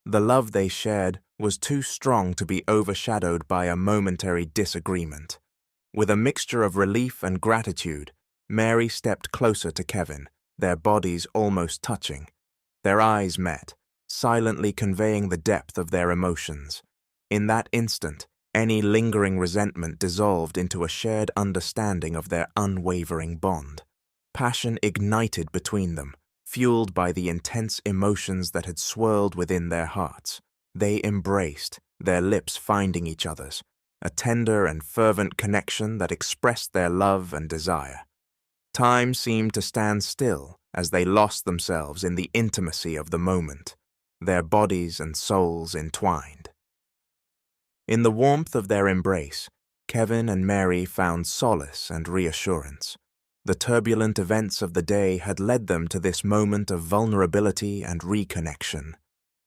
The love they shared was too strong to be overshadowed by a momentary disagreement. With a mixture of relief and gratitude, Mary stepped closer to Kevin, their bodies almost touching. Their eyes met, silently conveying the depth of their emotions. In that instant, any lingering resentment dissolved into a shared understanding of their unwavering bond. Passion ignited between them, fueled by the intense emotions that had swirled within their hearts. They embraced, their lips finding each other's, a tender and fervent connection that expressed their love and desire. Time seemed to stand still as they lost themselves in the intimacy of the moment, their bodies and souls entwined. In the warmth of their embrace, Kevin and Mary found solace and reassurance. The turbulent events of the day had led them to this moment of vulnerability and reconnection.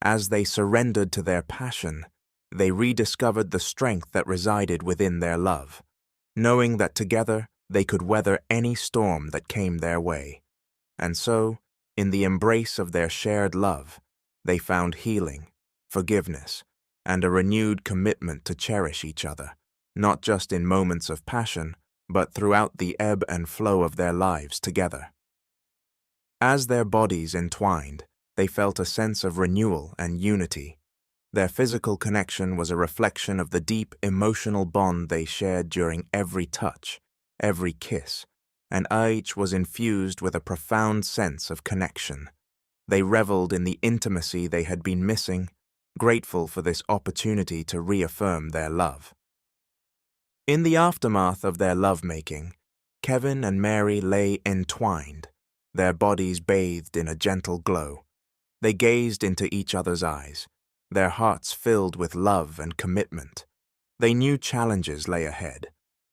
As they surrendered to their passion, they rediscovered the strength that resided within their love, knowing that together they could weather any storm that came their way. And so, in the embrace of their shared love, they found healing, forgiveness, and a renewed commitment to cherish each other, not just in moments of passion, but throughout the ebb and flow of their lives together. As their bodies entwined, they felt a sense of renewal and unity. Their physical connection was a reflection of the deep emotional bond they shared during every touch, every kiss, and each was infused with a profound sense of connection. They reveled in the intimacy they had been missing, grateful for this opportunity to reaffirm their love. In the aftermath of their lovemaking, Kevin and Mary lay entwined, their bodies bathed in a gentle glow. They gazed into each other's eyes, their hearts filled with love and commitment. They knew challenges lay ahead,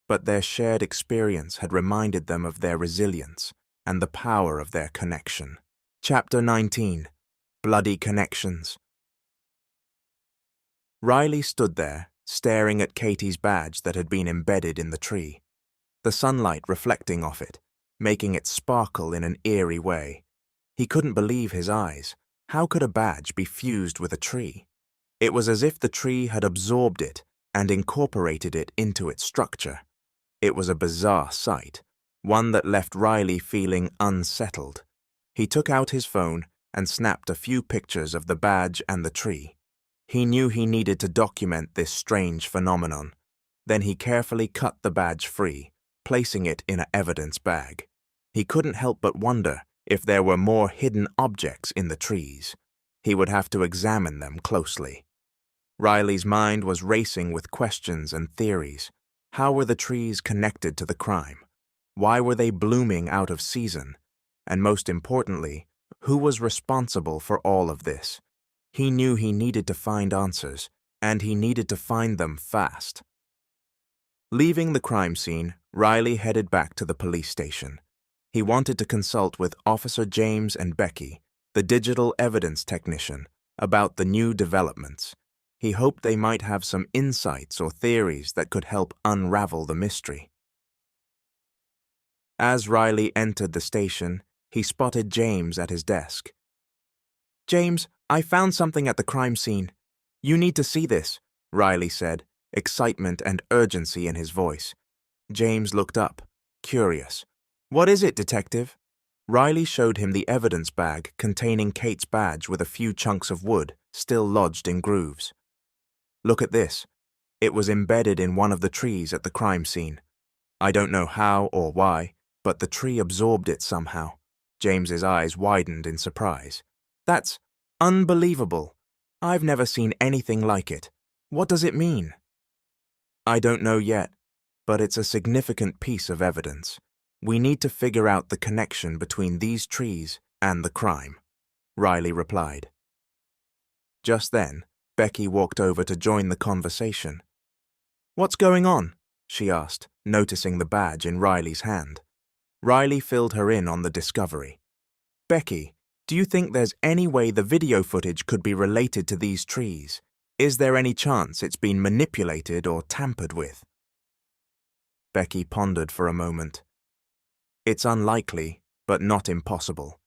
but their shared experience had reminded them of their resilience and the power of their connection. Chapter 19. Bloody Connections. Riley stood there, staring at Katie's badge that had been embedded in the tree, the sunlight reflecting off it, making it sparkle in an eerie way. He couldn't believe his eyes. How could a badge be fused with a tree? It was as if the tree had absorbed it and incorporated it into its structure. It was a bizarre sight, one that left Riley feeling unsettled. He took out his phone and snapped a few pictures of the badge and the tree. He knew he needed to document this strange phenomenon. Then he carefully cut the badge free, placing it in an evidence bag. He couldn't help but wonder if there were more hidden objects in the trees. He would have to examine them closely. Riley's mind was racing with questions and theories. How were the trees connected to the crime? Why were they blooming out of season? And most importantly, who was responsible for all of this? He knew he needed to find answers, and he needed to find them fast. Leaving the crime scene, Riley headed back to the police station. He wanted to consult with Officer James and Becky, the digital evidence technician, about the new developments. He hoped they might have some insights or theories that could help unravel the mystery. As Riley entered the station, he spotted James at his desk. "James, I found something at the crime scene. You need to see this," Riley said, excitement and urgency in his voice. James looked up, curious. "What is it, Detective?" Riley showed him the evidence bag containing Kate's badge with a few chunks of wood still lodged in grooves. "Look at this. It was embedded in one of the trees at the crime scene. I don't know how or why, but the tree absorbed it somehow." James's eyes widened in surprise. "That's unbelievable. I've never seen anything like it. What does it mean?" "I don't know yet, but it's a significant piece of evidence. We need to figure out the connection between these trees and the crime," Riley replied. Just then, Becky walked over to join the conversation. "What's going on?" she asked, noticing the badge in Riley's hand. Riley filled her in on the discovery. "Becky, do you think there's any way the video footage could be related to these trees? Is there any chance it's been manipulated or tampered with?" Becky pondered for a moment. "It's unlikely, but not impossible.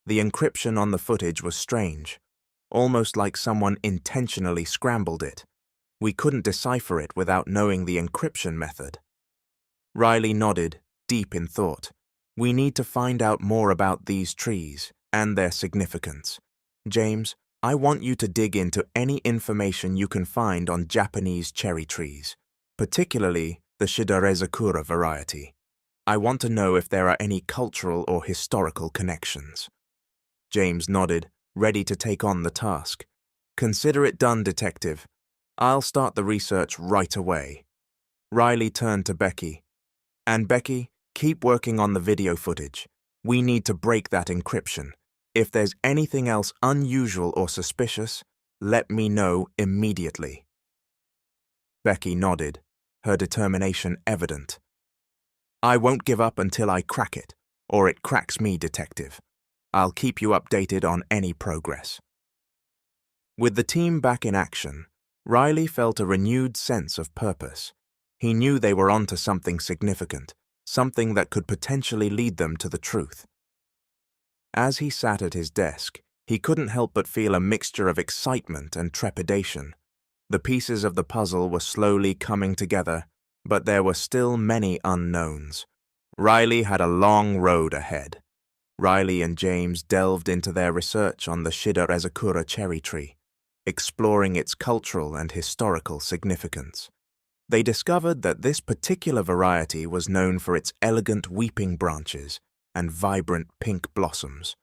The encryption on the footage was strange, almost like someone intentionally scrambled it. We couldn't decipher it without knowing the encryption method." Riley nodded, deep in thought. "We need to find out more about these trees and their significance. James, I want you to dig into any information you can find on Japanese cherry trees, particularly the Shidarezakura variety. I want to know if there are any cultural or historical connections." James nodded, ready to take on the task. "Consider it done, Detective. I'll start the research right away." Riley turned to Becky. "And Becky, keep working on the video footage. We need to break that encryption. If there's anything else unusual or suspicious, let me know immediately." Becky nodded, her determination evident. "I won't give up until I crack it, or it cracks me, Detective. I'll keep you updated on any progress." With the team back in action, Riley felt a renewed sense of purpose. He knew they were onto something significant, something that could potentially lead them to the truth. As he sat at his desk, he couldn't help but feel a mixture of excitement and trepidation. The pieces of the puzzle were slowly coming together, but there were still many unknowns. Riley had a long road ahead. Riley and James delved into their research on the Shida Rezakura cherry tree, exploring its cultural and historical significance. They discovered that this particular variety was known for its elegant weeping branches and vibrant pink blossoms.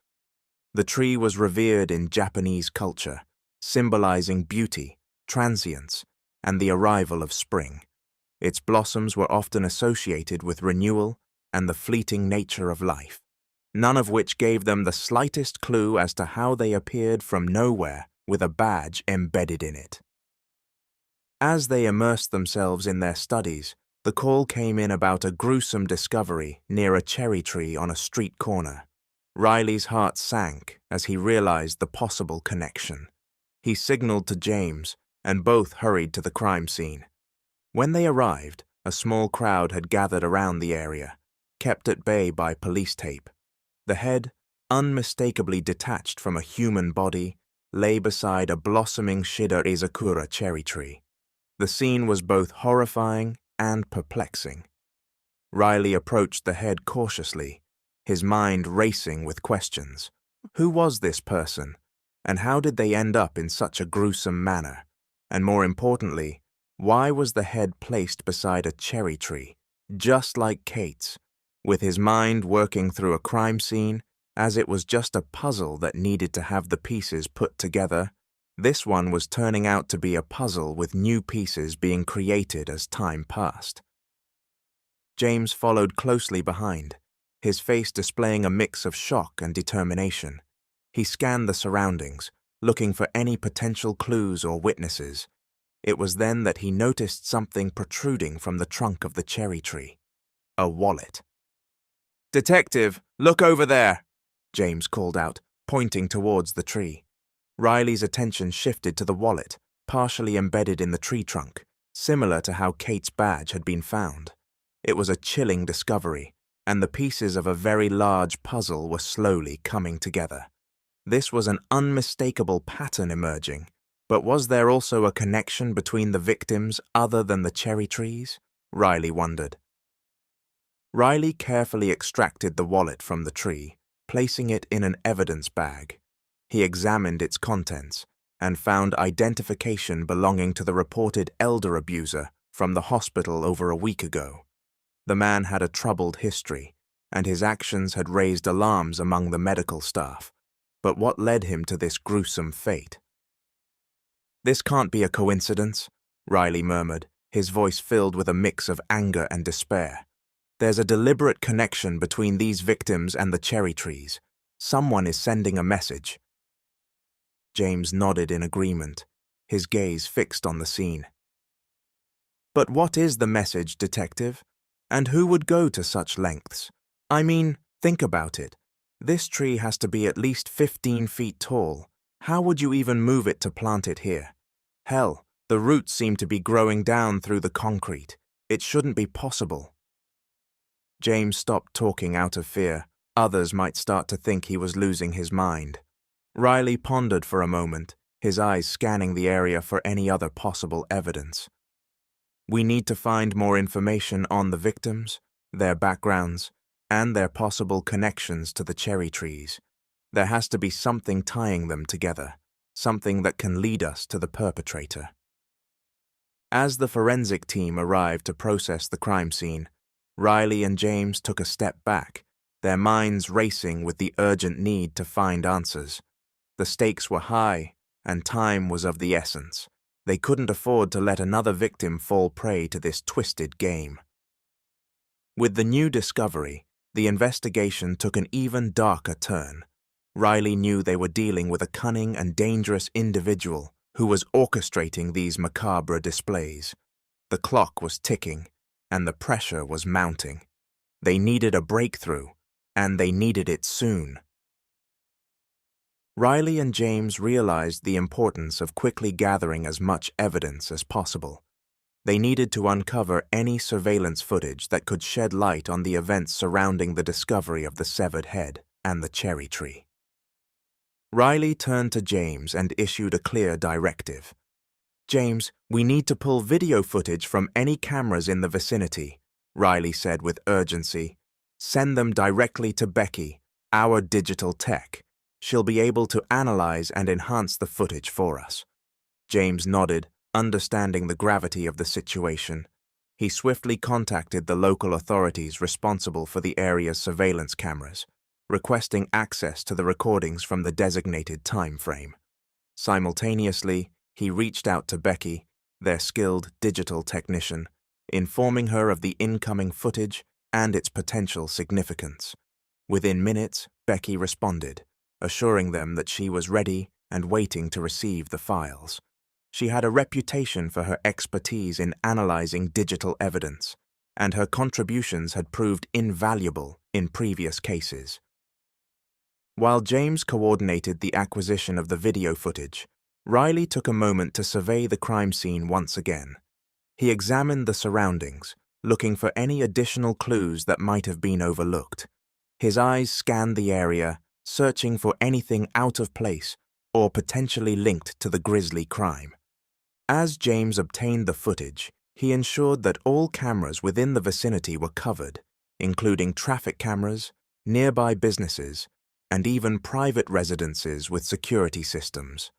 The tree was revered in Japanese culture, symbolizing beauty, transience, and the arrival of spring. Its blossoms were often associated with renewal and the fleeting nature of life, none of which gave them the slightest clue as to how they appeared from nowhere with a badge embedded in it. As they immersed themselves in their studies, the call came in about a gruesome discovery near a cherry tree on a street corner. Riley's heart sank as he realized the possible connection. He signaled to James, and both hurried to the crime scene. When they arrived, a small crowd had gathered around the area, kept at bay by police tape. The head, unmistakably detached from a human body, lay beside a blossoming Shida Izakura cherry tree. The scene was both horrifying and perplexing. Riley approached the head cautiously, his mind racing with questions. Who was this person, and how did they end up in such a gruesome manner? And more importantly, why was the head placed beside a cherry tree, just like Kate's, with his mind working through a crime scene, as it was just a puzzle that needed to have the pieces put together? This one was turning out to be a puzzle with new pieces being created as time passed. James followed closely behind, his face displaying a mix of shock and determination. He scanned the surroundings, looking for any potential clues or witnesses. It was then that he noticed something protruding from the trunk of the cherry tree. A wallet. "Detective, look over there!" James called out, pointing towards the tree. Riley's attention shifted to the wallet, partially embedded in the tree trunk, similar to how Kate's badge had been found. It was a chilling discovery, and the pieces of a very large puzzle were slowly coming together. This was an unmistakable pattern emerging, but was there also a connection between the victims other than the cherry trees? Riley wondered. Riley carefully extracted the wallet from the tree, placing it in an evidence bag. He examined its contents and found identification belonging to the reported elder abuser from the hospital over a week ago. The man had a troubled history, and his actions had raised alarms among the medical staff. But what led him to this gruesome fate? "This can't be a coincidence," Riley murmured, his voice filled with a mix of anger and despair. "There's a deliberate connection between these victims and the cherry trees. Someone is sending a message." James nodded in agreement, his gaze fixed on the scene. "But what is the message, Detective? And who would go to such lengths? I mean, think about it. This tree has to be at least 15 feet tall. How would you even move it to plant it here? Hell, the roots seem to be growing down through the concrete. It shouldn't be possible." James stopped talking out of fear. Others might start to think he was losing his mind. Riley pondered for a moment, his eyes scanning the area for any other possible evidence. "We need to find more information on the victims, their backgrounds, and their possible connections to the cherry trees. There has to be something tying them together, something that can lead us to the perpetrator." As the forensic team arrived to process the crime scene, Riley and James took a step back, their minds racing with the urgent need to find answers. The stakes were high, and time was of the essence. They couldn't afford to let another victim fall prey to this twisted game. With the new discovery, the investigation took an even darker turn. Riley knew they were dealing with a cunning and dangerous individual who was orchestrating these macabre displays. The clock was ticking, and the pressure was mounting. They needed a breakthrough, and they needed it soon. Riley and James realized the importance of quickly gathering as much evidence as possible. They needed to uncover any surveillance footage that could shed light on the events surrounding the discovery of the severed head and the cherry tree. Riley turned to James and issued a clear directive. James, we need to pull video footage from any cameras in the vicinity, Riley said with urgency. Send them directly to Becky, our digital tech. She'll be able to analyze and enhance the footage for us. James nodded, understanding the gravity of the situation. He swiftly contacted the local authorities responsible for the area's surveillance cameras, requesting access to the recordings from the designated time frame. Simultaneously, he reached out to Becky, their skilled digital technician, informing her of the incoming footage and its potential significance. Within minutes, Becky responded, assuring them that she was ready and waiting to receive the files. She had a reputation for her expertise in analyzing digital evidence, and her contributions had proved invaluable in previous cases. While James coordinated the acquisition of the video footage, Riley took a moment to survey the crime scene once again. He examined the surroundings, looking for any additional clues that might have been overlooked. His eyes scanned the area, searching for anything out of place or potentially linked to the grisly crime. As James obtained the footage, he ensured that all cameras within the vicinity were covered, including traffic cameras, nearby businesses, and even private residences with security systems.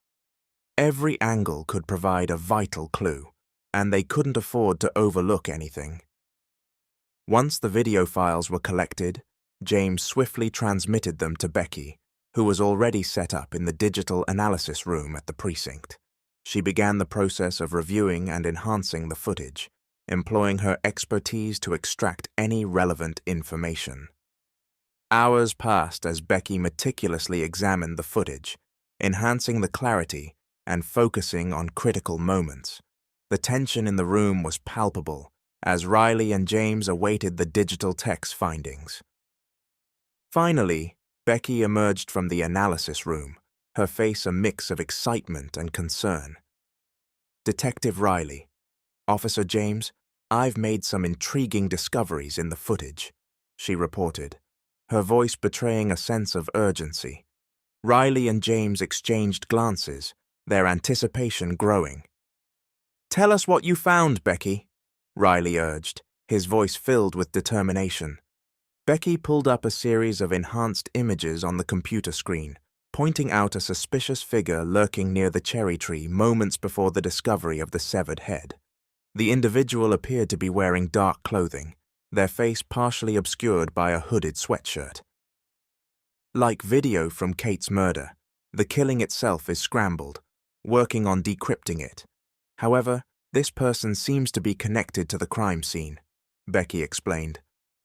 Every angle could provide a vital clue, and they couldn't afford to overlook anything. Once the video files were collected, James swiftly transmitted them to Becky, who was already set up in the digital analysis room at the precinct. She began the process of reviewing and enhancing the footage, employing her expertise to extract any relevant information. Hours passed as Becky meticulously examined the footage, enhancing the clarity and focusing on critical moments. The tension in the room was palpable as Riley and James awaited the digital tech's findings. Finally, Becky emerged from the analysis room, her face a mix of excitement and concern. Detective Riley, Officer James, I've made some intriguing discoveries in the footage, she reported, her voice betraying a sense of urgency. Riley and James exchanged glances, their anticipation growing. Tell us what you found, Becky, Riley urged, his voice filled with determination. Becky pulled up a series of enhanced images on the computer screen, pointing out a suspicious figure lurking near the cherry tree moments before the discovery of the severed head. The individual appeared to be wearing dark clothing, their face partially obscured by a hooded sweatshirt. Like video from Kate's murder, the killing itself is scrambled, working on decrypting it. However, this person seems to be connected to the crime scene, Becky explained.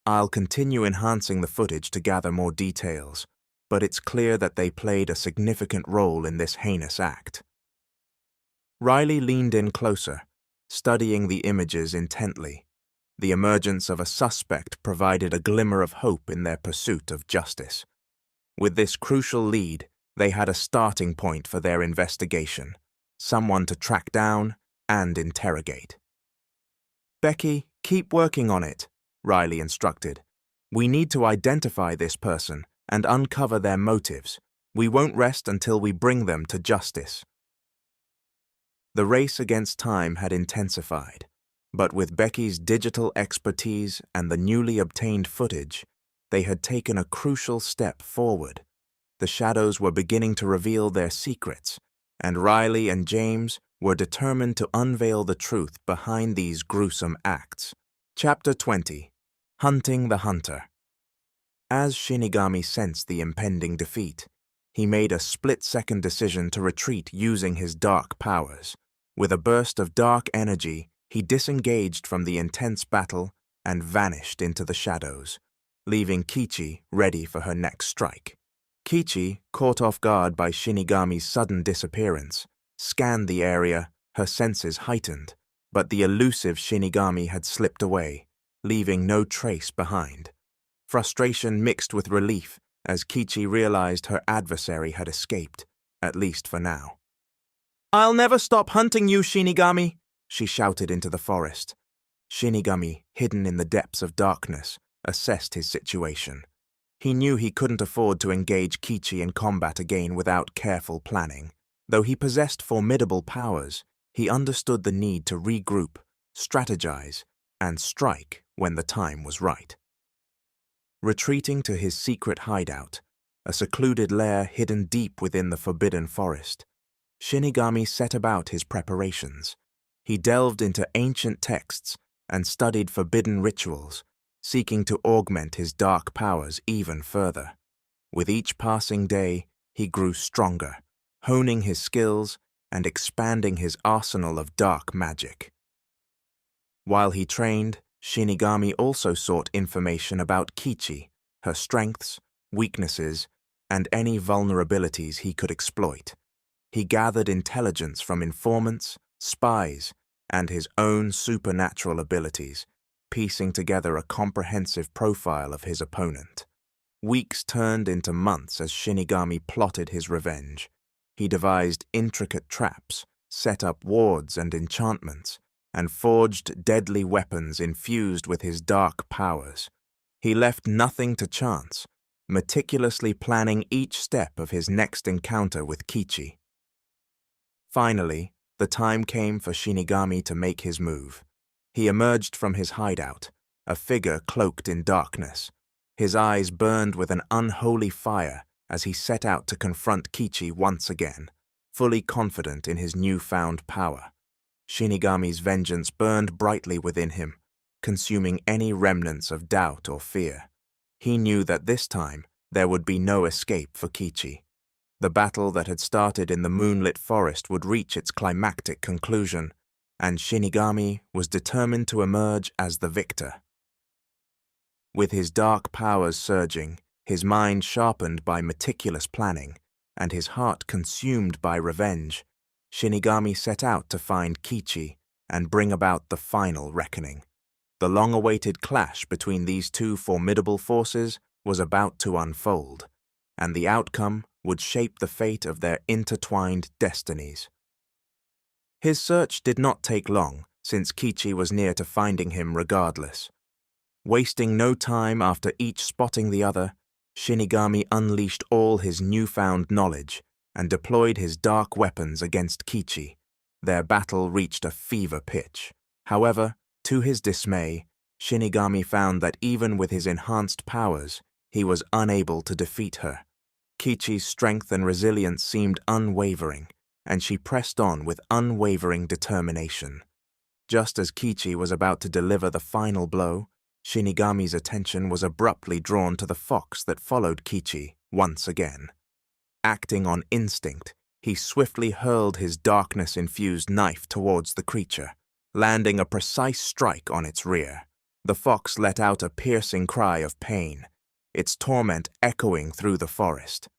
I'll continue enhancing the footage to gather more details, but it's clear that they played a significant role in this heinous act. Riley leaned in closer, studying the images intently. The emergence of a suspect provided a glimmer of hope in their pursuit of justice. With this crucial lead, they had a starting point for their investigation, someone to track down and interrogate. Becky, keep working on it, Riley instructed. We need to identify this person and uncover their motives. We won't rest until we bring them to justice. The race against time had intensified, but with Becky's digital expertise and the newly obtained footage, they had taken a crucial step forward. The shadows were beginning to reveal their secrets, and Riley and James were determined to unveil the truth behind these gruesome acts. Chapter 20. Hunting the Hunter. As Shinigami sensed the impending defeat, he made a split-second decision to retreat using his dark powers. With a burst of dark energy, he disengaged from the intense battle and vanished into the shadows, leaving Kichi ready for her next strike. Kichi, caught off guard by Shinigami's sudden disappearance, scanned the area, her senses heightened, but the elusive Shinigami had slipped away, leaving no trace behind. Frustration mixed with relief as Kichi realized her adversary had escaped, at least for now. "I'll never stop hunting you, Shinigami!" she shouted into the forest. Shinigami, hidden in the depths of darkness, assessed his situation. He knew he couldn't afford to engage Kichi in combat again without careful planning. Though he possessed formidable powers, he understood the need to regroup, strategize, and strike when the time was right. Retreating to his secret hideout, a secluded lair hidden deep within the forbidden forest, Shinigami set about his preparations. He delved into ancient texts and studied forbidden rituals, seeking to augment his dark powers even further. With each passing day, he grew stronger, honing his skills and expanding his arsenal of dark magic. While he trained, Shinigami also sought information about Kichi, her strengths, weaknesses, and any vulnerabilities he could exploit. He gathered intelligence from informants, spies, and his own supernatural abilities, piecing together a comprehensive profile of his opponent. Weeks turned into months as Shinigami plotted his revenge. He devised intricate traps, set up wards and enchantments, and forged deadly weapons infused with his dark powers. He left nothing to chance, meticulously planning each step of his next encounter with Kichi. Finally, the time came for Shinigami to make his move. He emerged from his hideout, a figure cloaked in darkness. His eyes burned with an unholy fire as he set out to confront Kichi once again, fully confident in his newfound power. Shinigami's vengeance burned brightly within him, consuming any remnants of doubt or fear. He knew that this time there would be no escape for Kichi. The battle that had started in the moonlit forest would reach its climactic conclusion, and Shinigami was determined to emerge as the victor. With his dark powers surging, his mind sharpened by meticulous planning, and his heart consumed by revenge, Shinigami set out to find Kichi and bring about the final reckoning. The long-awaited clash between these two formidable forces was about to unfold, and the outcome would shape the fate of their intertwined destinies. His search did not take long, since Kichi was near to finding him regardless. Wasting no time after each spotting the other, Shinigami unleashed all his newfound knowledge and deployed his dark weapons against Kichi. Their battle reached a fever pitch. However, to his dismay, Shinigami found that even with his enhanced powers, he was unable to defeat her. Kichi's strength and resilience seemed unwavering, and she pressed on with unwavering determination. Just as Kichi was about to deliver the final blow, Shinigami's attention was abruptly drawn to the fox that followed Kichi once again. Acting on instinct, he swiftly hurled his darkness-infused knife towards the creature, landing a precise strike on its rear. The fox let out a piercing cry of pain, its torment echoing through the forest.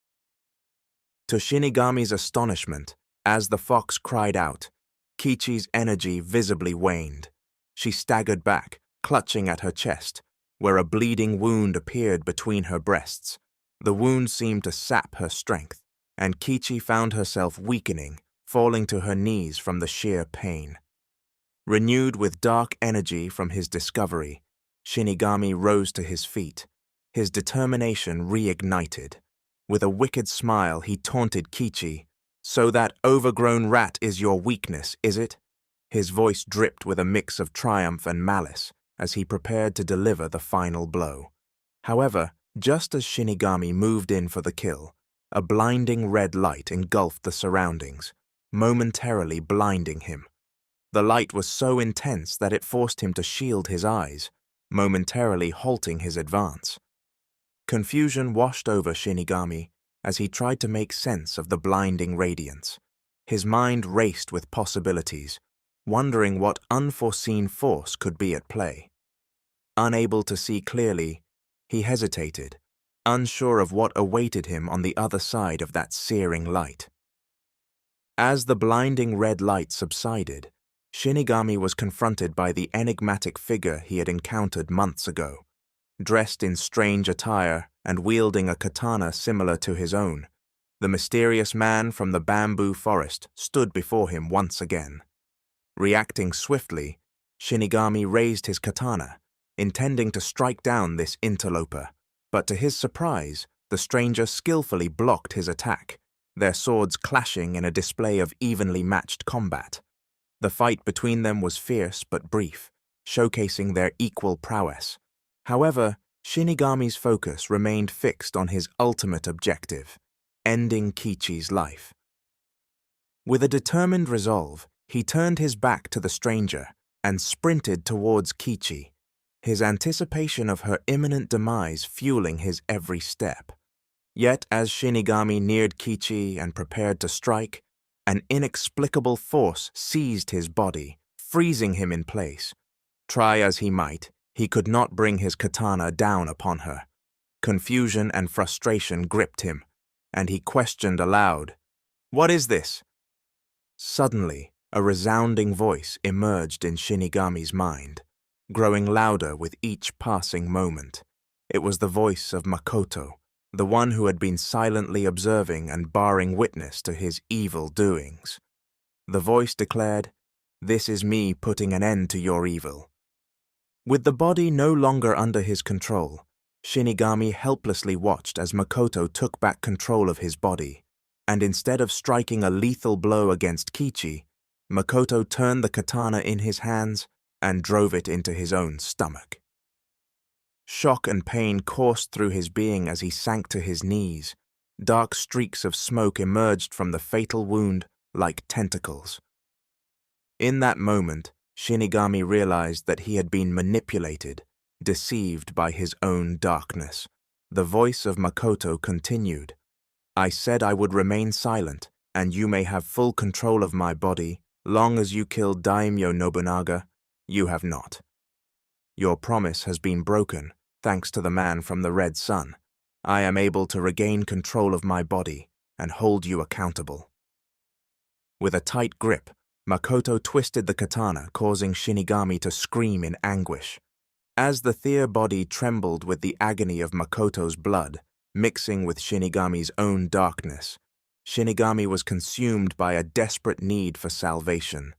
To Shinigami's astonishment, as the fox cried out, Kichi's energy visibly waned. She staggered back, clutching at her chest, where a bleeding wound appeared between her breasts. The wound seemed to sap her strength, and Kichi found herself weakening, falling to her knees from the sheer pain. Renewed with dark energy from his discovery, Shinigami rose to his feet, his determination reignited. With a wicked smile, he taunted Kichi, "So that overgrown rat is your weakness, is it?" His voice dripped with a mix of triumph and malice as he prepared to deliver the final blow. However, just as Shinigami moved in for the kill, a blinding red light engulfed the surroundings, momentarily blinding him. The light was so intense that it forced him to shield his eyes, momentarily halting his advance. Confusion washed over Shinigami as he tried to make sense of the blinding radiance. His mind raced with possibilities, wondering what unforeseen force could be at play. Unable to see clearly, he hesitated, unsure of what awaited him on the other side of that searing light. As the blinding red light subsided, Shinigami was confronted by the enigmatic figure he had encountered months ago. Dressed in strange attire and wielding a katana similar to his own, the mysterious man from the bamboo forest stood before him once again. Reacting swiftly, Shinigami raised his katana, intending to strike down this interloper, but to his surprise, the stranger skillfully blocked his attack, their swords clashing in a display of evenly matched combat. The fight between them was fierce but brief, showcasing their equal prowess. However, Shinigami's focus remained fixed on his ultimate objective, ending Kichi's life. With a determined resolve, he turned his back to the stranger and sprinted towards Kichi, his anticipation of her imminent demise fueling his every step. Yet as Shinigami neared Kichi and prepared to strike, an inexplicable force seized his body, freezing him in place. Try as he might, he could not bring his katana down upon her. Confusion and frustration gripped him, and he questioned aloud, "What is this?" Suddenly, a resounding voice emerged in Shinigami's mind, growing louder with each passing moment. It was the voice of Makoto, the one who had been silently observing and barring witness to his evil doings. The voice declared, "This is me putting an end to your evil." With the body no longer under his control, Shinigami helplessly watched as Makoto took back control of his body, and instead of striking a lethal blow against Kichi, Makoto turned the katana in his hands and drove it into his own stomach. Shock and pain coursed through his being as he sank to his knees. Dark streaks of smoke emerged from the fatal wound like tentacles. In that moment, Shinigami realized that he had been manipulated, deceived by his own darkness. The voice of Makoto continued, "I said I would remain silent, and you may have full control of my body, long as you kill Daimyo Nobunaga. You have not. Your promise has been broken, thanks to the man from the Red Sun. I am able to regain control of my body and hold you accountable." With a tight grip, Makoto twisted the katana, causing Shinigami to scream in anguish. As the Thea body trembled with the agony of Makoto's blood, mixing with Shinigami's own darkness, Shinigami was consumed by a desperate need for salvation.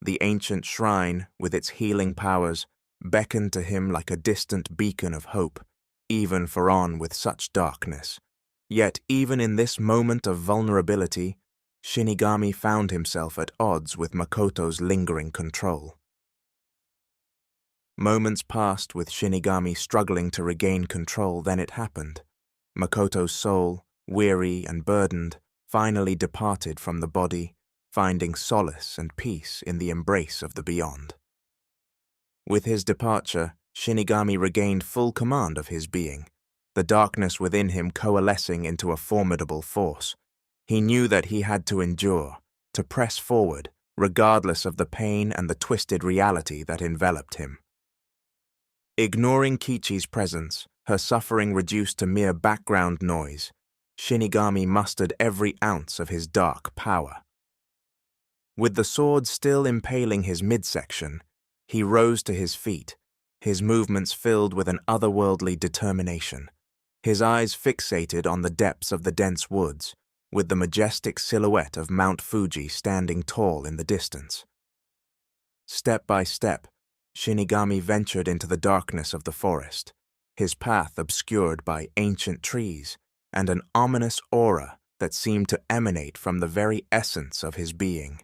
The ancient shrine, with its healing powers, beckoned to him like a distant beacon of hope, even for on with such darkness. Yet even in this moment of vulnerability, Shinigami found himself at odds with Makoto's lingering control. Moments passed with Shinigami struggling to regain control, then it happened. Makoto's soul, weary and burdened, finally departed from the body, finding solace and peace in the embrace of the beyond. With his departure, Shinigami regained full command of his being, the darkness within him coalescing into a formidable force. He knew that he had to endure, to press forward, regardless of the pain and the twisted reality that enveloped him. Ignoring Kichi's presence, her suffering reduced to mere background noise, Shinigami mustered every ounce of his dark power. With the sword still impaling his midsection, he rose to his feet, his movements filled with an otherworldly determination, his eyes fixated on the depths of the dense woods, with the majestic silhouette of Mount Fuji standing tall in the distance. Step by step, Shinigami ventured into the darkness of the forest, his path obscured by ancient trees and an ominous aura that seemed to emanate from the very essence of his being.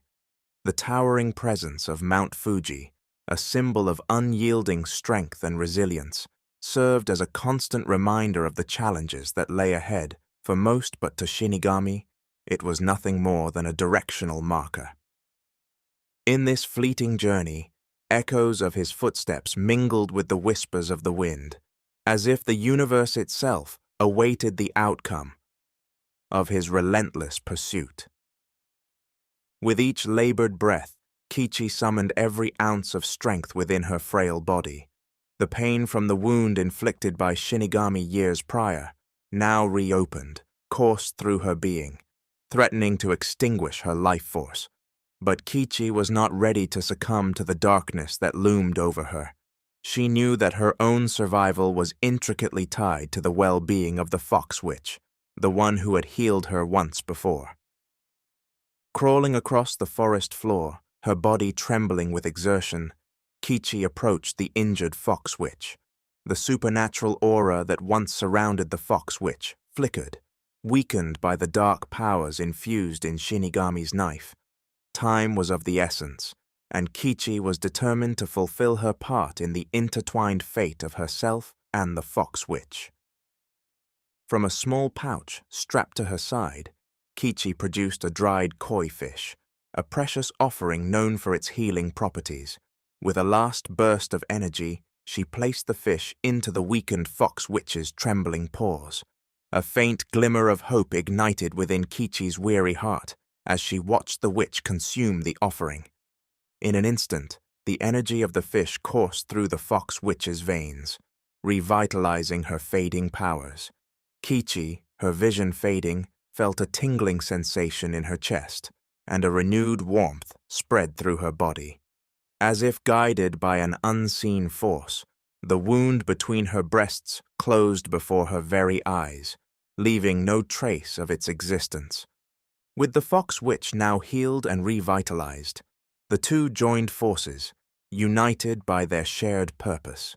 The towering presence of Mount Fuji, a symbol of unyielding strength and resilience, served as a constant reminder of the challenges that lay ahead. For most, but to Shinigami, it was nothing more than a directional marker. In this fleeting journey, echoes of his footsteps mingled with the whispers of the wind, as if the universe itself awaited the outcome of his relentless pursuit. With each labored breath, Kichi summoned every ounce of strength within her frail body. The pain from the wound inflicted by Shinigami years prior now reopened, coursed through her being, threatening to extinguish her life force. But Kichi was not ready to succumb to the darkness that loomed over her. She knew that her own survival was intricately tied to the well-being of the Fox Witch, the one who had healed her once before. Crawling across the forest floor, her body trembling with exertion, Kichi approached the injured Fox Witch. The supernatural aura that once surrounded the Fox Witch flickered, weakened by the dark powers infused in Shinigami's knife. Time was of the essence, and Kichi was determined to fulfill her part in the intertwined fate of herself and the fox witch. From a small pouch strapped to her side, Kichi produced a dried koi fish, a precious offering known for its healing properties. With a last burst of energy, she placed the fish into the weakened fox witch's trembling paws. A faint glimmer of hope ignited within Kichi's weary heart as she watched the witch consume the offering. In an instant, the energy of the fish coursed through the fox witch's veins, revitalizing her fading powers. Kichi, her vision fading, felt a tingling sensation in her chest, and a renewed warmth spread through her body. As if guided by an unseen force, the wound between her breasts closed before her very eyes, leaving no trace of its existence. With the fox witch now healed and revitalized, the two joined forces, united by their shared purpose.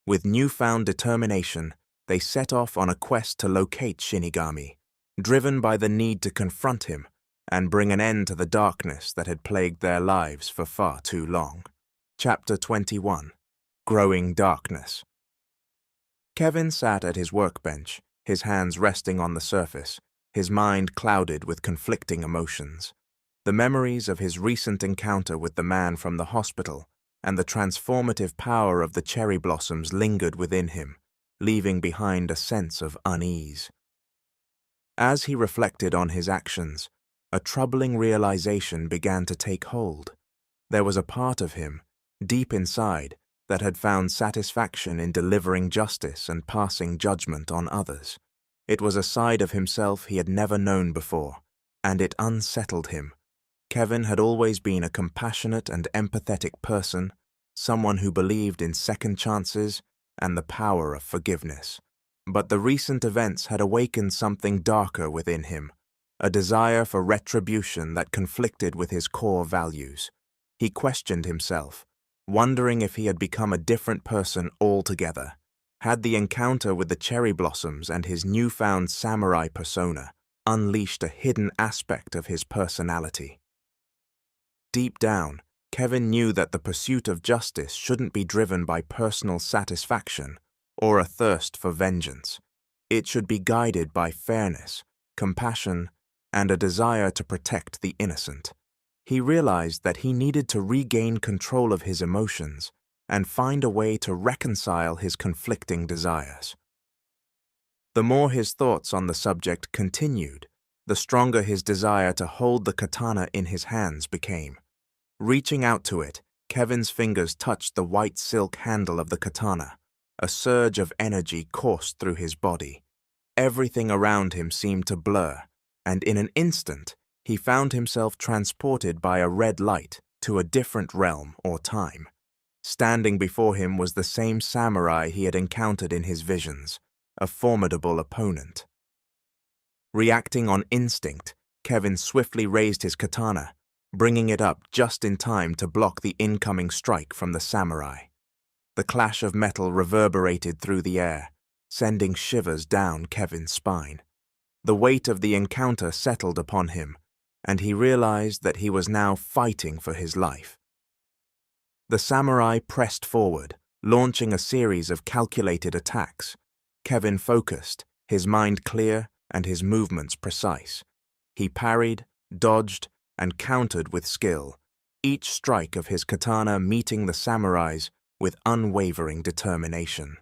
With newfound determination, they set off on a quest to locate Shinigami, driven by the need to confront him and bring an end to the darkness that had plagued their lives for far too long. Chapter 21. Growing Darkness. Kevin sat at his workbench, his hands resting on the surface, his mind clouded with conflicting emotions. The memories of his recent encounter with the man from the hospital and the transformative power of the cherry blossoms lingered within him, leaving behind a sense of unease. As he reflected on his actions, a troubling realization began to take hold. There was a part of him, deep inside, that had found satisfaction in delivering justice and passing judgment on others. It was a side of himself he had never known before, and it unsettled him. Kevin had always been a compassionate and empathetic person, someone who believed in second chances and the power of forgiveness. But the recent events had awakened something darker within him, a desire for retribution that conflicted with his core values. He questioned himself, wondering if he had become a different person altogether. Had the encounter with the cherry blossoms and his newfound samurai persona unleashed a hidden aspect of his personality? Deep down, Kevin knew that the pursuit of justice shouldn't be driven by personal satisfaction or a thirst for vengeance. It should be guided by fairness, compassion, and a desire to protect the innocent. He realized that he needed to regain control of his emotions and find a way to reconcile his conflicting desires. The more his thoughts on the subject continued, the stronger his desire to hold the katana in his hands became. Reaching out to it, Kevin's fingers touched the white silk handle of the katana. A surge of energy coursed through his body. Everything around him seemed to blur, and in an instant, he found himself transported by a red light to a different realm or time. Standing before him was the same samurai he had encountered in his visions, a formidable opponent. Reacting on instinct, Kevin swiftly raised his katana, bringing it up just in time to block the incoming strike from the samurai. The clash of metal reverberated through the air, sending shivers down Kevin's spine. The weight of the encounter settled upon him, and he realized that he was now fighting for his life. The samurai pressed forward, launching a series of calculated attacks. Kevin focused, his mind clear and his movements precise. He parried, dodged, and countered with skill, each strike of his katana meeting the samurai's with unwavering determination.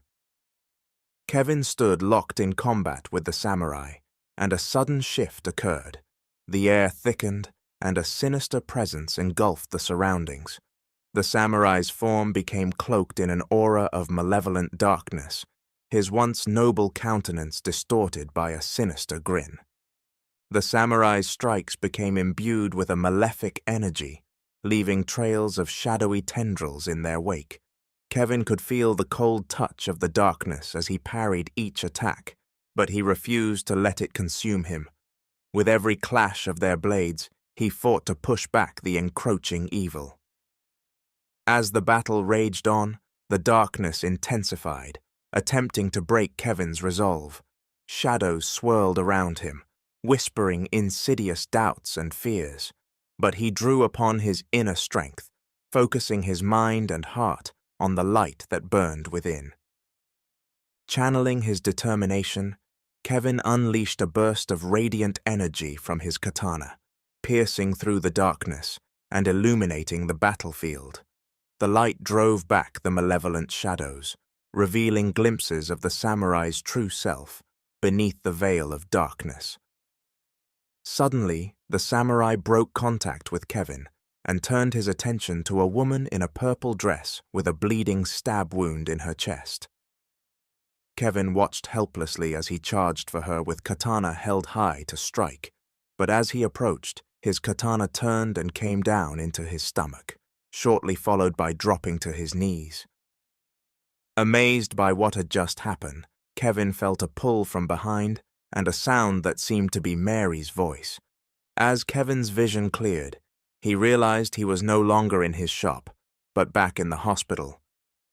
Kevin stood locked in combat with the samurai, and a sudden shift occurred. The air thickened, and a sinister presence engulfed the surroundings. The samurai's form became cloaked in an aura of malevolent darkness, his once noble countenance distorted by a sinister grin. The samurai's strikes became imbued with a malefic energy, leaving trails of shadowy tendrils in their wake. Kevin could feel the cold touch of the darkness as he parried each attack, but he refused to let it consume him. With every clash of their blades, he fought to push back the encroaching evil. As the battle raged on, the darkness intensified, attempting to break Kevin's resolve. Shadows swirled around him, whispering insidious doubts and fears, but he drew upon his inner strength, focusing his mind and heart on the light that burned within. Channeling his determination, Kevin unleashed a burst of radiant energy from his katana, piercing through the darkness and illuminating the battlefield. The light drove back the malevolent shadows, revealing glimpses of the samurai's true self beneath the veil of darkness. Suddenly, the samurai broke contact with Kevin and turned his attention to a woman in a purple dress with a bleeding stab wound in her chest. Kevin watched helplessly as he charged for her with katana held high to strike, but as he approached, his katana turned and came down into his stomach, shortly followed by dropping to his knees. Amazed by what had just happened, Kevin felt a pull from behind and a sound that seemed to be Mary's voice. As Kevin's vision cleared, he realized he was no longer in his shop, but back in the hospital.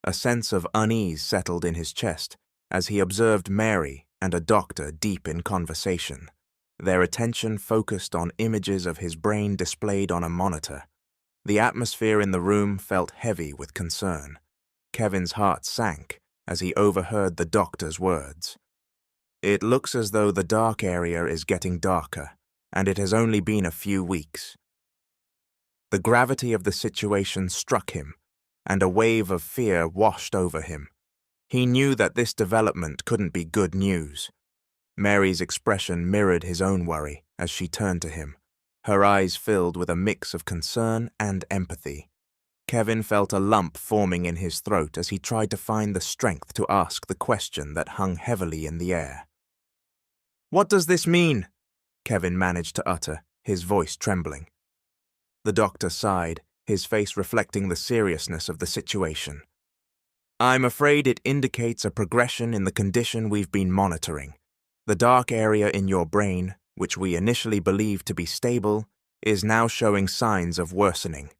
A sense of unease settled in his chest as he observed Mary and a doctor deep in conversation, their attention focused on images of his brain displayed on a monitor. The atmosphere in the room felt heavy with concern. Kevin's heart sank as he overheard the doctor's words. "It looks as though the dark area is getting darker, and it has only been a few weeks." The gravity of the situation struck him, and a wave of fear washed over him. He knew that this development couldn't be good news. Mary's expression mirrored his own worry as she turned to him, her eyes filled with a mix of concern and empathy. Kevin felt a lump forming in his throat as he tried to find the strength to ask the question that hung heavily in the air. "What does this mean?" Kevin managed to utter, his voice trembling. The doctor sighed, his face reflecting the seriousness of the situation. "I'm afraid it indicates a progression in the condition we've been monitoring. The dark area in your brain, which we initially believed to be stable, is now showing signs of worsening."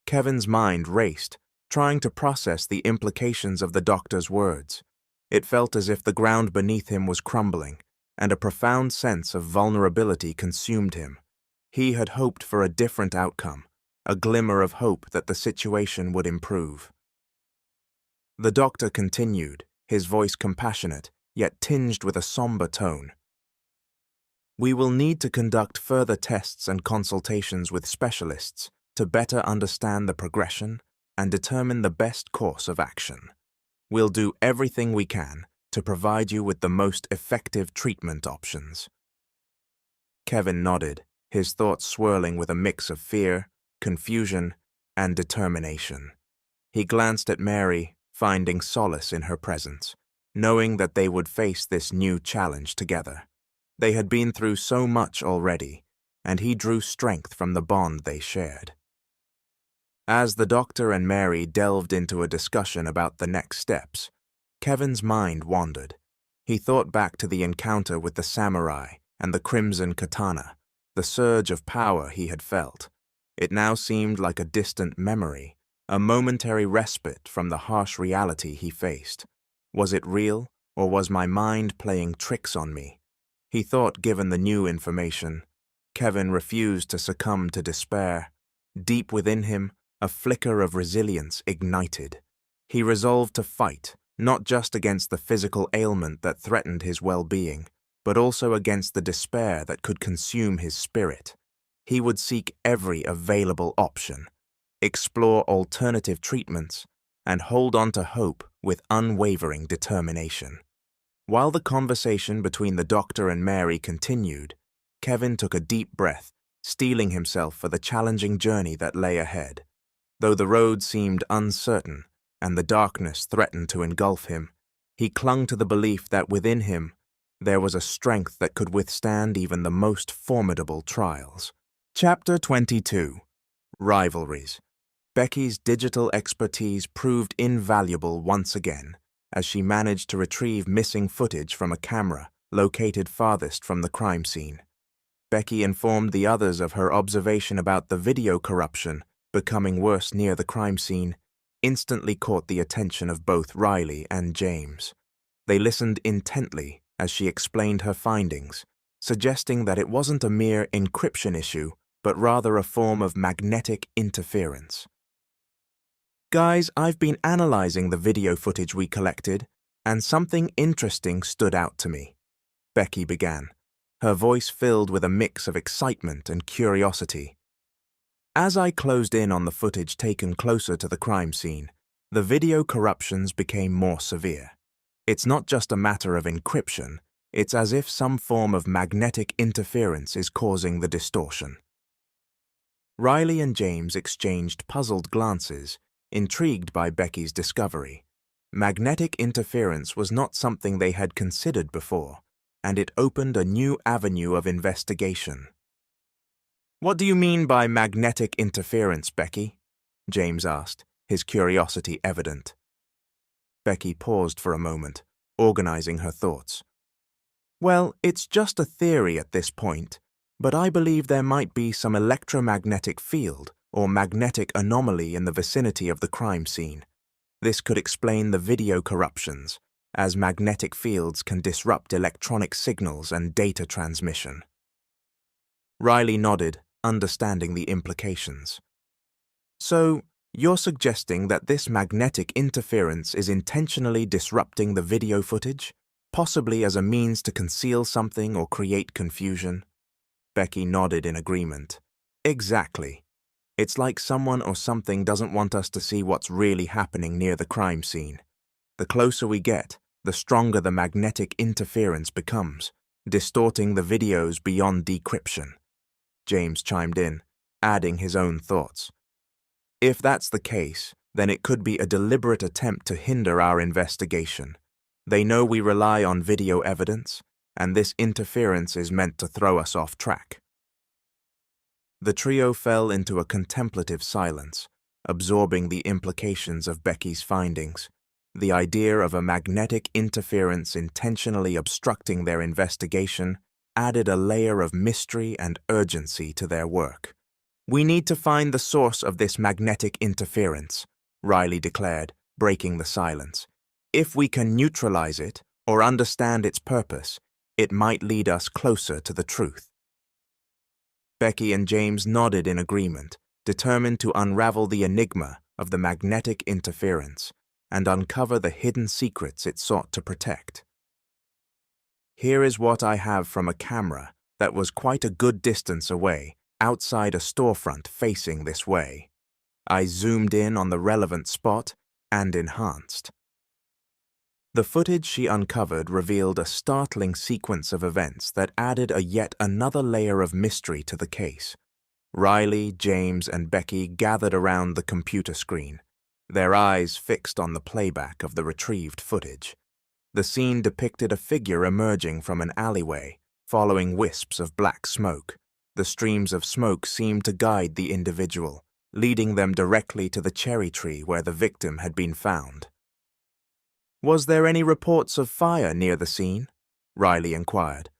Kevin's mind raced, trying to process the implications of the doctor's words. It felt as if the ground beneath him was crumbling, and a profound sense of vulnerability consumed him. He had hoped for a different outcome, a glimmer of hope that the situation would improve. The doctor continued, his voice compassionate, yet tinged with a somber tone. "We will need to conduct further tests and consultations with specialists to better understand the progression and determine the best course of action. We'll do everything we can to provide you with the most effective treatment options." Kevin nodded, his thoughts swirling with a mix of fear, confusion, and determination. He glanced at Mary, finding solace in her presence, knowing that they would face this new challenge together. They had been through so much already, and he drew strength from the bond they shared. As the doctor and Mary delved into a discussion about the next steps, Kevin's mind wandered. He thought back to the encounter with the samurai and the crimson katana, the surge of power he had felt. It now seemed like a distant memory, a momentary respite from the harsh reality he faced. Was it real, or was my mind playing tricks on me? He thought, given the new information. Kevin refused to succumb to despair. Deep within him, a flicker of resilience ignited. He resolved to fight, not just against the physical ailment that threatened his well-being, but also against the despair that could consume his spirit. He would seek every available option, explore alternative treatments, and hold on to hope with unwavering determination. While the conversation between the doctor and Mary continued, Kevin took a deep breath, steeling himself for the challenging journey that lay ahead. Though the road seemed uncertain and the darkness threatened to engulf him, he clung to the belief that within him there was a strength that could withstand even the most formidable trials. Chapter 22. Rivalries. Becky's digital expertise proved invaluable once again, as she managed to retrieve missing footage from a camera located farthest from the crime scene. Becky informed the others of her observation about the video corruption becoming worse near the crime scene, instantly caught the attention of both Riley and James. They listened intently as she explained her findings, suggesting that it wasn't a mere encryption issue, but rather a form of magnetic interference. Guys, I've been analyzing the video footage we collected, and something interesting stood out to me. Becky began, her voice filled with a mix of excitement and curiosity. As I closed in on the footage taken closer to the crime scene, the video corruptions became more severe. It's not just a matter of encryption, it's as if some form of magnetic interference is causing the distortion. Riley and James exchanged puzzled glances, intrigued by Becky's discovery. Magnetic interference was not something they had considered before, and it opened a new avenue of investigation. "What do you mean by magnetic interference, Becky?" James asked, his curiosity evident. Becky paused for a moment, organizing her thoughts. "Well, it's just a theory at this point, but I believe there might be some electromagnetic field or magnetic anomaly in the vicinity of the crime scene. This could explain the video corruptions, as magnetic fields can disrupt electronic signals and data transmission." Riley nodded, understanding the implications. "So, you're suggesting that this magnetic interference is intentionally disrupting the video footage, possibly as a means to conceal something or create confusion?" Becky nodded in agreement. "Exactly. It's like someone or something doesn't want us to see what's really happening near the crime scene. The closer we get, the stronger the magnetic interference becomes, distorting the videos beyond decryption." James chimed in, adding his own thoughts. "If that's the case, then it could be a deliberate attempt to hinder our investigation. They know we rely on video evidence, and this interference is meant to throw us off track." The trio fell into a contemplative silence, absorbing the implications of Becky's findings. The idea of a magnetic interference intentionally obstructing their investigation added a layer of mystery and urgency to their work. "We need to find the source of this magnetic interference," Riley declared, breaking the silence. "If we can neutralize it or understand its purpose, it might lead us closer to the truth." Becky and James nodded in agreement, determined to unravel the enigma of the magnetic interference and uncover the hidden secrets it sought to protect. "Here is what I have from a camera that was quite a good distance away, outside a storefront facing this way. I zoomed in on the relevant spot and enhanced." The footage she uncovered revealed a startling sequence of events that added yet another layer of mystery to the case. Riley, James, and Becky gathered around the computer screen, their eyes fixed on the playback of the retrieved footage. The scene depicted a figure emerging from an alleyway, following wisps of black smoke. The streams of smoke seemed to guide the individual, leading them directly to the cherry tree where the victim had been found. "Was there any reports of fire near the scene?" Riley inquired.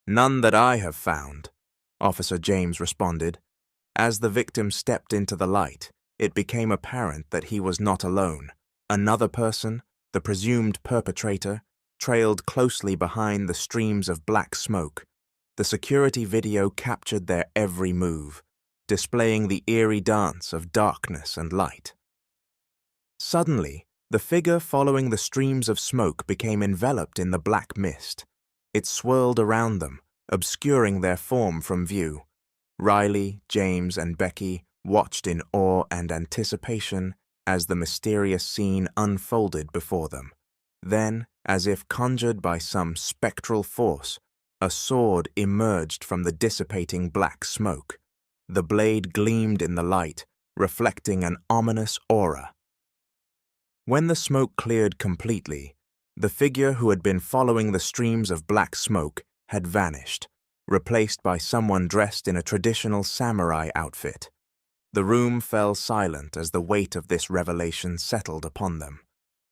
"None that I have found," Officer James responded. As the victim stepped into the light, it became apparent that he was not alone. Another person, the presumed perpetrator, trailed closely behind the streams of black smoke. The security video captured their every move, displaying the eerie dance of darkness and light. Suddenly, the figure following the streams of smoke became enveloped in the black mist. It swirled around them, obscuring their form from view. Riley, James, and Becky watched in awe and anticipation as the mysterious scene unfolded before them. Then, as if conjured by some spectral force, a sword emerged from the dissipating black smoke. The blade gleamed in the light, reflecting an ominous aura. When the smoke cleared completely, the figure who had been following the streams of black smoke had vanished, replaced by someone dressed in a traditional samurai outfit. The room fell silent as the weight of this revelation settled upon them.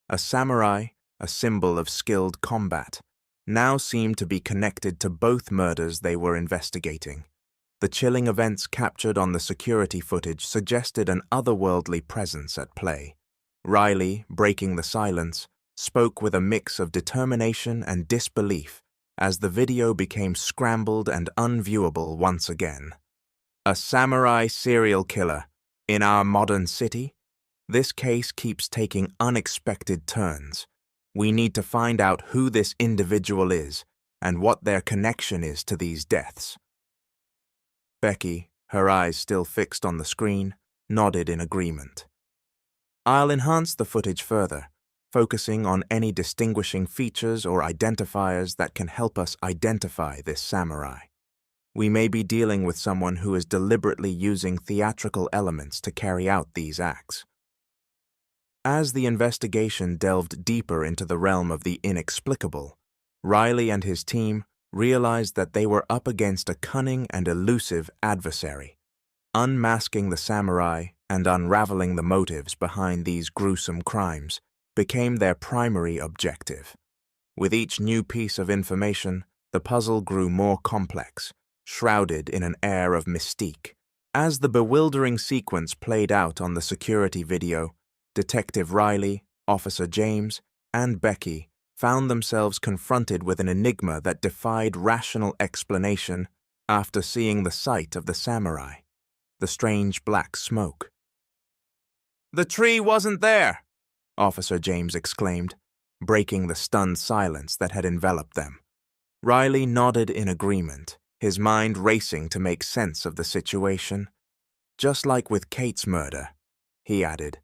A samurai, a symbol of skilled combat, now seemed to be connected to both murders they were investigating. The chilling events captured on the security footage suggested an otherworldly presence at play. Riley, breaking the silence, spoke with a mix of determination and disbelief as the video became scrambled and unviewable once again. A samurai serial killer in our modern city? This case keeps taking unexpected turns. We need to find out who this individual is and what their connection is to these deaths. Becky, her eyes still fixed on the screen, nodded in agreement. I'll enhance the footage further, focusing on any distinguishing features or identifiers that can help us identify this samurai. We may be dealing with someone who is deliberately using theatrical elements to carry out these acts. As the investigation delved deeper into the realm of the inexplicable, Riley and his team realized that they were up against a cunning and elusive adversary. Unmasking the samurai and unraveling the motives behind these gruesome crimes became their primary objective. With each new piece of information, the puzzle grew more complex, shrouded in an air of mystique. As the bewildering sequence played out on the security video, Detective Riley, Officer James, and Becky found themselves confronted with an enigma that defied rational explanation after seeing the sight of the samurai, the strange black smoke. "The tree wasn't there!" Officer James exclaimed, breaking the stunned silence that had enveloped them. Riley nodded in agreement, his mind racing to make sense of the situation. "Just like with Kate's murder," he added.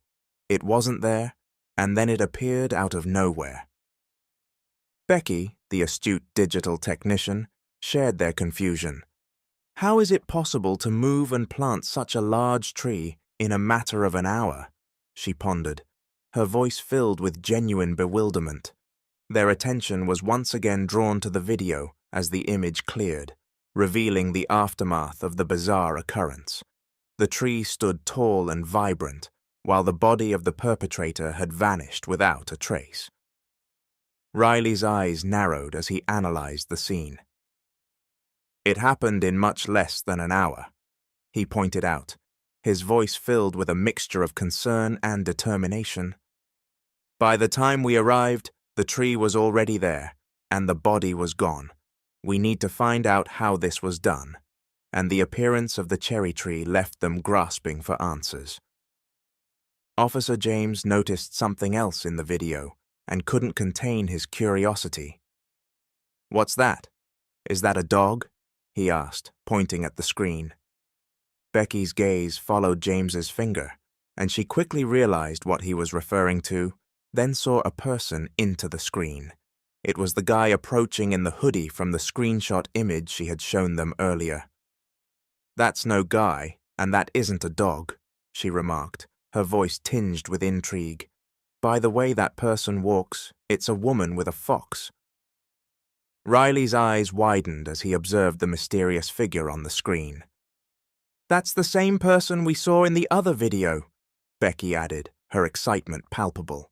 "It wasn't there, and then it appeared out of nowhere." Becky, the astute digital technician, shared their confusion. How is it possible to move and plant such a large tree in a matter of an hour? She pondered, her voice filled with genuine bewilderment. Their attention was once again drawn to the video as the image cleared, revealing the aftermath of the bizarre occurrence. The tree stood tall and vibrant, while the body of the perpetrator had vanished without a trace. Riley's eyes narrowed as he analyzed the scene. "It happened in much less than an hour," he pointed out, his voice filled with a mixture of concern and determination. "By the time we arrived, the tree was already there, and the body was gone. We need to find out how this was done," and the appearance of the cherry tree left them grasping for answers. Officer James noticed something else in the video and couldn't contain his curiosity. "What's that? Is that a dog?" he asked, pointing at the screen. Becky's gaze followed James's finger, and she quickly realized what he was referring to, then saw a person into the screen. It was the guy approaching in the hoodie from the screenshot image she had shown them earlier. "That's no guy, and that isn't a dog," she remarked, her voice tinged with intrigue. "By the way that person walks, it's a woman with a fox." Riley's eyes widened as he observed the mysterious figure on the screen. "That's the same person we saw in the other video," Becky added, her excitement palpable.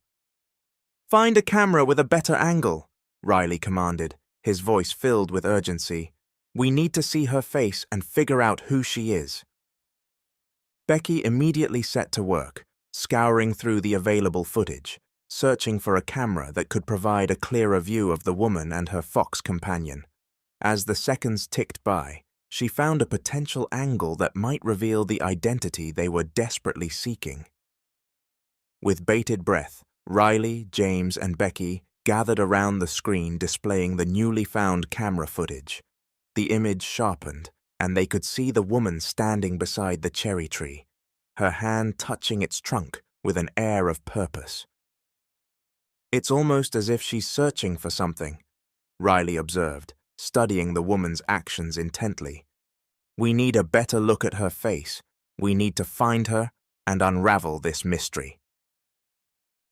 "Find a camera with a better angle," Riley commanded, his voice filled with urgency. "We need to see her face and figure out who she is." Becky immediately set to work, scouring through the available footage, searching for a camera that could provide a clearer view of the woman and her fox companion. As the seconds ticked by, she found a potential angle that might reveal the identity they were desperately seeking. With bated breath, Riley, James, and Becky gathered around the screen displaying the newly found camera footage. The image sharpened, and they could see the woman standing beside the cherry tree, her hand touching its trunk with an air of purpose. "It's almost as if she's searching for something," Riley observed, studying the woman's actions intently. "We need a better look at her face. We need to find her and unravel this mystery."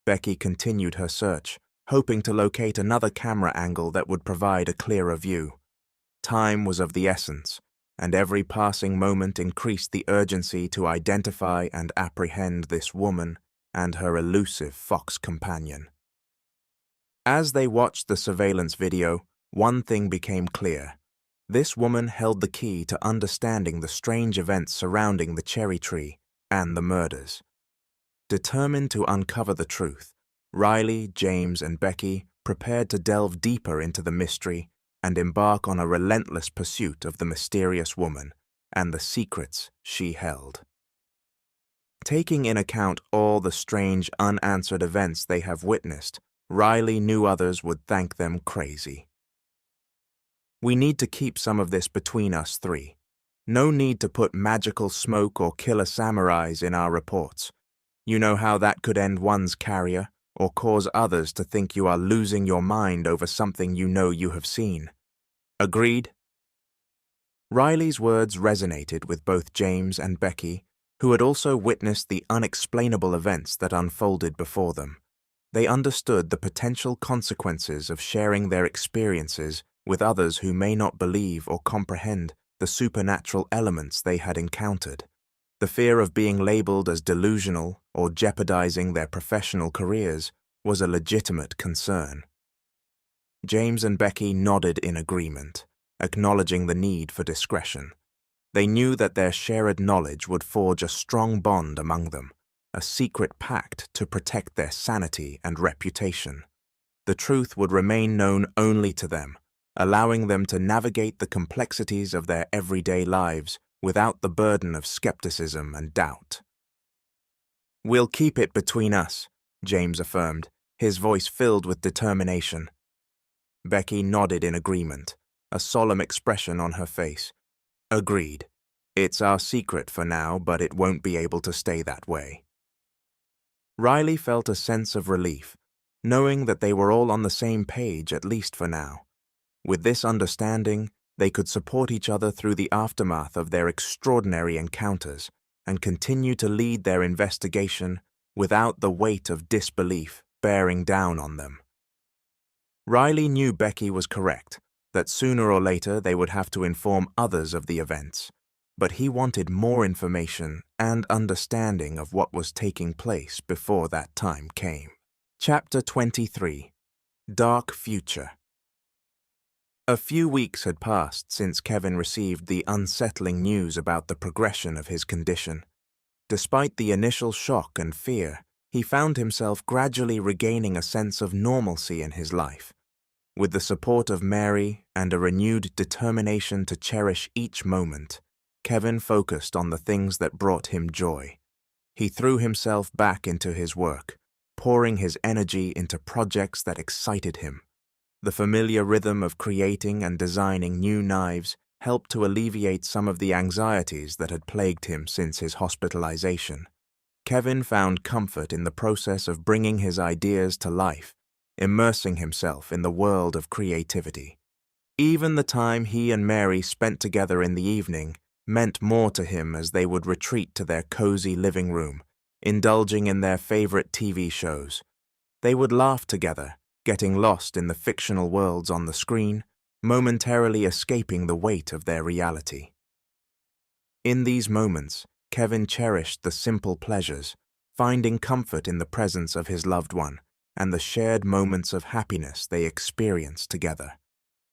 Becky continued her search, hoping to locate another camera angle that would provide a clearer view. Time was of the essence, and every passing moment increased the urgency to identify and apprehend this woman and her elusive fox companion. As they watched the surveillance video, one thing became clear. This woman held the key to understanding the strange events surrounding the cherry tree and the murders. Determined to uncover the truth, Riley, James, and Becky prepared to delve deeper into the mystery and embark on a relentless pursuit of the mysterious woman and the secrets she held. Taking in account all the strange, unanswered events they have witnessed, Riley knew others would think them crazy. We need to keep some of this between us three. No need to put magical smoke or killer samurais in our reports. You know how that could end one's career, or cause others to think you are losing your mind over something you know you have seen. Agreed? Riley's words resonated with both James and Becky, who had also witnessed the unexplainable events that unfolded before them. They understood the potential consequences of sharing their experiences with others who may not believe or comprehend the supernatural elements they had encountered. The fear of being labeled as delusional or jeopardizing their professional careers was a legitimate concern. James and Becky nodded in agreement, acknowledging the need for discretion. They knew that their shared knowledge would forge a strong bond among them, a secret pact to protect their sanity and reputation. The truth would remain known only to them, allowing them to navigate the complexities of their everyday lives without the burden of skepticism and doubt. "We'll keep it between us," James affirmed, his voice filled with determination. Becky nodded in agreement, a solemn expression on her face. "Agreed. It's our secret for now, but it won't be able to stay that way." Riley felt a sense of relief, knowing that they were all on the same page at least for now. With this understanding, they could support each other through the aftermath of their extraordinary encounters and continue to lead their investigation without the weight of disbelief bearing down on them. Riley knew Becky was correct, that sooner or later they would have to inform others of the events, but he wanted more information and understanding of what was taking place before that time came. Chapter 23. Dark Future. A few weeks had passed since Kevin received the unsettling news about the progression of his condition. Despite the initial shock and fear, he found himself gradually regaining a sense of normalcy in his life. With the support of Mary and a renewed determination to cherish each moment, Kevin focused on the things that brought him joy. He threw himself back into his work, pouring his energy into projects that excited him. The familiar rhythm of creating and designing new knives helped to alleviate some of the anxieties that had plagued him since his hospitalization. Kevin found comfort in the process of bringing his ideas to life, immersing himself in the world of creativity. Even the time he and Mary spent together in the evening meant more to him as they would retreat to their cozy living room, indulging in their favorite TV shows. They would laugh together, getting lost in the fictional worlds on the screen, momentarily escaping the weight of their reality. In these moments, Kevin cherished the simple pleasures, finding comfort in the presence of his loved one and the shared moments of happiness they experienced together.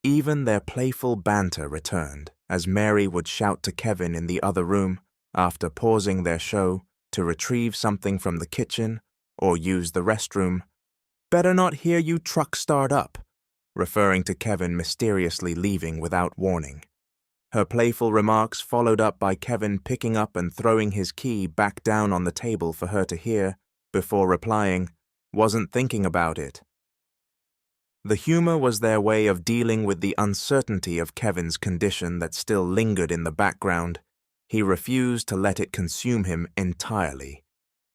Even their playful banter returned, as Mary would shout to Kevin in the other room, after pausing their show, to retrieve something from the kitchen or use the restroom. "Better not hear you truck start up," referring to Kevin mysteriously leaving without warning. Her playful remarks followed up by Kevin picking up and throwing his key back down on the table for her to hear, before replying, "Wasn't thinking about it." The humor was their way of dealing with the uncertainty of Kevin's condition that still lingered in the background. He refused to let it consume him entirely.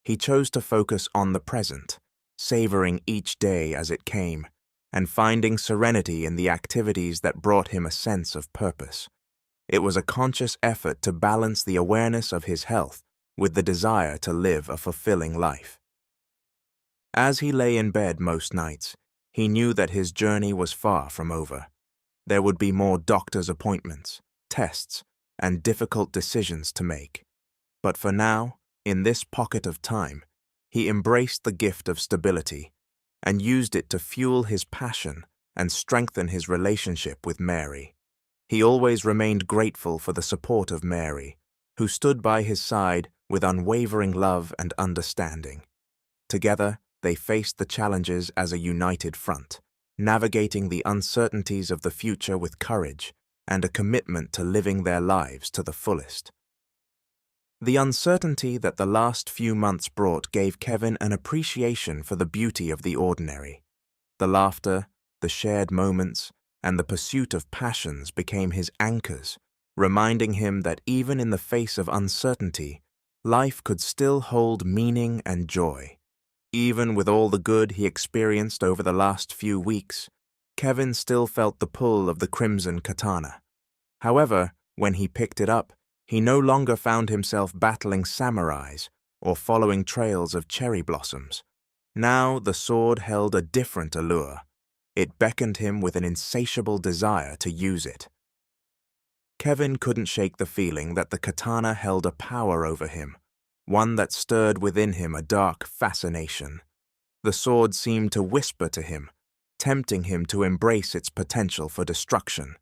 He chose to focus on the present, savoring each day as it came, and finding serenity in the activities that brought him a sense of purpose. It was a conscious effort to balance the awareness of his health with the desire to live a fulfilling life. As he lay in bed most nights, he knew that his journey was far from over. There would be more doctor's appointments, tests, and difficult decisions to make. But for now, in this pocket of time, he embraced the gift of stability and used it to fuel his passion and strengthen his relationship with Mary. He always remained grateful for the support of Mary, who stood by his side with unwavering love and understanding. Together, they faced the challenges as a united front, navigating the uncertainties of the future with courage and a commitment to living their lives to the fullest. The uncertainty that the last few months brought gave Kevin an appreciation for the beauty of the ordinary. The laughter, the shared moments, and the pursuit of passions became his anchors, reminding him that even in the face of uncertainty, life could still hold meaning and joy. Even with all the good he experienced over the last few weeks, Kevin still felt the pull of the crimson katana. However, when he picked it up, he no longer found himself battling samurais or following trails of cherry blossoms. Now the sword held a different allure. It beckoned him with an insatiable desire to use it. Kevin couldn't shake the feeling that the katana held a power over him, one that stirred within him a dark fascination. The sword seemed to whisper to him, tempting him to embrace its potential for destruction.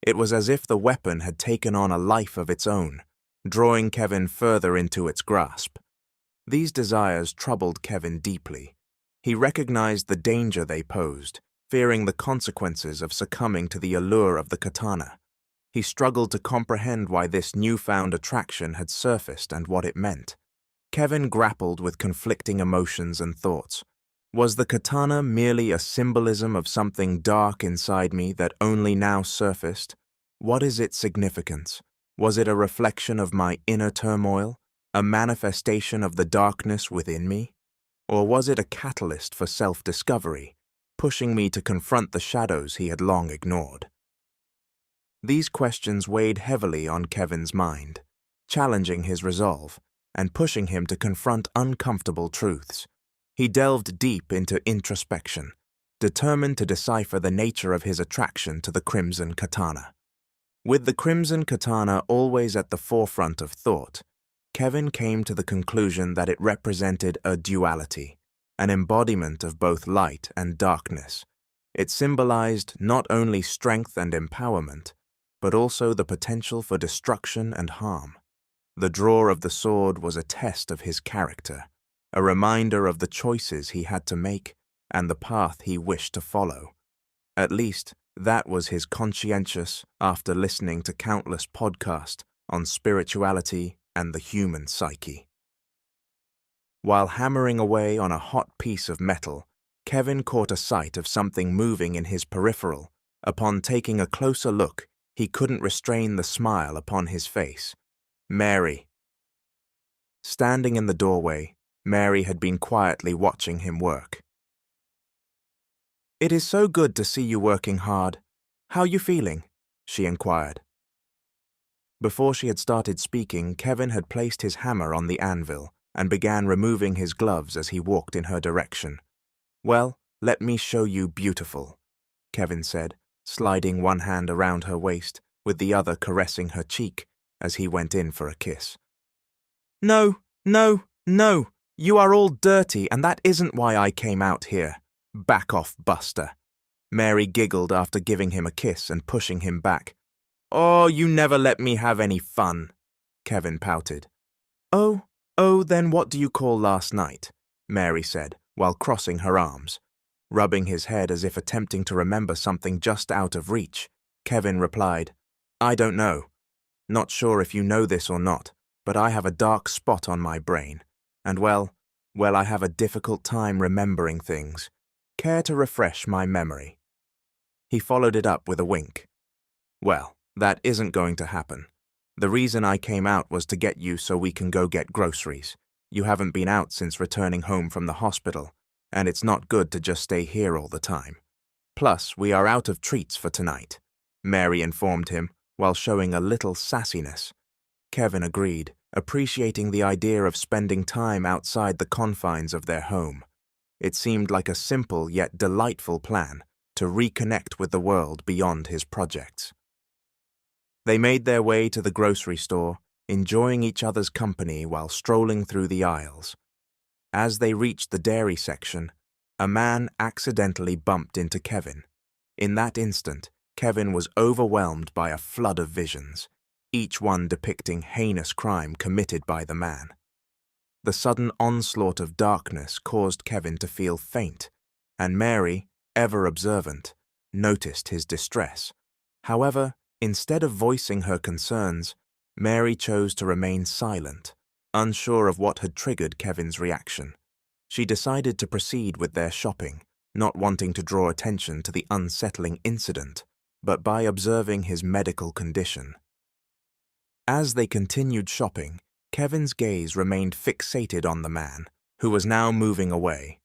It was as if the weapon had taken on a life of its own, drawing Kevin further into its grasp. These desires troubled Kevin deeply. He recognized the danger they posed, fearing the consequences of succumbing to the allure of the katana. He struggled to comprehend why this newfound attraction had surfaced and what it meant. Kevin grappled with conflicting emotions and thoughts. Was the katana merely a symbolism of something dark inside me that only now surfaced? What is its significance? Was it a reflection of my inner turmoil, a manifestation of the darkness within me? Or was it a catalyst for self-discovery, pushing me to confront the shadows he had long ignored? These questions weighed heavily on Kevin's mind, challenging his resolve and pushing him to confront uncomfortable truths. He delved deep into introspection, determined to decipher the nature of his attraction to the crimson katana. With the crimson katana always at the forefront of thought, Kevin came to the conclusion that it represented a duality, an embodiment of both light and darkness. It symbolized not only strength and empowerment, but also the potential for destruction and harm. The draw of the sword was a test of his character, a reminder of the choices he had to make and the path he wished to follow. At least, that was his conscientious after listening to countless podcasts on spirituality and the human psyche. While hammering away on a hot piece of metal, Kevin caught a sight of something moving in his peripheral. Upon taking a closer look, he couldn't restrain the smile upon his face. Mary. Standing in the doorway, Mary had been quietly watching him work. "It is so good to see you working hard. How you feeling?" she inquired. Before she had started speaking, Kevin had placed his hammer on the anvil and began removing his gloves as he walked in her direction. "Well, let me show you beautiful," Kevin said, sliding one hand around her waist, with the other caressing her cheek as he went in for a kiss. "No, no, no, you are all dirty and that isn't why I came out here. Back off, Buster." Mary giggled after giving him a kiss and pushing him back. "Oh, you never let me have any fun," Kevin pouted. Oh, then what do you call last night?" Mary said, while crossing her arms. Rubbing his head as if attempting to remember something just out of reach, Kevin replied, "I don't know. Not sure if you know this or not, but I have a dark spot on my brain, and well, I have a difficult time remembering things. Care to refresh my memory?" He followed it up with a wink. "Well, that isn't going to happen. The reason I came out was to get you so we can go get groceries. You haven't been out since returning home from the hospital, and it's not good to just stay here all the time. Plus, we are out of treats for tonight," Mary informed him, while showing a little sassiness. Kevin agreed, appreciating the idea of spending time outside the confines of their home. It seemed like a simple yet delightful plan to reconnect with the world beyond his projects. They made their way to the grocery store, enjoying each other's company while strolling through the aisles. As they reached the dairy section, a man accidentally bumped into Kevin. In that instant, Kevin was overwhelmed by a flood of visions, each one depicting heinous crime committed by the man. The sudden onslaught of darkness caused Kevin to feel faint, and Mary, ever observant, noticed his distress. However, Instead of voicing her concerns, Mary chose to remain silent, unsure of what had triggered Kevin's reaction. She decided to proceed with their shopping, not wanting to draw attention to the unsettling incident, but by observing his medical condition. As they continued shopping, Kevin's gaze remained fixated on the man, who was now moving away.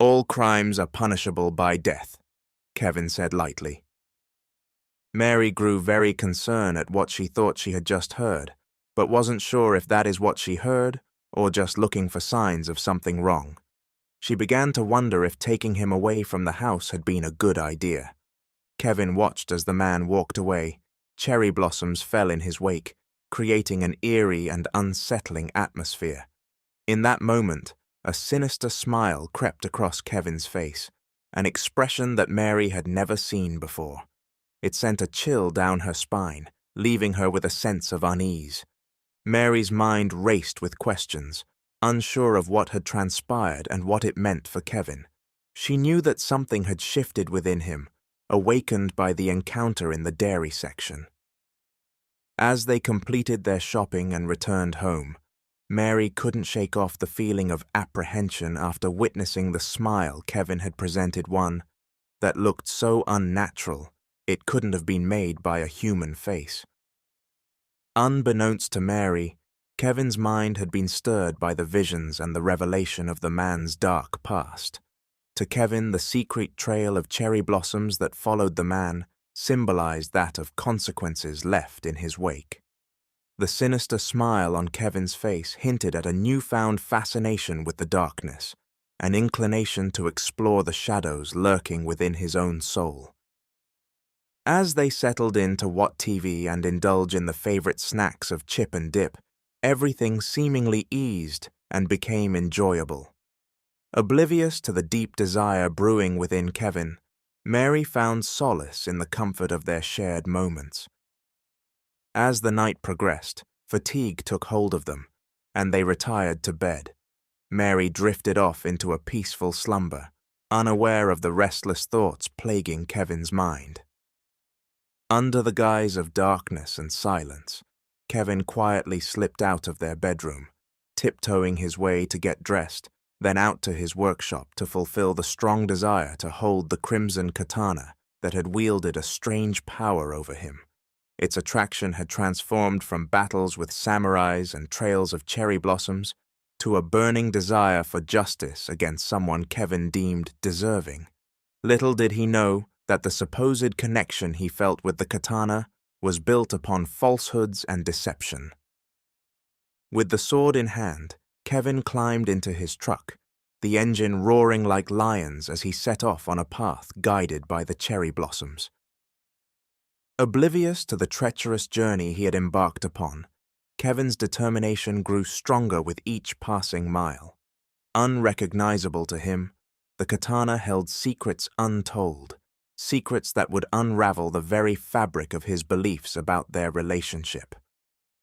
"All crimes are punishable by death," Kevin said lightly. Mary grew very concerned at what she thought she had just heard, but wasn't sure if that is what she heard or just looking for signs of something wrong. She began to wonder if taking him away from the house had been a good idea. Kevin watched as the man walked away. Cherry blossoms fell in his wake, creating an eerie and unsettling atmosphere. In that moment, a sinister smile crept across Kevin's face, an expression that Mary had never seen before. It sent a chill down her spine, leaving her with a sense of unease. Mary's mind raced with questions, unsure of what had transpired and what it meant for Kevin. She knew that something had shifted within him, awakened by the encounter in the dairy section. As they completed their shopping and returned home, Mary couldn't shake off the feeling of apprehension after witnessing the smile Kevin had presented, one that looked so unnatural it couldn't have been made by a human face. Unbeknownst to Mary, Kevin's mind had been stirred by the visions and the revelation of the man's dark past. To Kevin, the secret trail of cherry blossoms that followed the man symbolized that of consequences left in his wake. The sinister smile on Kevin's face hinted at a newfound fascination with the darkness, an inclination to explore the shadows lurking within his own soul. As they settled in to watch TV and indulge in the favorite snacks of chip and dip, everything seemingly eased and became enjoyable. Oblivious to the deep desire brewing within Kevin, Mary found solace in the comfort of their shared moments. As the night progressed, fatigue took hold of them, and they retired to bed. Mary drifted off into a peaceful slumber, unaware of the restless thoughts plaguing Kevin's mind. Under the guise of darkness and silence, Kevin quietly slipped out of their bedroom, tiptoeing his way to get dressed, then out to his workshop to fulfill the strong desire to hold the crimson katana that had wielded a strange power over him. Its attraction had transformed from battles with samurais and trails of cherry blossoms to a burning desire for justice against someone Kevin deemed deserving. Little did he know that the supposed connection he felt with the katana was built upon falsehoods and deception. With the sword in hand, Kevin climbed into his truck, the engine roaring like lions as he set off on a path guided by the cherry blossoms. Oblivious to the treacherous journey he had embarked upon, Kevin's determination grew stronger with each passing mile. Unrecognizable to him, the katana held secrets untold, secrets that would unravel the very fabric of his beliefs about their relationship.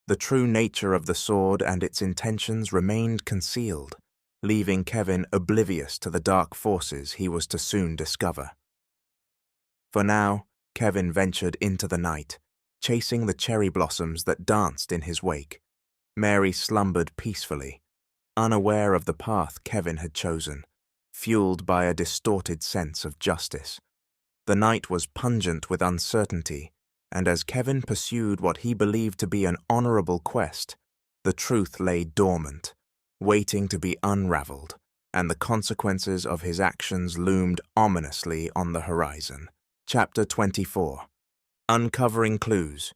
The true nature of the sword and its intentions remained concealed, leaving Kevin oblivious to the dark forces he was to soon discover. For now, Kevin ventured into the night, chasing the cherry blossoms that danced in his wake. Mary slumbered peacefully, unaware of the path Kevin had chosen, fueled by a distorted sense of justice. The night was pungent with uncertainty, and as Kevin pursued what he believed to be an honorable quest, the truth lay dormant, waiting to be unraveled, and the consequences of his actions loomed ominously on the horizon. Chapter 24. Uncovering Clues.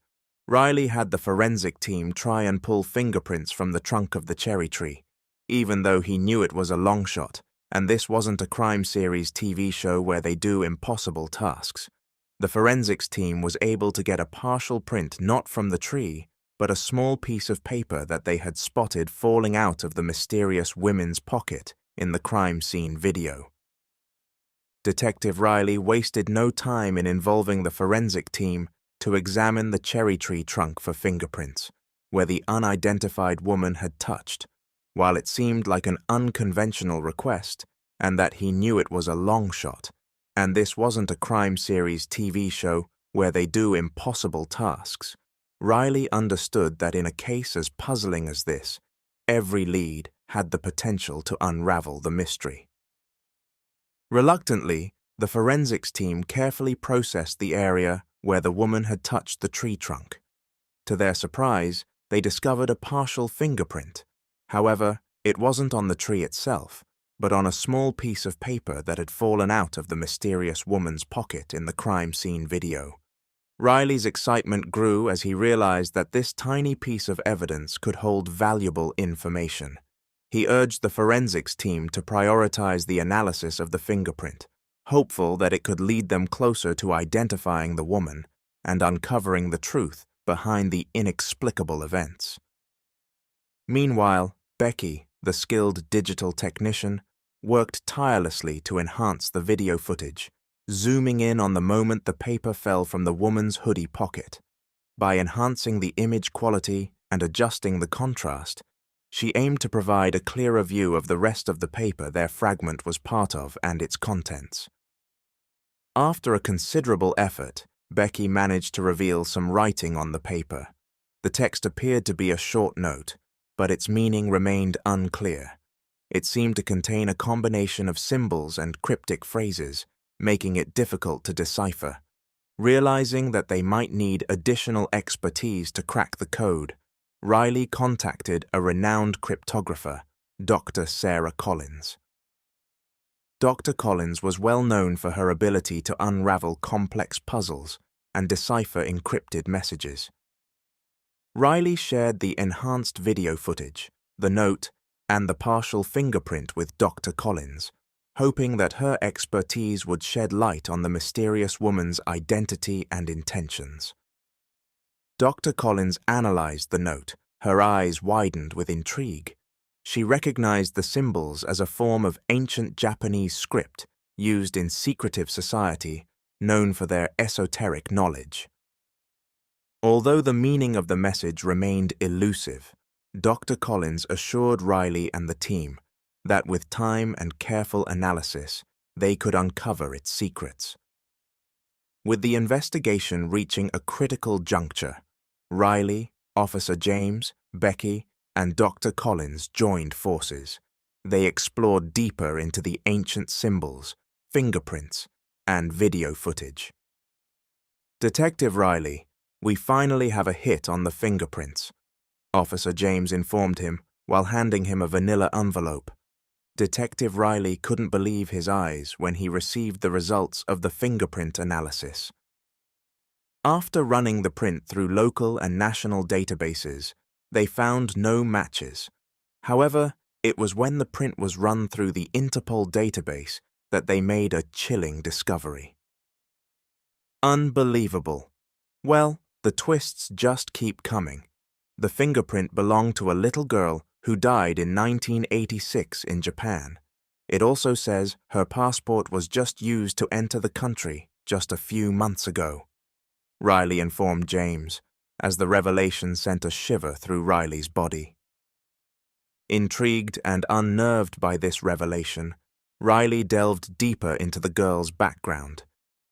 Riley had the forensic team try and pull fingerprints from the trunk of the cherry tree, even though he knew it was a long shot, and this wasn't a crime series TV show where they do impossible tasks. The forensics team was able to get a partial print not from the tree, but a small piece of paper that they had spotted falling out of the mysterious women's pocket in the crime scene video. Detective Riley wasted no time in involving the forensic team to examine the cherry tree trunk for fingerprints, where the unidentified woman had touched. While it seemed like an unconventional request, and that he knew it was a long shot, and this wasn't a crime series TV show where they do impossible tasks, Riley understood that in a case as puzzling as this, every lead had the potential to unravel the mystery. Reluctantly, the forensics team carefully processed the area where the woman had touched the tree trunk. To their surprise, they discovered a partial fingerprint. However, it wasn't on the tree itself, but on a small piece of paper that had fallen out of the mysterious woman's pocket in the crime scene video. Riley's excitement grew as he realized that this tiny piece of evidence could hold valuable information. He urged the forensics team to prioritize the analysis of the fingerprint, hopeful that it could lead them closer to identifying the woman and uncovering the truth behind the inexplicable events. Meanwhile, Becky, the skilled digital technician, worked tirelessly to enhance the video footage, zooming in on the moment the paper fell from the woman's hoodie pocket. By enhancing the image quality and adjusting the contrast, she aimed to provide a clearer view of the rest of the paper their fragment was part of and its contents. After a considerable effort, Becky managed to reveal some writing on the paper. The text appeared to be a short note, but its meaning remained unclear. It seemed to contain a combination of symbols and cryptic phrases, making it difficult to decipher. Realizing that they might need additional expertise to crack the code, Riley contacted a renowned cryptographer, Dr. Sarah Collins. Dr. Collins was well known for her ability to unravel complex puzzles and decipher encrypted messages. Riley shared the enhanced video footage, the note, and the partial fingerprint with Dr. Collins, hoping that her expertise would shed light on the mysterious woman's identity and intentions. Dr. Collins analyzed the note, her eyes widened with intrigue. She recognized the symbols as a form of ancient Japanese script used in secretive society known for their esoteric knowledge. Although the meaning of the message remained elusive, Dr. Collins assured Riley and the team that with time and careful analysis, they could uncover its secrets. With the investigation reaching a critical juncture, Riley, Officer James, Becky, and Dr. Collins joined forces. They explored deeper into the ancient symbols, fingerprints, and video footage. Detective Riley, we finally have a hit on the fingerprints, Officer James informed him while handing him a vanilla envelope. Detective Riley couldn't believe his eyes when he received the results of the fingerprint analysis. After running the print through local and national databases, they found no matches. However, it was when the print was run through the Interpol database that they made a chilling discovery. Unbelievable. Well, the twists just keep coming. The fingerprint belonged to a little girl who died in 1986 in Japan. It also says her passport was just used to enter the country just a few months ago, Riley informed James, as the revelation sent a shiver through Riley's body. Intrigued and unnerved by this revelation, Riley delved deeper into the girl's background.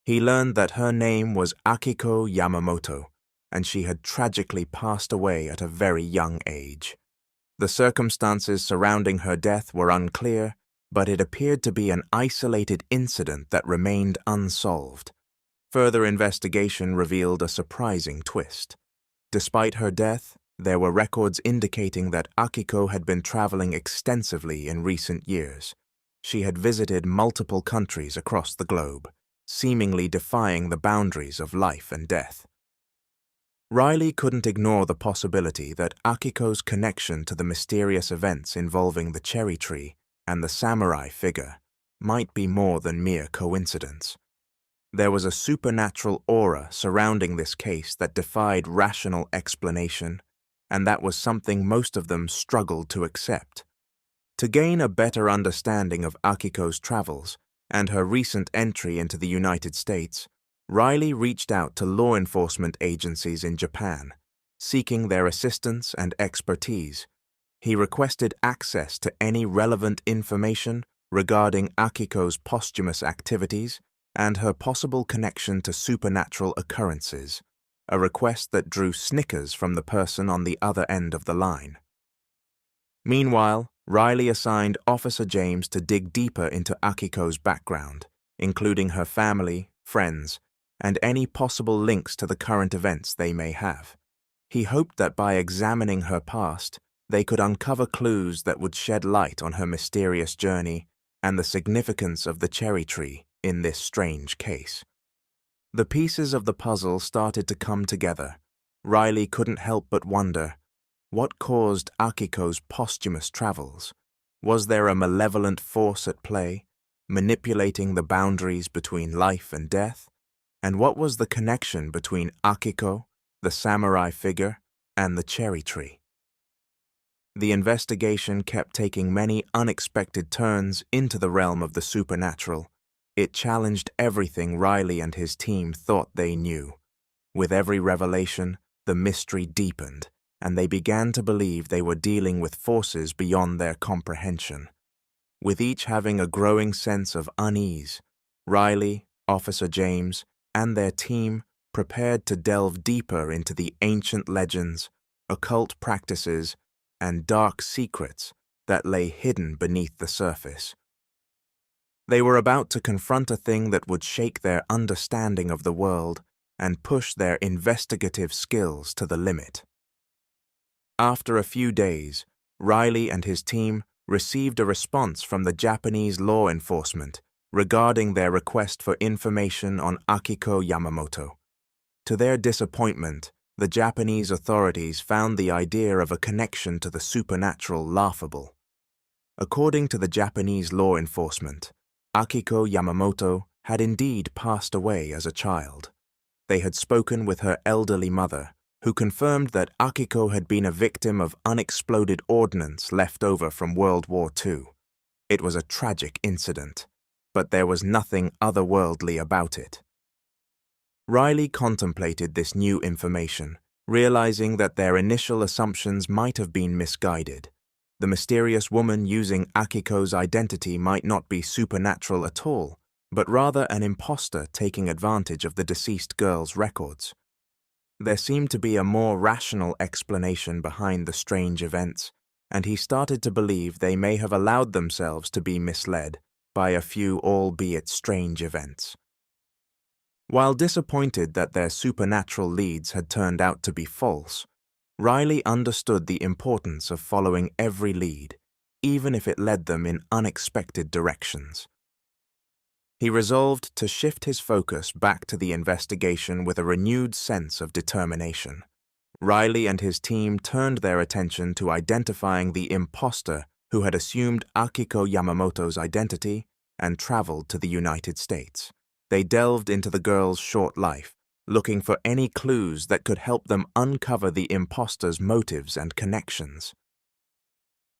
He learned that her name was Akiko Yamamoto, and she had tragically passed away at a very young age. The circumstances surrounding her death were unclear, but it appeared to be an isolated incident that remained unsolved. Further investigation revealed a surprising twist. Despite her death, there were records indicating that Akiko had been traveling extensively in recent years. She had visited multiple countries across the globe, seemingly defying the boundaries of life and death. Riley couldn't ignore the possibility that Akiko's connection to the mysterious events involving the cherry tree and the samurai figure might be more than mere coincidence. There was a supernatural aura surrounding this case that defied rational explanation, and that was something most of them struggled to accept. To gain a better understanding of Akiko's travels and her recent entry into the United States, Riley reached out to law enforcement agencies in Japan, seeking their assistance and expertise. He requested access to any relevant information regarding Akiko's posthumous activities and her possible connection to supernatural occurrences, a request that drew snickers from the person on the other end of the line. Meanwhile, Riley assigned Officer James to dig deeper into Akiko's background, including her family, friends, and any possible links to the current events they may have. He hoped that by examining her past, they could uncover clues that would shed light on her mysterious journey and the significance of the cherry tree in this strange case. The pieces of the puzzle started to come together. Riley couldn't help but wonder, what caused Akiko's posthumous travels? Was there a malevolent force at play, manipulating the boundaries between life and death? And what was the connection between Akiko, the samurai figure, and the cherry tree? The investigation kept taking many unexpected turns into the realm of the supernatural. It challenged everything Riley and his team thought they knew. With every revelation, the mystery deepened, and they began to believe they were dealing with forces beyond their comprehension. With each having a growing sense of unease, Riley, Officer James, and their team prepared to delve deeper into the ancient legends, occult practices, and dark secrets that lay hidden beneath the surface. They were about to confront a thing that would shake their understanding of the world and push their investigative skills to the limit. After a few days, Riley and his team received a response from the Japanese law enforcement regarding their request for information on Akiko Yamamoto. To their disappointment, the Japanese authorities found the idea of a connection to the supernatural laughable. According to the Japanese law enforcement, Akiko Yamamoto had indeed passed away as a child. They had spoken with her elderly mother, who confirmed that Akiko had been a victim of unexploded ordnance left over from World War II. It was a tragic incident, but there was nothing otherworldly about it. Riley contemplated this new information, realizing that their initial assumptions might have been misguided. The mysterious woman using Akiko's identity might not be supernatural at all, but rather an imposter taking advantage of the deceased girl's records. There seemed to be a more rational explanation behind the strange events, and he started to believe they may have allowed themselves to be misled by a few albeit strange events. While disappointed that their supernatural leads had turned out to be false, Riley understood the importance of following every lead, even if it led them in unexpected directions. He resolved to shift his focus back to the investigation with a renewed sense of determination. Riley and his team turned their attention to identifying the imposter who had assumed Akiko Yamamoto's identity and traveled to the United States. They delved into the girl's short life, looking for any clues that could help them uncover the imposter's motives and connections.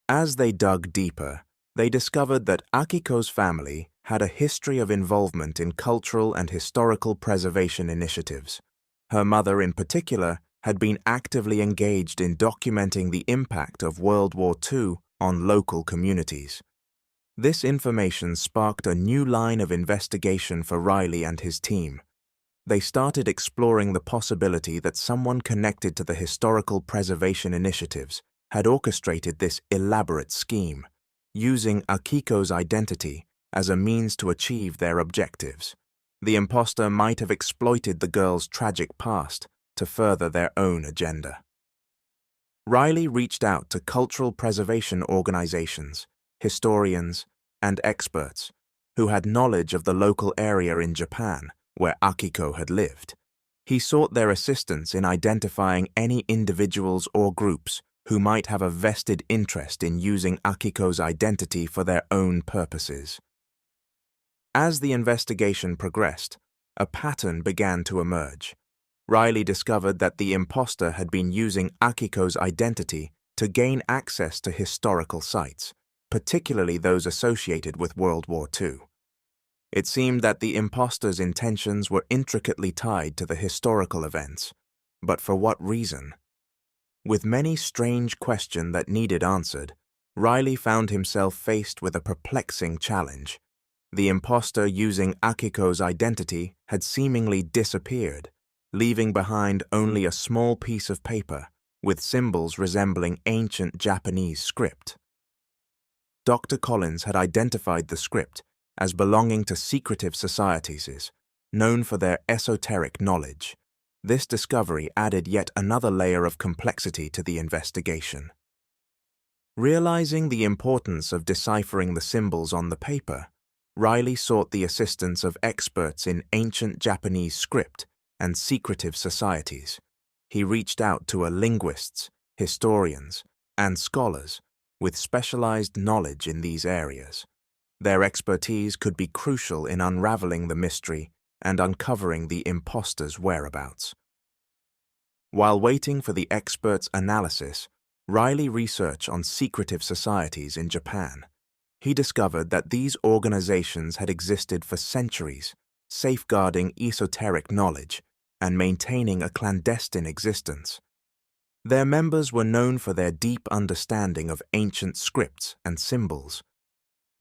As they dug deeper, they discovered that Akiko's family had a history of involvement in cultural and historical preservation initiatives. Her mother, in particular, had been actively engaged in documenting the impact of World War II on local communities. This information sparked a new line of investigation for Riley and his team. They started exploring the possibility that someone connected to the historical preservation initiatives had orchestrated this elaborate scheme, using Akiko's identity as a means to achieve their objectives. The imposter might have exploited the girl's tragic past to further their own agenda. Riley reached out to cultural preservation organizations, historians, and experts who had knowledge of the local area in Japan where Akiko had lived. He sought their assistance in identifying any individuals or groups who might have a vested interest in using Akiko's identity for their own purposes. As the investigation progressed, a pattern began to emerge. Riley discovered that the imposter had been using Akiko's identity to gain access to historical sites, particularly those associated with World War II. It seemed that the imposter's intentions were intricately tied to the historical events, but for what reason? With many strange questions that needed answered, Riley found himself faced with a perplexing challenge. The imposter using Akiko's identity had seemingly disappeared, leaving behind only a small piece of paper with symbols resembling ancient Japanese script. Dr. Collins had identified the script as belonging to secretive societies, known for their esoteric knowledge. This discovery added yet another layer of complexity to the investigation. Realizing the importance of deciphering the symbols on the paper, Riley sought the assistance of experts in ancient Japanese script and secretive societies. He reached out to linguists, historians, and scholars with specialized knowledge in these areas. Their expertise could be crucial in unraveling the mystery and uncovering the imposter's whereabouts. While waiting for the experts' analysis, Riley researched on secretive societies in Japan. He discovered that these organizations had existed for centuries, safeguarding esoteric knowledge and maintaining a clandestine existence. Their members were known for their deep understanding of ancient scripts and symbols.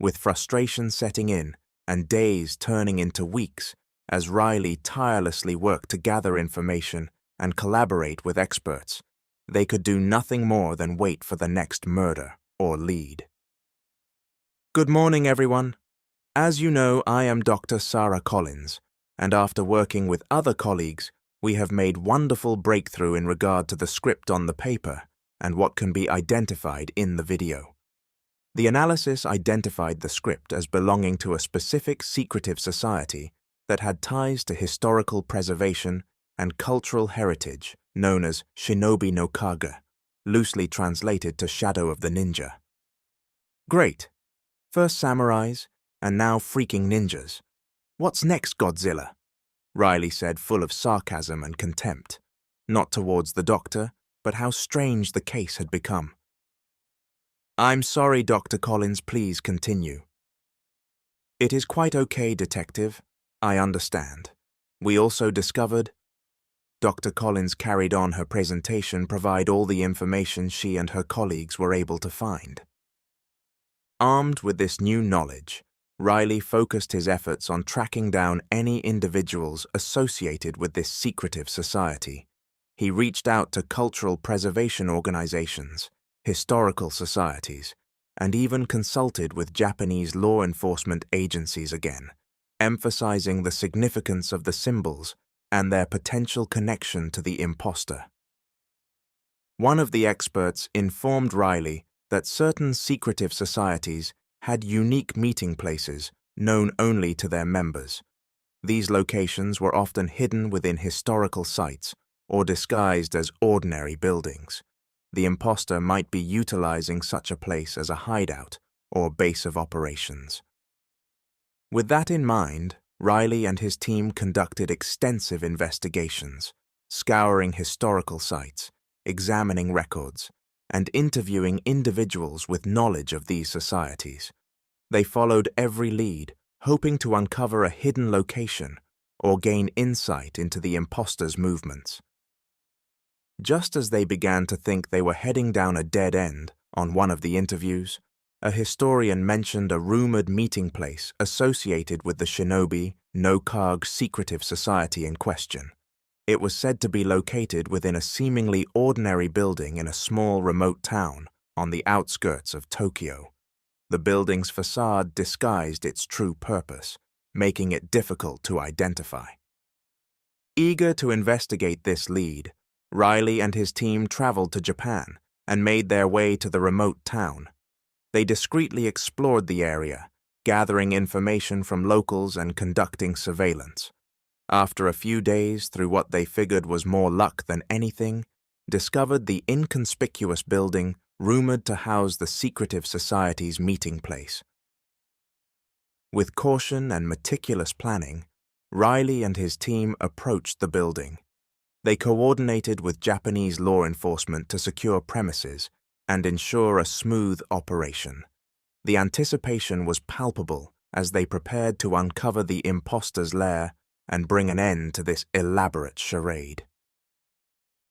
With frustration setting in and days turning into weeks as Riley tirelessly worked to gather information and collaborate with experts, they could do nothing more than wait for the next murder or lead. Good morning, everyone. As you know, I am Dr. Sarah Collins, and after working with other colleagues, we have made wonderful breakthrough in regard to the script on the paper and what can be identified in the video. The analysis identified the script as belonging to a specific secretive society that had ties to historical preservation and cultural heritage known as Shinobi no Kage, loosely translated to Shadow of the Ninja. Great. First samurais, and now freaking ninjas. What's next, Godzilla? Riley said, full of sarcasm and contempt, not towards the doctor, but how strange the case had become. I'm sorry, Dr. Collins, please continue. It is quite okay, Detective. I understand. We also discovered... Dr. Collins carried on her presentation, provide all the information she and her colleagues were able to find. Armed with this new knowledge, Riley focused his efforts on tracking down any individuals associated with this secretive society. He reached out to cultural preservation organizations, historical societies, and even consulted with Japanese law enforcement agencies again, emphasizing the significance of the symbols and their potential connection to the imposter. One of the experts informed Riley that certain secretive societies had unique meeting places known only to their members. These locations were often hidden within historical sites or disguised as ordinary buildings. The imposter might be utilizing such a place as a hideout or base of operations. With that in mind, Riley and his team conducted extensive investigations, scouring historical sites, examining records, and interviewing individuals with knowledge of these societies. They followed every lead, hoping to uncover a hidden location or gain insight into the imposter's movements. Just as they began to think they were heading down a dead end on one of the interviews, a historian mentioned a rumored meeting place associated with the Shinobi no Kage secretive society in question. It was said to be located within a seemingly ordinary building in a small remote town on the outskirts of Tokyo. The building's facade disguised its true purpose, making it difficult to identify. Eager to investigate this lead, Riley and his team traveled to Japan and made their way to the remote town. They discreetly explored the area, gathering information from locals and conducting surveillance. After a few days, through what they figured was more luck than anything, discovered the inconspicuous building rumored to house the secretive society's meeting place. With caution and meticulous planning, Riley and his team approached the building. They coordinated with Japanese law enforcement to secure premises and ensure a smooth operation. The anticipation was palpable as they prepared to uncover the imposter's lair and bring an end to this elaborate charade.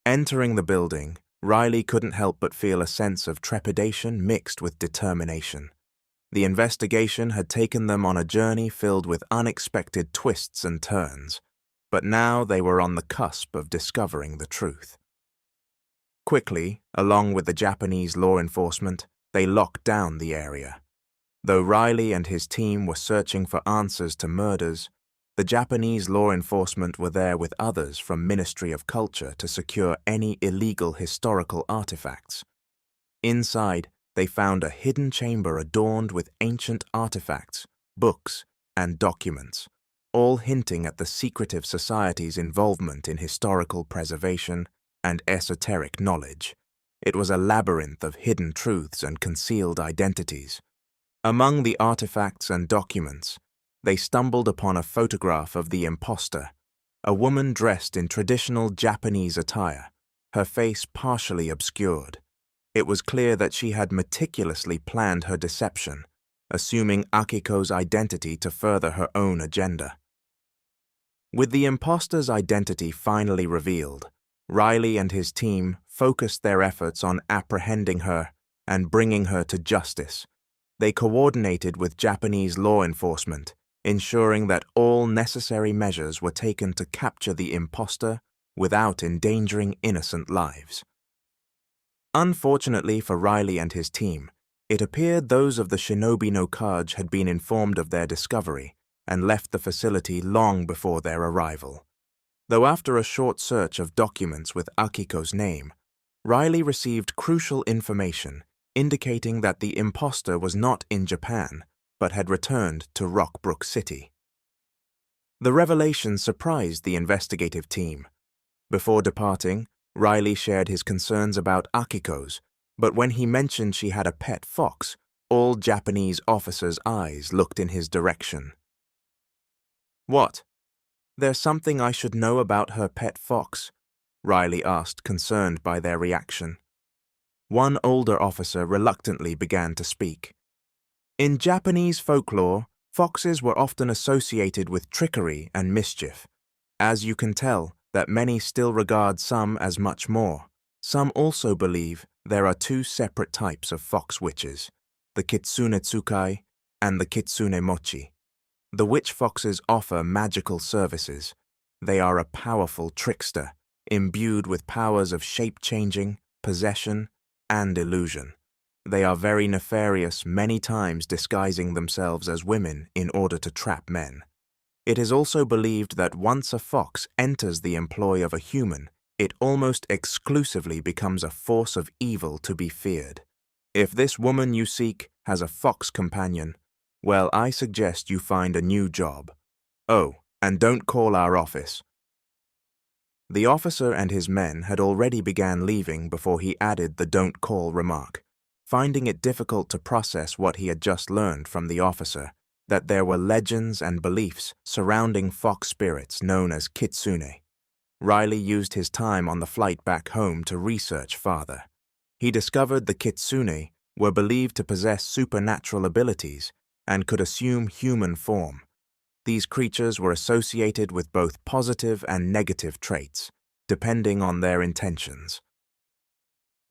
Entering the building, Riley couldn't help but feel a sense of trepidation mixed with determination. The investigation had taken them on a journey filled with unexpected twists and turns, but now they were on the cusp of discovering the truth. Quickly, along with the Japanese law enforcement, they locked down the area. Though Riley and his team were searching for answers to murders, the Japanese law enforcement were there with others from Ministry of Culture to secure any illegal historical artifacts. Inside, they found a hidden chamber adorned with ancient artifacts, books, and documents, all hinting at the secretive society's involvement in historical preservation and esoteric knowledge. It was a labyrinth of hidden truths and concealed identities. Among the artifacts and documents, they stumbled upon a photograph of the imposter, a woman dressed in traditional Japanese attire, her face partially obscured. It was clear that she had meticulously planned her deception, assuming Akiko's identity to further her own agenda. With the imposter's identity finally revealed, Riley and his team focused their efforts on apprehending her and bringing her to justice. They coordinated with Japanese law enforcement, ensuring that all necessary measures were taken to capture the imposter without endangering innocent lives. Unfortunately for Riley and his team, it appeared those of the Shinobi no Kage had been informed of their discovery and left the facility long before their arrival. Though after a short search of documents with Akiko's name, Riley received crucial information indicating that the imposter was not in Japan, but had returned to Rockbrook City. The revelation surprised the investigative team. Before departing, Riley shared his concerns about Akiko's, but when he mentioned she had a pet fox, all Japanese officers' eyes looked in his direction. "What? There's something I should know about her pet fox?" Riley asked, concerned by their reaction. One older officer reluctantly began to speak. In Japanese folklore, foxes were often associated with trickery and mischief. As you can tell, that many still regard some as much more. Some also believe there are two separate types of fox witches, the Kitsune Tsukai and the Kitsune Mochi. The witch foxes offer magical services. They are a powerful trickster, imbued with powers of shape-changing, possession, and illusion. They are very nefarious, many times disguising themselves as women in order to trap men. It is also believed that once a fox enters the employ of a human, it almost exclusively becomes a force of evil to be feared. If this woman you seek has a fox companion, well, I suggest you find a new job. Oh, and don't call our office. The officer and his men had already began leaving before he added the "don't call" remark, finding it difficult to process what he had just learned from the officer, that there were legends and beliefs surrounding fox spirits known as Kitsune. Riley used his time on the flight back home to research farther. He discovered the Kitsune were believed to possess supernatural abilities and could assume human form. These creatures were associated with both positive and negative traits, depending on their intentions.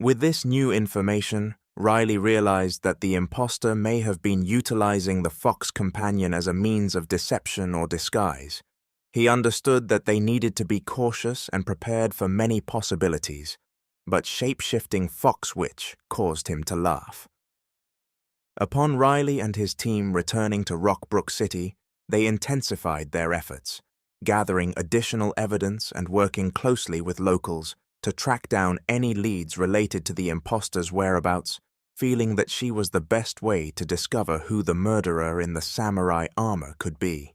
With this new information, Riley realized that the imposter may have been utilizing the fox companion as a means of deception or disguise. He understood that they needed to be cautious and prepared for many possibilities, but shape-shifting fox witch caused him to laugh. Upon Riley and his team returning to Rockbrook City, they intensified their efforts, gathering additional evidence and working closely with locals to track down any leads related to the imposter's whereabouts, feeling that she was the best way to discover who the murderer in the samurai armor could be.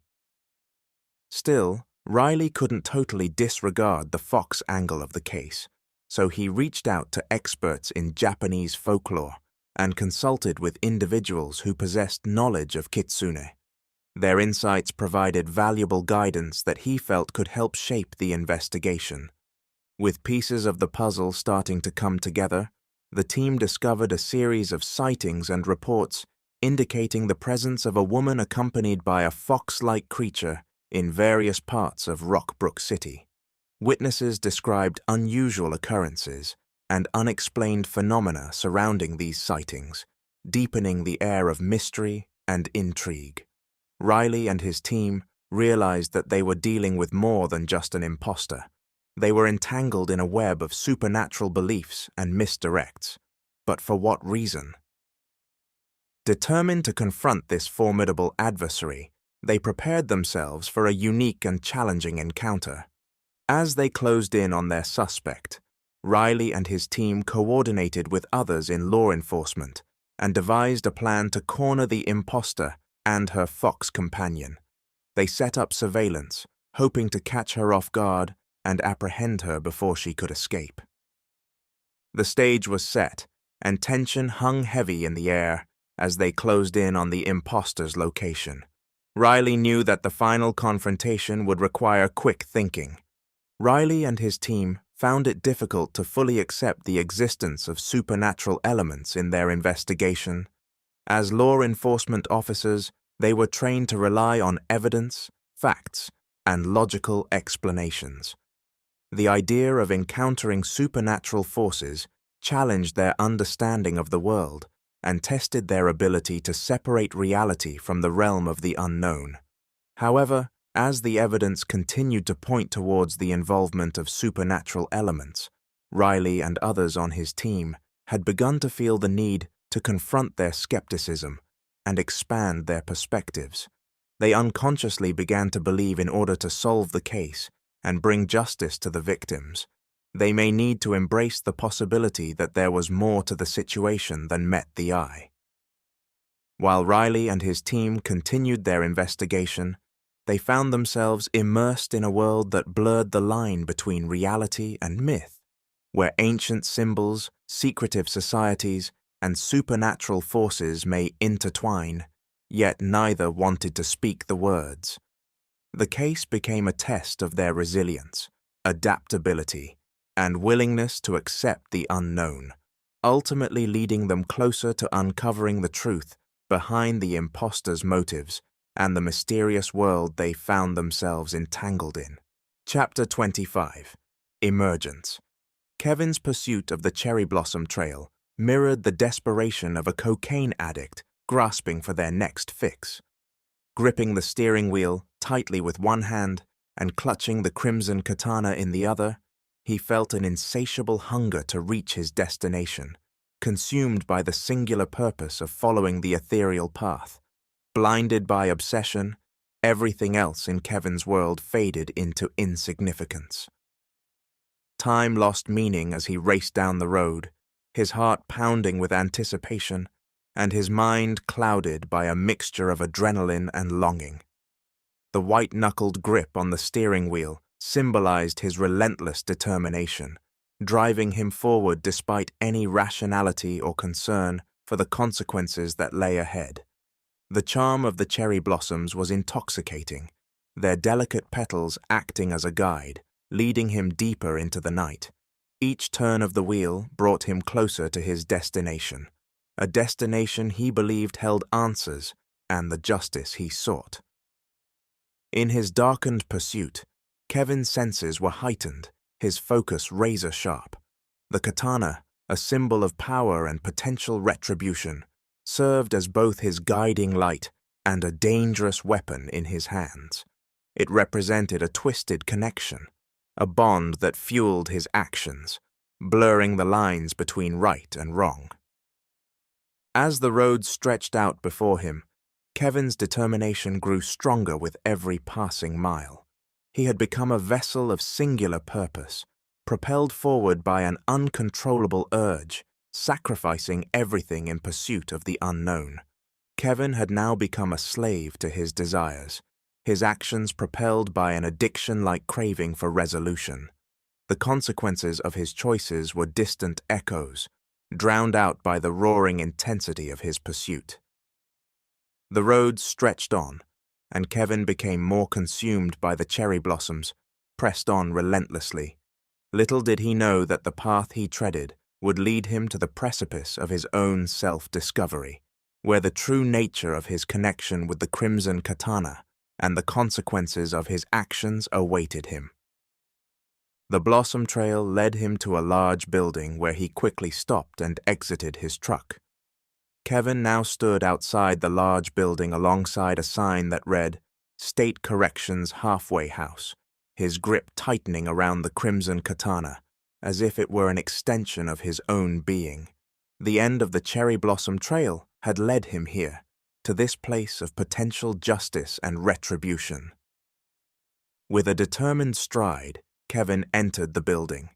Still, Riley couldn't totally disregard the fox angle of the case, so he reached out to experts in Japanese folklore and consulted with individuals who possessed knowledge of Kitsune. Their insights provided valuable guidance that he felt could help shape the investigation. With pieces of the puzzle starting to come together, the team discovered a series of sightings and reports indicating the presence of a woman accompanied by a fox-like creature in various parts of Rockbrook City. Witnesses described unusual occurrences and unexplained phenomena surrounding these sightings, deepening the air of mystery and intrigue. Riley and his team realized that they were dealing with more than just an imposter. They were entangled in a web of supernatural beliefs and misdirects. But for what reason? Determined to confront this formidable adversary, they prepared themselves for a unique and challenging encounter. As they closed in on their suspect, Riley and his team coordinated with others in law enforcement and devised a plan to corner the imposter and her fox companion. They set up surveillance, hoping to catch her off guard and apprehend her before she could escape. The stage was set, and tension hung heavy in the air as they closed in on the imposter's location. Riley knew that the final confrontation would require quick thinking. Riley and his team found it difficult to fully accept the existence of supernatural elements in their investigation. As law enforcement officers, they were trained to rely on evidence, facts, and logical explanations. The idea of encountering supernatural forces challenged their understanding of the world and tested their ability to separate reality from the realm of the unknown. However, as the evidence continued to point towards the involvement of supernatural elements, Riley and others on his team had begun to feel the need to confront their skepticism and expand their perspectives. They unconsciously began to believe in order to solve the case and bring justice to the victims, they may need to embrace the possibility that there was more to the situation than met the eye. While Riley and his team continued their investigation, they found themselves immersed in a world that blurred the line between reality and myth, where ancient symbols, secretive societies, and supernatural forces may intertwine, yet neither wanted to speak the words. The case became a test of their resilience, adaptability, and willingness to accept the unknown, ultimately leading them closer to uncovering the truth behind the imposter's motives and the mysterious world they found themselves entangled in. Chapter 25. Emergence. Kevin's pursuit of the cherry blossom trail mirrored the desperation of a cocaine addict grasping for their next fix. Gripping the steering wheel tightly with one hand and clutching the crimson katana in the other, he felt an insatiable hunger to reach his destination, consumed by the singular purpose of following the ethereal path. Blinded by obsession, everything else in Kevin's world faded into insignificance. Time lost meaning as he raced down the road, his heart pounding with anticipation, and his mind clouded by a mixture of adrenaline and longing. The white-knuckled grip on the steering wheel symbolized his relentless determination, driving him forward despite any rationality or concern for the consequences that lay ahead. The charm of the cherry blossoms was intoxicating, their delicate petals acting as a guide, leading him deeper into the night. Each turn of the wheel brought him closer to his destination, a destination he believed held answers and the justice he sought. In his darkened pursuit, Kevin's senses were heightened, his focus razor-sharp. The katana, a symbol of power and potential retribution, served as both his guiding light and a dangerous weapon in his hands. It represented a twisted connection, a bond that fueled his actions, blurring the lines between right and wrong. As the road stretched out before him, Kevin's determination grew stronger with every passing mile. He had become a vessel of singular purpose, propelled forward by an uncontrollable urge, sacrificing everything in pursuit of the unknown. Kevin had now become a slave to his desires, his actions propelled by an addiction-like craving for resolution. The consequences of his choices were distant echoes, drowned out by the roaring intensity of his pursuit. The road stretched on, and Kevin became more consumed by the cherry blossoms, pressed on relentlessly. Little did he know that the path he treaded would lead him to the precipice of his own self-discovery, where the true nature of his connection with the crimson katana and the consequences of his actions awaited him. The blossom trail led him to a large building where he quickly stopped and exited his truck. Kevin now stood outside the large building alongside a sign that read, State Corrections Halfway House, his grip tightening around the crimson katana, as if it were an extension of his own being. The end of the Cherry Blossom Trail had led him here, to this place of potential justice and retribution. With a determined stride, Kevin entered the building,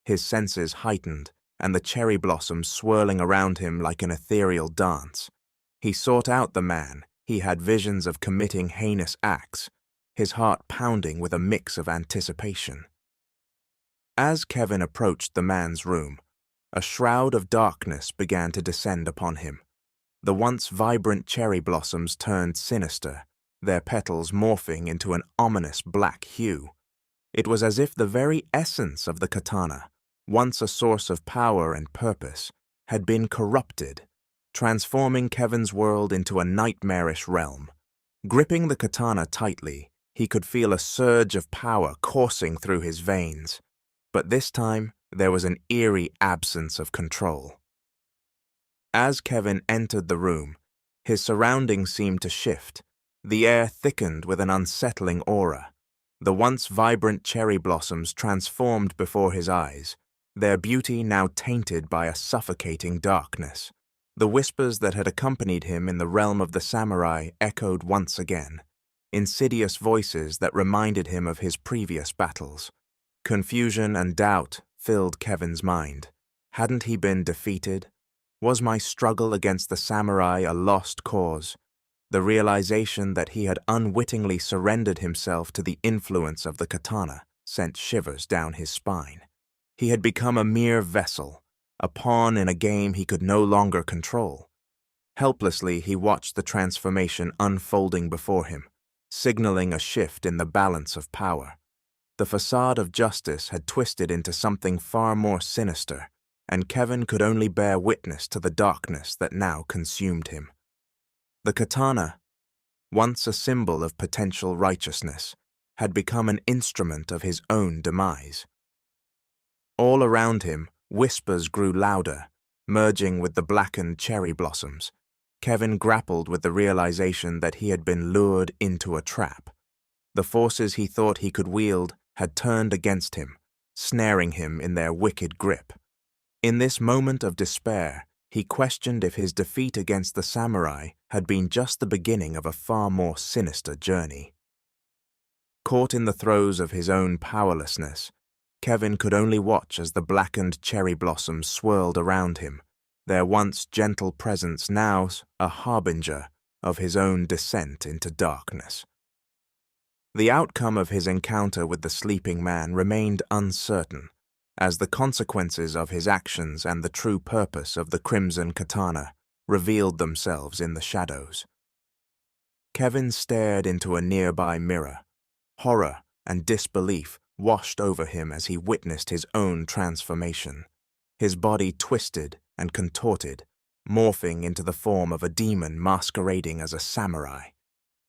his senses heightened and the cherry blossoms swirling around him like an ethereal dance. He sought out the man. He had visions of committing heinous acts, his heart pounding with a mix of anticipation. As Kevin approached the man's room, a shroud of darkness began to descend upon him. The once vibrant cherry blossoms turned sinister, their petals morphing into an ominous black hue. It was as if the very essence of the katana, once a source of power and purpose, had been corrupted, transforming Kevin's world into a nightmarish realm. Gripping the katana tightly, he could feel a surge of power coursing through his veins. But this time, there was an eerie absence of control. As Kevin entered the room, his surroundings seemed to shift. The air thickened with an unsettling aura. The once vibrant cherry blossoms transformed before his eyes, their beauty now tainted by a suffocating darkness. The whispers that had accompanied him in the realm of the samurai echoed once again, insidious voices that reminded him of his previous battles. Confusion and doubt filled Kevin's mind. Hadn't he been defeated? Was my struggle against the samurai a lost cause? The realization that he had unwittingly surrendered himself to the influence of the katana sent shivers down his spine. He had become a mere vessel, a pawn in a game he could no longer control. Helplessly, he watched the transformation unfolding before him, signaling a shift in the balance of power. The facade of justice had twisted into something far more sinister, and Kevin could only bear witness to the darkness that now consumed him. The katana, once a symbol of potential righteousness, had become an instrument of his own demise. All around him, whispers grew louder, merging with the blackened cherry blossoms. Kevin grappled with the realization that he had been lured into a trap. The forces he thought he could wield had turned against him, snaring him in their wicked grip. In this moment of despair, he questioned if his defeat against the samurai had been just the beginning of a far more sinister journey. Caught in the throes of his own powerlessness, Kevin could only watch as the blackened cherry blossoms swirled around him, their once gentle presence now a harbinger of his own descent into darkness. The outcome of his encounter with the sleeping man remained uncertain, as the consequences of his actions and the true purpose of the crimson katana revealed themselves in the shadows. Kevin stared into a nearby mirror. Horror and disbelief washed over him as he witnessed his own transformation. His body twisted and contorted, morphing into the form of a demon masquerading as a samurai.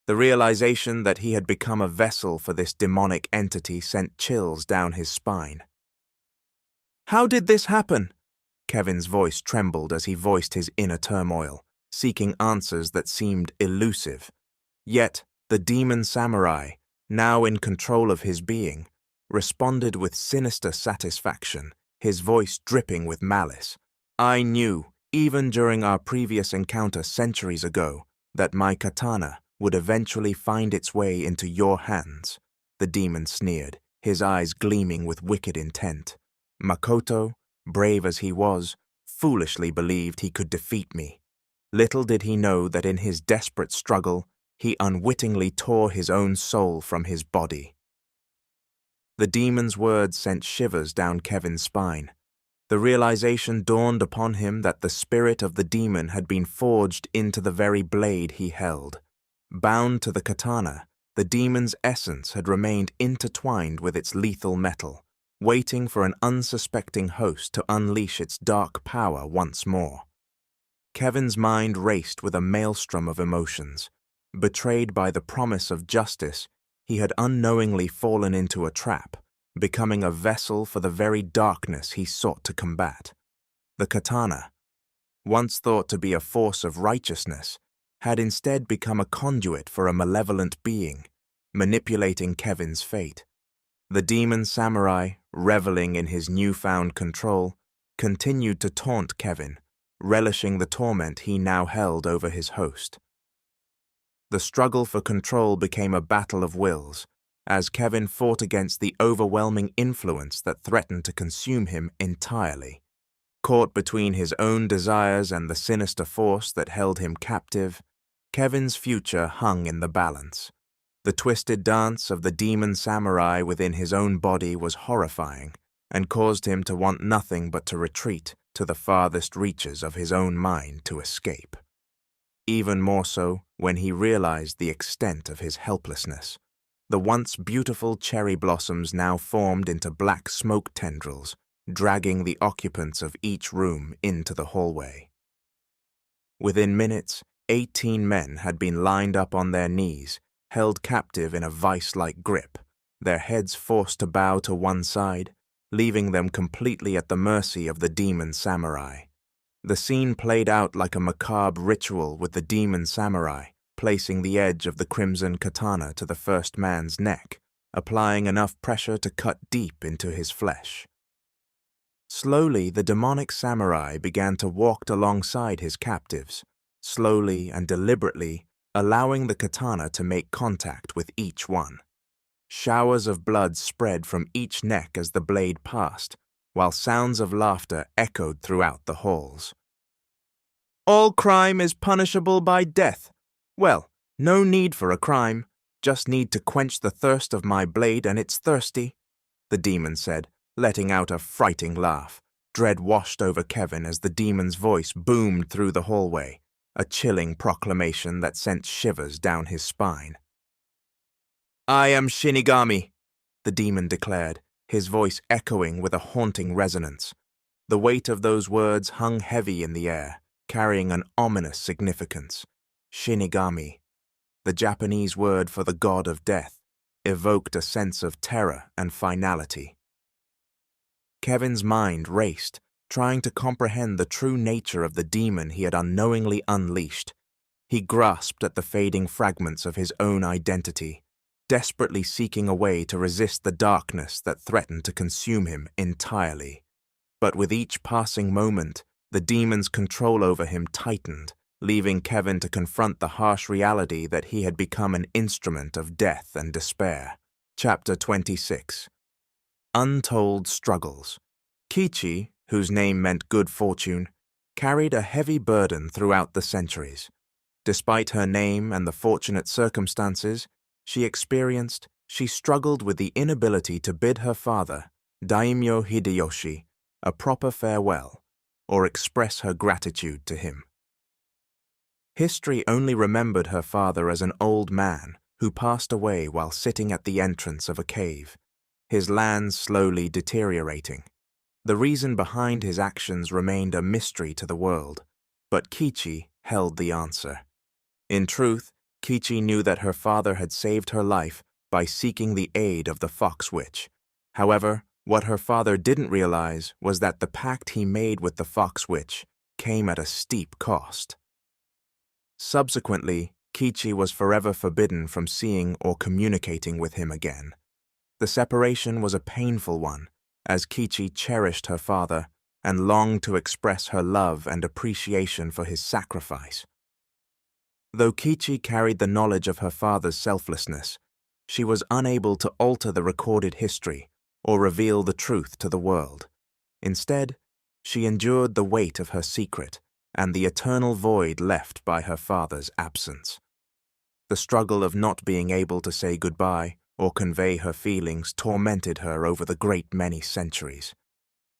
The realization that he had become a vessel for this demonic entity sent chills down his spine. "How did this happen?" Kevin's voice trembled as he voiced his inner turmoil, seeking answers that seemed elusive. Yet, the demon samurai, now in control of his being, responded with sinister satisfaction, his voice dripping with malice. "I knew, even during our previous encounter centuries ago, that my katana would eventually find its way into your hands," the demon sneered, his eyes gleaming with wicked intent. "Makoto, brave as he was, foolishly believed he could defeat me. Little did he know that in his desperate struggle, he unwittingly tore his own soul from his body." The demon's words sent shivers down Kevin's spine. The realization dawned upon him that the spirit of the demon had been forged into the very blade he held. Bound to the katana, the demon's essence had remained intertwined with its lethal metal, waiting for an unsuspecting host to unleash its dark power once more. Kevin's mind raced with a maelstrom of emotions. Betrayed by the promise of justice, he had unknowingly fallen into a trap, becoming a vessel for the very darkness he sought to combat. The katana, once thought to be a force of righteousness, had instead become a conduit for a malevolent being, manipulating Kevin's fate. The demon samurai, reveling in his newfound control, continued to taunt Kevin, relishing the torment he now held over his host. The struggle for control became a battle of wills, as Kevin fought against the overwhelming influence that threatened to consume him entirely. Caught between his own desires and the sinister force that held him captive, Kevin's future hung in the balance. The twisted dance of the demon samurai within his own body was horrifying, and caused him to want nothing but to retreat to the farthest reaches of his own mind to escape. Even more so when he realized the extent of his helplessness. The once beautiful cherry blossoms now formed into black smoke tendrils, dragging the occupants of each room into the hallway. Within minutes, 18 men had been lined up on their knees, held captive in a vice-like grip, their heads forced to bow to one side, leaving them completely at the mercy of the demon samurai. The scene played out like a macabre ritual, with the demon samurai placing the edge of the crimson katana to the first man's neck, applying enough pressure to cut deep into his flesh. Slowly, the demonic samurai began to walk alongside his captives, slowly and deliberately allowing the katana to make contact with each one. Showers of blood spread from each neck as the blade passed, while sounds of laughter echoed throughout the halls. "All crime is punishable by death. Well, no need for a crime, just need to quench the thirst of my blade, and it's thirsty," the demon said, letting out a frighting laugh. Dread washed over Kevin as the demon's voice boomed through the hallway, a chilling proclamation that sent shivers down his spine. "I am Shinigami," the demon declared, his voice echoing with a haunting resonance. The weight of those words hung heavy in the air, carrying an ominous significance. Shinigami, the Japanese word for the god of death, evoked a sense of terror and finality. Kevin's mind raced, trying to comprehend the true nature of the demon he had unknowingly unleashed. He grasped at the fading fragments of his own identity, desperately seeking a way to resist the darkness that threatened to consume him entirely. But with each passing moment, the demon's control over him tightened, leaving Kevin to confront the harsh reality that he had become an instrument of death and despair. Chapter 26. Untold Struggles. Kichi, whose name meant good fortune, carried a heavy burden throughout the centuries. Despite her name and the fortunate circumstances she struggled with the inability to bid her father, Daimyo Hideyoshi, a proper farewell, or express her gratitude to him. History only remembered her father as an old man who passed away while sitting at the entrance of a cave, his lands slowly deteriorating. The reason behind his actions remained a mystery to the world, but Kichi held the answer. In truth, Kichi knew that her father had saved her life by seeking the aid of the Fox Witch. However, what her father didn't realize was that the pact he made with the Fox Witch came at a steep cost. Subsequently, Kichi was forever forbidden from seeing or communicating with him again. The separation was a painful one, as Kichi cherished her father and longed to express her love and appreciation for his sacrifice. Though Kichi carried the knowledge of her father's selflessness, she was unable to alter the recorded history or reveal the truth to the world. Instead, she endured the weight of her secret and the eternal void left by her father's absence. The struggle of not being able to say goodbye or convey her feelings tormented her over the great many centuries.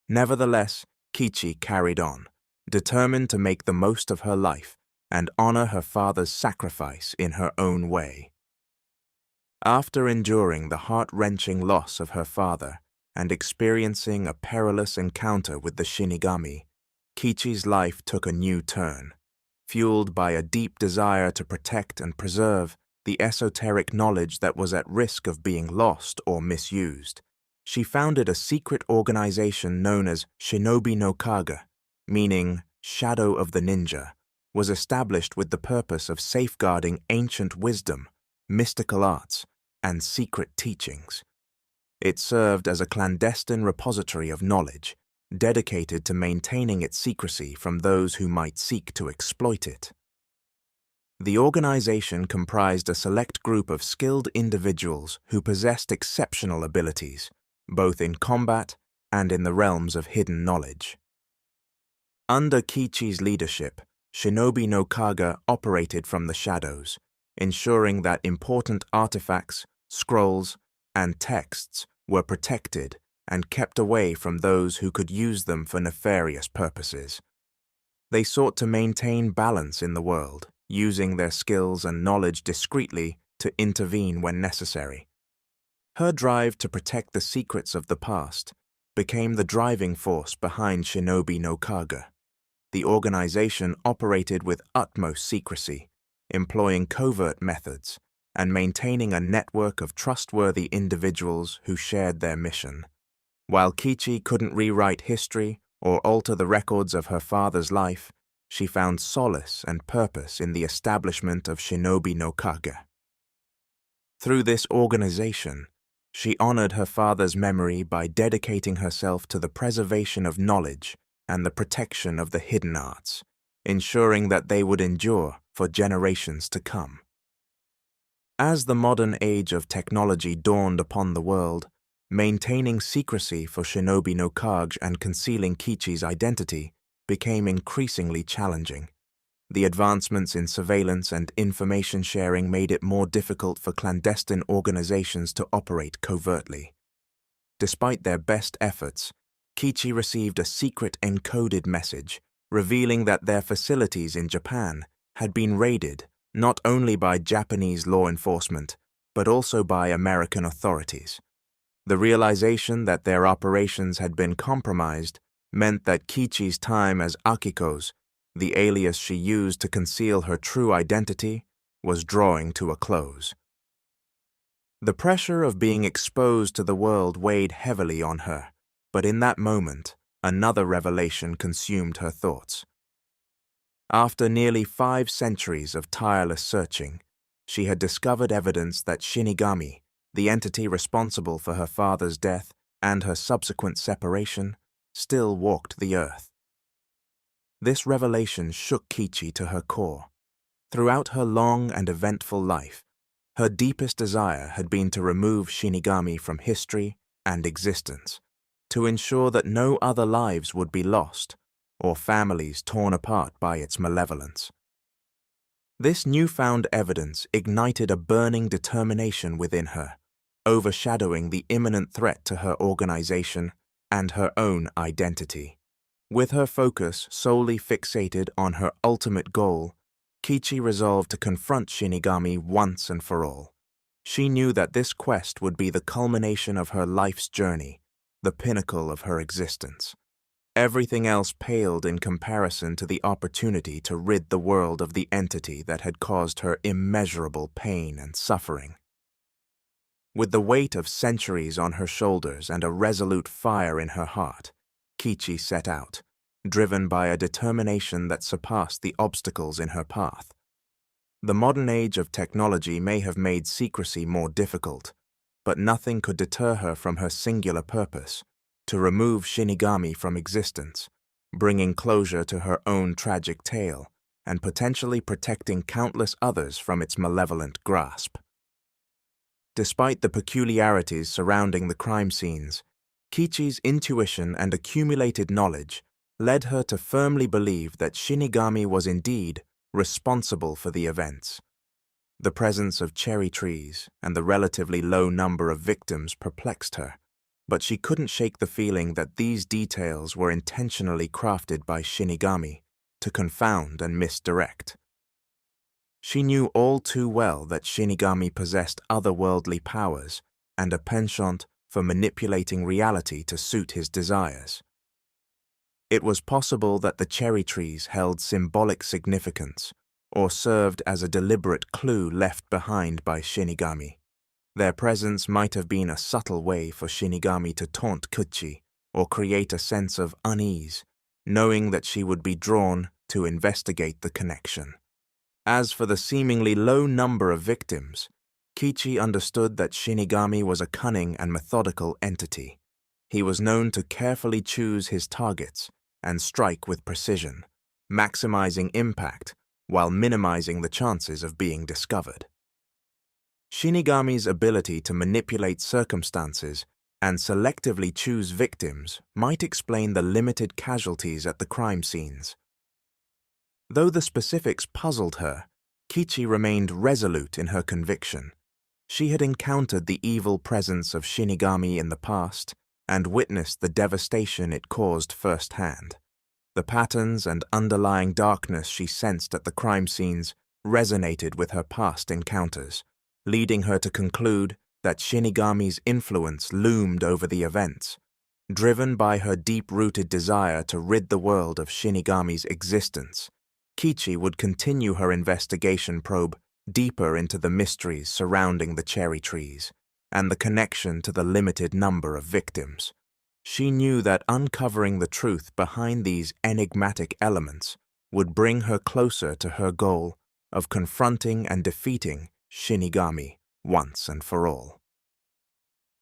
Nevertheless, Kichi carried on, determined to make the most of her life and honor her father's sacrifice in her own way. After enduring the heart-wrenching loss of her father and experiencing a perilous encounter with the Shinigami, Kichi's life took a new turn, fueled by a deep desire to protect and preserve the esoteric knowledge that was at risk of being lost or misused. She founded a secret organization known as Shinobi no Kage, meaning Shadow of the Ninja, was established with the purpose of safeguarding ancient wisdom, mystical arts, and secret teachings. It served as a clandestine repository of knowledge, dedicated to maintaining its secrecy from those who might seek to exploit it. The organization comprised a select group of skilled individuals who possessed exceptional abilities, both in combat and in the realms of hidden knowledge. Under Kichi's leadership, Shinobi no Kage operated from the shadows, ensuring that important artifacts, scrolls, and texts were protected and kept away from those who could use them for nefarious purposes. They sought to maintain balance in the world, using their skills and knowledge discreetly to intervene when necessary. Her drive to protect the secrets of the past became the driving force behind Shinobi no Kage. The organization operated with utmost secrecy, employing covert methods and maintaining a network of trustworthy individuals who shared their mission. While Kichi couldn't rewrite history or alter the records of her father's life, she found solace and purpose in the establishment of Shinobi no Kage. Through this organization, she honored her father's memory by dedicating herself to the preservation of knowledge and the protection of the hidden arts, ensuring that they would endure for generations to come. As the modern age of technology dawned upon the world, maintaining secrecy for Shinobi no Kage and concealing Kichi's identity became increasingly challenging. The advancements in surveillance and information sharing made it more difficult for clandestine organizations to operate covertly. Despite their best efforts, Kichi received a secret encoded message revealing that their facilities in Japan had been raided not only by Japanese law enforcement, but also by American authorities. The realization that their operations had been compromised meant that Kichi's time as Akiko's, the alias she used to conceal her true identity, was drawing to a close. The pressure of being exposed to the world weighed heavily on her, but in that moment, another revelation consumed her thoughts. After nearly 5 centuries of tireless searching, she had discovered evidence that Shinigami, the entity responsible for her father's death and her subsequent separation, still walked the earth. This revelation shook Kichi to her core. Throughout her long and eventful life, her deepest desire had been to remove Shinigami from history and existence, to ensure that no other lives would be lost or families torn apart by its malevolence. This newfound evidence ignited a burning determination within her, overshadowing the imminent threat to her organization and her own identity. With her focus solely fixated on her ultimate goal, Kichi resolved to confront Shinigami once and for all. She knew that this quest would be the culmination of her life's journey, the pinnacle of her existence. Everything else paled in comparison to the opportunity to rid the world of the entity that had caused her immeasurable pain and suffering. With the weight of centuries on her shoulders and a resolute fire in her heart, Kichi set out, driven by a determination that surpassed the obstacles in her path. The modern age of technology may have made secrecy more difficult, but nothing could deter her from her singular purpose: to remove Shinigami from existence, bringing closure to her own tragic tale, and potentially protecting countless others from its malevolent grasp. Despite the peculiarities surrounding the crime scenes, Kichi's intuition and accumulated knowledge led her to firmly believe that Shinigami was indeed responsible for the events. The presence of cherry trees and the relatively low number of victims perplexed her, but she couldn't shake the feeling that these details were intentionally crafted by Shinigami to confound and misdirect. She knew all too well that Shinigami possessed otherworldly powers and a penchant for manipulating reality to suit his desires. It was possible that the cherry trees held symbolic significance or served as a deliberate clue left behind by Shinigami. Their presence might have been a subtle way for Shinigami to taunt Kichi or create a sense of unease, knowing that she would be drawn to investigate the connection. As for the seemingly low number of victims, Kichi understood that Shinigami was a cunning and methodical entity. He was known to carefully choose his targets and strike with precision, maximizing impact while minimizing the chances of being discovered. Shinigami's ability to manipulate circumstances and selectively choose victims might explain the limited casualties at the crime scenes. Though the specifics puzzled her, Kichi remained resolute in her conviction. She had encountered the evil presence of Shinigami in the past and witnessed the devastation it caused firsthand. The patterns and underlying darkness she sensed at the crime scenes resonated with her past encounters, leading her to conclude that Shinigami's influence loomed over the events. Driven by her deep-rooted desire to rid the world of Shinigami's existence, Kichi would continue her investigation probe deeper into the mysteries surrounding the cherry trees and the connection to the limited number of victims. She knew that uncovering the truth behind these enigmatic elements would bring her closer to her goal of confronting and defeating Shinigami once and for all.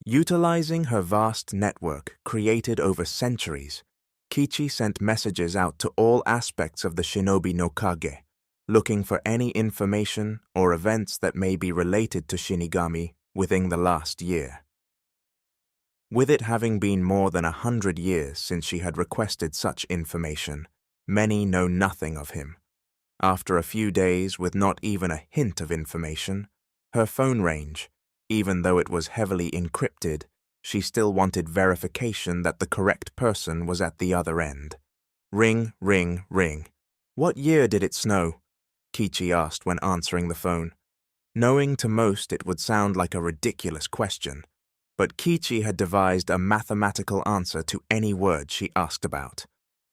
Utilizing her vast network created over centuries, Kichi sent messages out to all aspects of the Shinobi no Kage, looking for any information or events that may be related to Shinigami within the last year. With it having been more than 100 years since she had requested such information, many know nothing of him. After a few days with not even a hint of information, her phone rang. Even though it was heavily encrypted, she still wanted verification that the correct person was at the other end. Ring, ring, ring. "What year did it snow?" Kichi asked when answering the phone. Knowing to most it would sound like a ridiculous question, but Kichi had devised a mathematical answer to any word she asked about.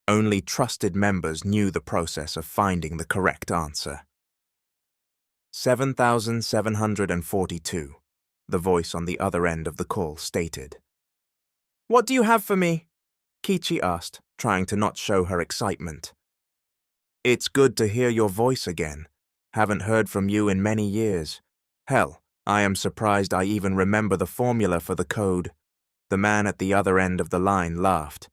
Only trusted members knew the process of finding the correct answer. 7,742, the voice on the other end of the call stated. "What do you have for me?" Kichi asked, trying to not show her excitement. "It's good to hear your voice again. Haven't heard from you in many years. Hell, I am surprised I even remember the formula for the code." The man at the other end of the line laughed.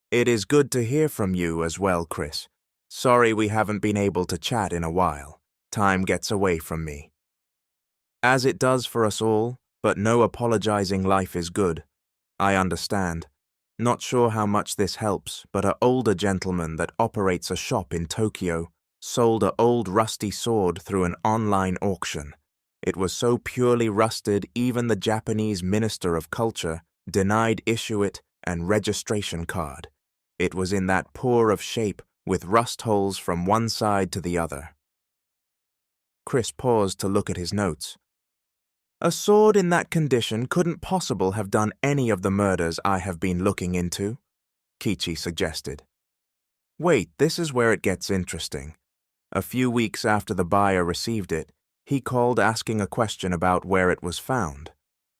"It is good to hear from you as well, Chris. Sorry we haven't been able to chat in a while. Time gets away from me." "As it does for us all, but no apologizing, life is good. I understand. Not sure how much this helps, but an older gentleman that operates a shop in Tokyo sold an old rusty sword through an online auction. It was so purely rusted even the Japanese Minister of Culture denied issue it and registration card. It was in that poor of shape with rust holes from one side to the other." Chris paused to look at his notes. "A sword in that condition couldn't possibly have done any of the murders I have been looking into," Kichi suggested. "Wait, this is where it gets interesting. A few weeks after the buyer received it, he called asking a question about where it was found.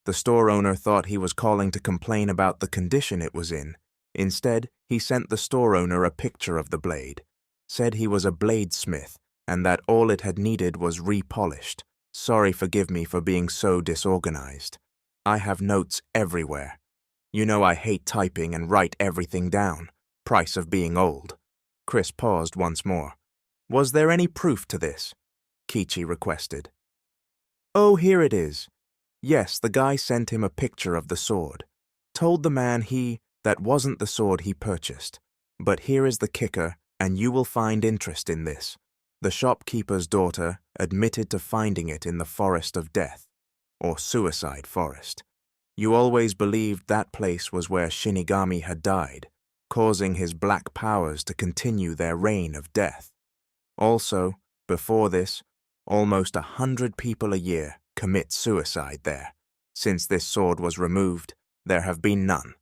The store owner thought he was calling to complain about the condition it was in. Instead, he sent the store owner a picture of the blade, said he was a bladesmith and that all it had needed was repolished. Sorry, forgive me for being so disorganized. I have notes everywhere. You know I hate typing and write everything down. Price of being old." Chris paused once more. "Was there any proof to this?" Kichi requested. "Oh, here it is. Yes, the guy sent him a picture of the sword. Told the man that wasn't the sword he purchased. But here is the kicker, and you will find interest in this. The shopkeeper's daughter admitted to finding it in the Forest of Death, or Suicide Forest. You always believed that place was where Shinigami had died, causing his black powers to continue their reign of death. Also, before this, almost 100 people a year commit suicide there. Since this sword was removed, there have been none,"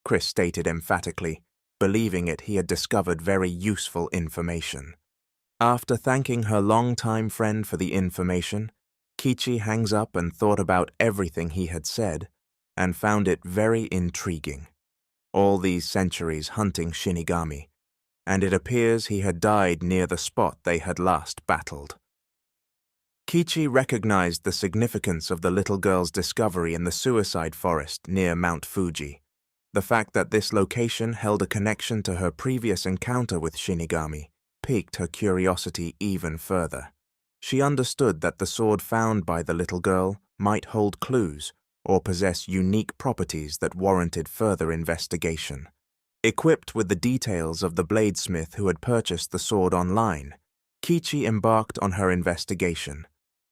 Chris stated emphatically, believing he had discovered very useful information. After thanking her longtime friend for the information, Kichi hangs up and thought about everything he had said, and found it very intriguing. All these centuries hunting Shinigami, and it appears he had died near the spot they had last battled. Kichi recognized the significance of the little girl's discovery in the suicide forest near Mount Fuji. The fact that this location held a connection to her previous encounter with Shinigami piqued her curiosity even further. She understood that the sword found by the little girl might hold clues or possess unique properties that warranted further investigation. Equipped with the details of the bladesmith who had purchased the sword online, Kichi embarked on her investigation.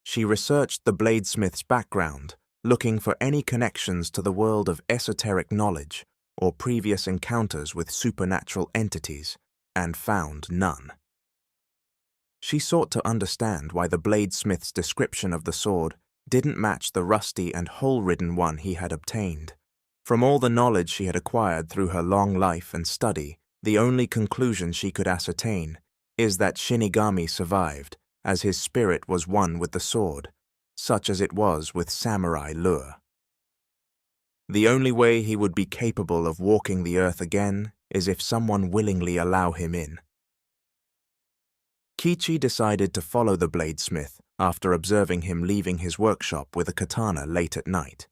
She researched the bladesmith's background, looking for any connections to the world of esoteric knowledge or previous encounters with supernatural entities, and found none. She sought to understand why the bladesmith's description of the sword didn't match the rusty and hole-ridden one he had obtained. From all the knowledge she had acquired through her long life and study, the only conclusion she could ascertain is that Shinigami survived, as his spirit was one with the sword, such as it was with samurai lure. The only way he would be capable of walking the earth again is if someone willingly allow him in. Kichi decided to follow the bladesmith after observing him leaving his workshop with a katana late at night.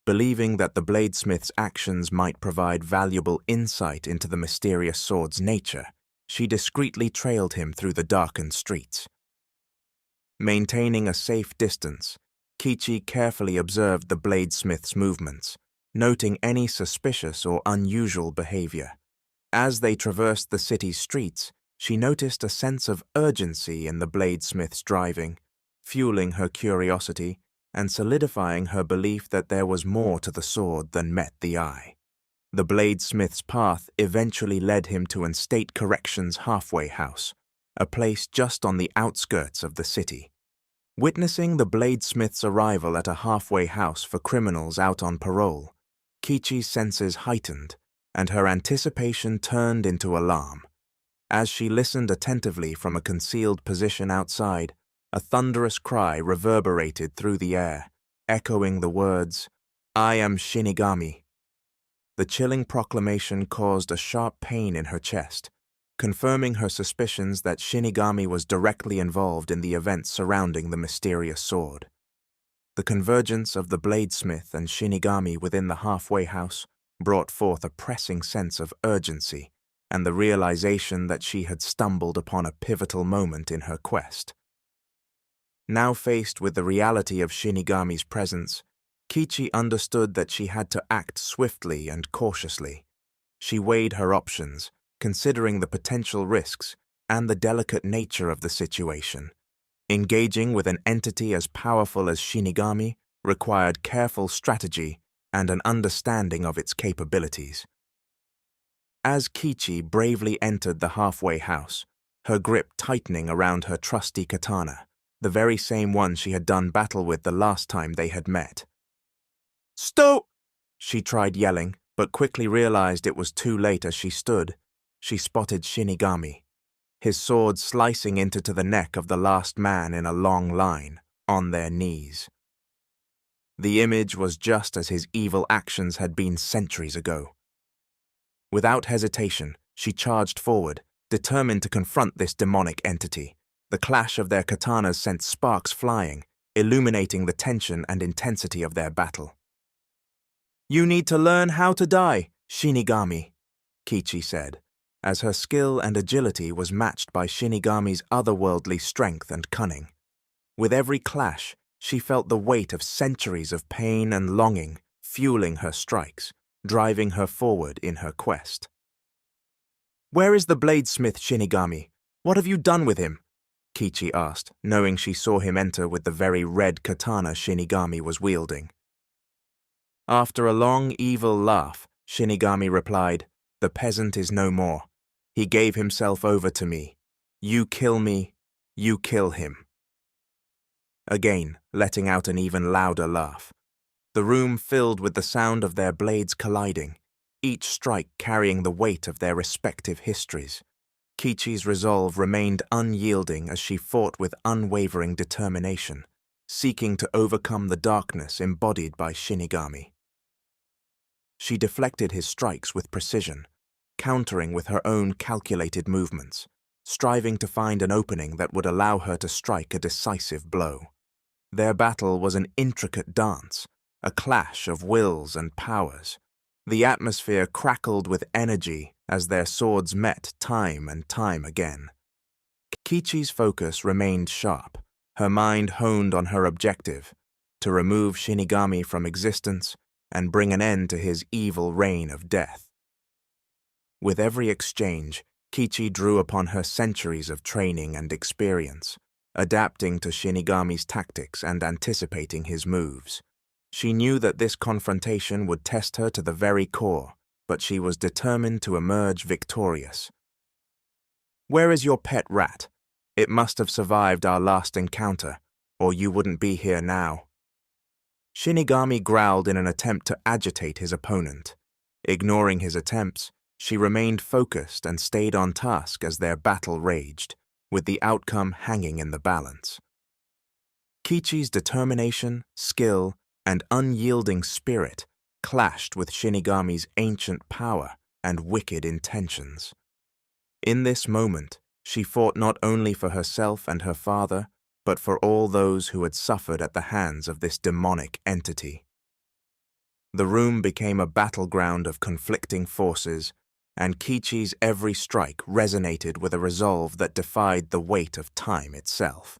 Believing that the bladesmith's actions might provide valuable insight into the mysterious sword's nature, she discreetly trailed him through the darkened streets. Maintaining a safe distance, Kichi carefully observed the bladesmith's movements, noting any suspicious or unusual behavior. As they traversed the city's streets, she noticed a sense of urgency in the bladesmith's driving, fueling her curiosity and solidifying her belief that there was more to the sword than met the eye. The bladesmith's path eventually led him to an state corrections halfway house, a place just on the outskirts of the city. Witnessing the bladesmith's arrival at a halfway house for criminals out on parole, Kichi's senses heightened, and her anticipation turned into alarm. As she listened attentively from a concealed position outside, a thunderous cry reverberated through the air, echoing the words, "I am Shinigami." The chilling proclamation caused a sharp pain in her chest, confirming her suspicions that Shinigami was directly involved in the events surrounding the mysterious sword. The convergence of the bladesmith and Shinigami within the halfway house brought forth a pressing sense of urgency and the realization that she had stumbled upon a pivotal moment in her quest. Now faced with the reality of Shinigami's presence, Kichi understood that she had to act swiftly and cautiously. She weighed her options, considering the potential risks and the delicate nature of the situation. Engaging with an entity as powerful as Shinigami required careful strategy and an understanding of its capabilities. As Kichi bravely entered the halfway house, her grip tightening around her trusty katana, the very same one she had done battle with the last time they had met. "Stop!" she tried yelling, but quickly realized it was too late. As she stood, she spotted Shinigami, his sword slicing into the neck of the last man in a long line, on their knees. The image was just as his evil actions had been centuries ago. Without hesitation, she charged forward, determined to confront this demonic entity. The clash of their katanas sent sparks flying, illuminating the tension and intensity of their battle. "You need to learn how to die, Shinigami," Kichi said, as her skill and agility was matched by Shinigami's otherworldly strength and cunning. With every clash, she felt the weight of centuries of pain and longing fueling her strikes, driving her forward in her quest. "Where is the bladesmith, Shinigami? What have you done with him?" Kichi asked, knowing she saw him enter with the very red katana Shinigami was wielding. After a long, evil laugh, Shinigami replied, "The peasant is no more. He gave himself over to me. You kill me, you kill him." Again, letting out an even louder laugh. The room filled with the sound of their blades colliding, each strike carrying the weight of their respective histories. Kichi's resolve remained unyielding as she fought with unwavering determination, seeking to overcome the darkness embodied by Shinigami. She deflected his strikes with precision, countering with her own calculated movements, striving to find an opening that would allow her to strike a decisive blow. Their battle was an intricate dance, a clash of wills and powers. The atmosphere crackled with energy as their swords met time and time again. Kichi's focus remained sharp, her mind honed on her objective, to remove Shinigami from existence and bring an end to his evil reign of death. With every exchange, Kichi drew upon her centuries of training and experience, adapting to Shinigami's tactics and anticipating his moves. She knew that this confrontation would test her to the very core, but she was determined to emerge victorious. "Where is your pet rat? It must have survived our last encounter, or you wouldn't be here now." Shinigami growled in an attempt to agitate his opponent. Ignoring his attempts, she remained focused and stayed on task as their battle raged, with the outcome hanging in the balance. Kichi's determination, skill, and unyielding spirit clashed with Shinigami's ancient power and wicked intentions. In this moment, she fought not only for herself and her father, but for all those who had suffered at the hands of this demonic entity. The room became a battleground of conflicting forces, and Kichi's every strike resonated with a resolve that defied the weight of time itself.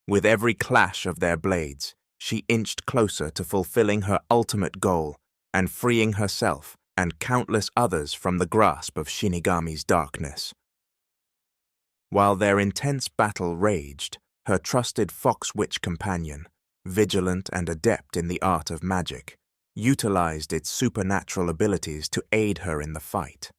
With every clash of their blades, she inched closer to fulfilling her ultimate goal and freeing herself and countless others from the grasp of Shinigami's darkness. While their intense battle raged, her trusted fox witch companion, vigilant and adept in the art of magic, utilized its supernatural abilities to aid her in the fight.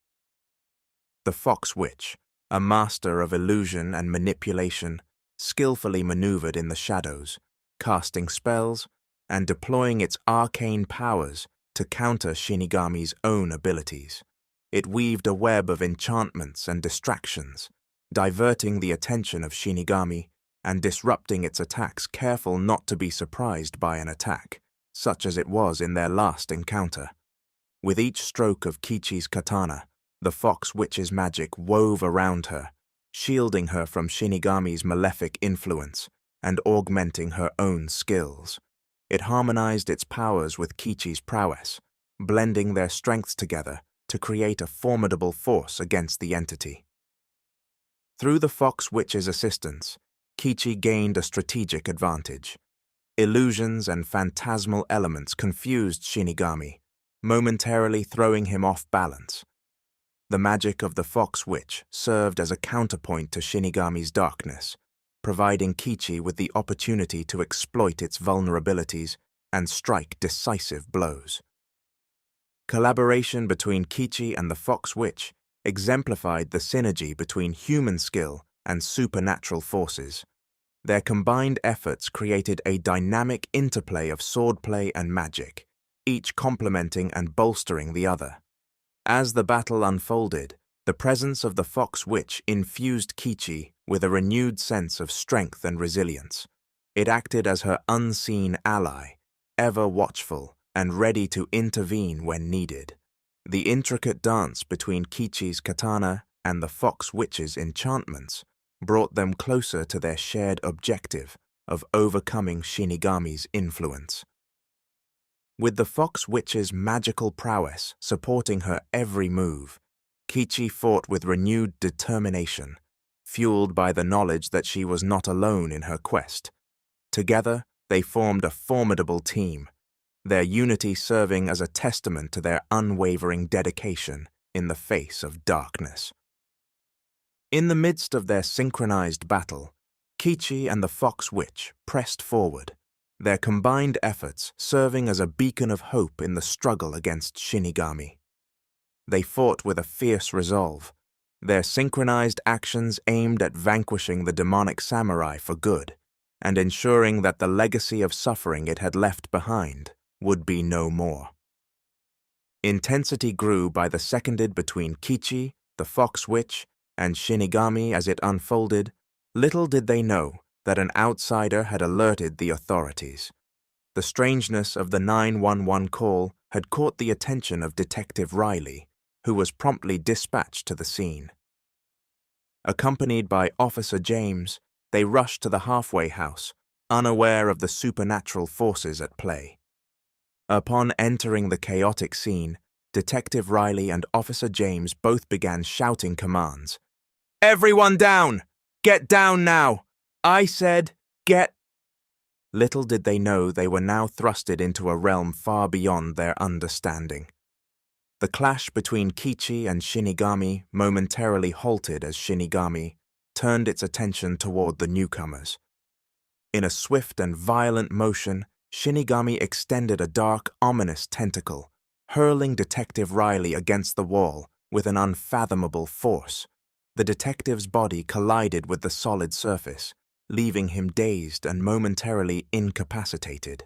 The fox witch, a master of illusion and manipulation, skillfully maneuvered in the shadows, casting spells and deploying its arcane powers to counter Shinigami's own abilities. It weaved a web of enchantments and distractions, diverting the attention of Shinigami and disrupting its attacks, careful not to be surprised by an attack, such as it was in their last encounter. With each stroke of Kichi's katana, the fox witch's magic wove around her, shielding her from Shinigami's malefic influence and augmenting her own skills. It harmonized its powers with Kichi's prowess, blending their strengths together to create a formidable force against the entity. Through the fox witch's assistance, Kichi gained a strategic advantage. Illusions and phantasmal elements confused Shinigami, momentarily throwing him off balance. The magic of the fox witch served as a counterpoint to Shinigami's darkness, providing Kichi with the opportunity to exploit its vulnerabilities and strike decisive blows. Collaboration between Kichi and the fox witch exemplified the synergy between human skill and supernatural forces. Their combined efforts created a dynamic interplay of swordplay and magic, each complementing and bolstering the other. As the battle unfolded, the presence of the fox witch infused Kichi with a renewed sense of strength and resilience. It acted as her unseen ally, ever watchful and ready to intervene when needed. The intricate dance between Kichi's katana and the fox witch's enchantments brought them closer to their shared objective of overcoming Shinigami's influence. With the fox witch's magical prowess supporting her every move, Kichi fought with renewed determination, fueled by the knowledge that she was not alone in her quest. Together, they formed a formidable team, their unity serving as a testament to their unwavering dedication in the face of darkness. In the midst of their synchronized battle, Kichi and the fox witch pressed forward, their combined efforts serving as a beacon of hope in the struggle against Shinigami. They fought with a fierce resolve, their synchronized actions aimed at vanquishing the demonic samurai for good and ensuring that the legacy of suffering it had left behind would be no more. Intensity grew by the seconded between Kichi, the fox witch, and Shinigami as it unfolded. Little did they know that an outsider had alerted the authorities. The strangeness of the 911 call had caught the attention of Detective Riley, who was promptly dispatched to the scene. Accompanied by Officer James, they rushed to the halfway house, unaware of the supernatural forces at play. Upon entering the chaotic scene, Detective Riley and Officer James both began shouting commands. "Everyone down! Get down now! I said, get—" Little did they know they were now thrusted into a realm far beyond their understanding. The clash between Kichi and Shinigami momentarily halted as Shinigami turned its attention toward the newcomers. In a swift and violent motion, Shinigami extended a dark, ominous tentacle, hurling Detective Riley against the wall with an unfathomable force. The detective's body collided with the solid surface, leaving him dazed and momentarily incapacitated.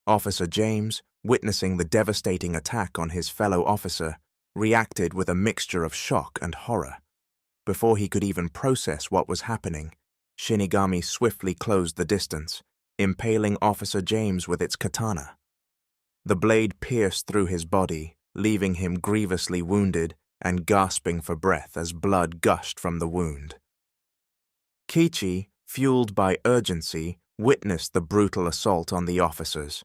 Officer James, witnessing the devastating attack on his fellow officer, reacted with a mixture of shock and horror. Before he could even process what was happening, Shinigami swiftly closed the distance, impaling Officer James with its katana. The blade pierced through his body, leaving him grievously wounded and gasping for breath as blood gushed from the wound. Kichi, fueled by urgency, witnessed the brutal assault on the officers.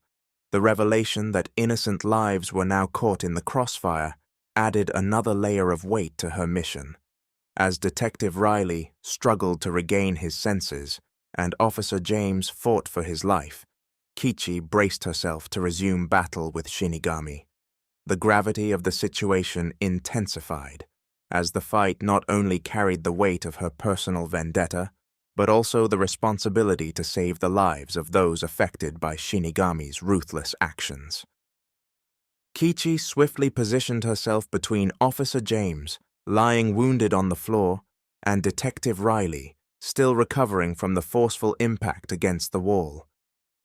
The revelation that innocent lives were now caught in the crossfire added another layer of weight to her mission. As Detective Riley struggled to regain his senses and Officer James fought for his life, Kichi braced herself to resume battle with Shinigami. The gravity of the situation intensified, as the fight not only carried the weight of her personal vendetta, but also the responsibility to save the lives of those affected by Shinigami's ruthless actions. Kichi swiftly positioned herself between Officer James, lying wounded on the floor, and Detective Riley, still recovering from the forceful impact against the wall.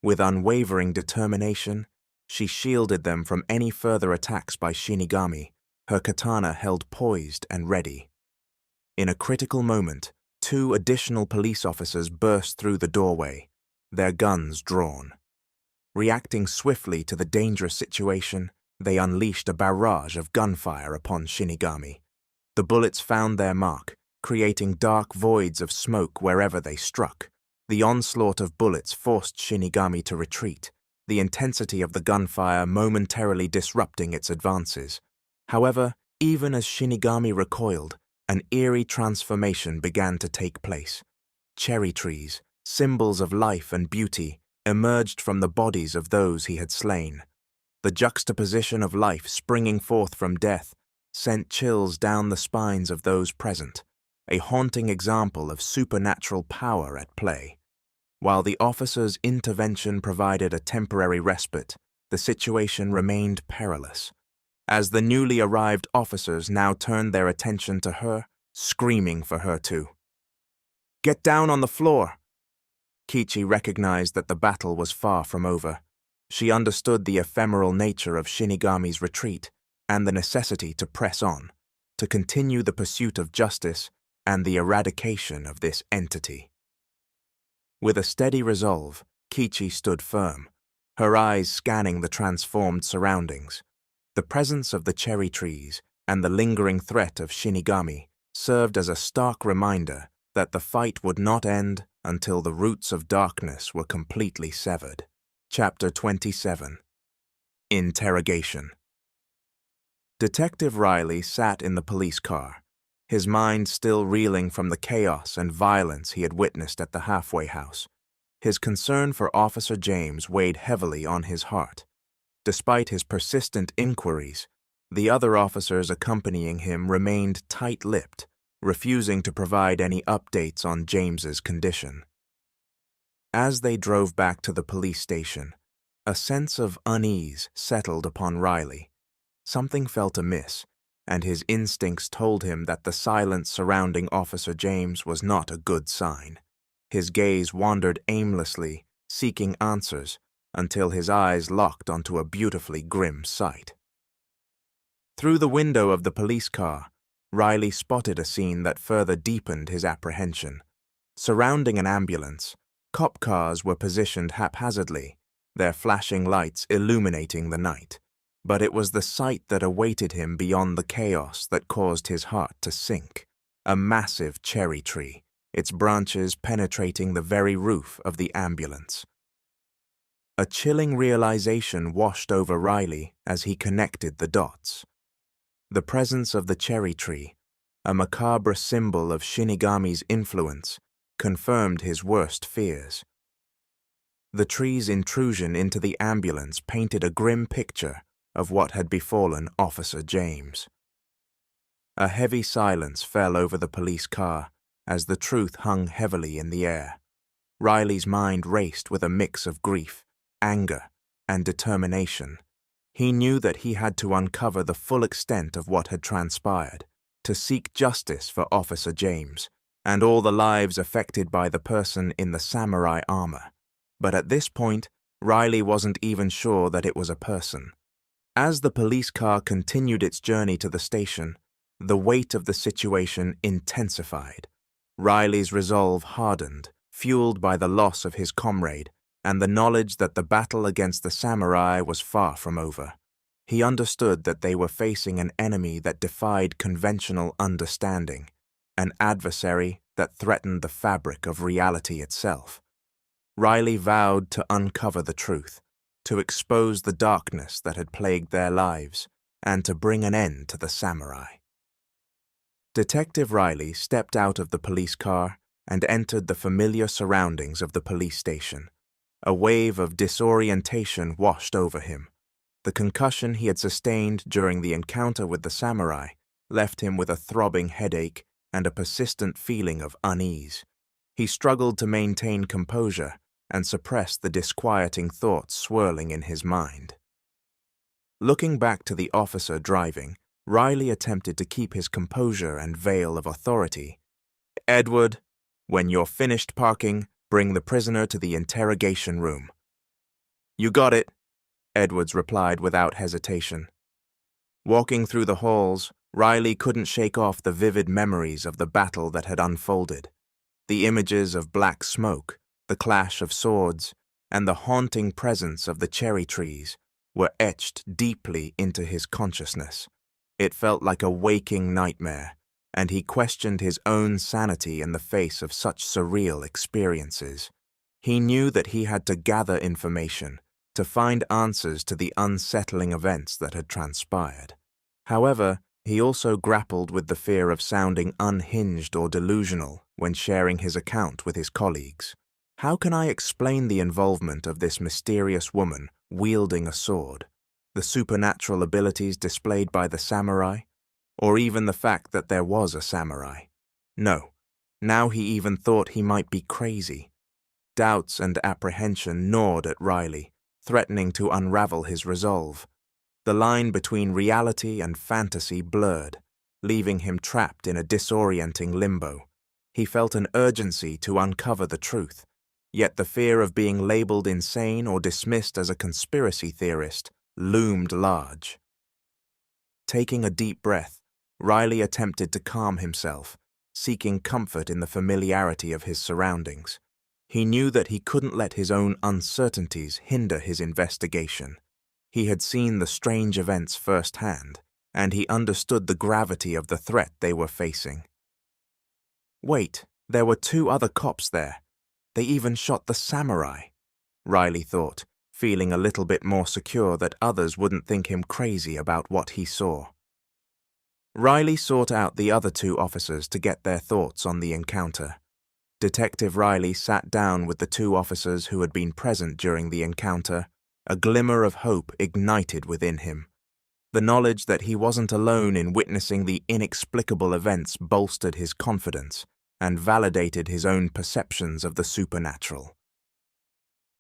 With unwavering determination, she shielded them from any further attacks by Shinigami, her katana held poised and ready. In a critical moment, 2 additional police officers burst through the doorway, their guns drawn. Reacting swiftly to the dangerous situation, they unleashed a barrage of gunfire upon Shinigami. The bullets found their mark, creating dark voids of smoke wherever they struck. The onslaught of bullets forced Shinigami to retreat, the intensity of the gunfire momentarily disrupting its advances. However, even as Shinigami recoiled, an eerie transformation began to take place. Cherry trees, symbols of life and beauty, emerged from the bodies of those he had slain. The juxtaposition of life springing forth from death sent chills down the spines of those present, a haunting example of supernatural power at play. While the officer's intervention provided a temporary respite, the situation remained perilous, as the newly arrived officers now turned their attention to her, screaming for her to get down on the floor. Kichi recognized that the battle was far from over. She understood the ephemeral nature of Shinigami's retreat and the necessity to press on, to continue the pursuit of justice and the eradication of this entity. With a steady resolve, Kichi stood firm, her eyes scanning the transformed surroundings. The presence of the cherry trees and the lingering threat of Shinigami served as a stark reminder that the fight would not end until the roots of darkness were completely severed. Chapter 27. Interrogation. Detective Riley sat in the police car, his mind still reeling from the chaos and violence he had witnessed at the halfway house. His concern for Officer James weighed heavily on his heart. Despite his persistent inquiries, the other officers accompanying him remained tight-lipped, refusing to provide any updates on James's condition. As they drove back to the police station, a sense of unease settled upon Riley. Something felt amiss, and his instincts told him that the silence surrounding Officer James was not a good sign. His gaze wandered aimlessly, seeking answers, until his eyes locked onto a beautifully grim sight. Through the window of the police car, Riley spotted a scene that further deepened his apprehension. Surrounding an ambulance, cop cars were positioned haphazardly, their flashing lights illuminating the night. but it was the sight that awaited him beyond the chaos that caused his heart to sink. A massive cherry tree, its branches penetrating the very roof of the ambulance. A chilling realization washed over Riley as he connected the dots. The presence of the cherry tree, a macabre symbol of Shinigami's influence, confirmed his worst fears. The tree's intrusion into the ambulance painted a grim picture of what had befallen Officer James. A heavy silence fell over the police car as the truth hung heavily in the air. Riley's mind raced with a mix of grief, anger, and determination. He knew that he had to uncover the full extent of what had transpired, to seek justice for Officer James, and all the lives affected by the person in the samurai armor. But at this point, Riley wasn't even sure that it was a person. As the police car continued its journey to the station, the weight of the situation intensified. Riley's resolve hardened, fueled by the loss of his comrade and the knowledge that the battle against the samurai was far from over. He understood that they were facing an enemy that defied conventional understanding, an adversary that threatened the fabric of reality itself. Riley vowed to uncover the truth, to expose the darkness that had plagued their lives, and to bring an end to the samurai. Detective Riley stepped out of the police car and entered the familiar surroundings of the police station. A wave of disorientation washed over him. The concussion he had sustained during the encounter with the samurai left him with a throbbing headache and a persistent feeling of unease. He struggled to maintain composure and suppress the disquieting thoughts swirling in his mind. Looking back to the officer driving, Riley attempted to keep his composure and veil of authority. "Edward, when you're finished parking, bring the prisoner to the interrogation room." "You got it," Edwards replied without hesitation. Walking through the halls, Riley couldn't shake off the vivid memories of the battle that had unfolded. The images of black smoke, the clash of swords, and the haunting presence of the cherry trees were etched deeply into his consciousness. It felt like a waking nightmare, and he questioned his own sanity in the face of such surreal experiences. He knew that he had to gather information, to find answers to the unsettling events that had transpired. However, he also grappled with the fear of sounding unhinged or delusional when sharing his account with his colleagues. How can I explain the involvement of this mysterious woman wielding a sword, the supernatural abilities displayed by the samurai, or even the fact that there was a samurai? No, now he even thought he might be crazy. Doubts and apprehension gnawed at Riley, threatening to unravel his resolve. The line between reality and fantasy blurred, leaving him trapped in a disorienting limbo. He felt an urgency to uncover the truth, yet the fear of being labeled insane or dismissed as a conspiracy theorist loomed large. Taking a deep breath, Riley attempted to calm himself, seeking comfort in the familiarity of his surroundings. He knew that he couldn't let his own uncertainties hinder his investigation. He had seen the strange events firsthand, and he understood the gravity of the threat they were facing. Wait, there were 2 other cops there. They even shot the samurai, Riley thought, feeling a little bit more secure that others wouldn't think him crazy about what he saw. Riley sought out the other 2 officers to get their thoughts on the encounter. Detective Riley sat down with the 2 officers who had been present during the encounter. A glimmer of hope ignited within him. The knowledge that he wasn't alone in witnessing the inexplicable events bolstered his confidence and validated his own perceptions of the supernatural.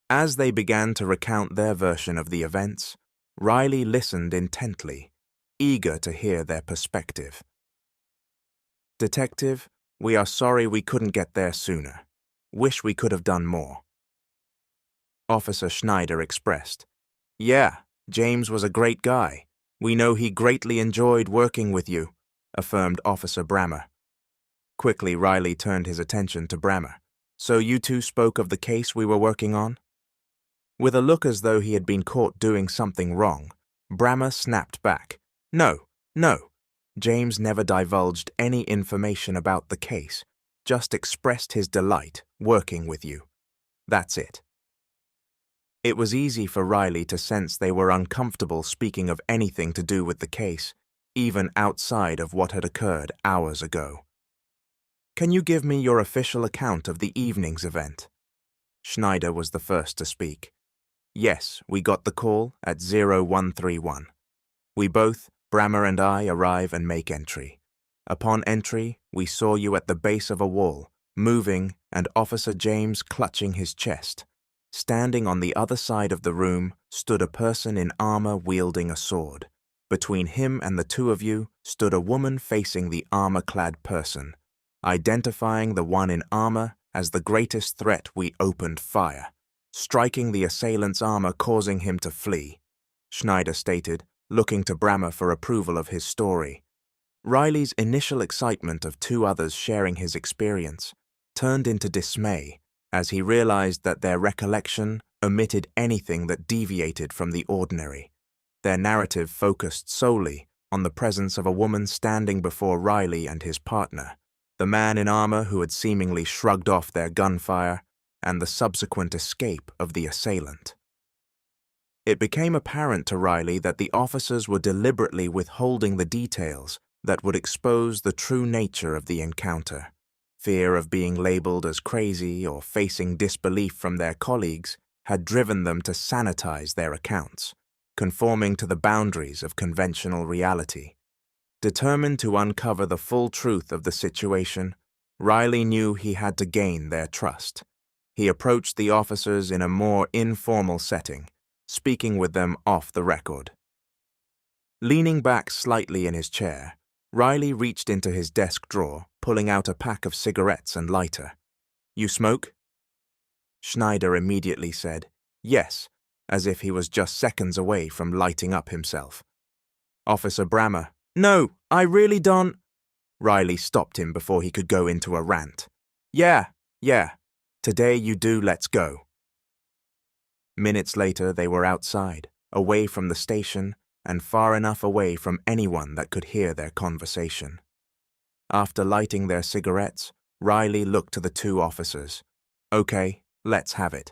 As they began to recount their version of the events, Riley listened intently, eager to hear their perspective. "Detective, we are sorry we couldn't get there sooner. Wish we could have done more." Officer Schneider expressed, "Yeah, James was a great guy. We know he greatly enjoyed working with you," affirmed Officer Brammer. Quickly, Riley turned his attention to Brammer. "So you 2 spoke of the case we were working on?" With a look as though he had been caught doing something wrong, Brammer snapped back. No, no. James never divulged any information about the case, just expressed his delight working with you. That's it. It was easy for Riley to sense they were uncomfortable speaking of anything to do with the case, even outside of what had occurred hours ago. Can you give me your official account of the evening's event? Schneider was the first to speak. Yes, we got the call at 0131. We both, Brammer and I, arrive and make entry. Upon entry, we saw you at the base of a wall, moving, and Officer James clutching his chest. Standing on the other side of the room stood a person in armor wielding a sword. Between him and the two of you stood a woman facing the armor-clad person. Identifying the one in armor as the greatest threat, we opened fire, striking the assailant's armor, causing him to flee, Schneider stated, looking to Brammer for approval of his story. Riley's initial excitement of two others sharing his experience turned into dismay as he realized that their recollection omitted anything that deviated from the ordinary. Their narrative focused solely on the presence of a woman standing before Riley and his partner, the man in armor who had seemingly shrugged off their gunfire, and the subsequent escape of the assailant. It became apparent to Riley that the officers were deliberately withholding the details that would expose the true nature of the encounter. Fear of being labeled as crazy or facing disbelief from their colleagues had driven them to sanitize their accounts, conforming to the boundaries of conventional reality. Determined to uncover the full truth of the situation, Riley knew he had to gain their trust. He approached the officers in a more informal setting, speaking with them off the record. Leaning back slightly in his chair, Riley reached into his desk drawer, pulling out a pack of cigarettes and lighter. You smoke? Schneider immediately said, yes, as if he was just seconds away from lighting up himself. Officer Brammer, no, I really don't. Riley stopped him before he could go into a rant. Yeah. Today you do, let's go. Minutes later, they were outside, away from the station, and far enough away from anyone that could hear their conversation. After lighting their cigarettes, Riley looked to the two officers. Okay, let's have it.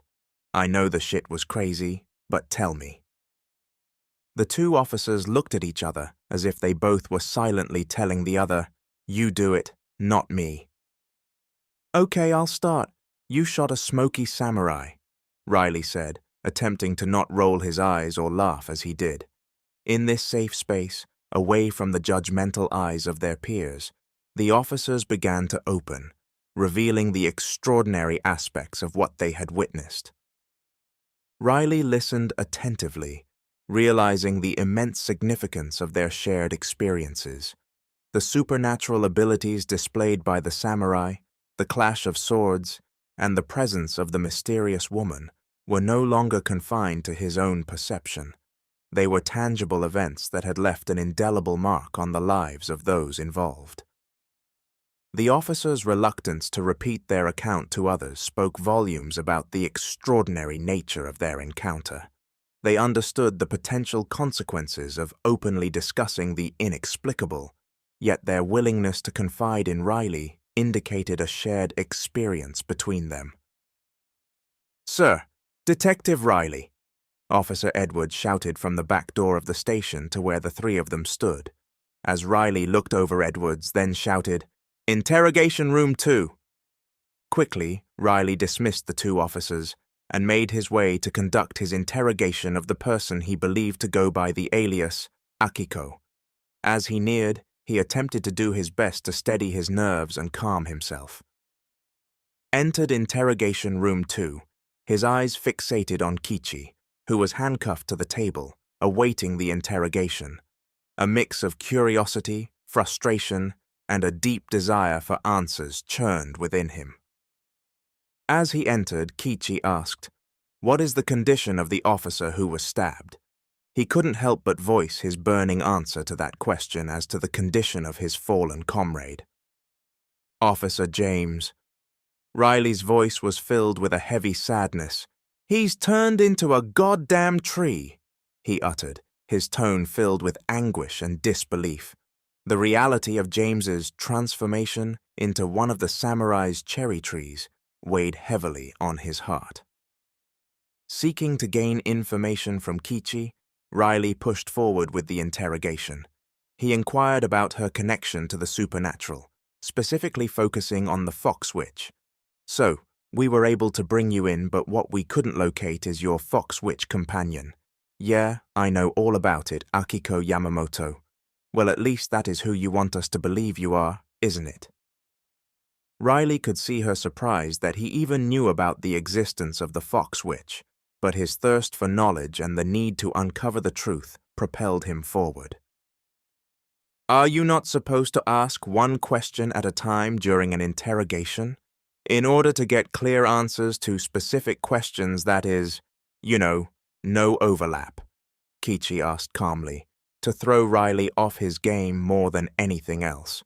I know the shit was crazy, but tell me. The two officers looked at each other as if they both were silently telling the other, you do it, not me. Okay, I'll start. You shot a smoky samurai, Riley said, attempting to not roll his eyes or laugh as he did. In this safe space, away from the judgmental eyes of their peers, the officers began to open, revealing the extraordinary aspects of what they had witnessed. Riley listened attentively, realizing the immense significance of their shared experiences. The supernatural abilities displayed by the samurai, the clash of swords, and the presence of the mysterious woman were no longer confined to his own perception. They were tangible events that had left an indelible mark on the lives of those involved. The officers' reluctance to repeat their account to others spoke volumes about the extraordinary nature of their encounter. They understood the potential consequences of openly discussing the inexplicable, yet their willingness to confide in Riley indicated a shared experience between them. Sir, Detective Riley, Officer Edwards shouted from the back door of the station to where the three of them stood. As Riley looked over Edwards, then shouted, Interrogation Room 2. Quickly, Riley dismissed the two officers and made his way to conduct his interrogation of the person he believed to go by the alias Akiko. As he neared, he attempted to do his best to steady his nerves and calm himself. Entered Interrogation Room 2, his eyes fixated on Kichi, who was handcuffed to the table, awaiting the interrogation. A mix of curiosity, frustration, and a deep desire for answers churned within him. As he entered, Kichi asked, "What is the condition of the officer who was stabbed?" He couldn't help but voice his burning answer to that question as to the condition of his fallen comrade. Officer James. Riley's voice was filled with a heavy sadness. "He's turned into a goddamn tree," he uttered, his tone filled with anguish and disbelief. The reality of James's transformation into one of the samurai's cherry trees weighed heavily on his heart. Seeking to gain information from Kichi, Riley pushed forward with the interrogation. He inquired about her connection to the supernatural, specifically focusing on the Fox Witch. "So, we were able to bring you in, but what we couldn't locate is your Fox Witch companion." "Yeah, I know all about it, Akiko Yamamoto." "Well, at least that is who you want us to believe you are, isn't it?" Riley could see her surprise that he even knew about the existence of the Fox Witch, but his thirst for knowledge and the need to uncover the truth propelled him forward. "Are you not supposed to ask one question at a time during an interrogation? In order to get clear answers to specific questions that is, no overlap," Kichi asked calmly, to throw Riley off his game more than anything else.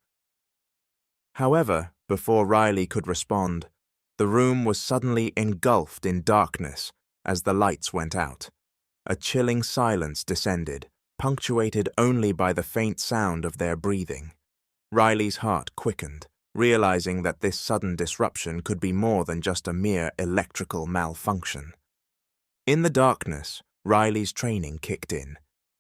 However, before Riley could respond, the room was suddenly engulfed in darkness as the lights went out. A chilling silence descended, punctuated only by the faint sound of their breathing. Riley's heart quickened, realizing that this sudden disruption could be more than just a mere electrical malfunction. In the darkness, Riley's training kicked in.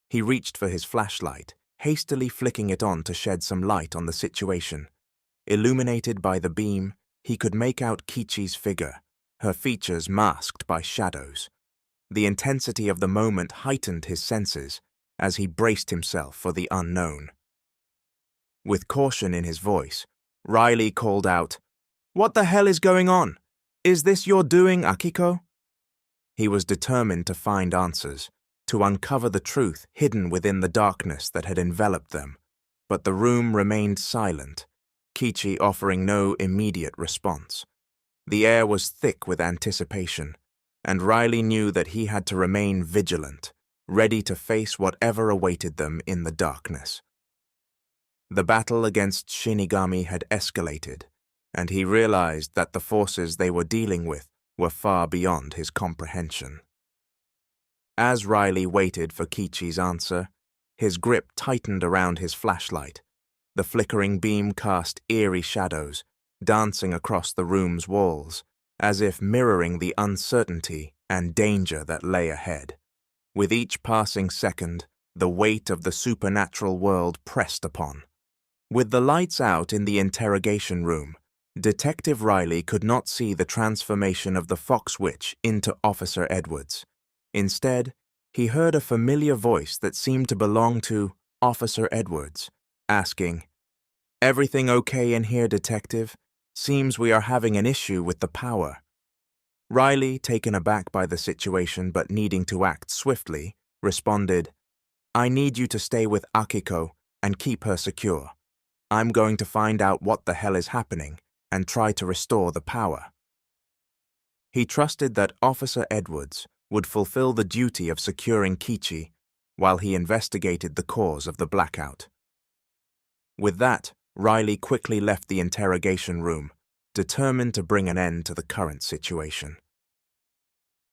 He reached for his flashlight, hastily flicking it on to shed some light on the situation. Illuminated by the beam, he could make out Kichi's figure, her features masked by shadows. The intensity of the moment heightened his senses as he braced himself for the unknown. With caution in his voice, Riley called out, "What the hell is going on? Is this your doing, Akiko?" He was determined to find answers, to uncover the truth hidden within the darkness that had enveloped them, but the room remained silent, Kichi offering no immediate response. The air was thick with anticipation, and Riley knew that he had to remain vigilant, ready to face whatever awaited them in the darkness. The battle against Shinigami had escalated, and he realized that the forces they were dealing with were far beyond his comprehension. As Riley waited for Kichi's answer, his grip tightened around his flashlight. The flickering beam cast eerie shadows, dancing across the room's walls, as if mirroring the uncertainty and danger that lay ahead. With each passing second, the weight of the supernatural world pressed upon. With the lights out in the interrogation room, Detective Riley could not see the transformation of the Fox Witch into Officer Edwards. Instead, he heard a familiar voice that seemed to belong to Officer Edwards, asking, "Everything okay in here, Detective? Seems we are having an issue with the power." Riley, taken aback by the situation but needing to act swiftly, responded, "I need you to stay with Akiko and keep her secure. I'm going to find out what the hell is happening and try to restore the power." He trusted that Officer Edwards would fulfill the duty of securing Kichi while he investigated the cause of the blackout. With that, Riley quickly left the interrogation room, determined to bring an end to the current situation.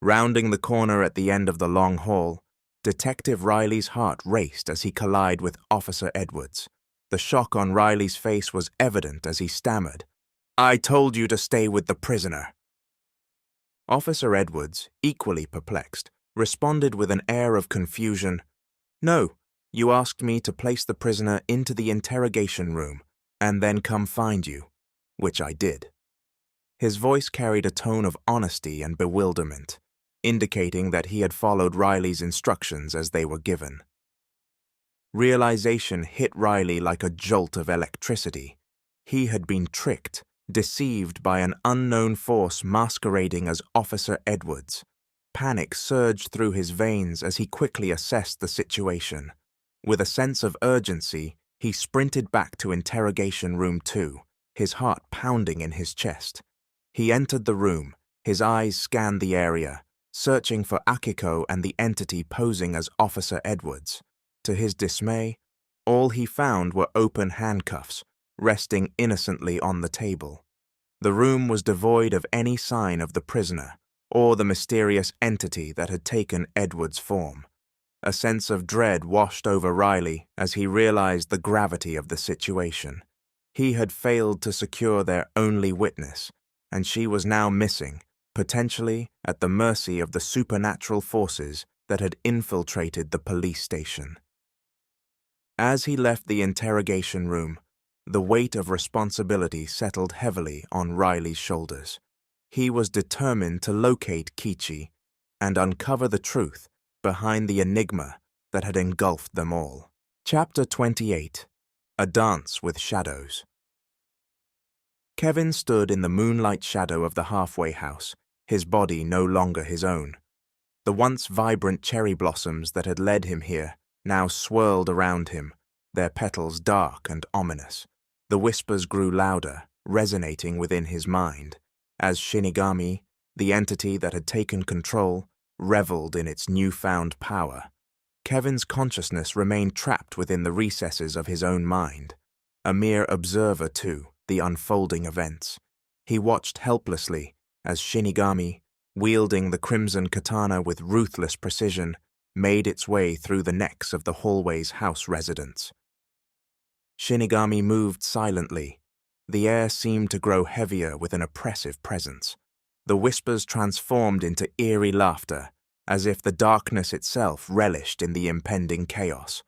Rounding the corner at the end of the long hall, Detective Riley's heart raced as he collided with Officer Edwards. The shock on Riley's face was evident as he stammered, "I told you to stay with the prisoner." Officer Edwards, equally perplexed, responded with an air of confusion, "No, you asked me to place the prisoner into the interrogation room and then come find you, which I did." His voice carried a tone of honesty and bewilderment, indicating that he had followed Riley's instructions as they were given. Realization hit Riley like a jolt of electricity. He had been tricked, deceived by an unknown force masquerading as Officer Edwards. Panic surged through his veins as he quickly assessed the situation. With a sense of urgency, he sprinted back to Interrogation Room 2, his heart pounding in his chest. He entered the room, his eyes scanned the area, searching for Akiko and the entity posing as Officer Edwards. To his dismay, all he found were open handcuffs, resting innocently on the table. The room was devoid of any sign of the prisoner or the mysterious entity that had taken Edward's form. A sense of dread washed over Riley as he realized the gravity of the situation. He had failed to secure their only witness, and she was now missing, potentially at the mercy of the supernatural forces that had infiltrated the police station. As he left the interrogation room, the weight of responsibility settled heavily on Riley's shoulders. He was determined to locate Kage and uncover the truth behind the enigma that had engulfed them all. Chapter 28. A Dance with Shadows. Kevin stood in the moonlight shadow of the halfway house, his body no longer his own. The once vibrant cherry blossoms that had led him here now swirled around him, their petals dark and ominous. The whispers grew louder, resonating within his mind, as Shinigami, the entity that had taken control, reveled in its newfound power. Kevin's consciousness remained trapped within the recesses of his own mind, a mere observer to the unfolding events. He watched helplessly as Shinigami, wielding the crimson katana with ruthless precision, made its way through the necks of the hallway's house residents. Shinigami moved silently. The air seemed to grow heavier with an oppressive presence. The whispers transformed into eerie laughter, as if the darkness itself relished in the impending chaos.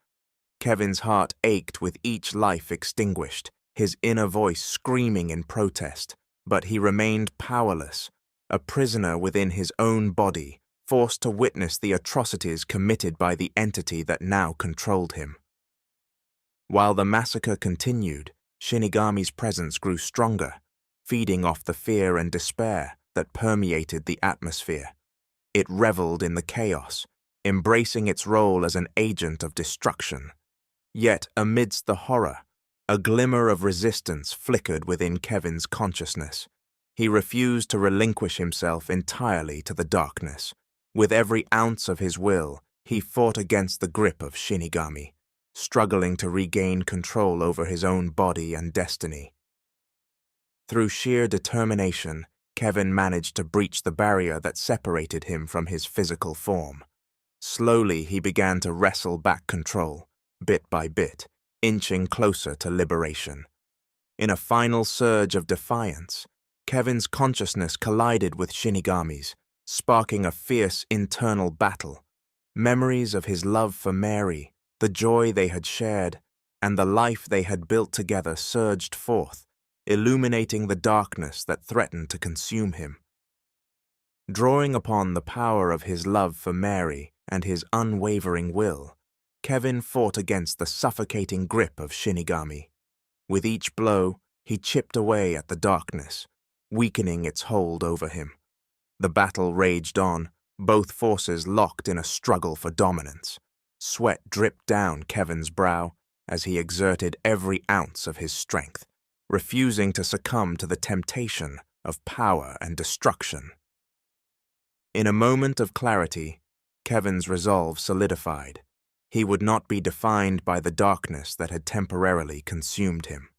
Kevin's heart ached with each life extinguished, his inner voice screaming in protest, but he remained powerless, a prisoner within his own body, forced to witness the atrocities committed by the entity that now controlled him. While the massacre continued, Shinigami's presence grew stronger, feeding off the fear and despair that permeated the atmosphere. It reveled in the chaos, embracing its role as an agent of destruction. Yet, amidst the horror, a glimmer of resistance flickered within Kevin's consciousness. He refused to relinquish himself entirely to the darkness. With every ounce of his will, he fought against the grip of Shinigami, struggling to regain control over his own body and destiny. Through sheer determination, Kevin managed to breach the barrier that separated him from his physical form. Slowly, he began to wrestle back control, bit by bit, inching closer to liberation. In a final surge of defiance, Kevin's consciousness collided with Shinigami's, sparking a fierce internal battle. Memories of his love for Mary, the joy they had shared, and the life they had built together surged forth, illuminating the darkness that threatened to consume him. Drawing upon the power of his love for Mary and his unwavering will, Kevin fought against the suffocating grip of Shinigami. With each blow, he chipped away at the darkness, weakening its hold over him. The battle raged on, both forces locked in a struggle for dominance. Sweat dripped down Kevin's brow as he exerted every ounce of his strength, refusing to succumb to the temptation of power and destruction. In a moment of clarity, Kevin's resolve solidified. He would not be defined by the darkness that had temporarily consumed him.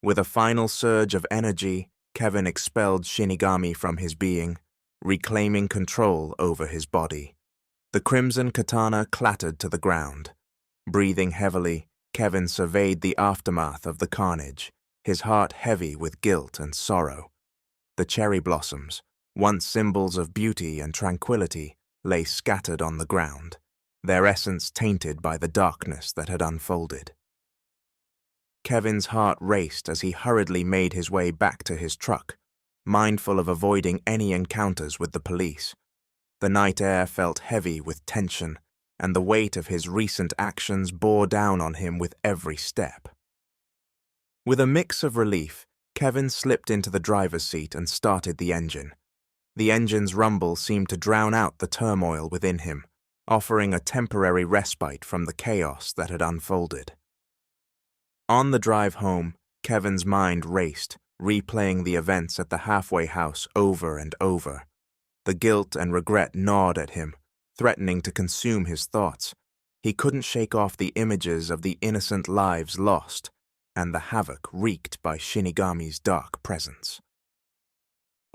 With a final surge of energy, Kevin expelled Shinigami from his being, reclaiming control over his body. The crimson katana clattered to the ground. Breathing heavily, Kevin surveyed the aftermath of the carnage, his heart heavy with guilt and sorrow. The cherry blossoms, once symbols of beauty and tranquility, lay scattered on the ground, their essence tainted by the darkness that had unfolded. Kevin's heart raced as he hurriedly made his way back to his truck, mindful of avoiding any encounters with the police. The night air felt heavy with tension, and the weight of his recent actions bore down on him with every step. With a mix of relief, Kevin slipped into the driver's seat and started the engine. The engine's rumble seemed to drown out the turmoil within him, offering a temporary respite from the chaos that had unfolded. On the drive home, Kevin's mind raced, replaying the events at the halfway house over and over. The guilt and regret gnawed at him, threatening to consume his thoughts. He couldn't shake off the images of the innocent lives lost and the havoc wreaked by Shinigami's dark presence.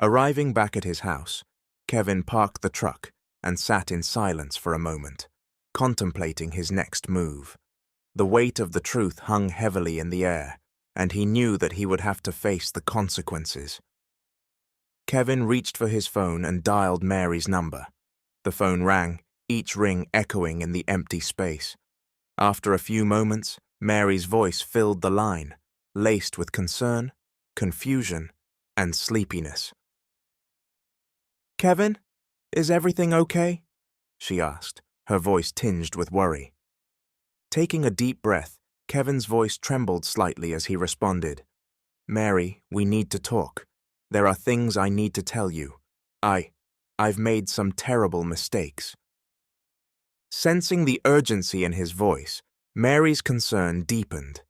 Arriving back at his house, Kevin parked the truck and sat in silence for a moment, contemplating his next move. The weight of the truth hung heavily in the air, and he knew that he would have to face the consequences. Kevin reached for his phone and dialed Mary's number. The phone rang, each ring echoing in the empty space. After a few moments, Mary's voice filled the line, laced with concern, confusion, and sleepiness. "Kevin, is everything okay?" she asked, her voice tinged with worry. Taking a deep breath, Kevin's voice trembled slightly as he responded, "Mary, we need to talk. There are things I need to tell you. I've made some terrible mistakes." Sensing the urgency in his voice, Mary's concern deepened.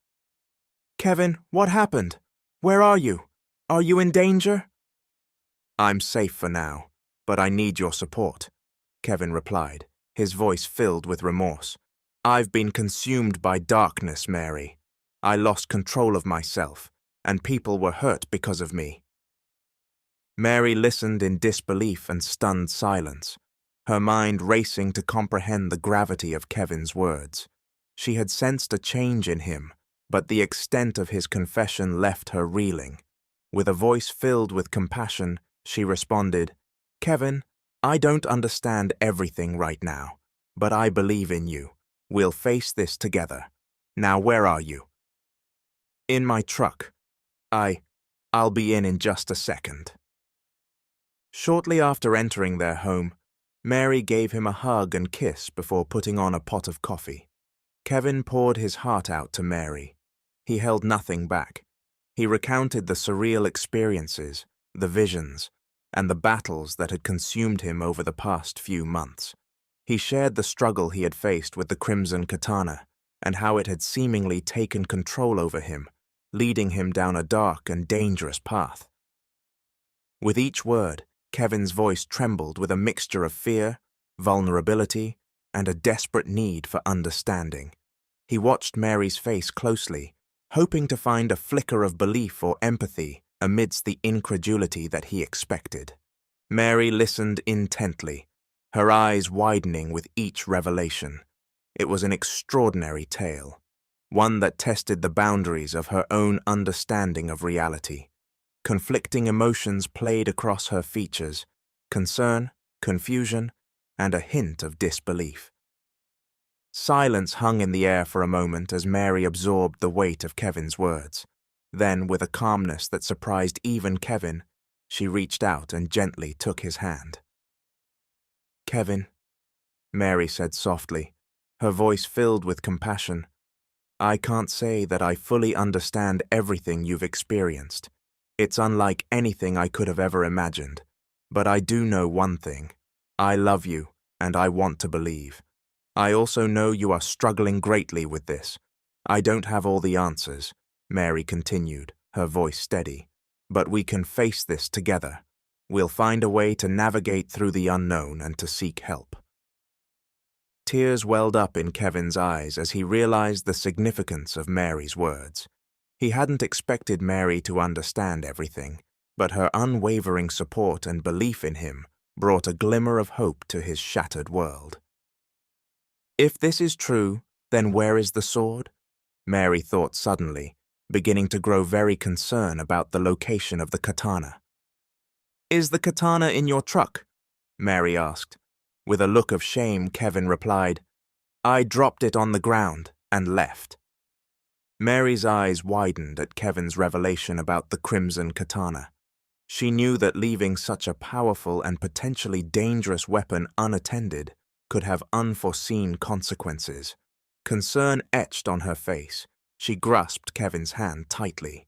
"Kevin, what happened? Where are you? Are you in danger?" "I'm safe for now, but I need your support," Kevin replied, his voice filled with remorse. "I've been consumed by darkness, Mary. I lost control of myself, and people were hurt because of me." Mary listened in disbelief and stunned silence, her mind racing to comprehend the gravity of Kevin's words. She had sensed a change in him, but the extent of his confession left her reeling. With a voice filled with compassion, she responded, "Kevin, I don't understand everything right now, but I believe in you. We'll face this together. Now where are you?" "In my truck. I'll be in just a second." Shortly after entering their home, Mary gave him a hug and kiss before putting on a pot of coffee. Kevin poured his heart out to Mary. He held nothing back. He recounted the surreal experiences, the visions, and the battles that had consumed him over the past few months. He shared the struggle he had faced with the Crimson Katana and how it had seemingly taken control over him, leading him down a dark and dangerous path. With each word, Kevin's voice trembled with a mixture of fear, vulnerability, and a desperate need for understanding. He watched Mary's face closely, hoping to find a flicker of belief or empathy amidst the incredulity that he expected. Mary listened intently, her eyes widening with each revelation. It was an extraordinary tale, one that tested the boundaries of her own understanding of reality. Conflicting emotions played across her features: concern, confusion, and a hint of disbelief. Silence hung in the air for a moment as Mary absorbed the weight of Kevin's words. Then, with a calmness that surprised even Kevin, she reached out and gently took his hand. "Kevin," Mary said softly, her voice filled with compassion, "I can't say that I fully understand everything you've experienced. It's unlike anything I could have ever imagined. But I do know one thing. I love you, and I want to believe. I also know you are struggling greatly with this. I don't have all the answers," Mary continued, her voice steady. "But we can face this together. We'll find a way to navigate through the unknown and to seek help." Tears welled up in Kevin's eyes as he realized the significance of Mary's words. He hadn't expected Mary to understand everything, but her unwavering support and belief in him brought a glimmer of hope to his shattered world. If this is true, then where is the sword? Mary thought suddenly, beginning to grow very concerned about the location of the katana. "Is the katana in your truck?" Mary asked. With a look of shame, Kevin replied, "I dropped it on the ground and left." Mary's eyes widened at Kevin's revelation about the Crimson Katana. She knew that leaving such a powerful and potentially dangerous weapon unattended could have unforeseen consequences. Concern etched on her face. She grasped Kevin's hand tightly.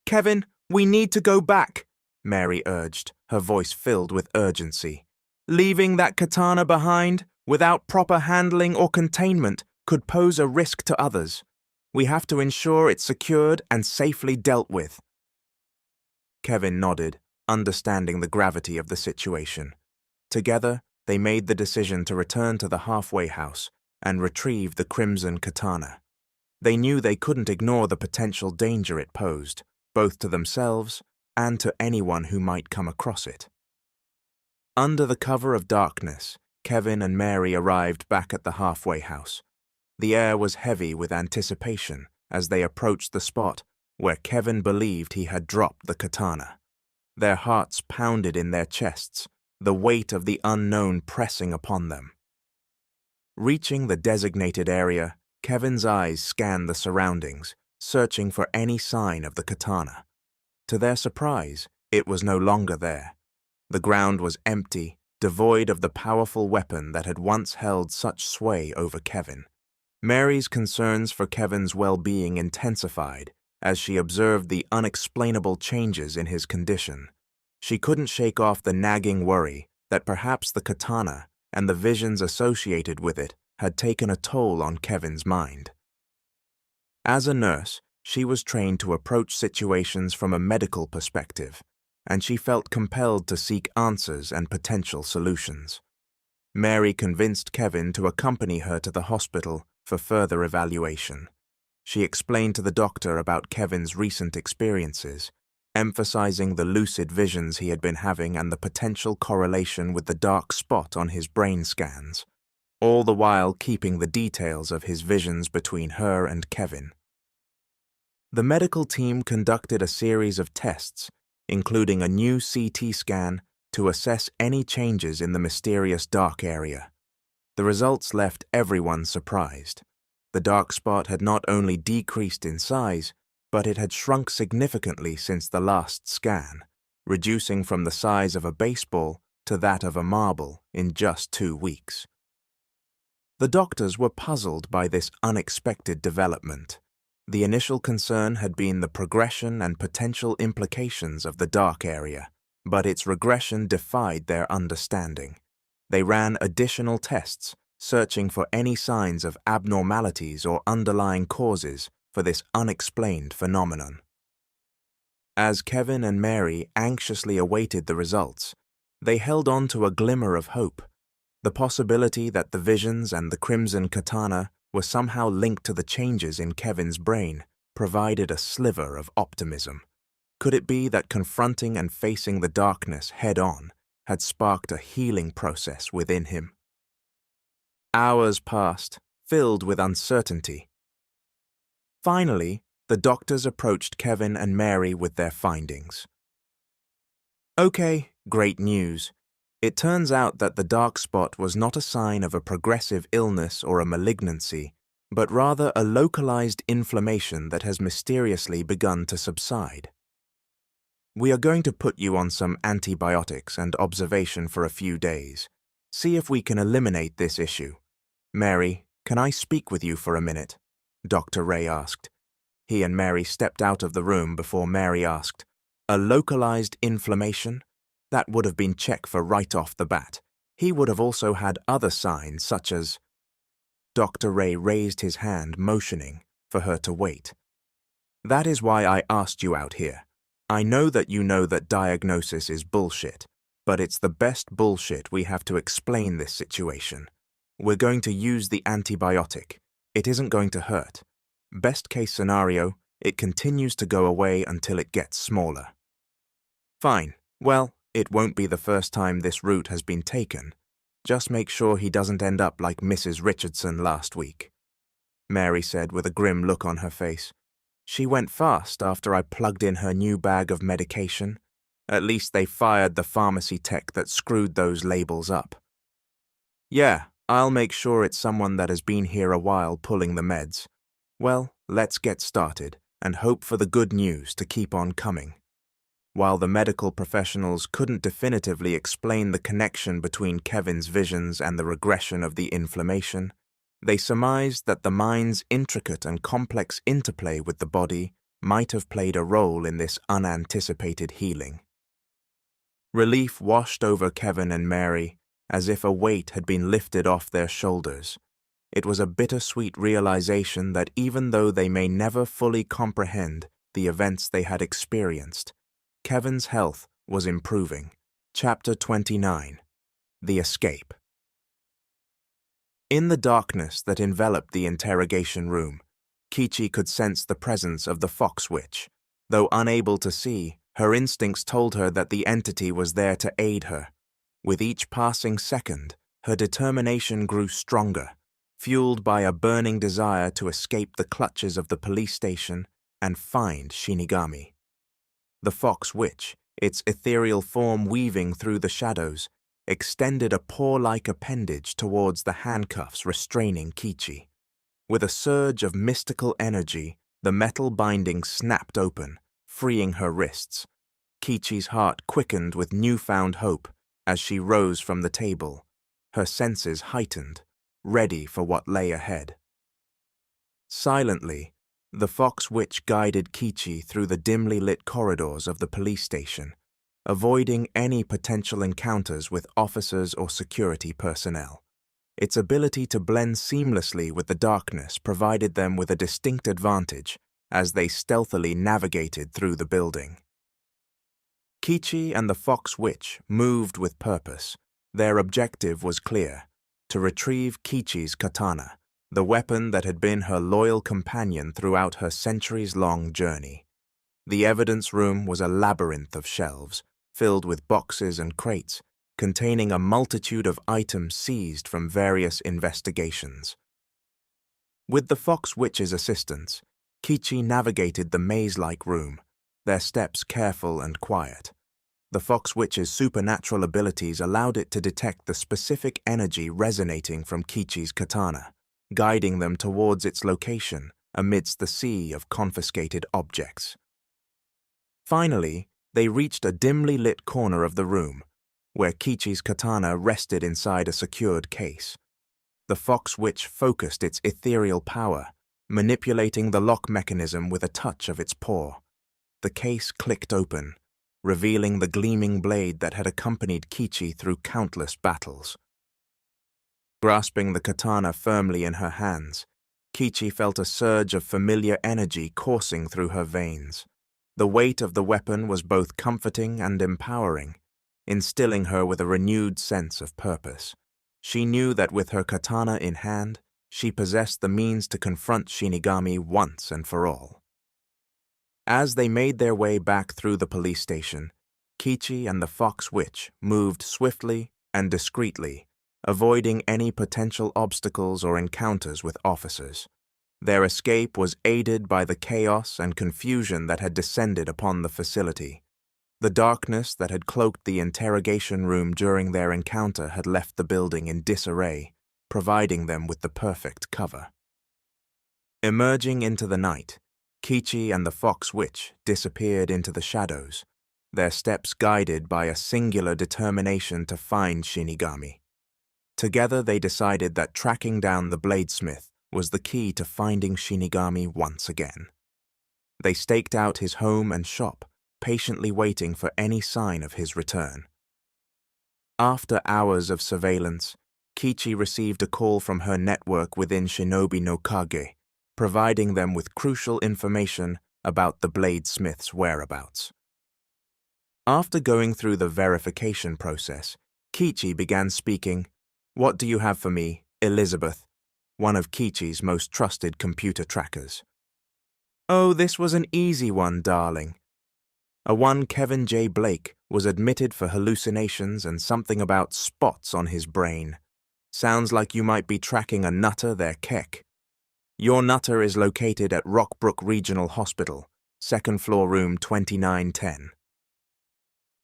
"Kevin, we need to go back," Mary urged, her voice filled with urgency. "Leaving that katana behind, without proper handling or containment, could pose a risk to others. We have to ensure it's secured and safely dealt with." Kevin nodded, understanding the gravity of the situation. Together, they made the decision to return to the halfway house and retrieve the Crimson Katana. They knew they couldn't ignore the potential danger it posed, both to themselves and to anyone who might come across it. Under the cover of darkness, Kevin and Mary arrived back at the halfway house. The air was heavy with anticipation as they approached the spot where Kevin believed he had dropped the katana. Their hearts pounded in their chests, the weight of the unknown pressing upon them. Reaching the designated area, Kevin's eyes scanned the surroundings, searching for any sign of the katana. To their surprise, it was no longer there. The ground was empty, devoid of the powerful weapon that had once held such sway over Kevin. Mary's concerns for Kevin's well-being intensified as she observed the unexplainable changes in his condition. She couldn't shake off the nagging worry that perhaps the katana and the visions associated with it had taken a toll on Kevin's mind. As a nurse, she was trained to approach situations from a medical perspective, and she felt compelled to seek answers and potential solutions. Mary convinced Kevin to accompany her to the hospital for further evaluation. She explained to the doctor about Kevin's recent experiences, emphasizing the lucid visions he had been having and the potential correlation with the dark spot on his brain scans, all the while keeping the details of his visions between her and Kevin. The medical team conducted a series of tests, including a new CT scan, to assess any changes in the mysterious dark area. The results left everyone surprised. The dark spot had not only decreased in size, but it had shrunk significantly since the last scan, reducing from the size of a baseball to that of a marble in just 2 weeks. The doctors were puzzled by this unexpected development. The initial concern had been the progression and potential implications of the dark area, but its regression defied their understanding. They ran additional tests, searching for any signs of abnormalities or underlying causes for this unexplained phenomenon. As Kevin and Mary anxiously awaited the results, they held on to a glimmer of hope. The possibility that the visions and the crimson katana were somehow linked to the changes in Kevin's brain provided a sliver of optimism. Could it be that confronting and facing the darkness head-on had sparked a healing process within him? Hours passed, filled with uncertainty. Finally, the doctors approached Kevin and Mary with their findings. Okay, great news. It turns out that the dark spot was not a sign of a progressive illness or a malignancy, but rather a localized inflammation that has mysteriously begun to subside. We are going to put you on some antibiotics and observation for a few days. See if we can eliminate this issue. Mary, can I speak with you for a minute? Dr. Ray asked. He and Mary stepped out of the room before Mary asked, a localized inflammation? That would have been checked for right off the bat. He would have also had other signs such as... Dr. Ray raised his hand, motioning for her to wait. That is why I asked you out here. I know that diagnosis is bullshit, but it's the best bullshit we have to explain this situation. We're going to use the antibiotic. It isn't going to hurt. Best case scenario, it continues to go away until it gets smaller. Fine. Well, it won't be the first time this route has been taken. Just make sure he doesn't end up like Mrs. Richardson last week, Mary said with a grim look on her face. She went fast after I plugged in her new bag of medication. At least they fired the pharmacy tech that screwed those labels up. Yeah, I'll make sure it's someone that has been here a while pulling the meds. Well, let's get started and hope for the good news to keep on coming. While the medical professionals couldn't definitively explain the connection between Kevin's visions and the regression of the inflammation, they surmised that the mind's intricate and complex interplay with the body might have played a role in this unanticipated healing. Relief washed over Kevin and Mary as if a weight had been lifted off their shoulders. It was a bittersweet realization that even though they may never fully comprehend the events they had experienced, Kevin's health was improving. Chapter 29. The Escape. In the darkness that enveloped the interrogation room, Kichi could sense the presence of the Fox Witch. Though unable to see, her instincts told her that the entity was there to aid her. With each passing second, Her determination grew stronger, fueled by a burning desire to escape the clutches of the police station and find Shinigami. The fox witch, its ethereal form weaving through the shadows, extended a paw-like appendage towards the handcuffs restraining Kichi. With a surge of mystical energy, the metal binding snapped open, freeing her wrists. Kichi's heart quickened with newfound hope as she rose from the table, her senses heightened, ready for what lay ahead. Silently, the fox witch guided Kichi through the dimly lit corridors of the police station, avoiding any potential encounters with officers or security personnel. Its ability to blend seamlessly with the darkness provided them with a distinct advantage as they stealthily navigated through the building. Kichi and the fox witch moved with purpose. Their objective was clear: to retrieve Kichi's katana, the weapon that had been her loyal companion throughout her centuries-long journey. The evidence room was a labyrinth of shelves, filled with boxes and crates, containing a multitude of items seized from various investigations. With the fox witch's assistance, Kichi navigated the maze-like room, their steps careful and quiet. The fox witch's supernatural abilities allowed it to detect the specific energy resonating from Kichi's katana, guiding them towards its location amidst the sea of confiscated objects. Finally, they reached a dimly lit corner of the room, where Kichi's katana rested inside a secured case. The fox witch focused its ethereal power, manipulating the lock mechanism with a touch of its paw. The case clicked open, revealing the gleaming blade that had accompanied Kichi through countless battles. Grasping the katana firmly in her hands, Kichi felt a surge of familiar energy coursing through her veins. The weight of the weapon was both comforting and empowering, instilling her with a renewed sense of purpose. She knew that with her katana in hand, she possessed the means to confront Shinigami once and for all. As they made their way back through the police station, Kichi and the fox witch moved swiftly and discreetly, avoiding any potential obstacles or encounters with officers. Their escape was aided by the chaos and confusion that had descended upon the facility. The darkness that had cloaked the interrogation room during their encounter had left the building in disarray, providing them with the perfect cover. Emerging into the night, Kichi and the fox witch disappeared into the shadows, their steps guided by a singular determination to find Shinigami. Together they decided that tracking down the bladesmith was the key to finding Shinigami once again. They staked out his home and shop, patiently waiting for any sign of his return. After hours of surveillance, Kichi received a call from her network within Shinobi no Kage, providing them with crucial information about the bladesmith's whereabouts. After going through the verification process, Kichi began speaking. "What do you have for me, Elizabeth?" one of Kichi's most trusted computer trackers. "Oh, this was an easy one, darling. A one Kevin J. Blake was admitted for hallucinations and something about spots on his brain. Sounds like you might be tracking a nutter there, Keck. Your nutter is located at Rockbrook Regional Hospital, second floor room 2910.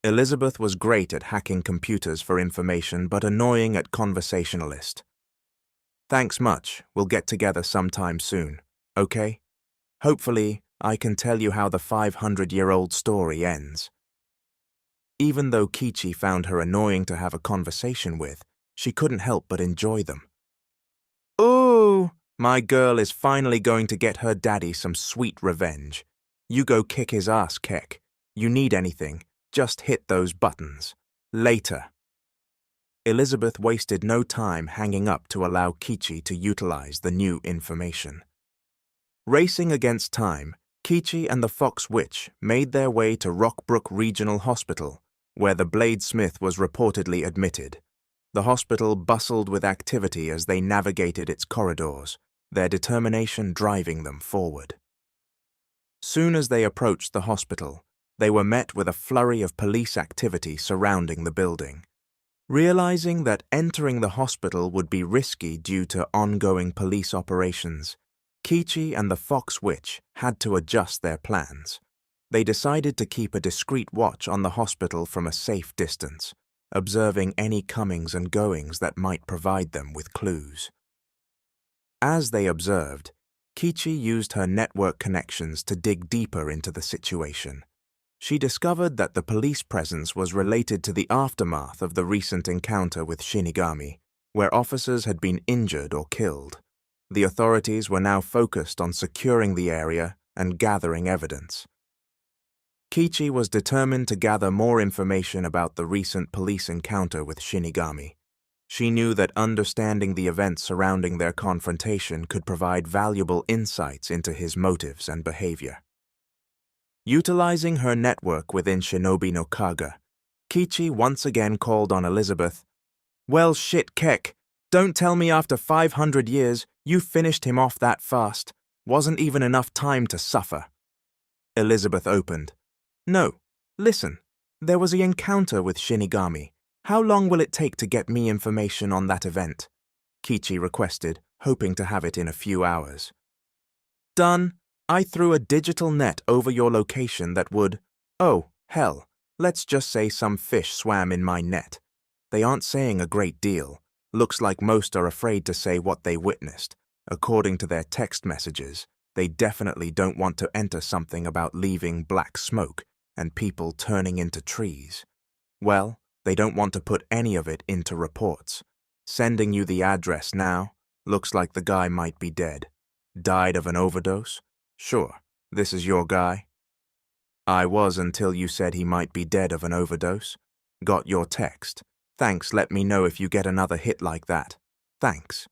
Elizabeth was great at hacking computers for information but annoying at conversationalist. "Thanks much, we'll get together sometime soon, okay? Hopefully, I can tell you how the 500-year-old story ends." Even though Kichi found her annoying to have a conversation with, she couldn't help but enjoy them. "Ooh, my girl is finally going to get her daddy some sweet revenge. You go kick his ass, Keck. You need anything, just hit those buttons. Later." Elizabeth wasted no time hanging up to allow Kichi to utilize the new information. Racing against time, Kichi and the fox witch made their way to Rockbrook Regional Hospital, where the bladesmith was reportedly admitted. The hospital bustled with activity as they navigated its corridors, their determination driving them forward. Soon as they approached the hospital, they were met with a flurry of police activity surrounding the building. Realizing that entering the hospital would be risky due to ongoing police operations, Kichi and the Fox Witch had to adjust their plans. They decided to keep a discreet watch on the hospital from a safe distance, observing any comings and goings that might provide them with clues. As they observed, Kichi used her network connections to dig deeper into the situation. She discovered that the police presence was related to the aftermath of the recent encounter with Shinigami, where officers had been injured or killed. The authorities were now focused on securing the area and gathering evidence. Kichi was determined to gather more information about the recent police encounter with Shinigami. She knew that understanding the events surrounding their confrontation could provide valuable insights into his motives and behavior. Utilizing her network within Shinobi no Kage, Kichi once again called on Elizabeth. "Well, shit, Kek. Don't tell me after 500 years you finished him off that fast. Wasn't even enough time to suffer." Elizabeth opened. "No, listen. There was an encounter with Shinigami. How long will it take to get me information on that event?" Kichi requested, hoping to have it in a few hours. "Done. I threw a digital net over your location that would— oh, hell, let's just say some fish swam in my net. They aren't saying a great deal. Looks like most are afraid to say what they witnessed. According to their text messages, they definitely don't want to enter something about leaving black smoke and people turning into trees. Well, they don't want to put any of it into reports. Sending you the address now. Looks like the guy might be dead. Died of an overdose? Sure, this is your guy?" "I was until you said he might be dead of an overdose. Got your text. Thanks, let me know if you get another hit like that. Thanks."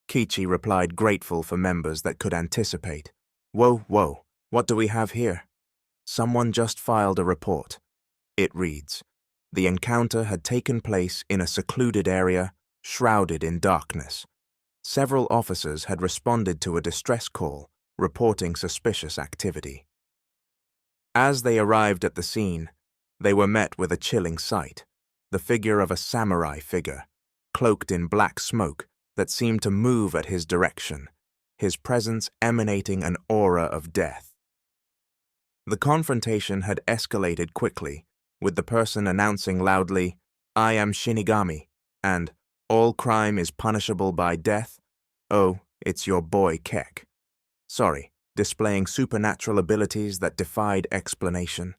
Kichi replied, grateful for members that could anticipate. Whoa, what do we have here? Someone just filed a report. It reads, "The encounter had taken place in a secluded area, shrouded in darkness. Several officers had responded to a distress call, reporting suspicious activity. As they arrived at the scene, they were met with a chilling sight, the figure of a samurai figure, cloaked in black smoke that seemed to move at his direction, his presence emanating an aura of death. The confrontation had escalated quickly, with the person announcing loudly, 'I am Shinigami,' and 'All crime is punishable by death.' Oh, it's your boy Kek. Sorry, displaying supernatural abilities that defied explanation.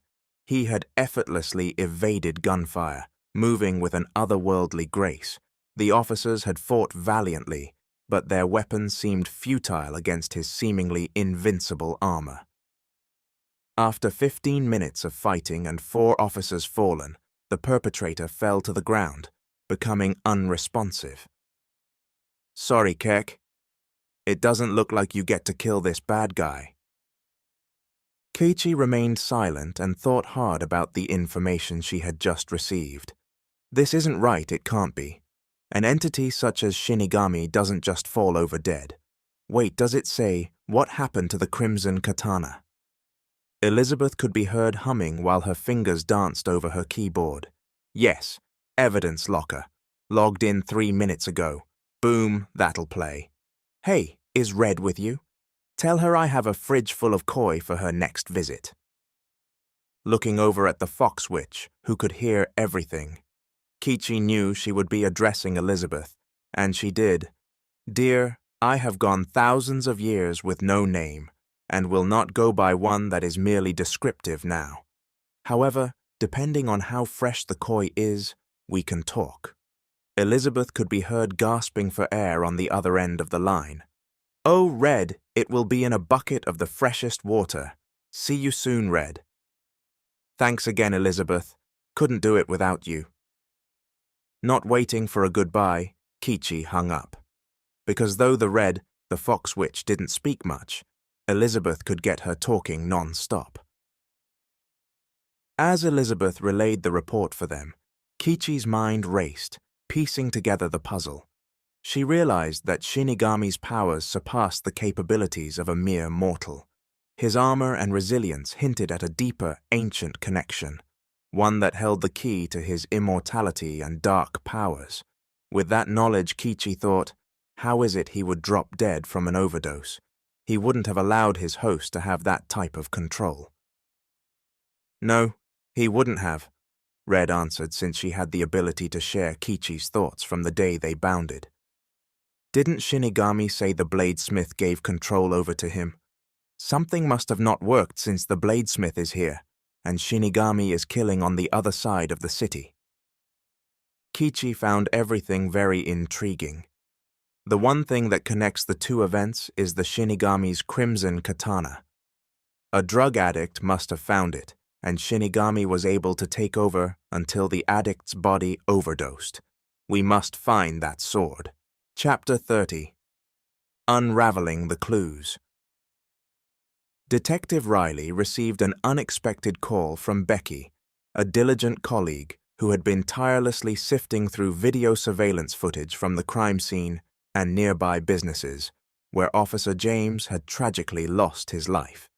He had effortlessly evaded gunfire, moving with an otherworldly grace. The officers had fought valiantly, but their weapons seemed futile against his seemingly invincible armor. After 15 minutes of fighting and 4 officers fallen, the perpetrator fell to the ground, becoming unresponsive. Sorry, Kek. It doesn't look like you get to kill this bad guy. Kichi remained silent and thought hard about the information she had just received. This isn't right, it can't be. An entity such as Shinigami doesn't just fall over dead. Wait, does it say, what happened to the crimson katana? Elizabeth could be heard humming while her fingers danced over her keyboard. Yes, evidence locker. Logged in 3 minutes ago. Boom, that'll play. Hey, is Red with you? Tell her I have a fridge full of koi for her next visit. Looking over at the Fox Witch, who could hear everything, Kichi knew she would be addressing Elizabeth, and she did. Dear, I have gone thousands of years with no name, and will not go by one that is merely descriptive now. However, depending on how fresh the koi is, we can talk. Elizabeth could be heard gasping for air on the other end of the line. Oh, Red, it will be in a bucket of the freshest water. See you soon, Red. Thanks again, Elizabeth. Couldn't do it without you. Not waiting for a goodbye, Kichi hung up. Because though the Fox Witch didn't speak much, Elizabeth could get her talking non-stop. As Elizabeth relayed the report for them, Kichi's mind raced, piecing together the puzzle. She realized that Shinigami's powers surpassed the capabilities of a mere mortal. His armor and resilience hinted at a deeper, ancient connection. one that held the key to his immortality and dark powers. With that knowledge, Kichi thought, how is it he would drop dead from an overdose? He wouldn't have allowed his host to have that type of control. No, he wouldn't have, Red answered, since she had the ability to share Kichi's thoughts from the day they bounded. Didn't Shinigami say the bladesmith gave control over to him? Something must have not worked since the bladesmith is here, and Shinigami is killing on the other side of the city. Kichi found everything very intriguing. The one thing that connects the two events is the Shinigami's crimson katana. A drug addict must have found it, and Shinigami was able to take over until the addict's body overdosed. We must find that sword. Chapter 30. Unraveling the Clues. Detective Riley received an unexpected call from Becky, a diligent colleague who had been tirelessly sifting through video surveillance footage from the crime scene and nearby businesses, where Officer James had tragically lost his life.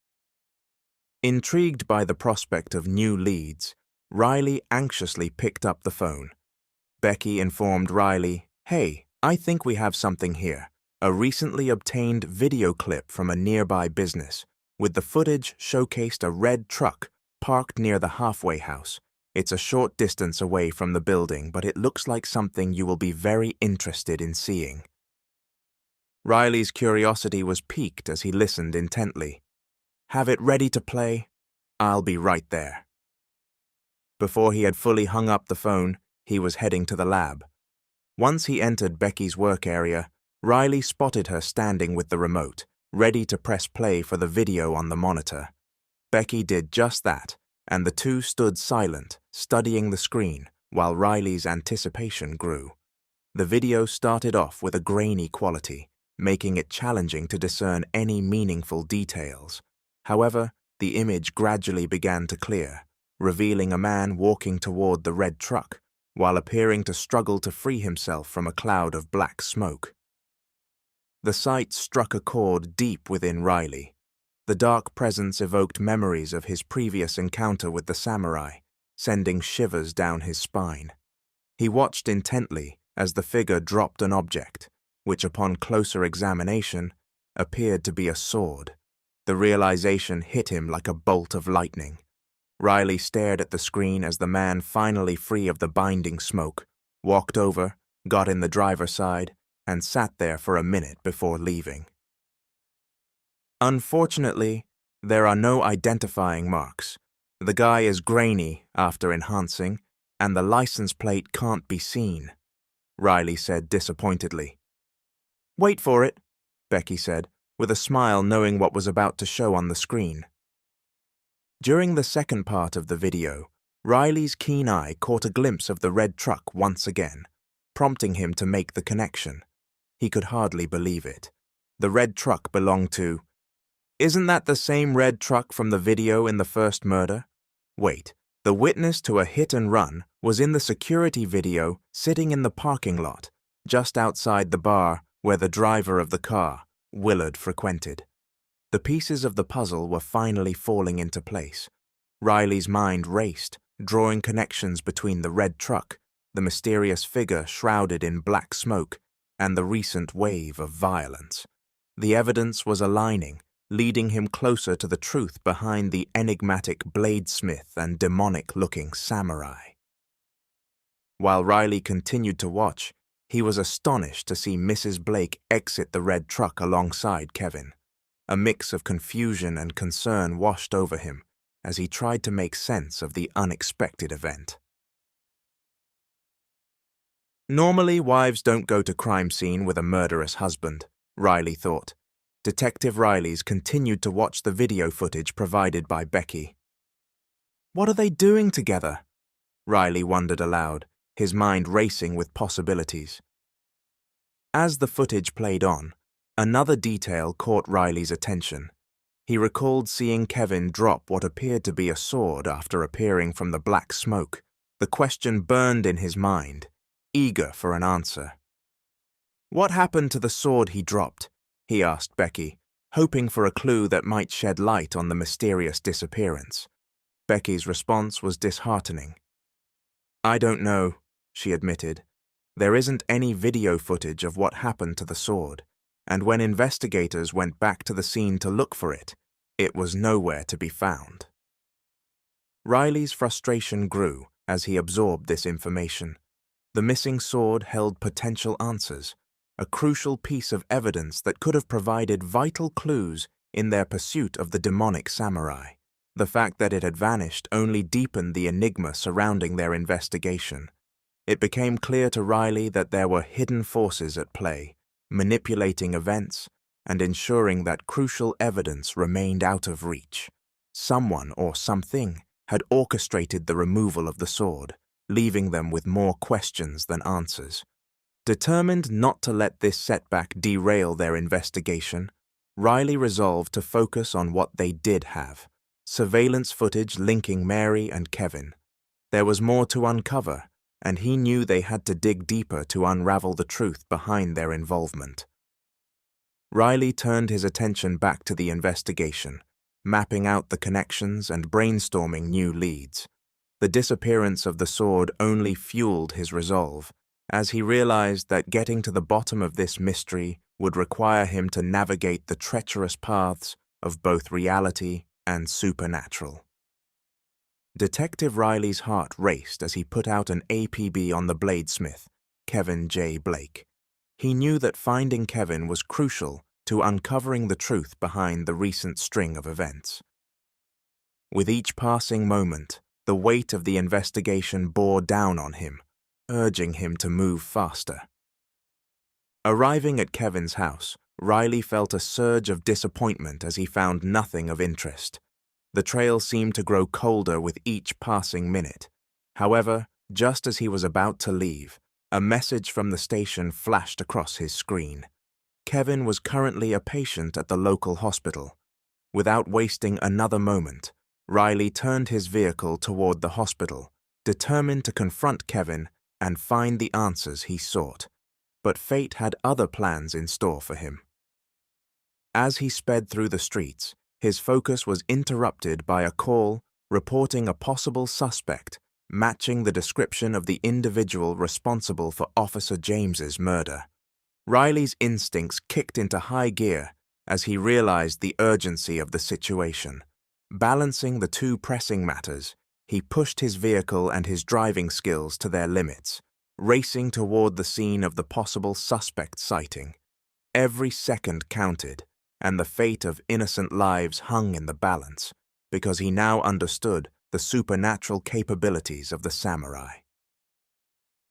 Intrigued by the prospect of new leads, Riley anxiously picked up the phone. Becky informed Riley, "Hey, I think we have something here, a recently obtained video clip from a nearby business. With the footage showcased a red truck parked near the halfway house. It's a short distance away from the building, but it looks like something you will be very interested in seeing." Riley's curiosity was piqued as he listened intently. "Have it ready to play? I'll be right there." Before he had fully hung up the phone, he was heading to the lab. Once he entered Becky's work area, Riley spotted her standing with the remote, ready to press play for the video on the monitor. Becky did just that, and the two stood silent, studying the screen, while Riley's anticipation grew. The video started off with a grainy quality, making it challenging to discern any meaningful details. However, the image gradually began to clear, revealing a man walking toward the red truck, while appearing to struggle to free himself from a cloud of black smoke. The sight struck a chord deep within Riley. The dark presence evoked memories of his previous encounter with the samurai, sending shivers down his spine. He watched intently as the figure dropped an object, which upon closer examination appeared to be a sword. The realization hit him like a bolt of lightning. Riley stared at the screen as the man, finally free of the binding smoke, walked over, got in the driver's side, and sat there for a minute before leaving. Unfortunately, there are no identifying marks. The guy is grainy after enhancing, and the license plate can't be seen, Riley said disappointedly. "Wait for it," Becky said, with a smile, knowing what was about to show on the screen. During the second part of the video, Riley's keen eye caught a glimpse of the red truck once again, prompting him to make the connection. He could hardly believe it. The red truck belonged to... Isn't that the same red truck from the video in the first murder? Wait, the witness to a hit and run was in the security video sitting in the parking lot, just outside the bar where the driver of the car, Willard, frequented. The pieces of the puzzle were finally falling into place. Riley's mind raced, drawing connections between the red truck, the mysterious figure shrouded in black smoke, and the recent wave of violence. The evidence was aligning, leading him closer to the truth behind the enigmatic bladesmith and demonic-looking samurai. While Riley continued to watch, he was astonished to see Mrs. Blake exit the red truck alongside Kevin. A mix of confusion and concern washed over him as he tried to make sense of the unexpected event. Normally, wives don't go to crime scene with a murderous husband, Riley thought. Detective Riley's continued to watch the video footage provided by Becky. What are they doing together? Riley wondered aloud, his mind racing with possibilities. As the footage played on, another detail caught Riley's attention. He recalled seeing Kevin drop what appeared to be a sword after appearing from the black smoke. The question burned in his mind, eager for an answer. What happened to the sword he dropped? He asked Becky, hoping for a clue that might shed light on the mysterious disappearance. Becky's response was disheartening. "I don't know," she admitted. "There isn't any video footage of what happened to the sword, and when investigators went back to the scene to look for it, it was nowhere to be found." Riley's frustration grew as he absorbed this information. The missing sword held potential answers, a crucial piece of evidence that could have provided vital clues in their pursuit of the demonic samurai. The fact that it had vanished only deepened the enigma surrounding their investigation. It became clear to Riley that there were hidden forces at play, manipulating events and ensuring that crucial evidence remained out of reach. Someone or something had orchestrated the removal of the sword, leaving them with more questions than answers. Determined not to let this setback derail their investigation, Riley resolved to focus on what they did have: surveillance footage linking Mary and Kevin. There was more to uncover, and he knew they had to dig deeper to unravel the truth behind their involvement. Riley turned his attention back to the investigation, mapping out the connections and brainstorming new leads. The disappearance of the sword only fueled his resolve, as he realized that getting to the bottom of this mystery would require him to navigate the treacherous paths of both reality and supernatural. Detective Riley's heart raced as he put out an APB on the bladesmith, Kevin J. Blake. He knew that finding Kevin was crucial to uncovering the truth behind the recent string of events. With each passing moment, the weight of the investigation bore down on him, urging him to move faster. Arriving at Kevin's house, Riley felt a surge of disappointment as he found nothing of interest. The trail seemed to grow colder with each passing minute. However, just as he was about to leave, a message from the station flashed across his screen. Kevin was currently a patient at the local hospital. Without wasting another moment, Riley turned his vehicle toward the hospital, determined to confront Kevin and find the answers he sought. But fate had other plans in store for him. As he sped through the streets, his focus was interrupted by a call reporting a possible suspect matching the description of the individual responsible for Officer James's murder. Riley's instincts kicked into high gear as he realized the urgency of the situation. Balancing the two pressing matters, he pushed his vehicle and his driving skills to their limits, racing toward the scene of the possible suspect sighting. Every second counted, and the fate of innocent lives hung in the balance, because he now understood the supernatural capabilities of the samurai.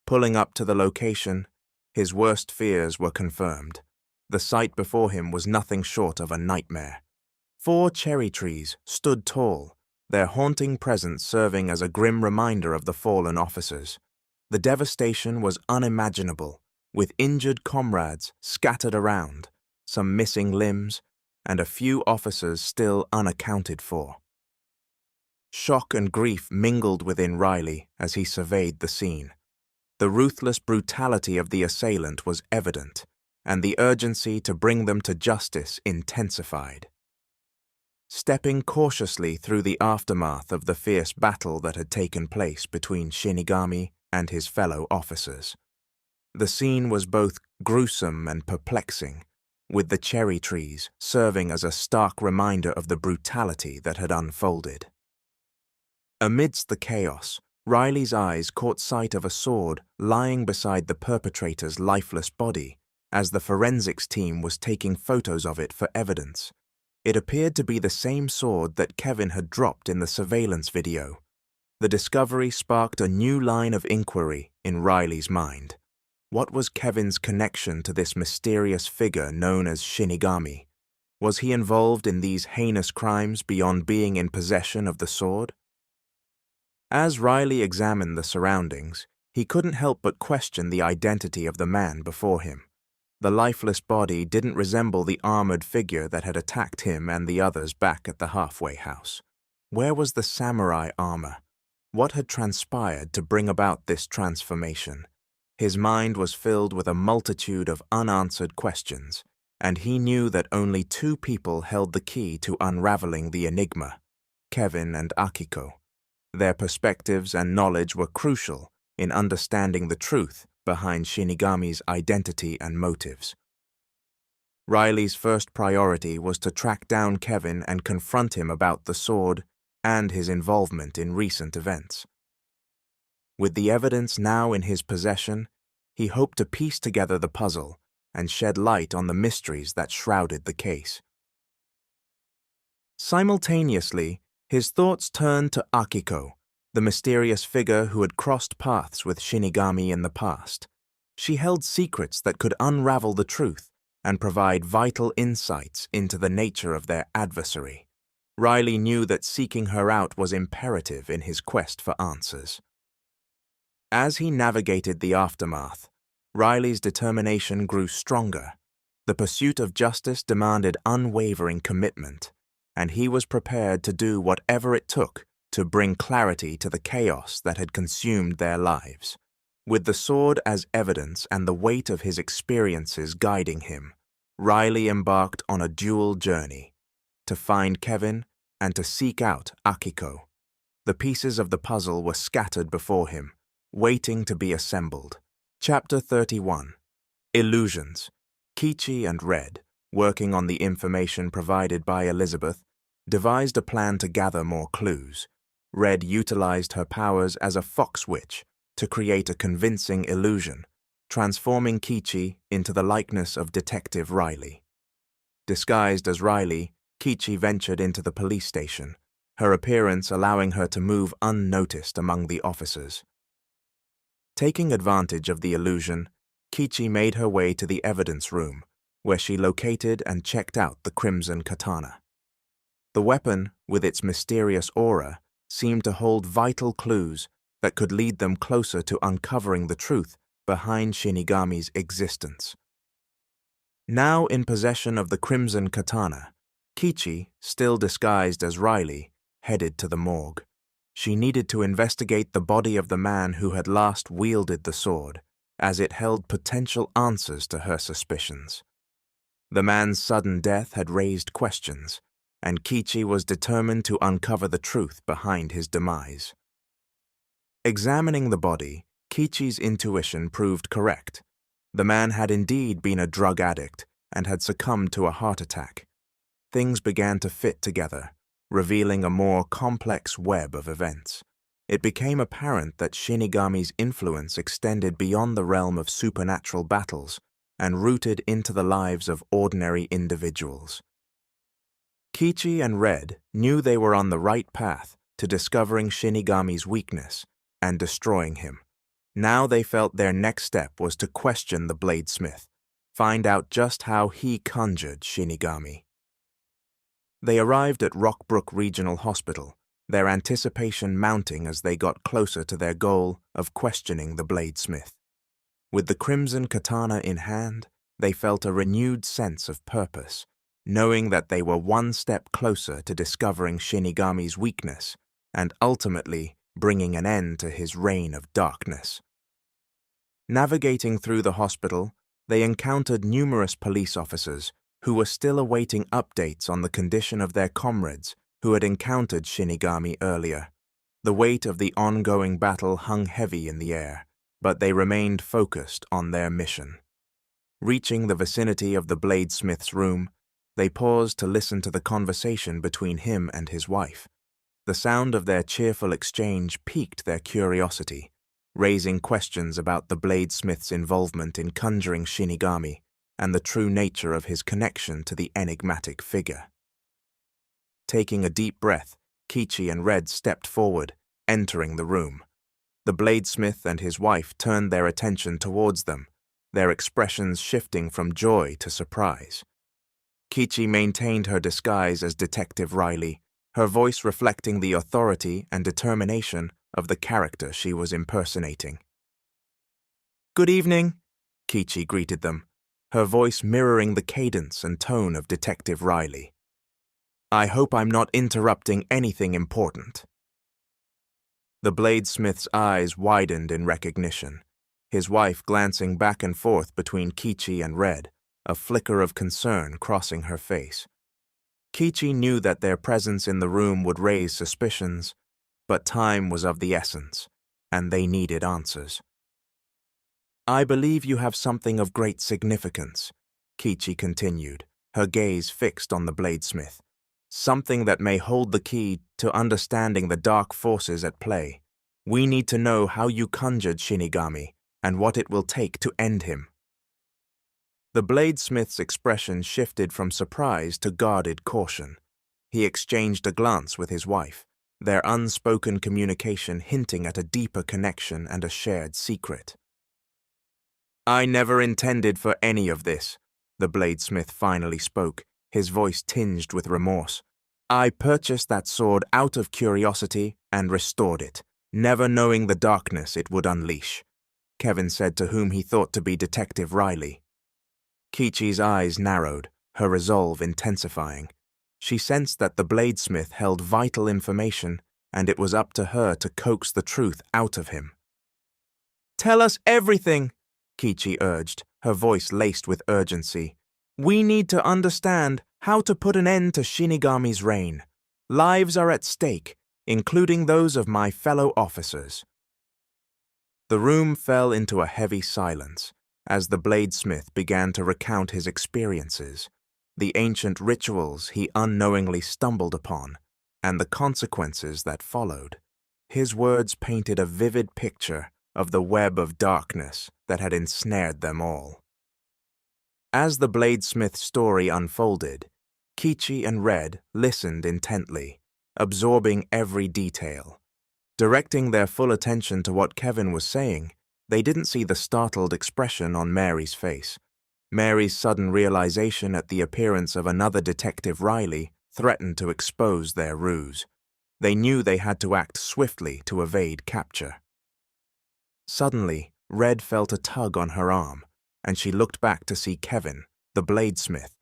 Pulling up to the location, his worst fears were confirmed. The sight before him was nothing short of a nightmare. 4 cherry trees stood tall, their haunting presence serving as a grim reminder of the fallen officers. The devastation was unimaginable, with injured comrades scattered around, some missing limbs, and a few officers still unaccounted for. Shock and grief mingled within Riley as he surveyed the scene. The ruthless brutality of the assailant was evident, and the urgency to bring them to justice intensified. Stepping cautiously through the aftermath of the fierce battle that had taken place between Shinigami and his fellow officers, the scene was both gruesome and perplexing, with the cherry trees serving as a stark reminder of the brutality that had unfolded. Amidst the chaos, Riley's eyes caught sight of a sword lying beside the perpetrator's lifeless body as the forensics team was taking photos of it for evidence. It appeared to be the same sword that Kevin had dropped in the surveillance video. The discovery sparked a new line of inquiry in Riley's mind. What was Kevin's connection to this mysterious figure known as Shinigami? Was he involved in these heinous crimes beyond being in possession of the sword? As Riley examined the surroundings, he couldn't help but question the identity of the man before him. The lifeless body didn't resemble the armored figure that had attacked him and the others back at the halfway house. Where was the samurai armor? What had transpired to bring about this transformation? His mind was filled with a multitude of unanswered questions, and he knew that only 2 people held the key to unraveling the enigma: Kevin and Akiko. Their perspectives and knowledge were crucial in understanding the truth behind Shinigami's identity and motives. Riley's first priority was to track down Kevin and confront him about the sword and his involvement in recent events. With the evidence now in his possession, he hoped to piece together the puzzle and shed light on the mysteries that shrouded the case. Simultaneously, his thoughts turned to Akiko, the mysterious figure who had crossed paths with Shinigami in the past. She held secrets that could unravel the truth and provide vital insights into the nature of their adversary. Riley knew that seeking her out was imperative in his quest for answers. As he navigated the aftermath, Riley's determination grew stronger. The pursuit of justice demanded unwavering commitment, and he was prepared to do whatever it took to bring clarity to the chaos that had consumed their lives. With the sword as evidence and the weight of his experiences guiding him, Riley embarked on a dual journey, to find Kevin and to seek out Akiko. The pieces of the puzzle were scattered before him, waiting to be assembled. Chapter 31. Illusions. Kichi and Red, working on the information provided by Elizabeth, devised a plan to gather more clues. Red utilized her powers as a fox witch to create a convincing illusion, transforming Kichi into the likeness of Detective Riley. Disguised as Riley, Kichi ventured into the police station, her appearance allowing her to move unnoticed among the officers. Taking advantage of the illusion, Kichi made her way to the evidence room, where she located and checked out the crimson katana. The weapon, with its mysterious aura, seemed to hold vital clues that could lead them closer to uncovering the truth behind Shinigami's existence. Now in possession of the crimson katana, Kichi, still disguised as Riley, headed to the morgue. She needed to investigate the body of the man who had last wielded the sword, as it held potential answers to her suspicions. The man's sudden death had raised questions, and Kichi was determined to uncover the truth behind his demise. Examining the body, Kichi's intuition proved correct. The man had indeed been a drug addict and had succumbed to a heart attack. Things began to fit together, revealing a more complex web of events. It became apparent that Shinigami's influence extended beyond the realm of supernatural battles and rooted into the lives of ordinary individuals. Kichi and Red knew they were on the right path to discovering Shinigami's weakness and destroying him. Now they felt their next step was to question the bladesmith, find out just how he conjured Shinigami. They arrived at Rockbrook Regional Hospital, their anticipation mounting as they got closer to their goal of questioning the bladesmith. With the crimson katana in hand, they felt a renewed sense of purpose, knowing that they were one step closer to discovering Shinigami's weakness and ultimately bringing an end to his reign of darkness. Navigating through the hospital, they encountered numerous police officers who were still awaiting updates on the condition of their comrades who had encountered Shinigami earlier. The weight of the ongoing battle hung heavy in the air, but they remained focused on their mission. Reaching the vicinity of the bladesmith's room, they paused to listen to the conversation between him and his wife. The sound of their cheerful exchange piqued their curiosity, raising questions about the bladesmith's involvement in conjuring Shinigami and the true nature of his connection to the enigmatic figure. Taking a deep breath, Kichi and Red stepped forward, entering the room. The bladesmith and his wife turned their attention towards them, their expressions shifting from joy to surprise. Kichi maintained her disguise as Detective Riley, her voice reflecting the authority and determination of the character she was impersonating. "Good evening," Kichi greeted them, her voice mirroring the cadence and tone of Detective Riley. "I hope I'm not interrupting anything important." The bladesmith's eyes widened in recognition, his wife glancing back and forth between Kichi and Red, a flicker of concern crossing her face. Kichi knew that their presence in the room would raise suspicions, but time was of the essence, and they needed answers. "I believe you have something of great significance," Kichi continued, her gaze fixed on the bladesmith. "Something that may hold the key to understanding the dark forces at play. We need to know how you conjured Shinigami and what it will take to end him." The bladesmith's expression shifted from surprise to guarded caution. He exchanged a glance with his wife, their unspoken communication hinting at a deeper connection and a shared secret. "I never intended for any of this," the bladesmith finally spoke, his voice tinged with remorse. "I purchased that sword out of curiosity and restored it, never knowing the darkness it would unleash," Kevin said to whom he thought to be Detective Riley. Kichi's eyes narrowed, her resolve intensifying. She sensed that the bladesmith held vital information, and it was up to her to coax the truth out of him. "Tell us everything," Kichi urged, her voice laced with urgency. "We need to understand how to put an end to Shinigami's reign. Lives are at stake, including those of my fellow officers." The room fell into a heavy silence as the bladesmith began to recount his experiences, the ancient rituals he unknowingly stumbled upon, and the consequences that followed. His words painted a vivid picture of the web of darkness that had ensnared them all. As the bladesmith's story unfolded, Kichi and Red listened intently, absorbing every detail. Directing their full attention to what Kevin was saying, they didn't see the startled expression on Mary's face. Mary's sudden realization at the appearance of another Detective Riley threatened to expose their ruse. They knew they had to act swiftly to evade capture. Suddenly, Red felt a tug on her arm, and she looked back to see Kevin, the bladesmith,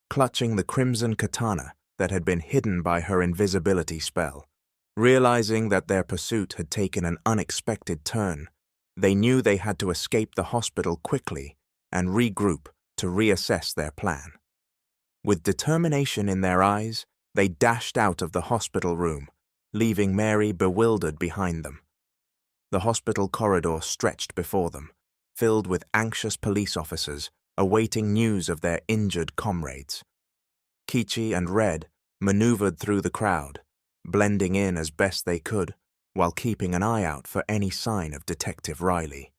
clutching the crimson katana that had been hidden by her invisibility spell. Realizing that their pursuit had taken an unexpected turn, they knew they had to escape the hospital quickly and regroup to reassess their plan. With determination in their eyes, they dashed out of the hospital room, leaving Mary bewildered behind them. The hospital corridor stretched before them, filled with anxious police officers awaiting news of their injured comrades. Kichi and Red maneuvered through the crowd, blending in as best they could, while keeping an eye out for any sign of Detective Riley.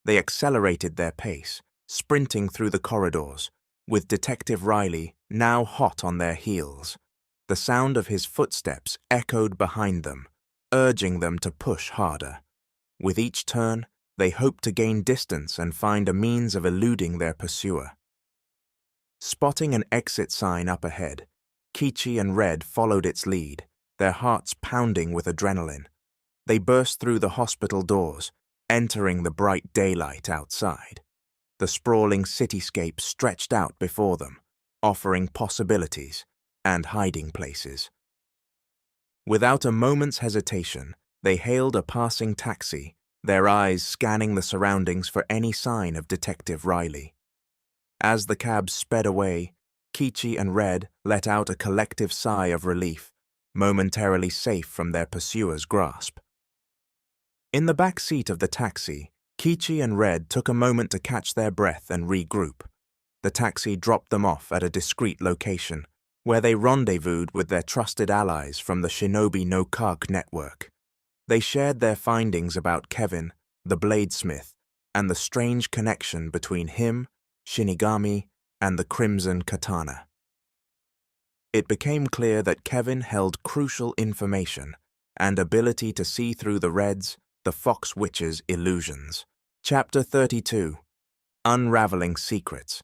They accelerated their pace, sprinting through the corridors, with Detective Riley now hot on their heels. The sound of his footsteps echoed behind them, urging them to push harder. With each turn, they hoped to gain distance and find a means of eluding their pursuer. Spotting an exit sign up ahead, Kichi and Red followed its lead, their hearts pounding with adrenaline. They burst through the hospital doors, entering the bright daylight outside. The sprawling cityscape stretched out before them, offering possibilities and hiding places. Without a moment's hesitation, they hailed a passing taxi, their eyes scanning the surroundings for any sign of Detective Riley. As the cab sped away, Kichi and Red let out a collective sigh of relief, momentarily safe from their pursuer's grasp. In the back seat of the taxi, Kichi and Red took a moment to catch their breath and regroup. The taxi dropped them off at a discreet location, where they rendezvoused with their trusted allies from the Shinobi no Kage network. They shared their findings about Kevin, the bladesmith, and the strange connection between him, Shinigami, and the crimson katana. It became clear that Kevin held crucial information and ability to see through the Reds, the Fox Witch's illusions. Chapter 32. Unraveling Secrets.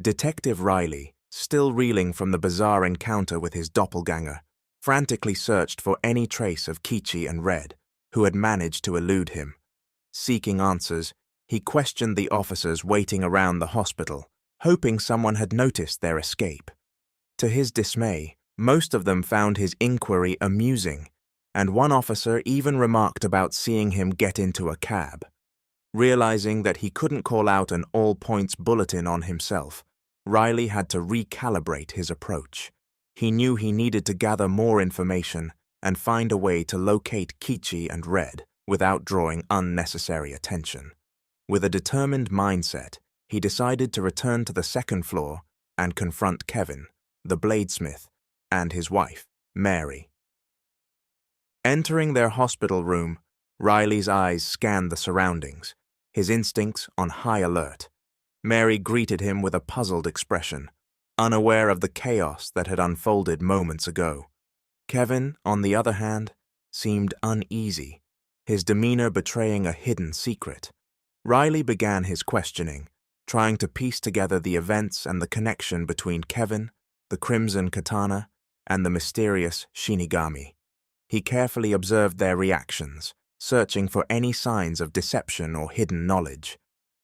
Detective Riley, still reeling from the bizarre encounter with his doppelganger, frantically searched for any trace of Kichi and Red, who had managed to elude him. Seeking answers, he questioned the officers waiting around the hospital, hoping someone had noticed their escape. To his dismay, most of them found his inquiry amusing, and one officer even remarked about seeing him get into a cab. Realizing that he couldn't call out an all-points bulletin on himself, Riley had to recalibrate his approach. He knew he needed to gather more information and find a way to locate Kichi and Red without drawing unnecessary attention. With a determined mindset, he decided to return to the second floor and confront Kevin, the bladesmith, and his wife, Mary. Entering their hospital room, Riley's eyes scanned the surroundings, his instincts on high alert. Mary greeted him with a puzzled expression, unaware of the chaos that had unfolded moments ago. Kevin, on the other hand, seemed uneasy, his demeanor betraying a hidden secret. Riley began his questioning, trying to piece together the events and the connection between Kevin, the Crimson Katana, and the mysterious Shinigami. He carefully observed their reactions, searching for any signs of deception or hidden knowledge.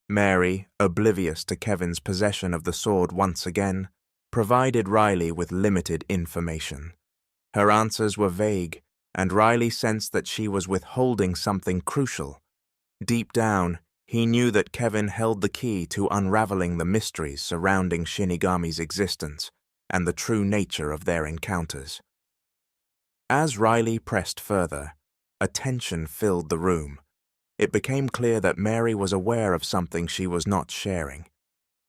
Mary, oblivious to Kevin's possession of the sword once again, provided Riley with limited information. Her answers were vague, and Riley sensed that she was withholding something crucial. Deep down, he knew that Kevin held the key to unraveling the mysteries surrounding Shinigami's existence and the true nature of their encounters. As Riley pressed further, a tension filled the room. It became clear that Mary was aware of something she was not sharing.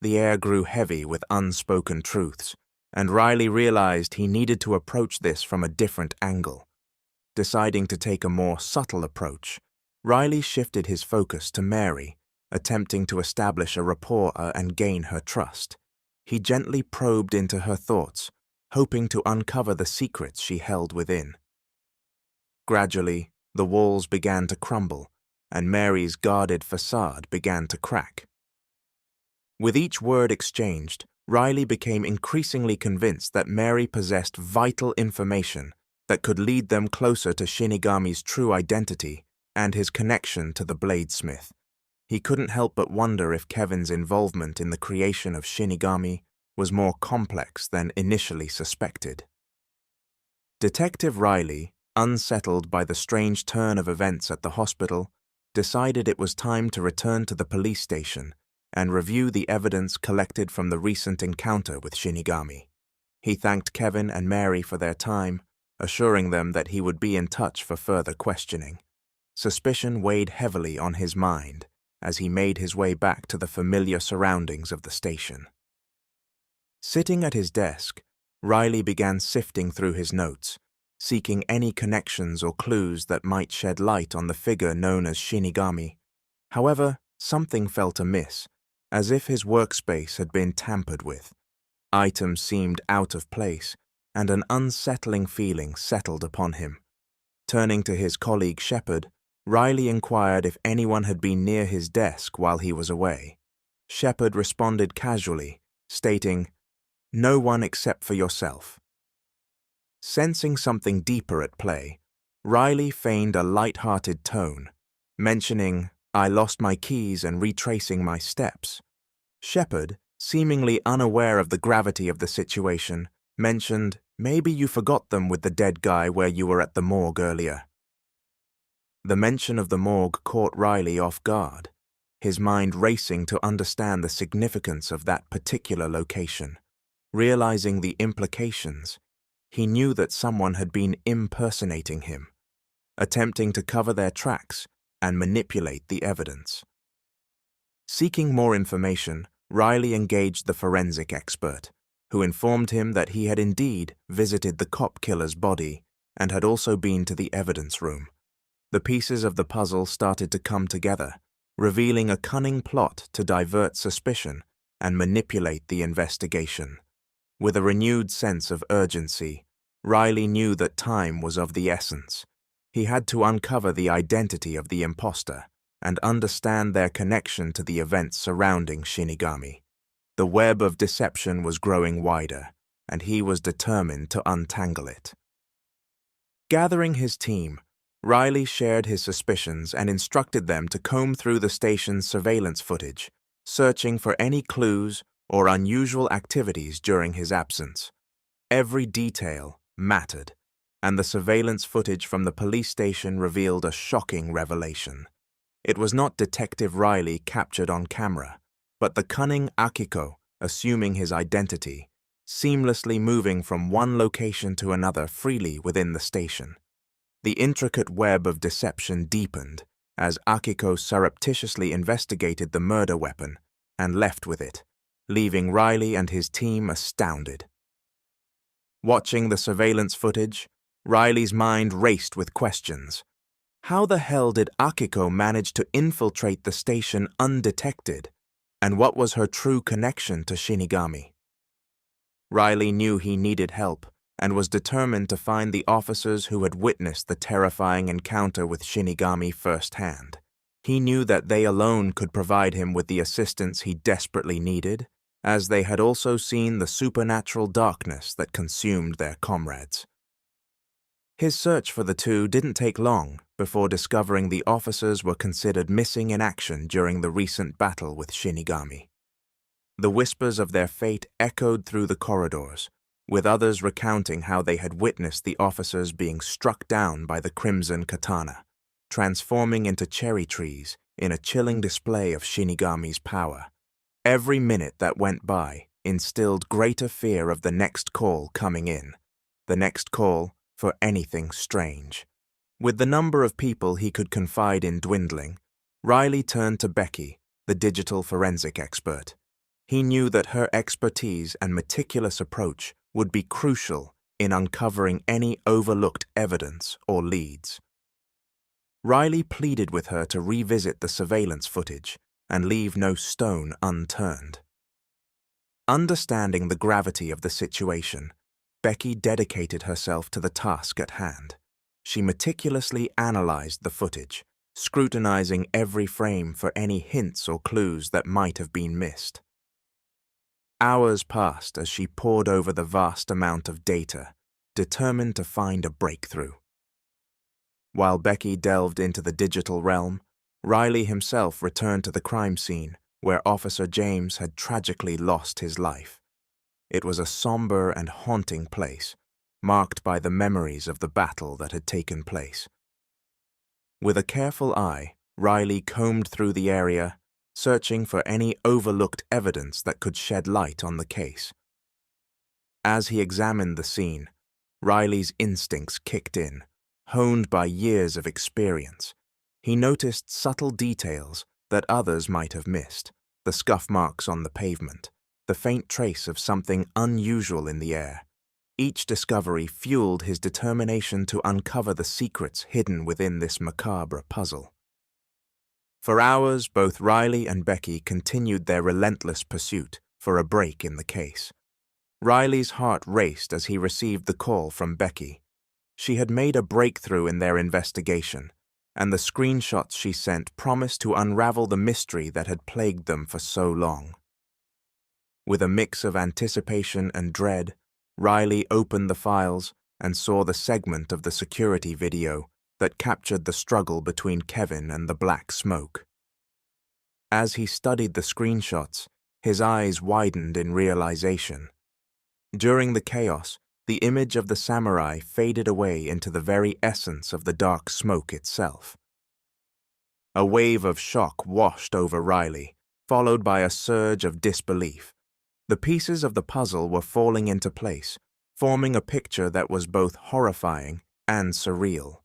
The air grew heavy with unspoken truths, and Riley realized he needed to approach this from a different angle. Deciding to take a more subtle approach, Riley shifted his focus to Mary, attempting to establish a rapport and gain her trust. He gently probed into her thoughts, hoping to uncover the secrets she held within. Gradually, the walls began to crumble, and Mary's guarded facade began to crack. With each word exchanged, Riley became increasingly convinced that Mary possessed vital information that could lead them closer to Shinigami's true identity and his connection to the bladesmith. He couldn't help but wonder if Kevin's involvement in the creation of Shinigami was more complex than initially suspected. Detective Riley, unsettled by the strange turn of events at the hospital, decided it was time to return to the police station and review the evidence collected from the recent encounter with Shinigami. He thanked Kevin and Mary for their time, assuring them that he would be in touch for further questioning. Suspicion weighed heavily on his mind as he made his way back to the familiar surroundings of the station. Sitting at his desk, Riley began sifting through his notes, seeking any connections or clues that might shed light on the figure known as Shinigami. However, something felt amiss, as if his workspace had been tampered with. Items seemed out of place, and an unsettling feeling settled upon him. Turning to his colleague Shepard, Riley inquired if anyone had been near his desk while he was away. Shepard responded casually, stating, "No one except for yourself." Sensing something deeper at play, Riley feigned a light-hearted tone, mentioning, "I lost my keys and retracing my steps." Shepard, seemingly unaware of the gravity of the situation, mentioned, "Maybe you forgot them with the dead guy where you were at the morgue earlier." The mention of the morgue caught Riley off guard, his mind racing to understand the significance of that particular location. Realizing the implications, he knew that someone had been impersonating him, attempting to cover their tracks and manipulate the evidence. Seeking more information, Riley engaged the forensic expert, who informed him that he had indeed visited the cop killer's body and had also been to the evidence room. The pieces of the puzzle started to come together, revealing a cunning plot to divert suspicion and manipulate the investigation. With a renewed sense of urgency, Riley knew that time was of the essence. He had to uncover the identity of the imposter and understand their connection to the events surrounding Shinigami. The web of deception was growing wider, and he was determined to untangle it. Gathering his team, Riley shared his suspicions and instructed them to comb through the station's surveillance footage, searching for any clues or unusual activities during his absence. Every detail mattered, and the surveillance footage from the police station revealed a shocking revelation. It was not Detective Riley captured on camera, but the cunning Akiko assuming his identity, seamlessly moving from one location to another freely within the station. The intricate web of deception deepened as Akiko surreptitiously investigated the murder weapon and left with it, leaving Riley and his team astounded. Watching the surveillance footage, Riley's mind raced with questions. How the hell did Akiko manage to infiltrate the station undetected, and what was her true connection to Shinigami? Riley knew he needed help and was determined to find the officers who had witnessed the terrifying encounter with Shinigami firsthand. He knew that they alone could provide him with the assistance he desperately needed, as they had also seen the supernatural darkness that consumed their comrades. His search for the two didn't take long before discovering the officers were considered missing in action during the recent battle with Shinigami. The whispers of their fate echoed through the corridors, with others recounting how they had witnessed the officers being struck down by the crimson katana, transforming into cherry trees in a chilling display of Shinigami's power. Every minute that went by instilled greater fear of the next call coming in, the next call for anything strange. With the number of people he could confide in dwindling, Riley turned to Becky, the digital forensic expert. He knew that her expertise and meticulous approach would be crucial in uncovering any overlooked evidence or leads. Riley pleaded with her to revisit the surveillance footage and leave no stone unturned. Understanding the gravity of the situation, Becky dedicated herself to the task at hand. She meticulously analyzed the footage, scrutinizing every frame for any hints or clues that might have been missed. Hours passed as she pored over the vast amount of data, determined to find a breakthrough. While Becky delved into the digital realm, Riley himself returned to the crime scene where Officer James had tragically lost his life. It was a somber and haunting place, marked by the memories of the battle that had taken place. With a careful eye, Riley combed through the area, searching for any overlooked evidence that could shed light on the case. As he examined the scene, Riley's instincts kicked in, honed by years of experience. He noticed subtle details that others might have missed: the scuff marks on the pavement, the faint trace of something unusual in the air. Each discovery fueled his determination to uncover the secrets hidden within this macabre puzzle. For hours, both Riley and Becky continued their relentless pursuit for a break in the case. Riley's heart raced as he received the call from Becky. She had made a breakthrough in their investigation, and the screenshots she sent promised to unravel the mystery that had plagued them for so long. With a mix of anticipation and dread, Riley opened the files and saw the segment of the security video that captured the struggle between Kevin and the black smoke. As he studied the screenshots, his eyes widened in realization. During the chaos, the image of the samurai faded away into the very essence of the dark smoke itself. A wave of shock washed over Riley, followed by a surge of disbelief. The pieces of the puzzle were falling into place, forming a picture that was both horrifying and surreal.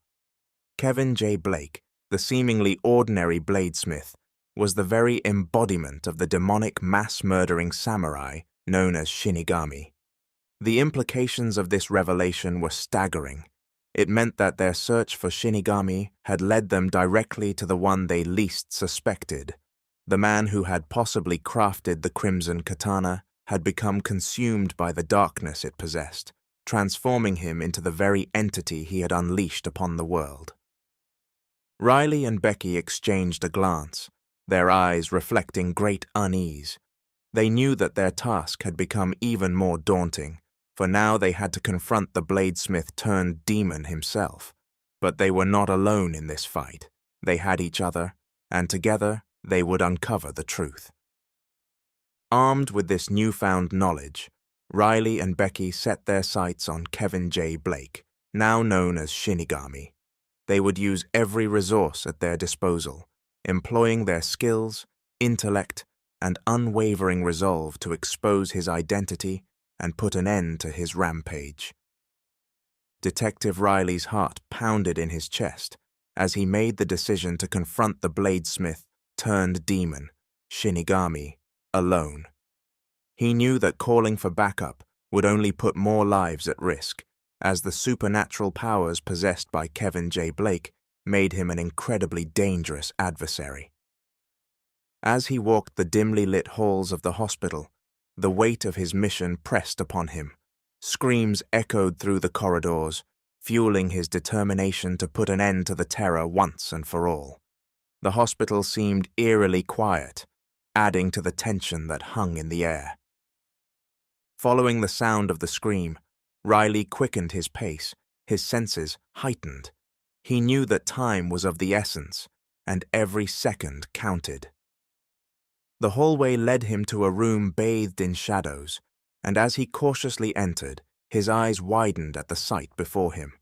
Kevin J. Blake, the seemingly ordinary bladesmith, was the very embodiment of the demonic mass-murdering samurai known as Shinigami. The implications of this revelation were staggering. It meant that their search for Shinigami had led them directly to the one they least suspected. The man who had possibly crafted the crimson katana had become consumed by the darkness it possessed, transforming him into the very entity he had unleashed upon the world. Riley and Becky exchanged a glance, their eyes reflecting great unease. They knew that their task had become even more daunting, for now they had to confront the bladesmith-turned-demon himself. But they were not alone in this fight. They had each other, and together they would uncover the truth. Armed with this newfound knowledge, Riley and Becky set their sights on Kevin J. Blake, now known as Shinigami. They would use every resource at their disposal, employing their skills, intellect, and unwavering resolve to expose his identity and put an end to his rampage. Detective Riley's heart pounded in his chest as he made the decision to confront the bladesmith turned demon, Shinigami, alone. He knew that calling for backup would only put more lives at risk, as the supernatural powers possessed by Kevin J. Blake made him an incredibly dangerous adversary. As he walked the dimly lit halls of the hospital, the weight of his mission pressed upon him. Screams echoed through the corridors, fueling his determination to put an end to the terror once and for all. The hospital seemed eerily quiet, adding to the tension that hung in the air. Following the sound of the scream, Riley quickened his pace, his senses heightened. He knew that time was of the essence, and every second counted. The hallway led him to a room bathed in shadows, and as he cautiously entered, his eyes widened at the sight before him.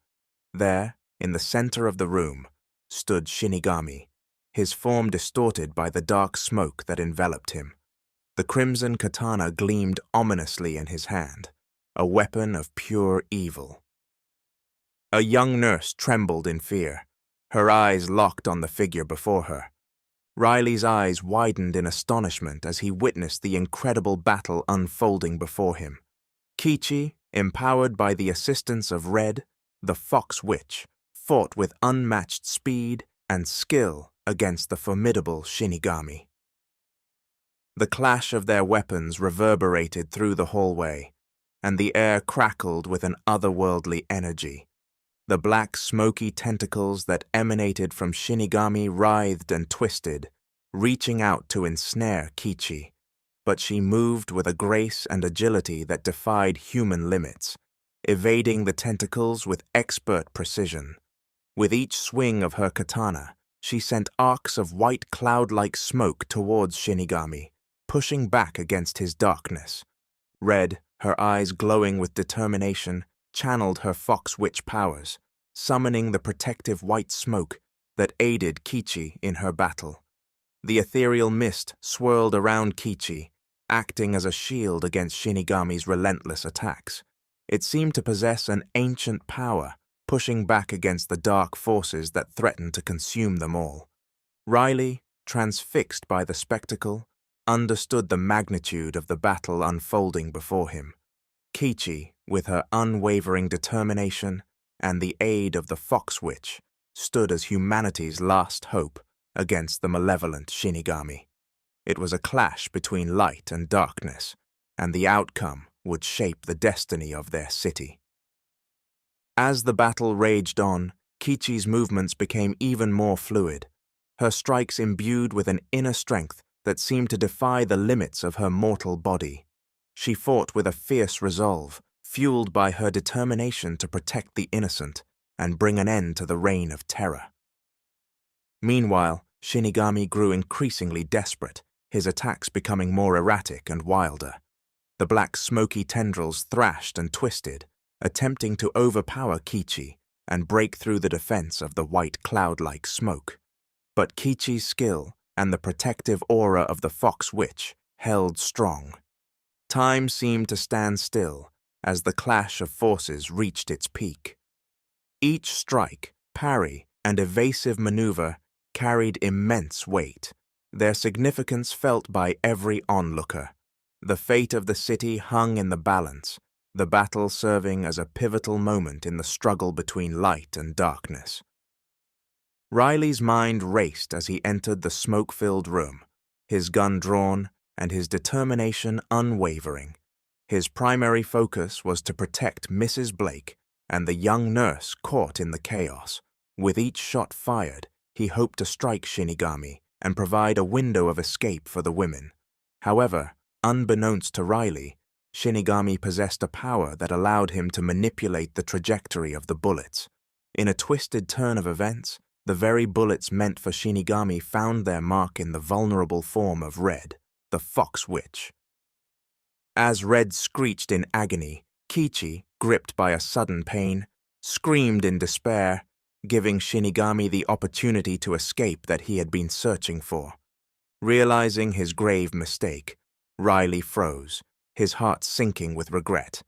There, in the center of the room, stood Shinigami, his form distorted by the dark smoke that enveloped him. The crimson katana gleamed ominously in his hand, a weapon of pure evil. A young nurse trembled in fear, her eyes locked on the figure before her. Riley's eyes widened in astonishment as he witnessed the incredible battle unfolding before him. Kichi, empowered by the assistance of Red, the Fox Witch, fought with unmatched speed and skill against the formidable Shinigami. The clash of their weapons reverberated through the hallway, and the air crackled with an otherworldly energy. The black, smoky tentacles that emanated from Shinigami writhed and twisted, reaching out to ensnare Kichi, but she moved with a grace and agility that defied human limits, evading the tentacles with expert precision. With each swing of her katana, she sent arcs of white cloud-like smoke towards Shinigami, pushing back against his darkness. Red, her eyes glowing with determination, channeled her Fox Witch powers, summoning the protective white smoke that aided Kichi in her battle. The ethereal mist swirled around Kichi, acting as a shield against Shinigami's relentless attacks. It seemed to possess an ancient power, pushing back against the dark forces that threatened to consume them all. Riley, transfixed by the spectacle, understood the magnitude of the battle unfolding before him. Kichi, with her unwavering determination and the aid of the Fox Witch, stood as humanity's last hope against the malevolent Shinigami. It was a clash between light and darkness, and the outcome would shape the destiny of their city. As the battle raged on, Kichi's movements became even more fluid, her strikes imbued with an inner strength that seemed to defy the limits of her mortal body. She fought with a fierce resolve, fueled by her determination to protect the innocent and bring an end to the reign of terror. Meanwhile, Shinigami grew increasingly desperate, his attacks becoming more erratic and wilder. The black smoky tendrils thrashed and twisted, attempting to overpower Kichi and break through the defense of the white cloud-like smoke. But Kichi's skill and the protective aura of the Fox Witch held strong. Time seemed to stand still as the clash of forces reached its peak. Each strike, parry, and evasive maneuver carried immense weight, their significance felt by every onlooker. The fate of the city hung in the balance, the battle serving as a pivotal moment in the struggle between light and darkness. Riley's mind raced as he entered the smoke-filled room, his gun drawn and his determination unwavering. His primary focus was to protect Mrs. Blake and the young nurse caught in the chaos. With each shot fired, he hoped to strike Shinigami and provide a window of escape for the women. However, unbeknownst to Riley, Shinigami possessed a power that allowed him to manipulate the trajectory of the bullets. In a twisted turn of events, the very bullets meant for Shinigami found their mark in the vulnerable form of Red, the Fox Witch. As Red screeched in agony, Kichi, gripped by a sudden pain, screamed in despair, giving Shinigami the opportunity to escape that he had been searching for. Realizing his grave mistake, Riley froze, his heart sinking with regret.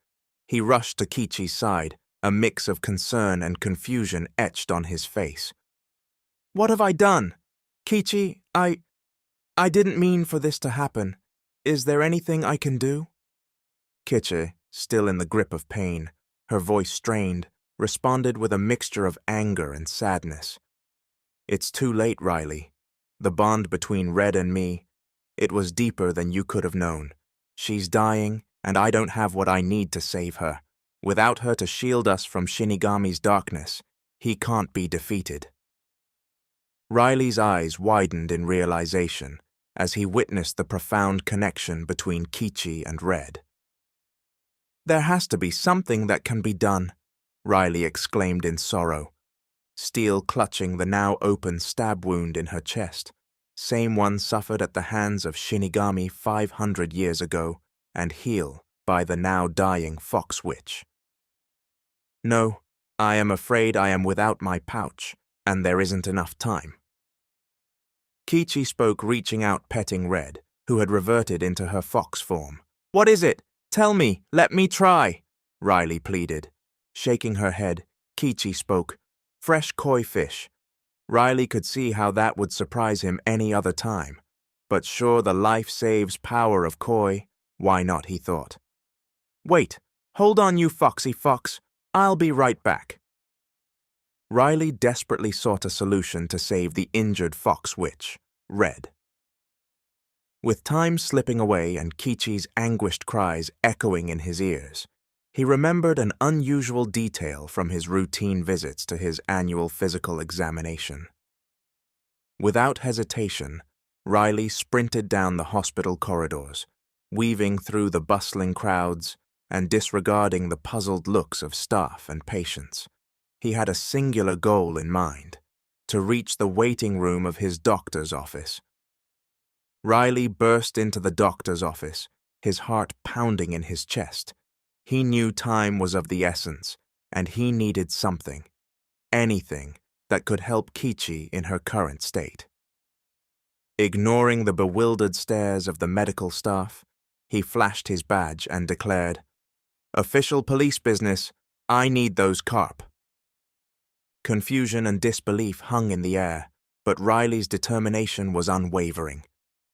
He rushed to Kichi's side, a mix of concern and confusion etched on his face. "What have I done? Kichi, I didn't mean for this to happen. Is there anything I can do?" Kichi, still in the grip of pain, her voice strained, responded with a mixture of anger and sadness. "It's too late, Riley. The bond between Red and me, it was deeper than you could have known. She's dying, and I don't have what I need to save her. Without her to shield us from Shinigami's darkness, he can't be defeated." Riley's eyes widened in realization as he witnessed the profound connection between Kichi and Red. "There has to be something that can be done," Riley exclaimed in sorrow, steel clutching the now open stab wound in her chest, same one suffered at the hands of Shinigami 500 years ago and healed by the now dying Fox Witch. "No, I am afraid I am without my pouch, and there isn't enough time." Kichi spoke, reaching out, petting Red, who had reverted into her fox form. "What is it? Tell me, let me try," Riley pleaded. Shaking her head, Kichi spoke, "Fresh koi fish." Riley could see how that would surprise him any other time, but sure the life-saves power of koi, why not, he thought. "Wait, hold on you foxy fox, I'll be right back." Riley desperately sought a solution to save the injured Fox Witch, Red. With time slipping away and Kichi's anguished cries echoing in his ears, he remembered an unusual detail from his routine visits to his annual physical examination. Without hesitation, Riley sprinted down the hospital corridors, weaving through the bustling crowds and disregarding the puzzled looks of staff and patients. He had a singular goal in mind: to reach the waiting room of his doctor's office. Riley burst into the doctor's office, his heart pounding in his chest. He knew time was of the essence, and he needed something, anything, that could help Kichi in her current state. Ignoring the bewildered stares of the medical staff, he flashed his badge and declared, "Official police business, I need those carp." Confusion and disbelief hung in the air, but Riley's determination was unwavering.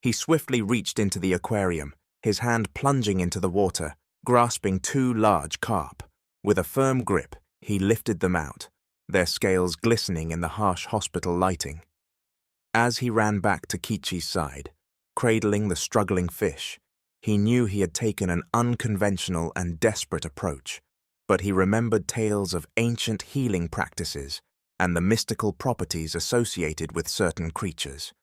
He swiftly reached into the aquarium, his hand plunging into the water, grasping 2 large carp. With a firm grip, he lifted them out, their scales glistening in the harsh hospital lighting. As he ran back to Kichi's side, cradling the struggling fish, he knew he had taken an unconventional and desperate approach, but he remembered tales of ancient healing practices and the mystical properties associated with certain creatures.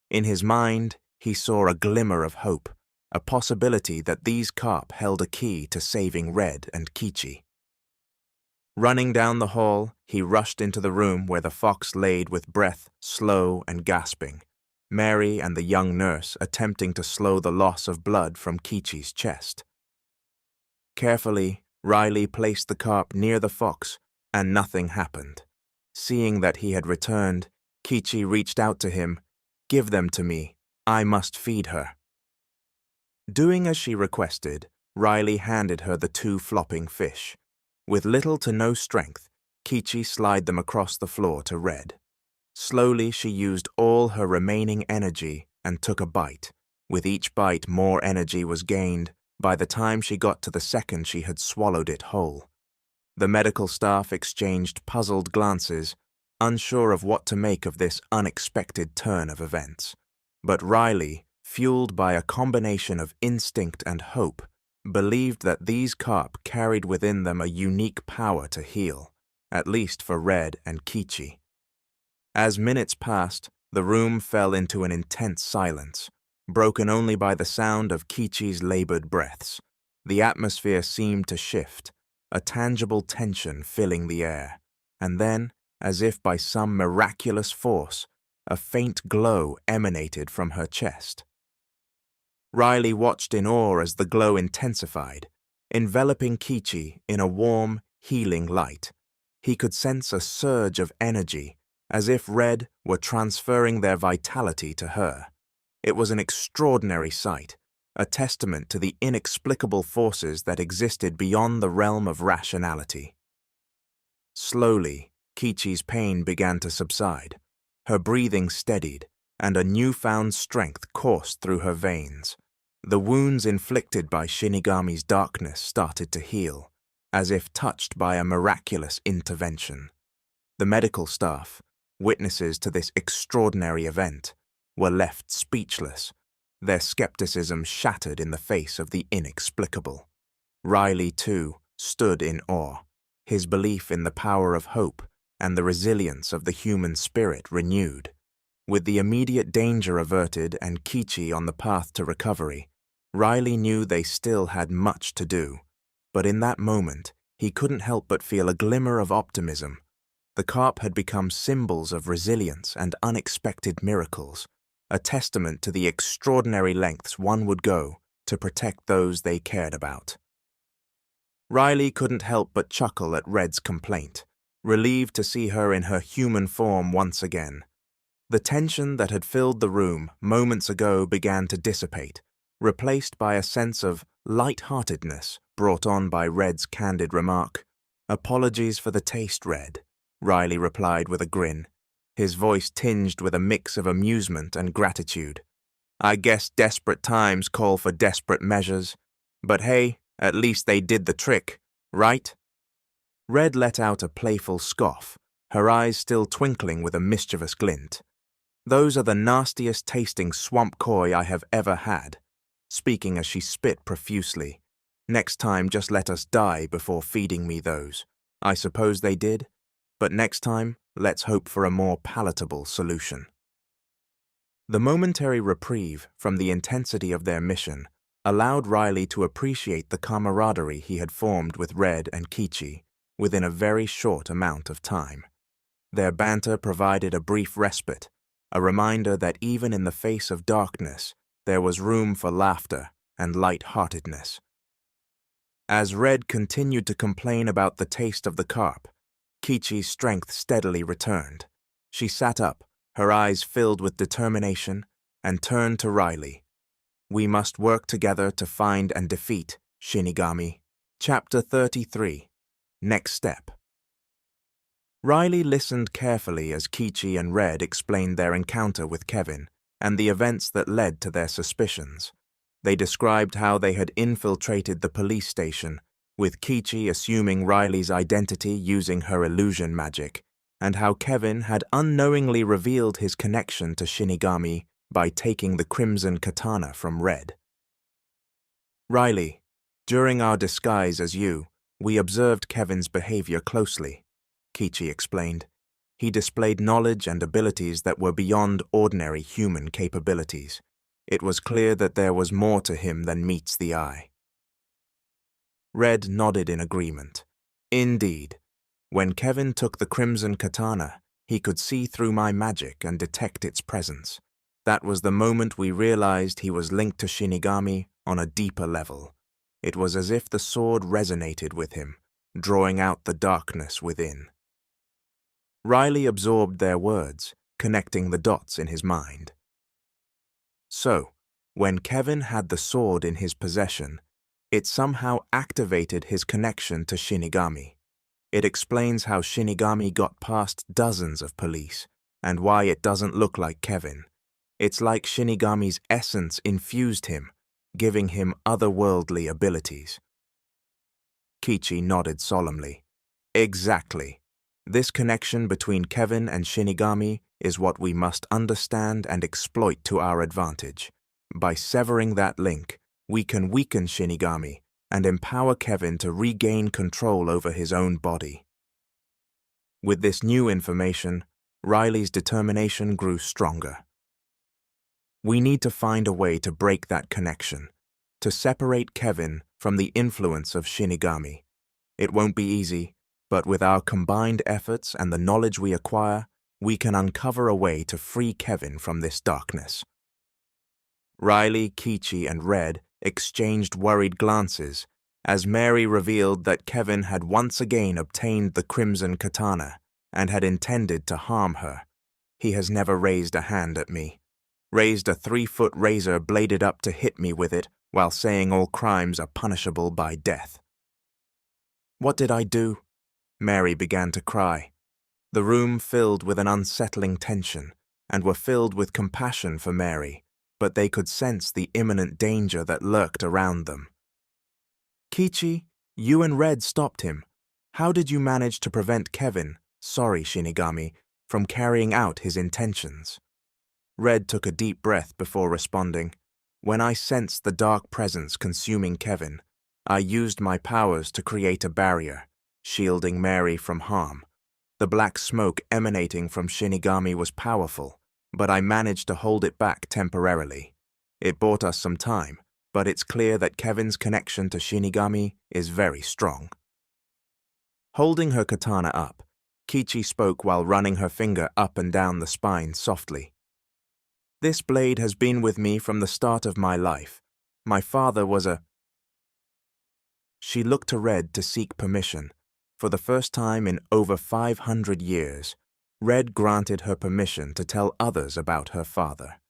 In his mind, he saw a glimmer of hope, a possibility that these carp held a key to saving Red and Kichi. Running down the hall, he rushed into the room where the fox laid with breath slow and gasping, Mary and the young nurse attempting to slow the loss of blood from Kichi's chest. Carefully, Riley placed the carp near the fox, and nothing happened. Seeing that he had returned, Kichi reached out to him. "Give them to me. I must feed her." Doing as she requested, Riley handed her the 2 flopping fish. With little to no strength, Kichi slid them across the floor to Red. Slowly, she used all her remaining energy and took a bite. With each bite, more energy was gained. By the time she got to the second, she had swallowed it whole. The medical staff exchanged puzzled glances, unsure of what to make of this unexpected turn of events. But Riley, fueled by a combination of instinct and hope, believed that these carp carried within them a unique power to heal, at least for Red and Kichi. As minutes passed, the room fell into an intense silence, broken only by the sound of Kichi's labored breaths. The atmosphere seemed to shift, a tangible tension filling the air, and then, as if by some miraculous force, a faint glow emanated from her chest. Riley watched in awe as the glow intensified, enveloping Kichi in a warm, healing light. He could sense a surge of energy, as if Red were transferring their vitality to her. It was an extraordinary sight, a testament to the inexplicable forces that existed beyond the realm of rationality. Slowly, Kichi's pain began to subside. Her breathing steadied, and a newfound strength coursed through her veins. The wounds inflicted by Shinigami's darkness started to heal, as if touched by a miraculous intervention. The medical staff, witnesses to this extraordinary event, were left speechless, their skepticism shattered in the face of the inexplicable. Riley, too, stood in awe, his belief in the power of hope and the resilience of the human spirit renewed. With the immediate danger averted and Kichi on the path to recovery, Riley knew they still had much to do. But in that moment, he couldn't help but feel a glimmer of optimism. The carp had become symbols of resilience and unexpected miracles, a testament to the extraordinary lengths one would go to protect those they cared about. Riley couldn't help but chuckle at Red's complaint, relieved to see her in her human form once again. The tension that had filled the room moments ago began to dissipate, replaced by a sense of light-heartedness brought on by Red's candid remark. "Apologies for the taste, Red," Riley replied with a grin, his voice tinged with a mix of amusement and gratitude. "I guess desperate times call for desperate measures, but hey, at least they did the trick, right?" Red let out a playful scoff, her eyes still twinkling with a mischievous glint. "Those are the nastiest tasting swamp koi I have ever had," speaking as she spit profusely. "Next time just let us die before feeding me those." I suppose they did, but next time let's hope for a more palatable solution. The momentary reprieve from the intensity of their mission allowed Riley to appreciate the camaraderie he had formed with Red and Kichi within a very short amount of time. Their banter provided a brief respite, a reminder that even in the face of darkness, there was room for laughter and light-heartedness. As Red continued to complain about the taste of the carp, Kichi's strength steadily returned. She sat up, her eyes filled with determination, and turned to Riley. "We must work together to find and defeat Shinigami." Chapter 33. Next Step. Riley listened carefully as Kichi and Red explained their encounter with Kevin and the events that led to their suspicions. They described how they had infiltrated the police station, with Kichi assuming Riley's identity using her illusion magic, and how Kevin had unknowingly revealed his connection to Shinigami by taking the crimson katana from Red. "Riley, during our disguise as you, we observed Kevin's behavior closely," Kichi explained. "He displayed knowledge and abilities that were beyond ordinary human capabilities. It was clear that there was more to him than meets the eye." Red nodded in agreement. "Indeed. When Kevin took the crimson katana, he could see through my magic and detect its presence. That was the moment we realized he was linked to Shinigami on a deeper level. It was as if the sword resonated with him, drawing out the darkness within." Riley absorbed their words, connecting the dots in his mind. So, when Kevin had the sword in his possession, it somehow activated his connection to Shinigami. It explains how Shinigami got past dozens of police, and why it doesn't look like Kevin. It's like Shinigami's essence infused him, giving him otherworldly abilities. Kichi nodded solemnly. "Exactly. This connection between Kevin and Shinigami is what we must understand and exploit to our advantage. By severing that link, we can weaken Shinigami and empower Kevin to regain control over his own body." With this new information, Riley's determination grew stronger. "We need to find a way to break that connection, to separate Kevin from the influence of Shinigami. It won't be easy, but with our combined efforts and the knowledge we acquire, we can uncover a way to free Kevin from this darkness." Riley, Kichi, and Red exchanged worried glances as Mary revealed that Kevin had once again obtained the crimson katana and had intended to harm her. "He has never raised a hand at me. Raised a 3-foot razor bladed up to hit me with it while saying all crimes are punishable by death." "What did I do?" Mary began to cry. The room filled with an unsettling tension, and were filled with compassion for Mary, but they could sense the imminent danger that lurked around them. Kichi, you and Red stopped him. How did you manage to prevent Kevin, sorry Shinigami, from carrying out his intentions? Red took a deep breath before responding. When I sensed the dark presence consuming Kevin, I used my powers to create a barrier, shielding Mary from harm. The black smoke emanating from Shinigami was powerful, but I managed to hold it back temporarily. It bought us some time, but it's clear that Kevin's connection to Shinigami is very strong. Holding her katana up, Kichi spoke while running her finger up and down the spine softly. This blade has been with me from the start of my life. My father was a... She looked to Red to seek permission. For the first time in over 500 years, Red granted her permission to tell others about her father.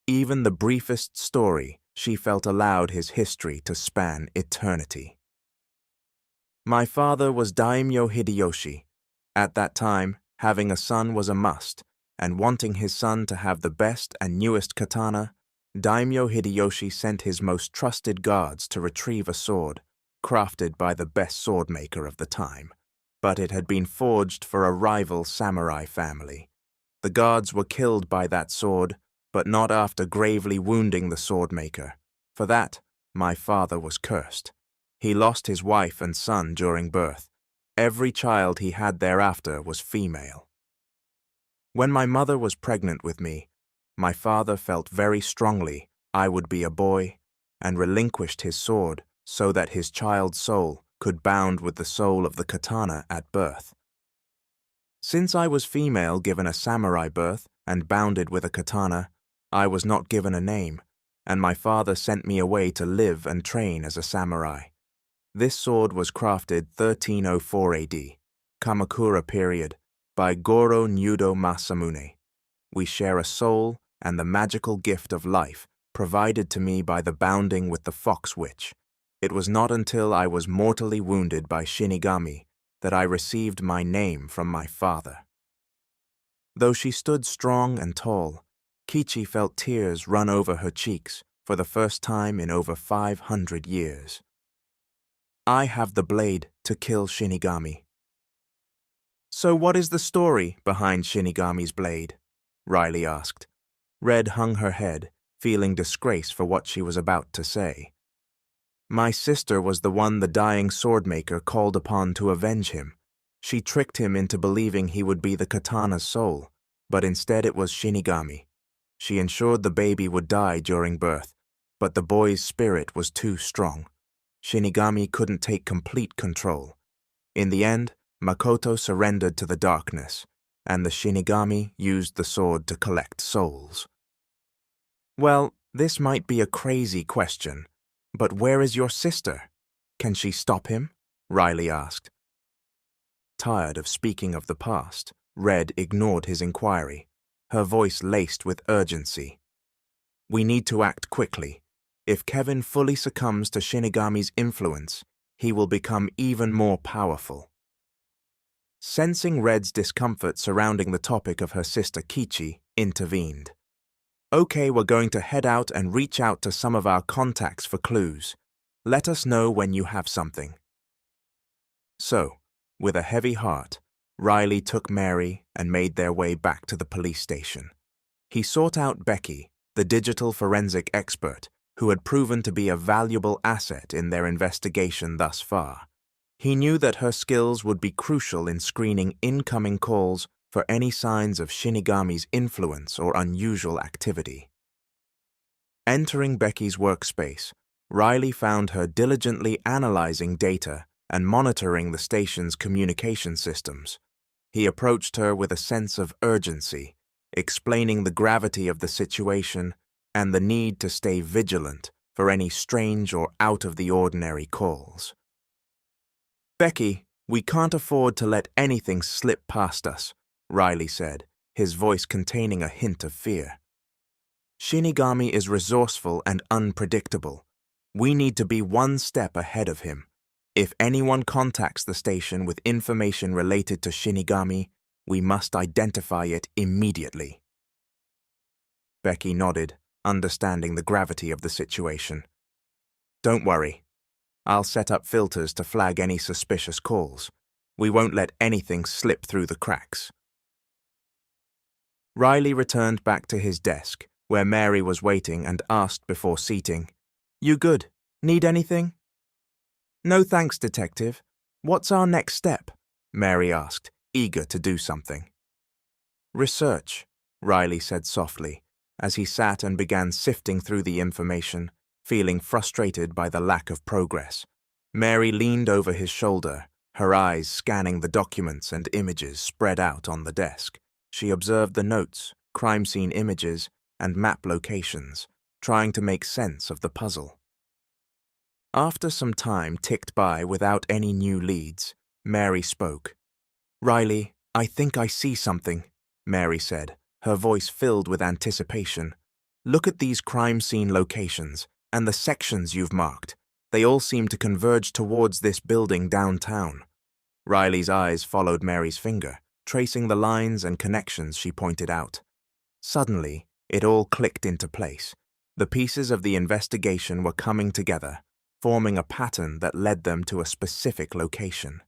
Even the briefest story, she felt allowed his history to span eternity. My father was Daimyo Hideyoshi. At that time, having a son was a must, and wanting his son to have the best and newest katana, Daimyo Hideyoshi sent his most trusted guards to retrieve a sword, crafted by the best swordmaker of the time. But it had been forged for a rival samurai family. The guards were killed by that sword, but not after gravely wounding the swordmaker. For that, my father was cursed. He lost his wife and son during birth. Every child he had thereafter was female. When my mother was pregnant with me, my father felt very strongly I would be a boy and relinquished his sword so that his child's soul could bound with the soul of the katana at birth. Since I was female given a samurai birth and bounded with a katana, I was not given a name, and my father sent me away to live and train as a samurai. This sword was crafted 1304 AD, Kamakura period, by Goro Nyudo Masamune. We share a soul and the magical gift of life provided to me by the bounding with the fox witch. It was not until I was mortally wounded by Shinigami that I received my name from my father. Though she stood strong and tall, Kichi felt tears run over her cheeks for the first time in over 500 years. I have the blade to kill Shinigami. So what is the story behind Shinigami's blade? Riley asked. Red hung her head, feeling disgrace for what she was about to say. My sister was the one the dying swordmaker called upon to avenge him. She tricked him into believing he would be the katana's soul, but instead it was Shinigami. She ensured the baby would die during birth, but the boy's spirit was too strong. Shinigami couldn't take complete control. In the end, Makoto surrendered to the darkness, and the Shinigami used the sword to collect souls. Well, this might be a crazy question, but where is your sister? Can she stop him? Riley asked. Tired of speaking of the past, Red ignored his inquiry, her voice laced with urgency. We need to act quickly. If Kevin fully succumbs to Shinigami's influence, he will become even more powerful. Sensing Red's discomfort surrounding the topic of her sister Kichi, intervened. Okay, we're going to head out and reach out to some of our contacts for clues. Let us know when you have something. So, with a heavy heart, Riley took Mary and made their way back to the police station. He sought out Becky, the digital forensic expert, who had proven to be a valuable asset in their investigation thus far. He knew that her skills would be crucial in screening incoming calls for any signs of Shinigami's influence or unusual activity. Entering Becky's workspace, Riley found her diligently analyzing data and monitoring the station's communication systems. He approached her with a sense of urgency, explaining the gravity of the situation and the need to stay vigilant for any strange or out-of-the-ordinary calls. Becky, we can't afford to let anything slip past us, Riley said, his voice containing a hint of fear. Shinigami is resourceful and unpredictable. We need to be one step ahead of him. If anyone contacts the station with information related to Shinigami, we must identify it immediately. Becky nodded, understanding the gravity of the situation. Don't worry. I'll set up filters to flag any suspicious calls. We won't let anything slip through the cracks. Riley returned back to his desk, where Mary was waiting, and asked before seating, "You good? Need anything?" "No thanks, Detective. What's our next step?" Mary asked, eager to do something. "Research," Riley said softly, as he sat and began sifting through the information, feeling frustrated by the lack of progress. Mary leaned over his shoulder, her eyes scanning the documents and images spread out on the desk. She observed the notes, crime scene images, and map locations, trying to make sense of the puzzle. After some time ticked by without any new leads, Mary spoke. "Riley, I think I see something," Mary said, her voice filled with anticipation. "Look at these crime scene locations and the sections you've marked. They all seem to converge towards this building downtown." Riley's eyes followed Mary's finger, tracing the lines and connections she pointed out. Suddenly, it all clicked into place. The pieces of the investigation were coming together, forming a pattern that led them to a specific location.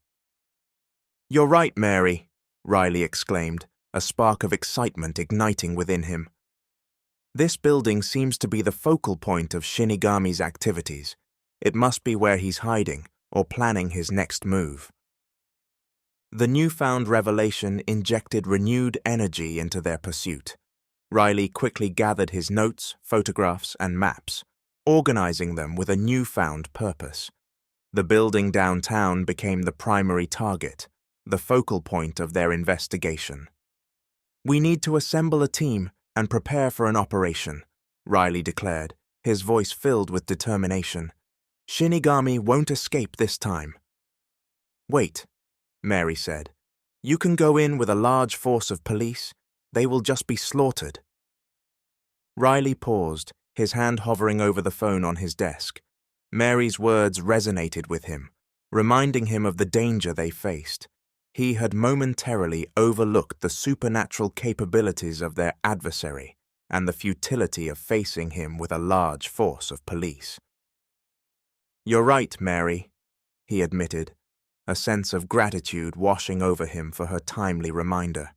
"You're right, Mary," Riley exclaimed, a spark of excitement igniting within him. "This building seems to be the focal point of Shinigami's activities. It must be where he's hiding or planning his next move." The newfound revelation injected renewed energy into their pursuit. Riley quickly gathered his notes, photographs, and maps, organizing them with a newfound purpose. The building downtown became the primary target, the focal point of their investigation. "We need to assemble a team and prepare for an operation," Riley declared, his voice filled with determination. "Shinigami won't escape this time." "Wait," Mary said. "You can go in with a large force of police. They will just be slaughtered." Riley paused, his hand hovering over the phone on his desk. Mary's words resonated with him, reminding him of the danger they faced. He had momentarily overlooked the supernatural capabilities of their adversary and the futility of facing him with a large force of police. "You're right, Mary," he admitted, a sense of gratitude washing over him for her timely reminder.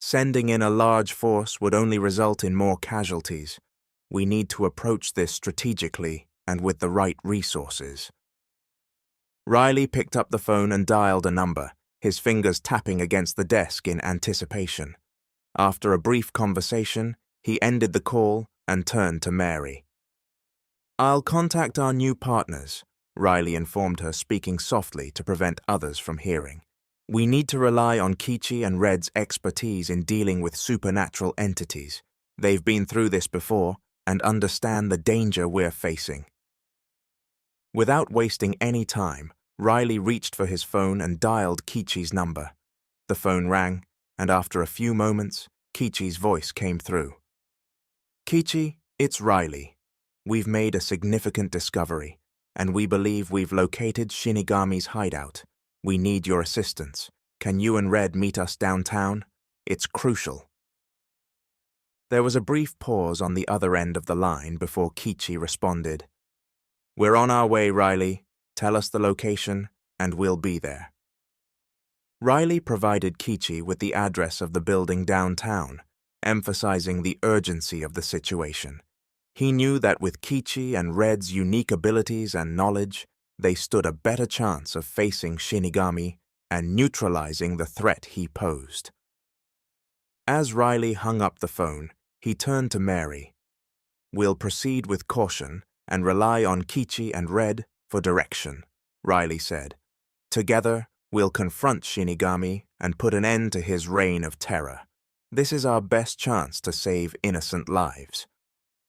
"Sending in a large force would only result in more casualties. We need to approach this strategically and with the right resources." Riley picked up the phone and dialed a number, his fingers tapping against the desk in anticipation. After a brief conversation, he ended the call and turned to Mary. "I'll contact our new partners," Riley informed her, speaking softly to prevent others from hearing. "We need to rely on Kage and Red's expertise in dealing with supernatural entities. They've been through this before and understand the danger we're facing." Without wasting any time, Riley reached for his phone and dialed Kichi's number. The phone rang, and after a few moments, Kichi's voice came through. "Kage, it's Riley. We've made a significant discovery, and we believe we've located Shinigami's hideout. We need your assistance. Can you and Red meet us downtown? It's crucial." There was a brief pause on the other end of the line before Kage responded. "We're on our way, Riley. Tell us the location, and we'll be there." Riley provided Kage with the address of the building downtown, emphasizing the urgency of the situation. He knew that with Kage and Red's unique abilities and knowledge, they stood a better chance of facing Shinigami and neutralizing the threat he posed. As Riley hung up the phone, he turned to Mary. "We'll proceed with caution and rely on Kage and Red for direction," Riley said. "Together, we'll confront Shinigami and put an end to his reign of terror. This is our best chance to save innocent lives."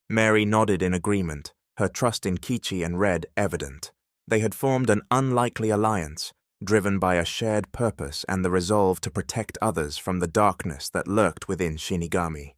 Mary nodded in agreement, her trust in Kage and Red evident. They had formed an unlikely alliance, driven by a shared purpose and the resolve to protect others from the darkness that lurked within Shinigami.